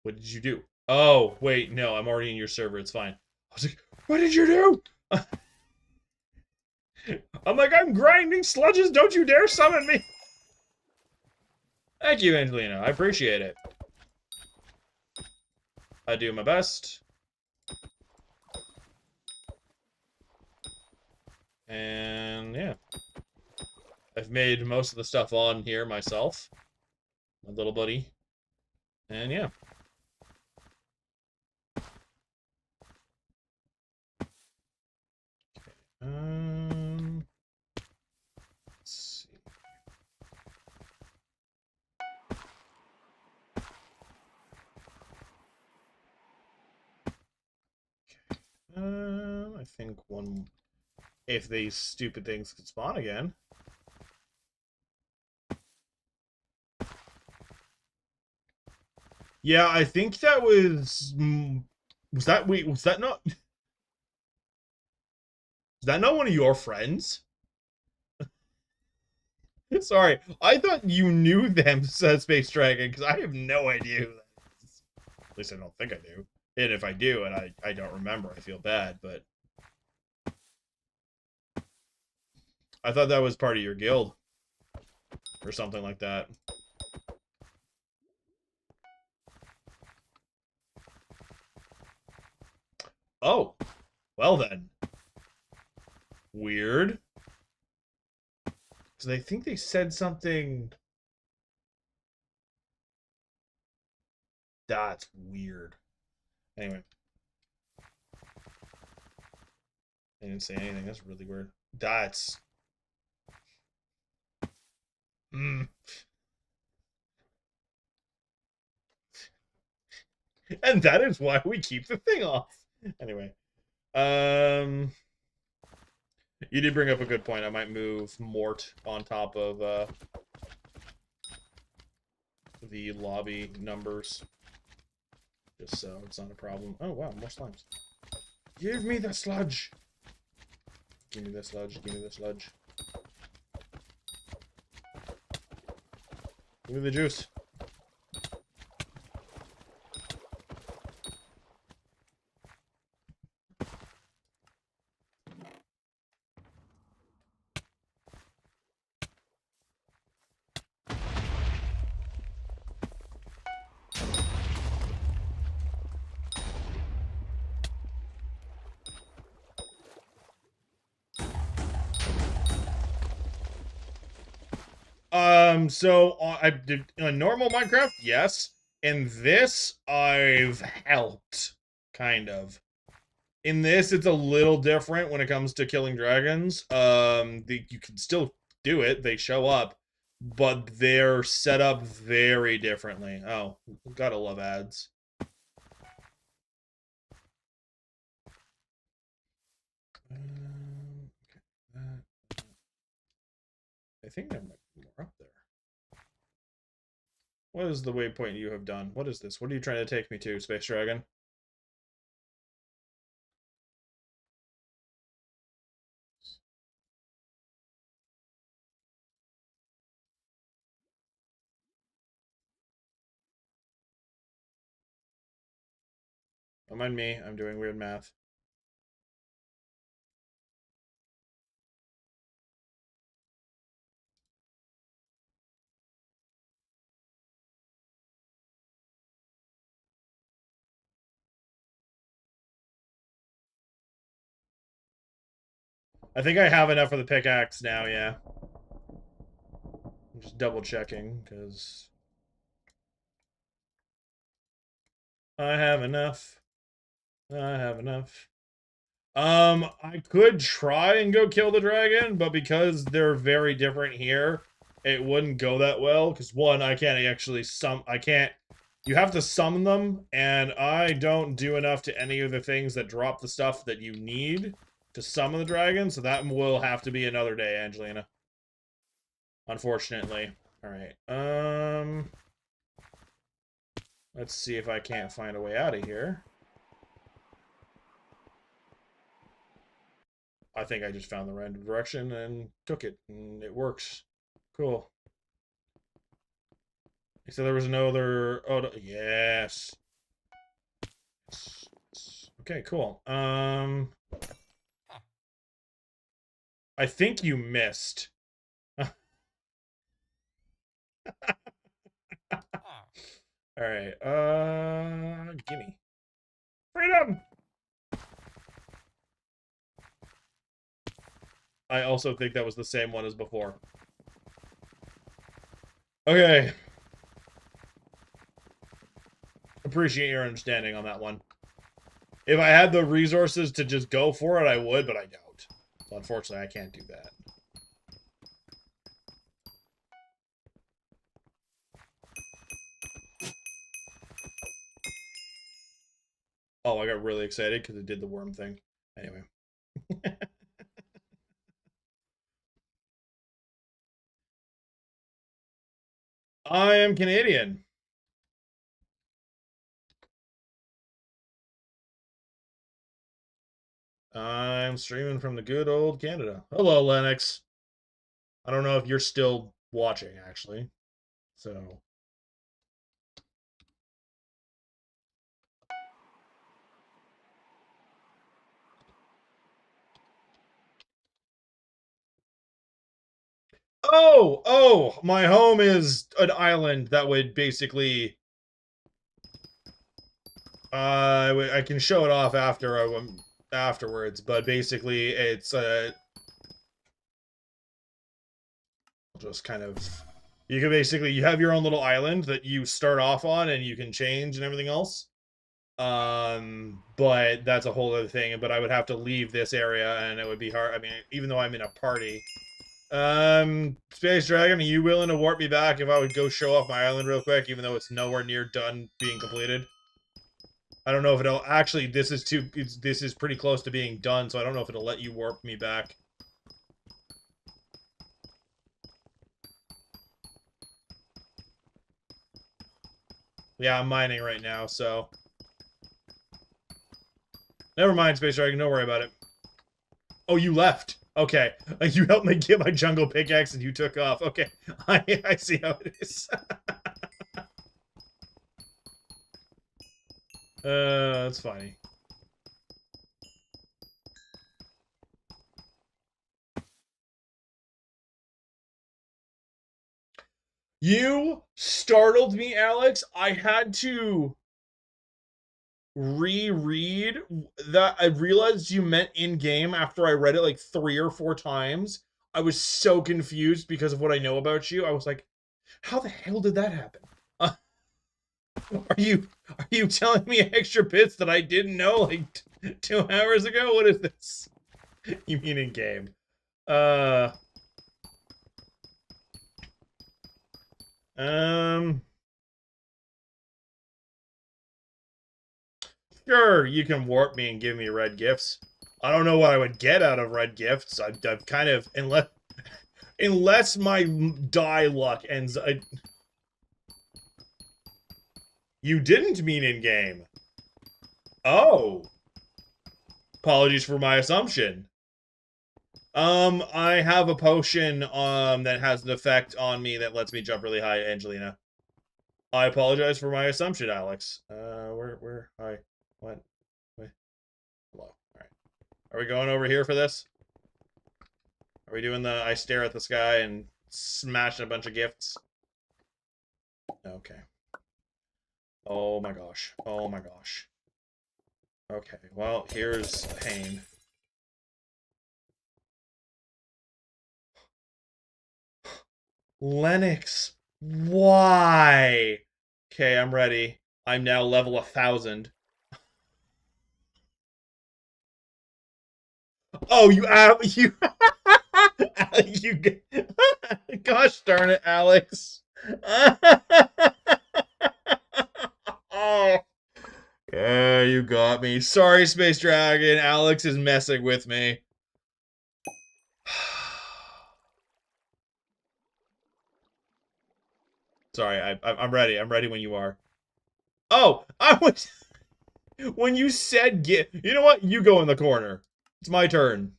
S1: What did you do? Oh, wait, no, I'm already in your server, it's fine. I was like, what did you do? I'm like, I'm grinding sludges, don't you dare summon me! Thank you, Angelina, I appreciate it. I do my best. And, yeah. I've made most of the stuff on here myself. My little buddy. And, yeah. Let's see. I think one... If these stupid things could spawn again. Yeah, I think that was... Was that... Wait, was that not... Was that not one of your friends? Sorry, I thought you knew them, said Space Dragon, because I have no idea who that is. At least I don't think I do. And if I do, and I don't remember, I feel bad, but... I thought that was part of your guild. Or something like that. Oh. Well then. Weird. Because I think they said something. That's weird. Anyway, they didn't say anything. That's really weird. That's. Mm. And that is why we keep the thing off. Anyway, you did bring up a good point. I might move Mort on top of the lobby numbers, just so it's not a problem. Oh wow, more slimes. Give me the sludge. Give me the sludge. Give me the sludge. Give me the juice. So I did in normal Minecraft, yes. In this, I've helped, kind of. In this, it's a little different when it comes to killing dragons. You can still do it; they show up, but they're set up very differently. Oh, gotta love ads. I think there might be more up there. What is the waypoint you have done? What is this? What are you trying to take me to, Space Dragon? Don't mind me. I'm doing weird math. I think I have enough for the pickaxe now, yeah. I'm just double checking, because I have enough. I have enough. I could try and go kill the dragon, but because they're very different here, it wouldn't go that well. Because one, I can't actually I can't. You have to summon them, and I don't do enough to any of the things that drop the stuff that you need to summon the dragon. So that will have to be another day, Angelina. Unfortunately. All right. Let's see if I can't find a way out of here. I think I just found the random direction and took it, and it works. Cool. So there was no other... Oh, yes. Okay, cool. I think you missed. Alright, gimme. Freedom! I also think that was the same one as before. Okay. Appreciate your understanding on that one. If I had the resources to just go for it, I would, but I don't. So unfortunately, I can't do that. Oh, I got really excited because it did the worm thing. Anyway. I am Canadian. I'm streaming from the good old Canada. Hello, Lennox. I don't know if you're still watching, actually. So. Oh, my home is an island that would basically... I can show it off afterwards, but basically it's just kind of... You can basically... You have your own little island that you start off on, and you can change and everything else. But that's a whole other thing. But I would have to leave this area, and it would be hard. I mean, even though I'm in a party... Space Dragon, are you willing to warp me back if I would go show off my island real quick, even though it's nowhere near done being completed? I don't know if it'll... Actually, this is pretty close to being done, so I don't know if it'll let you warp me back. Yeah, I'm mining right now, so... Never mind, Space Dragon, don't worry about it. Oh, you left. Okay. You helped me get my jungle pickaxe and you took off. Okay. I see how it is. That's funny. You startled me, Alex. I had to reread that. I realized you meant in-game after I read it like 3 or 4 times. I was so confused because of what I know about you. I was like, how the hell did that happen? Are you telling me extra bits that I didn't know like 2 hours ago? What is this? You mean in-game? Sure, you can warp me and give me red gifts. I don't know what I would get out of red gifts. I've kind of... Unless my die luck ends... You didn't mean in-game. Oh. Apologies for my assumption. I have a potion, that has an effect on me that lets me jump really high, Angelina. I apologize for my assumption, Alex. Hi. What? Wait. Hello. Alright. Are we going over here for this? Are we doing the I stare at the sky and smash a bunch of gifts? Okay. Oh my gosh. Oh my gosh. Okay, well, here's pain. Lennox, why? Okay, I'm ready. I'm now level 1000. Oh, you gosh darn it, Alex. Oh. Yeah, you got me. Sorry, Space Dragon. Alex is messing with me. Sorry, I'm ready. I'm ready when you are. Oh, I was... When you said get... You know what? You go in the corner. It's my turn.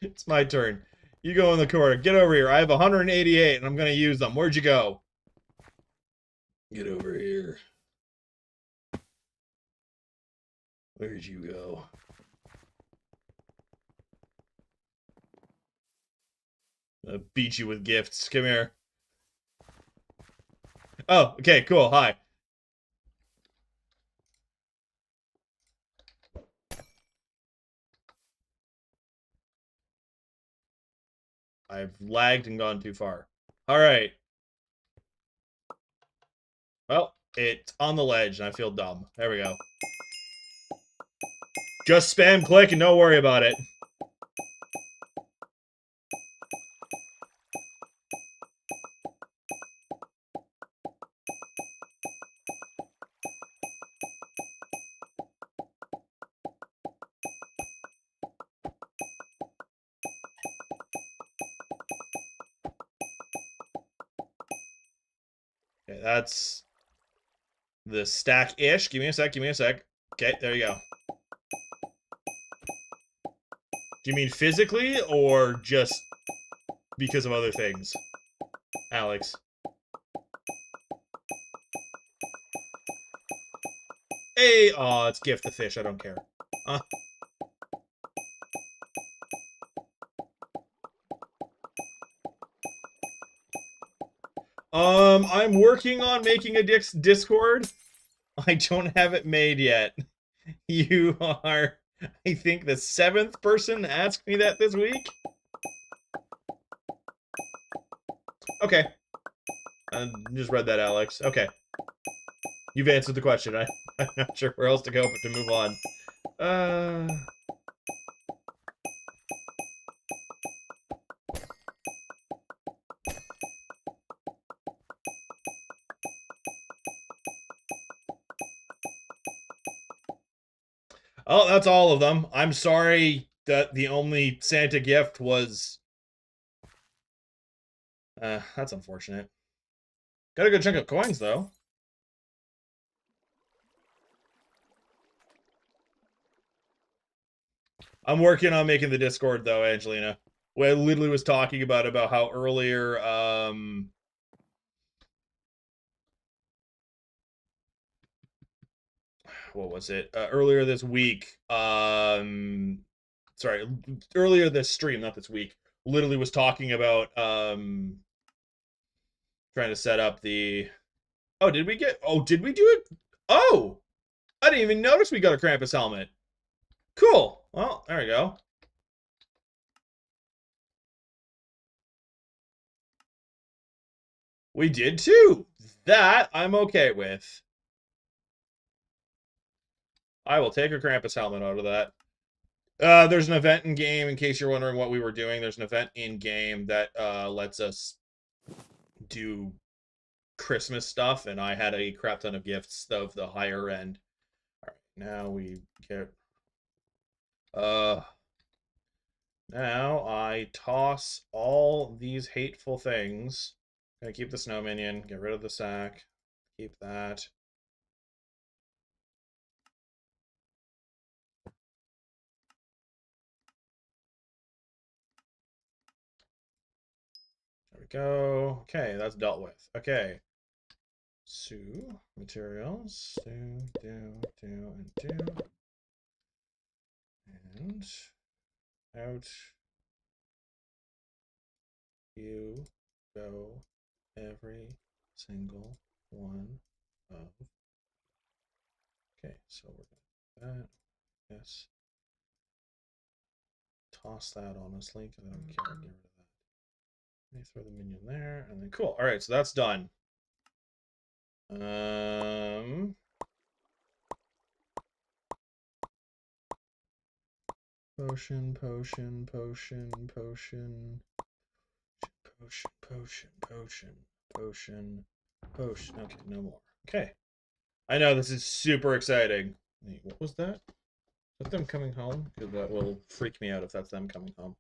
S1: It's my turn. You go in the corner. Get over here. I have 188 and I'm going to use them. Where'd you go? Get over here. Where'd you go? I'll beat you with gifts. Come here. Oh, okay, cool. Hi. I've lagged and gone too far. Alright. Well, it's on the ledge and I feel dumb. There we go. Just spam click and don't worry about it. Okay, that's the stack-ish. Give me a sec, give me a sec. Okay, there you go. Do you mean physically, or just because of other things? Alex. Hey! Aw, it's gift the fish, I don't care. I'm working on making a Discord. I don't have it made yet. You are, I think, the 7th person to ask me that this week. Okay. I just read that, Alex. Okay. You've answered the question. I'm not sure where else to go but to move on. Oh, that's all of them. I'm sorry that the only Santa gift was... that's unfortunate. Got a good chunk of coins, though. I'm working on making the Discord, though, Angelina. What I literally was talking about how earlier, what was it? Earlier this week, sorry, earlier this stream, not this week, literally was talking about, trying to set up the... Oh, did we do it? Oh! I didn't even notice we got a Krampus helmet. Cool. Well, there we go. We did too. That I'm okay with. I will take a Krampus helmet out of that. There's an event in game, in case you're wondering what we were doing. There's an event in game that lets us do Christmas stuff, and I had a crap ton of gifts of the higher end. All right, now we get... Now I toss all these hateful things. Gonna keep the snow minion, get rid of the sack, keep that. There we go. Okay, that's dealt with. Okay. Sue, materials, do, and do. And out you go every single one of... Okay, so we're gonna do that. Yes. Toss that, honestly, because I don't care. Get rid of that. Let me throw the minion there, and then cool. All right, so that's done. Potion, potion, potion, potion, potion, potion, potion, potion, potion. Okay, no more. Okay. I know, this is super exciting. Wait, what was that? Is that them coming home? Because that will freak me out if that's them coming home.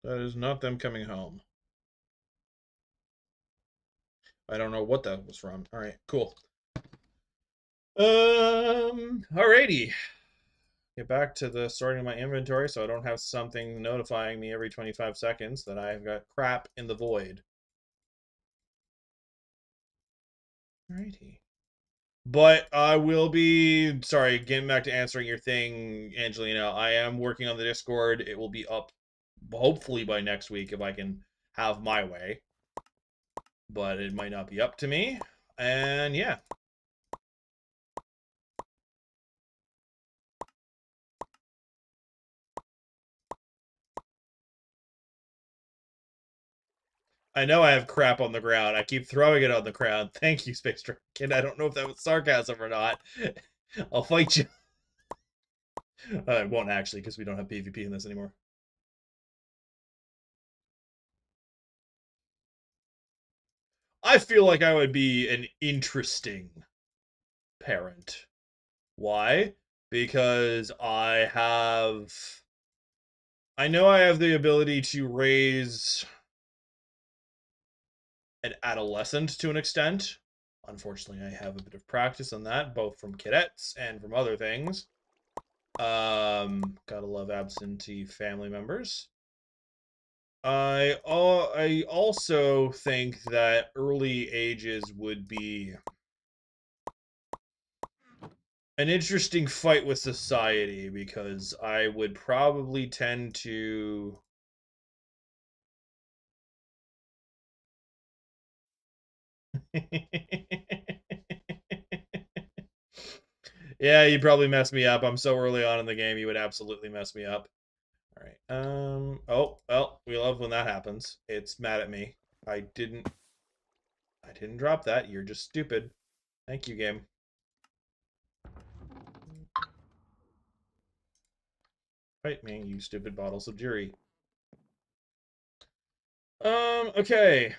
S1: That is not them coming home. I don't know what that was from. All right, cool. Alrighty. Get back to the sorting my inventory so I don't have something notifying me every 25 seconds that I've got crap in the void. Alrighty. But I will be, sorry, getting back to answering your thing, Angelina. I am working on the Discord. It will be up hopefully by next week if I can have my way. But it might not be up to me. And yeah. I know I have crap on the ground. I keep throwing it on the ground. Thank you, Space Dragon. I don't know if that was sarcasm or not. I'll fight you. I won't actually, because we don't have PvP in this anymore. I feel like I would be an interesting parent. Why? Because I know I have the ability to raise an adolescent to an extent. Unfortunately, I have a bit of practice on that, both from cadets and from other things. Gotta love absentee family members. I also think that early ages would be an interesting fight with society, because I would probably tend to Yeah, you probably messed me up. I'm so early on in the game, you would absolutely mess me up. All right. Oh, well, we love when that happens. It's mad at me. I didn't drop that. You're just stupid. Thank you, game. Fight me, you stupid bottles of jury. Okay.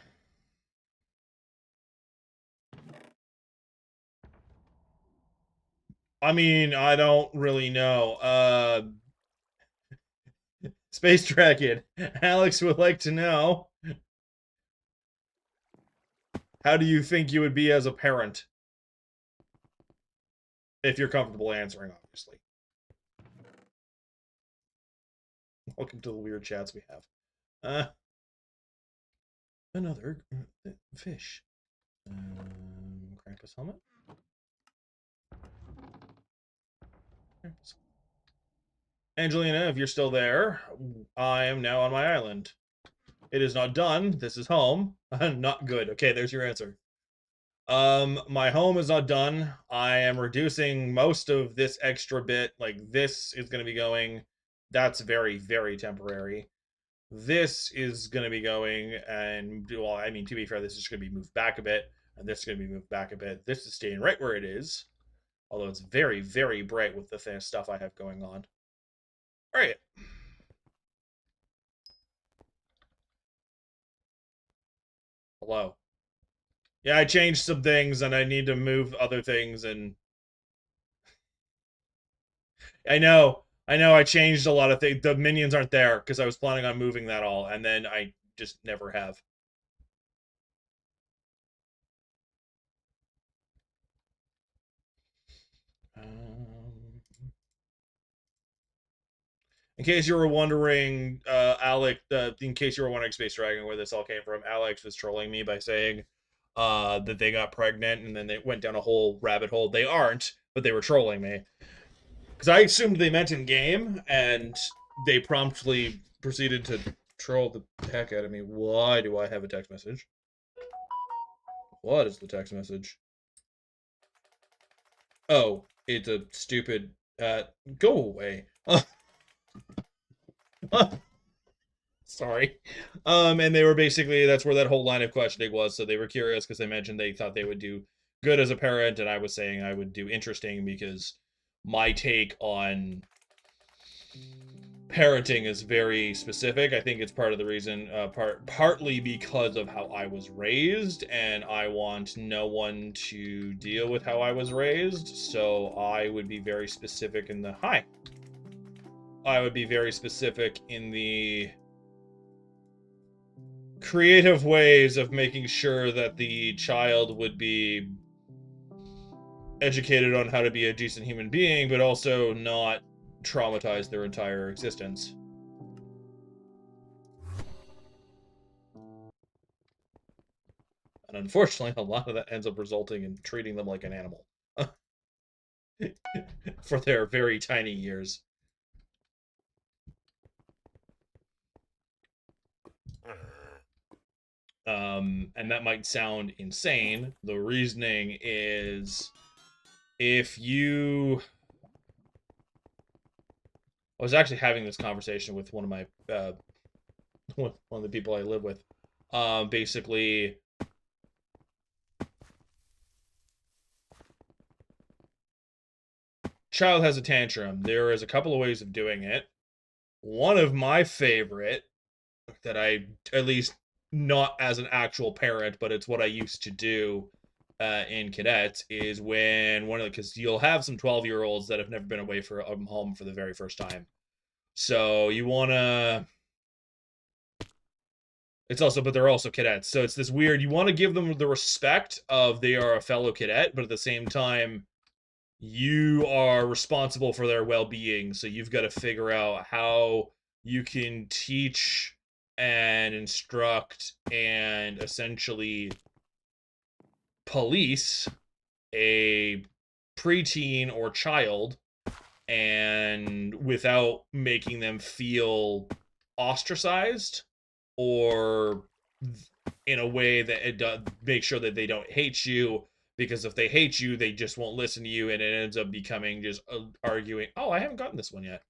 S1: I mean, I don't really know. Space Dragon. Alex would like to know, how do you think you would be as a parent? If you're comfortable answering, obviously. Welcome to the weird chats we have. Another fish. Krampus helmet. Krampus. Angelina, if you're still there, I am now on my island. It is not done. This is home. Not good. Okay, there's your answer. My home is not done. I am reducing most of this extra bit. Like, this is going to be going. That's very, very temporary. This is going to be going, and, well, I mean, to be fair, this is going to be moved back a bit, and this is going to be moved back a bit. This is staying right where it is, although it's very, very bright with the stuff I have going on. All right. Hello. Yeah, I changed some things, and I need to move other things, and I changed a lot of things. The minions aren't there because I was planning on moving that all, and then I just never have. In case you were wondering, in case you were wondering, Space Dragon, where this all came from, Alex was trolling me by saying that they got pregnant and then they went down a whole rabbit hole. They aren't, but they were trolling me. Because I assumed they meant in game, and they promptly proceeded to troll the heck out of me. Why do I have a text message? What is the text message? Oh, it's a stupid. Go away. Sorry. And they were basically, that's where that whole line of questioning was. So they were curious because they mentioned they thought they would do good as a parent, and I was saying I would do interesting because my take on parenting is very specific. I think it's part of the reason, partly because of how I was raised, and I want no one to deal with how I was raised. So I would be very specific in the I would be very specific in the creative ways of making sure that the child would be educated on how to be a decent human being, but also not traumatize their entire existence. And unfortunately, a lot of that ends up resulting in treating them like an animal for their very tiny years. And that might sound insane. The reasoning is, if you... I was actually having this conversation with one of my one of the people I live with. Basically, child has a tantrum. There is a couple of ways of doing it. One of my favorite, that I, at least not as an actual parent, but it's what I used to do in cadets, is when because you'll have some 12-year-olds that have never been away from home for the very first time. So you want to... but they're also cadets. So it's this weird, you want to give them the respect of they are a fellow cadet, but at the same time, you are responsible for their well-being. So you've got to figure out how you can teach and instruct and essentially police a preteen or child, and without making them feel ostracized or in a way that it does make sure that they don't hate you, because if they hate you, they just won't listen to you, and it ends up becoming just arguing. Oh, I haven't gotten this one yet.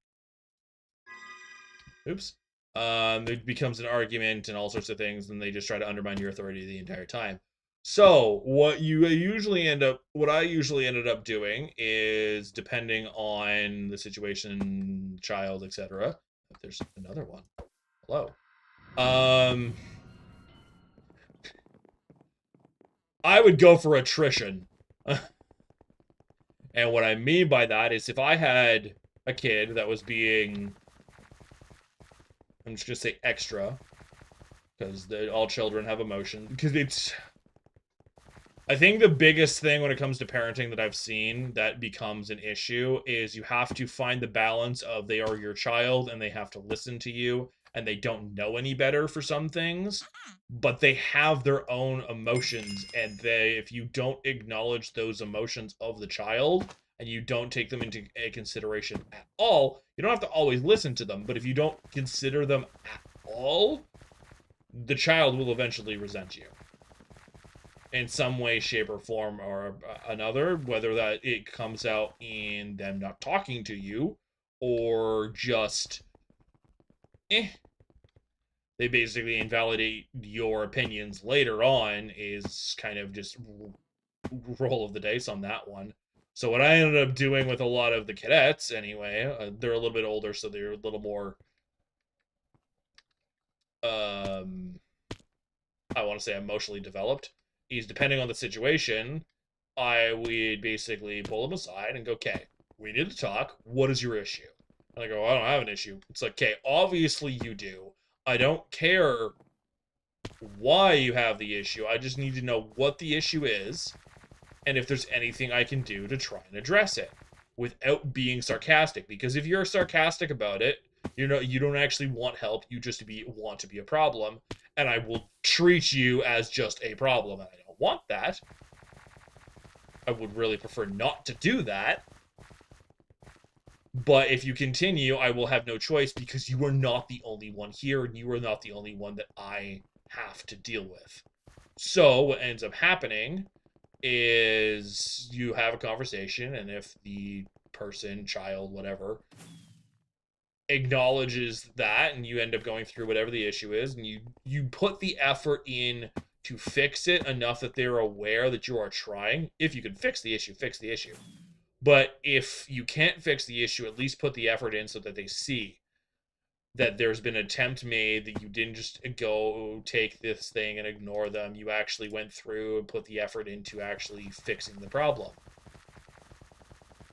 S1: Oops. It becomes an argument and all sorts of things, and they just try to undermine your authority the entire time. So what I usually ended up doing is, depending on the situation, child, etc. There's another one. Hello. Um, I would go for attrition. And what I mean by that is, if I had a kid that was being, I'm just gonna say extra, because all children have emotion. Because I think the biggest thing when it comes to parenting that I've seen that becomes an issue is you have to find the balance of, they are your child and they have to listen to you, and they don't know any better for some things, but they have their own emotions, and if you don't acknowledge those emotions of the child and you don't take them into consideration at all, you don't have to always listen to them, but if you don't consider them at all, the child will eventually resent you in some way, shape, or form or another, whether that it comes out in them not talking to you, or just they basically invalidate your opinions later on, is kind of just roll of the dice on that one. So what I ended up doing with a lot of the cadets, anyway, they're a little bit older, so they're a little more I want to say emotionally developed, is, depending on the situation, I would basically pull them aside and go, okay, we need to talk. What is your issue? And I go, I don't have an issue. It's like, okay, obviously you do. I don't care why you have the issue. I just need to know what the issue is, and if there's anything I can do to try and address it without being sarcastic. Because if you're sarcastic about it, you don't actually want help. You just want to be a problem, and I will treat you as just a problem. And I don't want that. I would really prefer not to do that. But if you continue, I will have no choice, because you are not the only one here, and you are not the only one that I have to deal with. So what ends up happening is you have a conversation, and if the person, child, whatever, acknowledges that, and you end up going through whatever the issue is, and you put the effort in to fix it enough that they're aware that you are trying. If you can fix the issue, fix the issue. But if you can't fix the issue, at least put the effort in so that they see that there's been an attempt made, that you didn't just go take this thing and ignore them. You actually went through and put the effort into actually fixing the problem.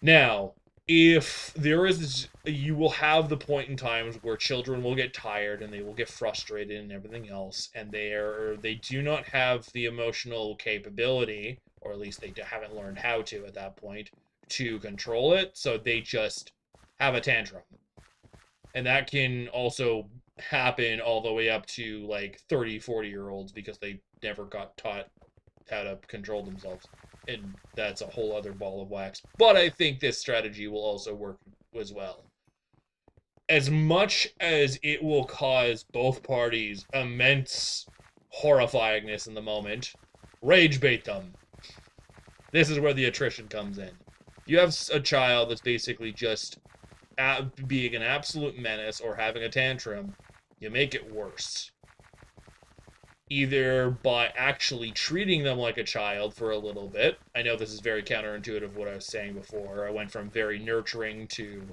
S1: Now, if there is this, you will have the point in times where children will get tired and they will get frustrated and everything else, and they do not have the emotional capability, or at least they haven't learned how to at that point, to control it, so they just have a tantrum. And that can also happen all the way up to like 30, 40-year-olds, because they never got taught how to control themselves. And that's a whole other ball of wax. But I think this strategy will also work as well. As much as it will cause both parties immense horrifyingness in the moment, rage bait them. This is where the attrition comes in. You have a child that's basically just being an absolute menace or having a tantrum. You make it worse. Either by actually treating them like a child for a little bit. I know this is very counterintuitive of what I was saying before. I went from very nurturing to...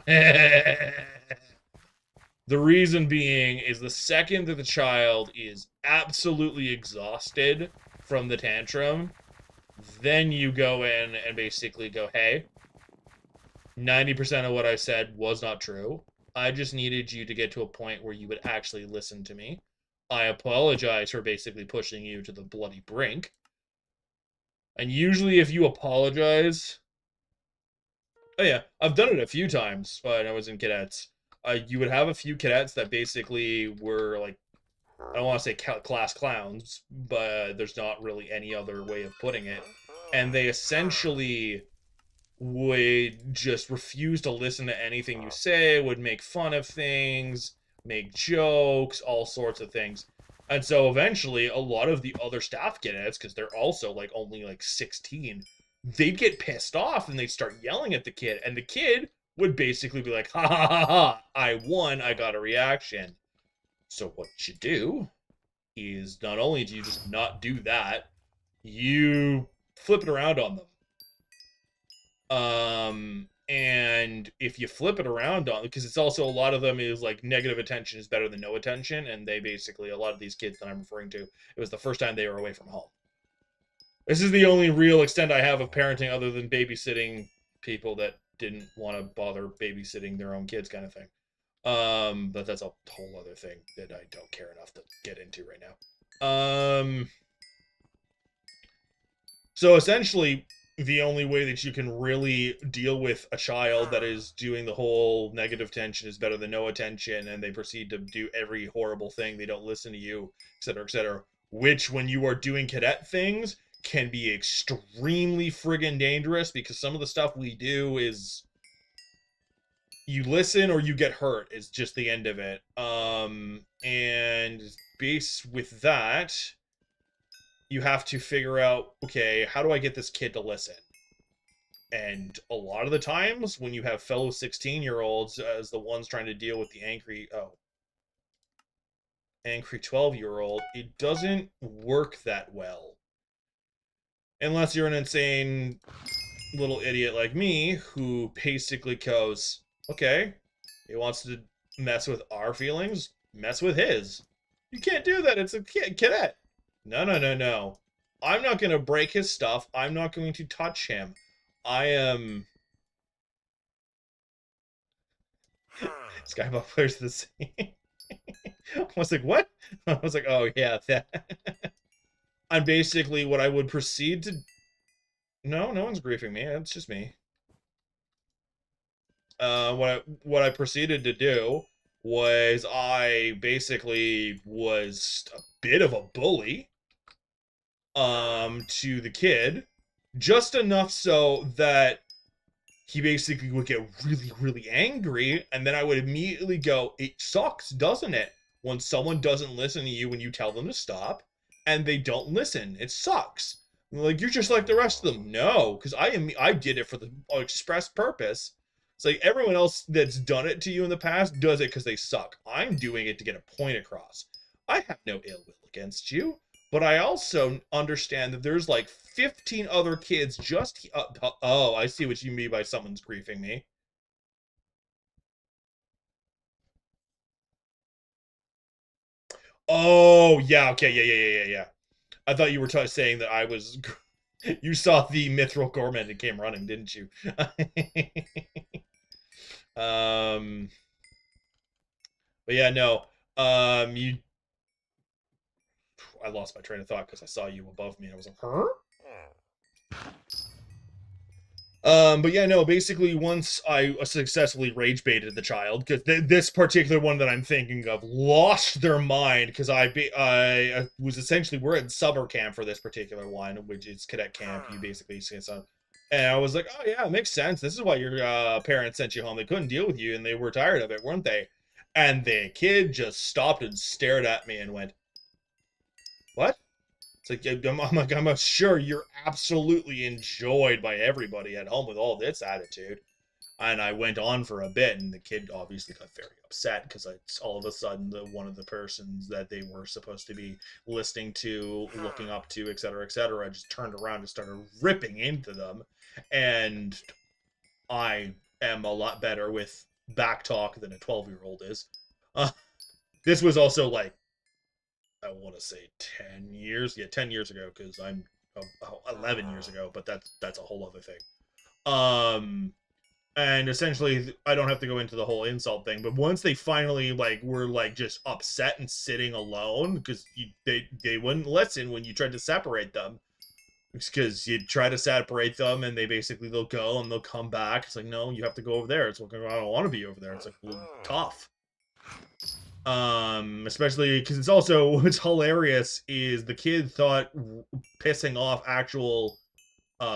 S1: The reason being is, the second that the child is absolutely exhausted from the tantrum, then you go in and basically go, hey, 90% of what I said was not true. I just needed you to get to a point where you would actually listen to me. I apologize for basically pushing you to the bloody brink. And usually if you apologize... Oh yeah, I've done it a few times when I was in cadets. You would have a few cadets that basically were like, I don't want to say class clowns, but there's not really any other way of putting it. And they essentially would just refuse to listen to anything you say, would make fun of things, make jokes, all sorts of things. And so eventually, a lot of the other staff cadets, because they're also like only like 16, they'd get pissed off and they'd start yelling at the kid. And the kid would basically be like, ha ha ha ha, I won, I got a reaction. So what you do is not only do you just not do that, you flip it around on them. And if you flip it around on, because it's also a lot of them is like negative attention is better than no attention, and they basically, a lot of these kids that I'm referring to, it was the first time they were away from home. This is the only real extent I have of parenting other than babysitting people that didn't want to bother babysitting their own kids, kind of thing. But that's a whole other thing that I don't care enough to get into right now. So essentially, the only way that you can really deal with a child that is doing the whole negative tension is better than no attention, and they proceed to do every horrible thing, they don't listen to you, etc., which, when you are doing cadet things, can be extremely friggin' dangerous, because some of the stuff we do is you listen or you get hurt is just the end of it. And based with that, you have to figure out, okay, how do I get this kid to listen? And a lot of the times when you have fellow 16-year-olds as the ones trying to deal with the angry 12-year-old, it doesn't work that well. Unless you're an insane little idiot like me who basically goes, okay, he wants to mess with our feelings, mess with his. You can't do that. It's a cadet. No, no, no, no. I'm not going to break his stuff. I'm not going to touch him. I am... Skyblock players the same. I was like, what? I was like, oh, yeah, that. I'm basically what I would proceed to... No, no one's griefing me. It's just me. What I proceeded to do was I basically was a bit of a bully to the kid, just enough so that he basically would get really, really angry, and then I would immediately go, it sucks, doesn't it? When someone doesn't listen to you when you tell them to stop, and they don't listen. It sucks. Like, you're just like the rest of them. No, because I did it for the express purpose. It's like everyone else that's done it to you in the past does it because they suck. I'm doing it to get a point across. I have no ill will against you, but I also understand that there's like 15 other kids just... oh, I see what you mean by someone's griefing me. Oh, yeah, okay, yeah. I thought you were saying that I was... You saw the mithril gorman and came running, didn't you? um... But yeah, no. You... I lost my train of thought because I saw you above me and I was like, huh? But yeah, no, basically once I successfully rage baited the child, because this particular one that I'm thinking of lost their mind, because I was essentially, we're in summer camp for this particular one, which is cadet camp. You basically see some, and I was like, oh yeah, it makes sense. This is why your parents sent you home. They couldn't deal with you and they were tired of it, weren't they? And the kid just stopped and stared at me and went, what? It's like, I'm sure you're absolutely enjoyed by everybody at home with all this attitude. And I went on for a bit, and the kid obviously got very upset because all of a sudden one of the persons that they were supposed to be listening to, looking up to, etc., just turned around and started ripping into them. And I am a lot better with back talk than a 12-year-old is. This was also like, I want to say 10 years. Yeah, 10 years ago, because I'm 11 years ago, but that's a whole other thing. And essentially, I don't have to go into the whole insult thing, but once they finally like were like just upset and sitting alone because they wouldn't listen when you tried to separate them, because you try to separate them and they'll go and they'll come back. It's like, no, you have to go over there. It's like, I don't want to be over there. It's like, well, tough. Especially because it's also, what's hilarious is the kid thought pissing off actual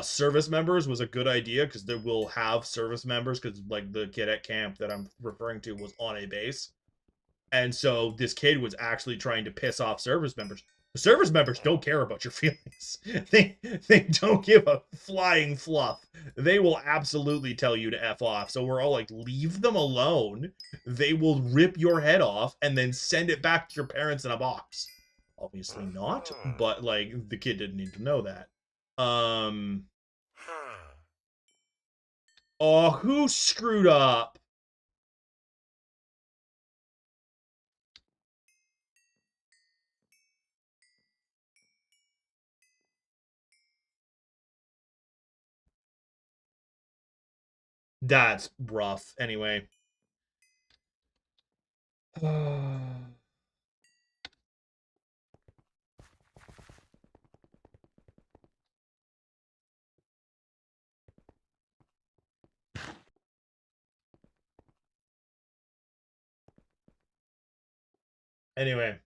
S1: service members was a good idea, because they will have service members, because like the kid at camp that I'm referring to was on a base. And so this kid was actually trying to piss off service members. The service members don't care about your feelings. They don't give a flying fluff. They will absolutely tell you to F off. So we're all like, leave them alone. They will rip your head off and then send it back to your parents in a box. Obviously not, but like the kid didn't need to know that. Oh, who screwed up? That's rough. Anyway. Anyway.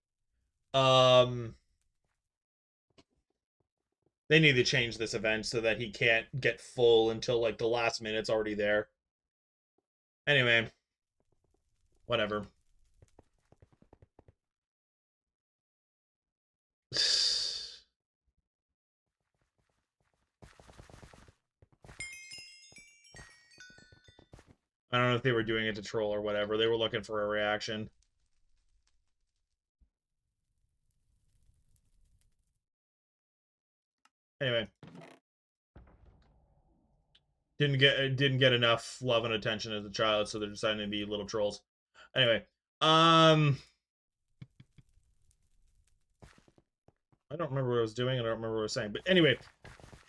S1: They need to change this event so that he can't get full until like the last minute's already there. Anyway. Whatever. I don't know if they were doing it to troll or whatever. They were looking for a reaction. Anyway. Didn't get enough love and attention as a child, so they're deciding to be little trolls. Anyway. I don't remember what I was doing. I don't remember what I was saying. But anyway,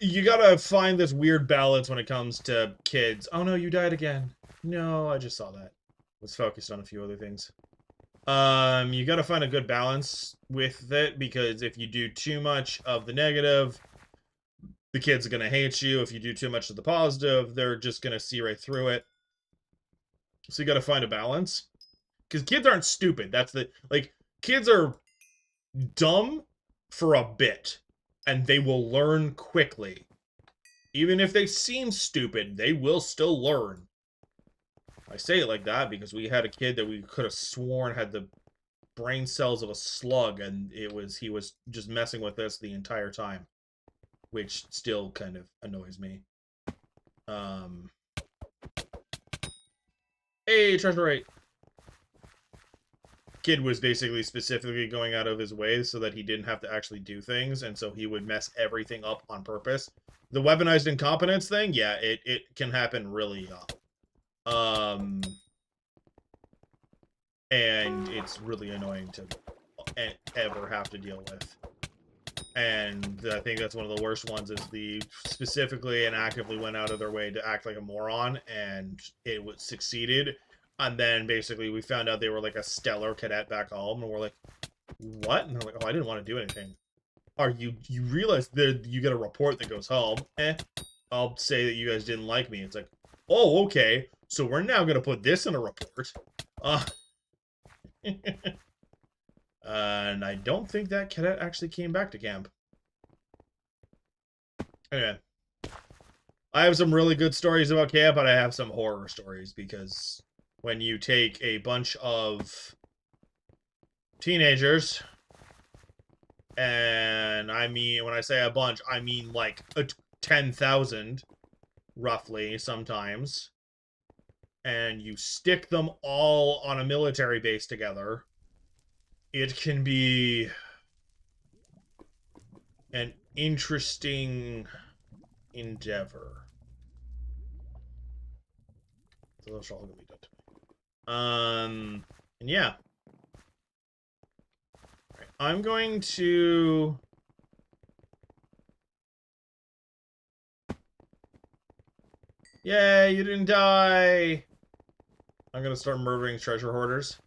S1: you gotta find this weird balance when it comes to kids. Oh no, you died again. No, I just saw that. Was focused on a few other things. You gotta find a good balance with it, because if you do too much of the negative, the kids are gonna hate you. If you do too much of the positive, they're just gonna see right through it. So you gotta find a balance. Because kids aren't stupid. That's the, like, kids are dumb for a bit, and they will learn quickly. Even if they seem stupid, they will still learn. I say it like that because we had a kid that we could have sworn had the brain cells of a slug, and he was just messing with us the entire time, which still kind of annoys me. Hey, treasure rate. Kid was basically specifically going out of his way so that he didn't have to actually do things, and so he would mess everything up on purpose. The weaponized incompetence thing, yeah, it can happen really young. And it's really annoying to ever have to deal with. And I think that's one of the worst ones, is the specifically and actively went out of their way to act like a moron, and it was succeeded. And then basically we found out they were like a stellar cadet back home, and we're like, what? And they're like, oh, I didn't want to do anything. Are you realize that you get a report that goes home? I'll say that you guys didn't like me. It's like, oh, okay. So we're now gonna put this in a report. And I don't think that cadet actually came back to camp. Anyway. I have some really good stories about camp, but I have some horror stories, because when you take a bunch of teenagers, and I mean, when I say a bunch, I mean like 10,000, roughly, sometimes, and you stick them all on a military base together, it can be an interesting endeavor. So those are all gonna be done to me. And yeah. Right, I'm going to... Yay, you didn't die! I'm gonna start murdering treasure hoarders.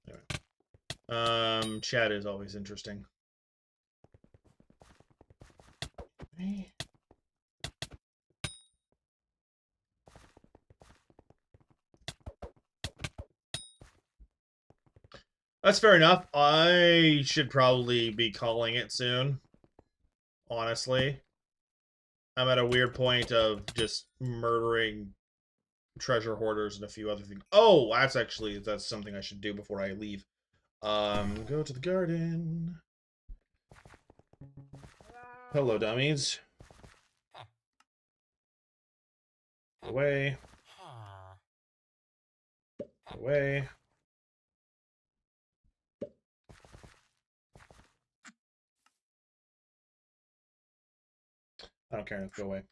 S1: Anyway. Chat is always interesting. That's fair enough. I should probably be calling it soon. Honestly. I'm at a weird point of just murdering treasure hoarders and a few other things. Oh, that's something I should do before I leave. Go to the garden. Hello, dummies. Away. Away. I don't care. Go away.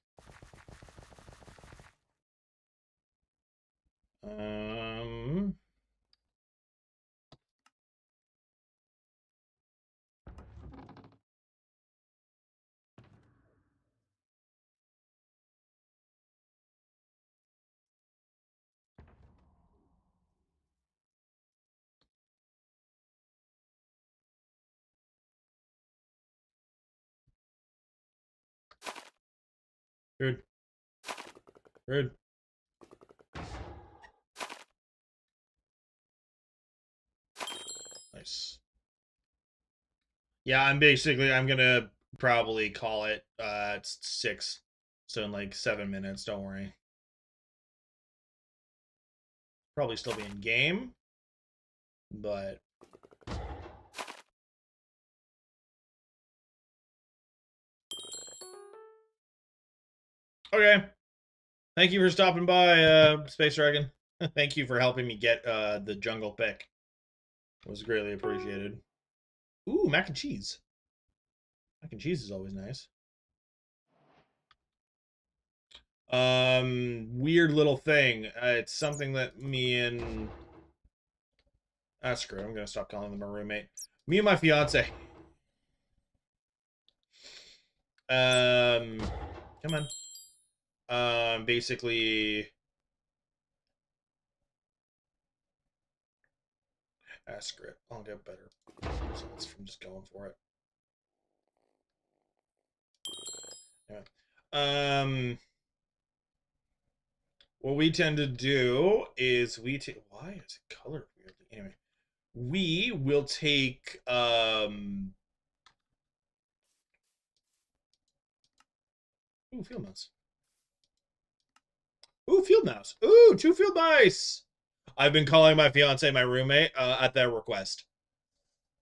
S1: Rude. Rude. Nice. Yeah, I'm gonna probably call it. It's 6. So in like 7 minutes, don't worry. Probably still be in game. But okay. Thank you for stopping by, Space Dragon. Thank you for helping me get the jungle pick. It was greatly appreciated. Ooh, mac and cheese. Mac and cheese is always nice. Weird little thing. It's something that me and screw it. I'm gonna stop calling them a roommate. Me and my fiance. Come on. Basically, screw it. I'll get better results from just going for it. Anyway. What we tend to do is we take. Why is it colored weirdly? Anyway, we will take Ooh, field mouse. Ooh, field mouse. Ooh, 2 field mice. I've been calling my fiance my roommate at their request,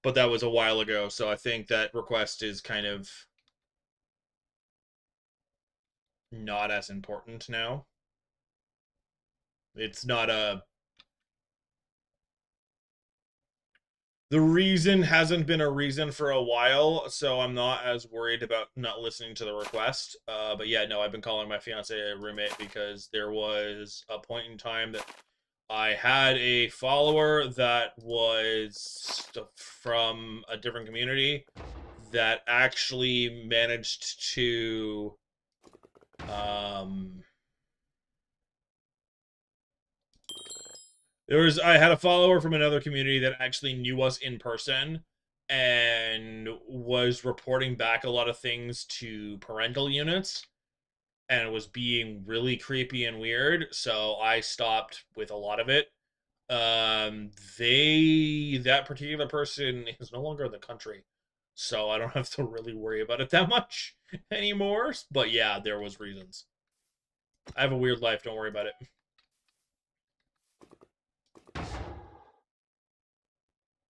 S1: but that was a while ago, so I think that request is kind of not as important now. It's not a... The reason hasn't been a reason for a while, so I'm not as worried about not listening to the request. But yeah, no, I've been calling my fiance a roommate because there was a point in time that I had a follower that was from a different community that actually managed to I had a follower from another community that actually knew us in person and was reporting back a lot of things to parental units, and it was being really creepy and weird, so I stopped with a lot of it. That particular person is no longer in the country, so I don't have to really worry about it that much anymore. But yeah, there was reasons. I have a weird life, don't worry about it.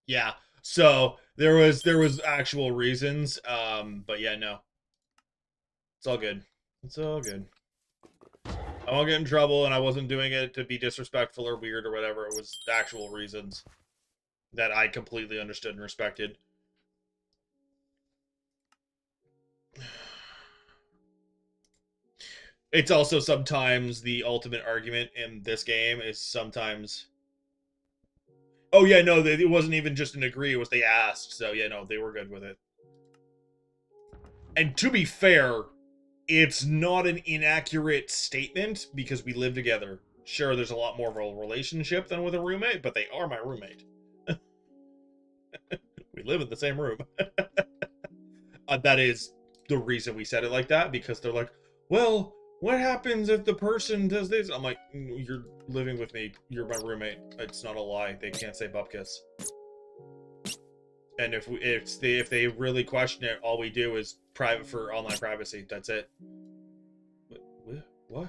S1: Yeah, so there was actual reasons, but yeah, no, it's all good. It's all good. I won't get in trouble, and I wasn't doing it to be disrespectful or weird or whatever. It was actual reasons that I completely understood and respected. It's also sometimes the ultimate argument in this game is sometimes... Oh, yeah, no, it wasn't even just an agree, it was they asked. So, yeah, no, they were good with it. And to be fair, it's not an inaccurate statement because we live together. Sure, there's a lot more of a relationship than with a roommate, but they are my roommate. We live in the same room. That is the reason we said it like that, because they're like, well, what happens if the person does this? I'm like, you're living with me. You're my roommate. It's not a lie. They can't say bupkis. And if they really question it, all we do is private for online privacy. That's it. What?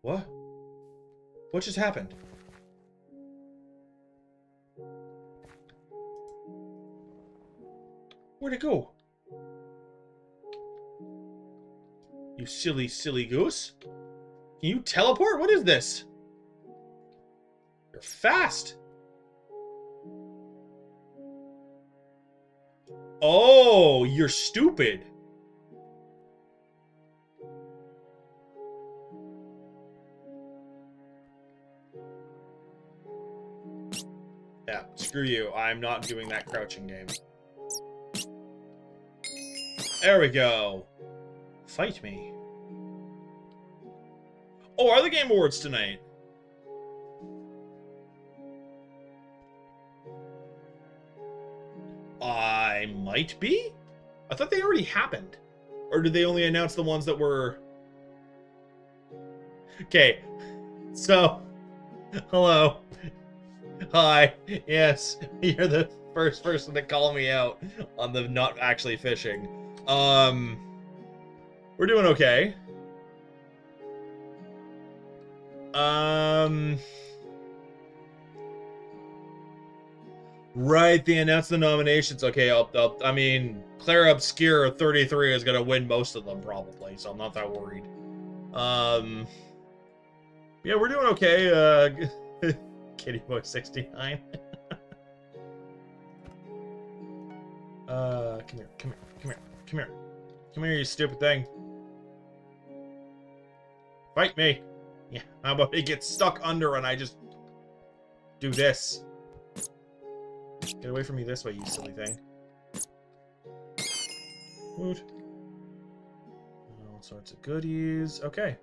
S1: What? What just happened? Where'd it go? You silly, silly goose. Can you teleport? What is this? You're fast. Oh, you're stupid. Yeah, screw you. I'm not doing that crouching game. There we go. Fight me. Oh, are the Game Awards tonight? I might be? I thought they already happened. Or did they only announce the ones that were... Okay. So, hello. Hi. Yes, you're the first person to call me out on the not actually fishing. We're doing okay. Right, they announced the nominations. Okay, I mean, Claire Obscure 33 is gonna win most of them probably, so I'm not that worried. Yeah, we're doing okay. Kitty Boy 69. Come here, come here, come here, come here. Come here, you stupid thing. Fight me. Yeah, how about he gets stuck under and I just do this? Get away from me this way, you silly thing. Woot. All sorts of goodies. Okay.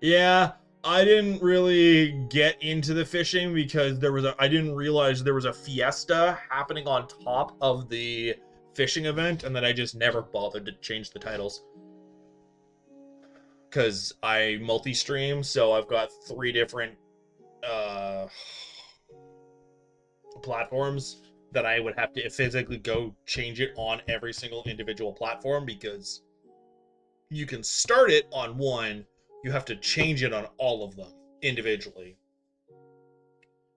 S1: Yeah, I didn't really get into the fishing because I didn't realize there was a fiesta happening on top of the fishing event, and then I just never bothered to change the titles. Because I multi-stream, so I've got 3 different platforms that I would have to physically go change it on every single individual platform, because you can start it on one, you have to change it on all of them individually.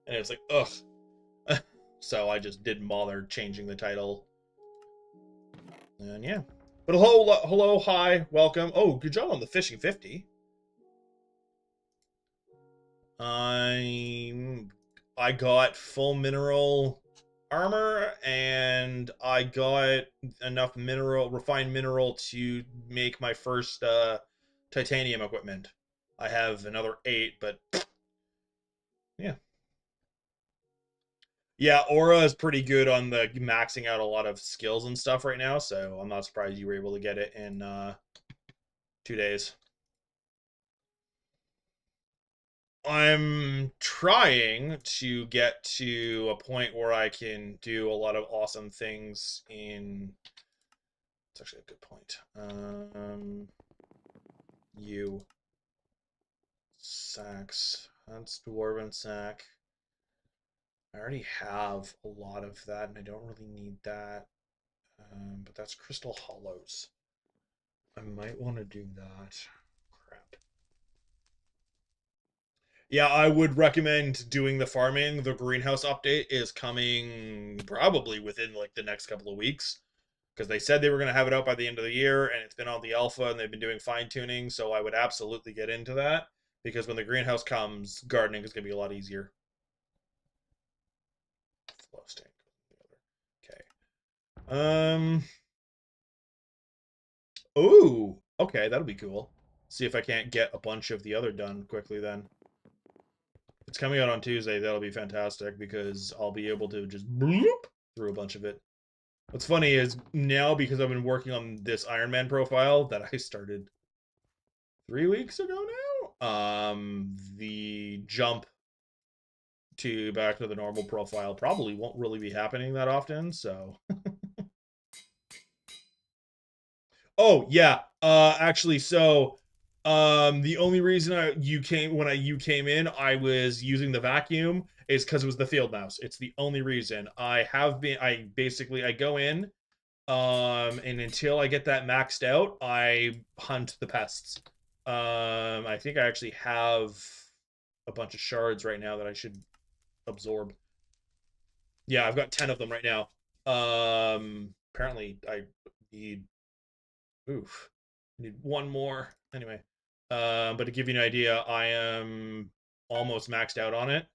S1: And it's like, ugh. So I just didn't bother changing the title. And yeah. But hello, hi, welcome. Oh, good job on the Fishing 50. I got full mineral armor, and I got enough refined mineral to make my first titanium equipment. I have another 8, but yeah. Yeah, Aura is pretty good on the maxing out a lot of skills and stuff right now, so I'm not surprised you were able to get it in 2 days. I'm trying to get to a point where I can do a lot of awesome things in... It's actually a good point. You. Sacks. That's Dwarven Sack. I already have a lot of that, and I don't really need that. But that's Crystal Hollows. I might want to do that. Crap. Yeah, I would recommend doing the farming. The greenhouse update is coming probably within like the next couple of weeks, because they said they were going to have it out by the end of the year, and it's been on the alpha, and they've been doing fine-tuning, so I would absolutely get into that, because when the greenhouse comes, gardening is going to be a lot easier. Flow tank. Okay. Ooh, okay, that'll be cool. See if I can't get a bunch of the other done quickly then. It's coming out on Tuesday. That'll be fantastic, because I'll be able to just bloop through a bunch of it. What's funny is now, because I've been working on this Ironman profile that I started 3 weeks ago now, the jump to back to the normal profile probably won't really be happening that often, so. Oh, yeah. Actually, so the only reason you came in, I was using the vacuum is because it was the field mouse. It's the only reason. I go in, and until I get that maxed out, I hunt the pests. I think I actually have a bunch of shards right now that I should absorb. Yeah, I've got 10 of them right now. Apparently I need oof. I need one more. Anyway. But to give you an idea, I am almost maxed out on it.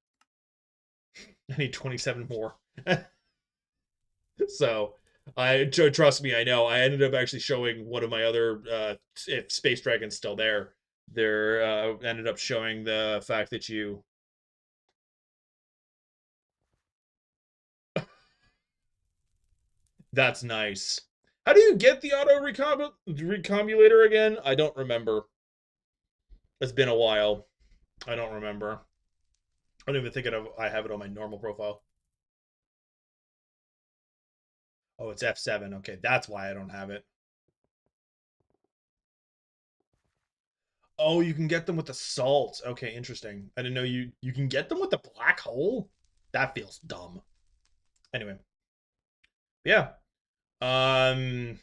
S1: I need 27 more. So trust me, I know. I ended up actually showing one of my other if Space Dragon's still there. There ended up showing the fact that you that's nice. How do you get the auto recombulator again? I don't remember. It's been a while. I don't remember. I don't even think I have it on my normal profile. Oh, it's F7. Okay, that's why I don't have it. Oh, you can get them with the salt. Okay, interesting. I didn't know you can get them with the black hole. That feels dumb. Anyway, yeah. Um.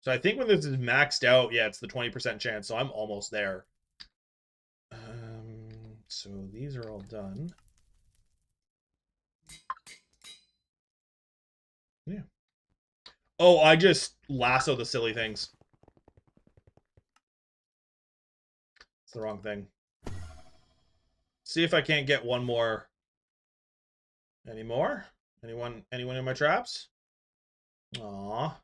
S1: So I think when this is maxed out, yeah, it's the 20% chance. So I'm almost there. So these are all done. Yeah. Oh, I just lasso the silly things. It's the wrong thing. See if I can't get one more. Any more? Anyone in my traps? Aw.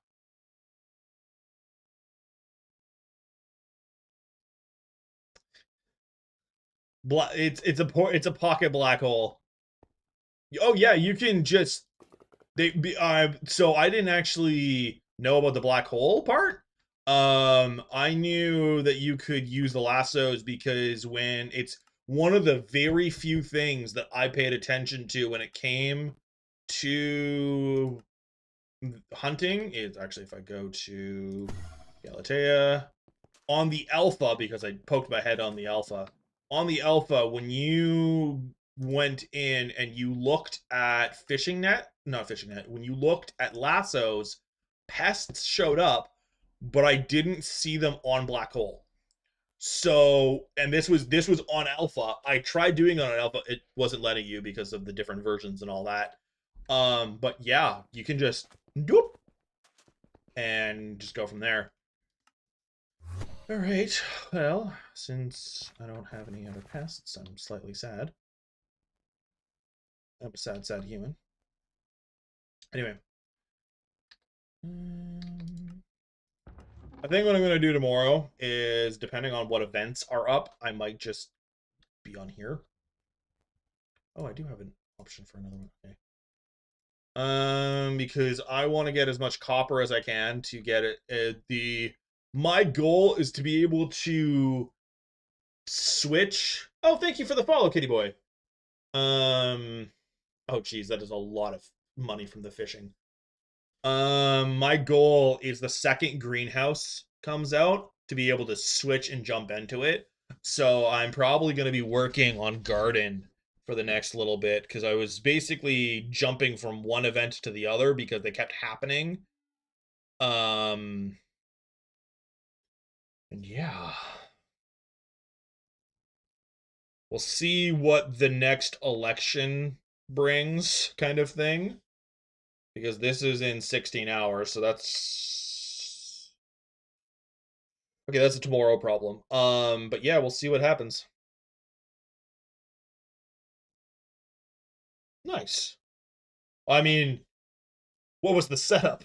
S1: It's a pocket black hole. Oh yeah, you can just so I didn't actually know about the black hole part. I knew that you could use the lassos because when it's one of the very few things that I paid attention to when it came to hunting is actually if I go to Galatea on the alpha because I poked my head on the alpha. On the alpha, when you went in and you looked at not fishing net, when you looked at lassos, pests showed up, but I didn't see them on black hole. So, and this was on alpha. I tried doing it on alpha, it wasn't letting you because of the different versions and all that. But yeah, you can just doop and just go from there. All right. Well, since I don't have any other pests, I'm slightly sad. I'm a sad, sad human. Anyway. I think what I'm going to do tomorrow is, depending on what events are up, I might just be on here. Oh, I do have an option for another one. Okay. Because I want to get as much copper as I can to get it. My goal is to be able to switch. Oh, thank you for the follow, Kitty Boy. Oh, geez, that is a lot of money from the fishing. My goal is the second greenhouse comes out to be able to switch and jump into it. So I'm probably going to be working on garden for the next little bit because I was basically jumping from one event to the other because they kept happening. And yeah. We'll see what the next election brings, kind of thing. Because this is in 16 hours, so that's okay, that's a tomorrow problem. But yeah, we'll see what happens. Nice. I mean, what was the setup?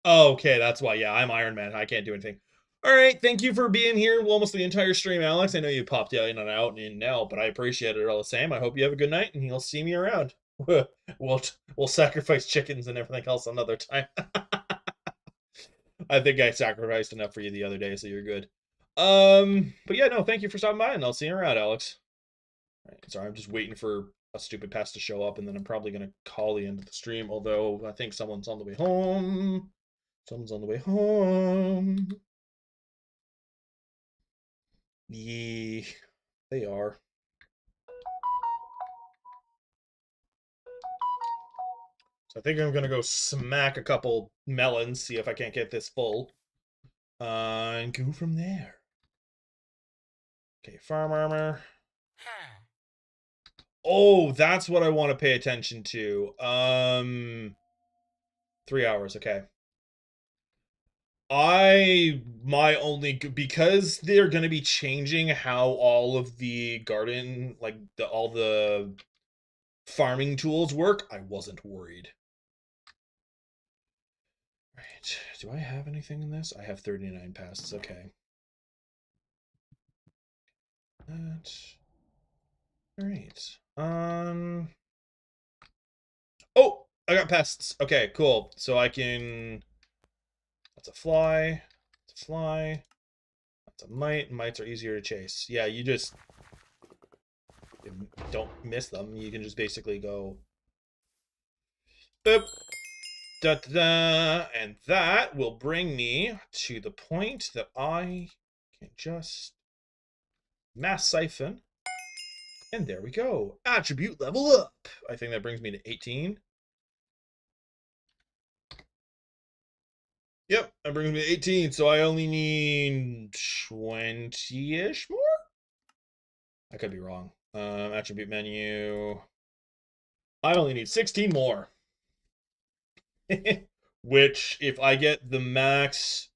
S1: Oh, okay, that's why. Yeah, I'm Ironman. I can't do anything. All right, thank you for being here almost the entire stream, Alex. I know you popped in and out and in and out, but I appreciate it all the same. I hope you have a good night, and you'll see me around. We'll sacrifice chickens and everything else another time. I think I sacrificed enough for you the other day, so you're good. But yeah, no, thank you for stopping by, and I'll see you around, Alex. All right, sorry, I'm just waiting for a stupid pest to show up, and then I'm probably gonna call the end of the stream. Although I think someone's on the way home. Someone's on the way home. Yeah, they are. So I think I'm gonna go smack a couple melons, see if I can't get this full, and go from there. Okay, farm armor. Oh, that's what I want to pay attention to. 3 hours, okay. My only, because they're going to be changing how all of the garden, like all the farming tools work, I wasn't worried. Right, do I have anything in this? I have 39 pests, okay. That. All right. Oh, I got pests. Okay, cool. So I can. That's a fly. That's a fly. That's a mite. Mites are easier to chase. Yeah, you just don't miss them. You can just basically go. Boop. Da, da, da, and that will bring me to the point that I can just mass siphon. And there we go. Attribute level up. I think that brings me to 18. Yep, that brings me to 18, so I only need 20-ish more? I could be wrong. Attribute menu. I only need 16 more. Which, if I get the max,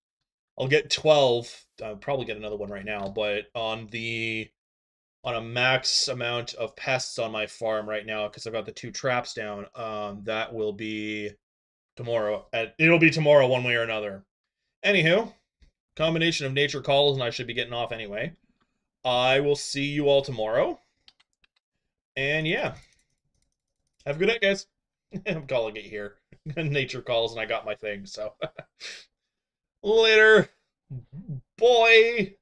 S1: I'll get 12. I'll probably get another one right now, but on a max amount of pests on my farm right now, because I've got the 2 traps down, that will be tomorrow. It'll be tomorrow one way or another. Anywho, combination of nature calls, and I should be getting off anyway. I will see you all tomorrow. And yeah, have a good night, guys. I'm calling it here. Nature calls, and I got my thing, so. Later, boy.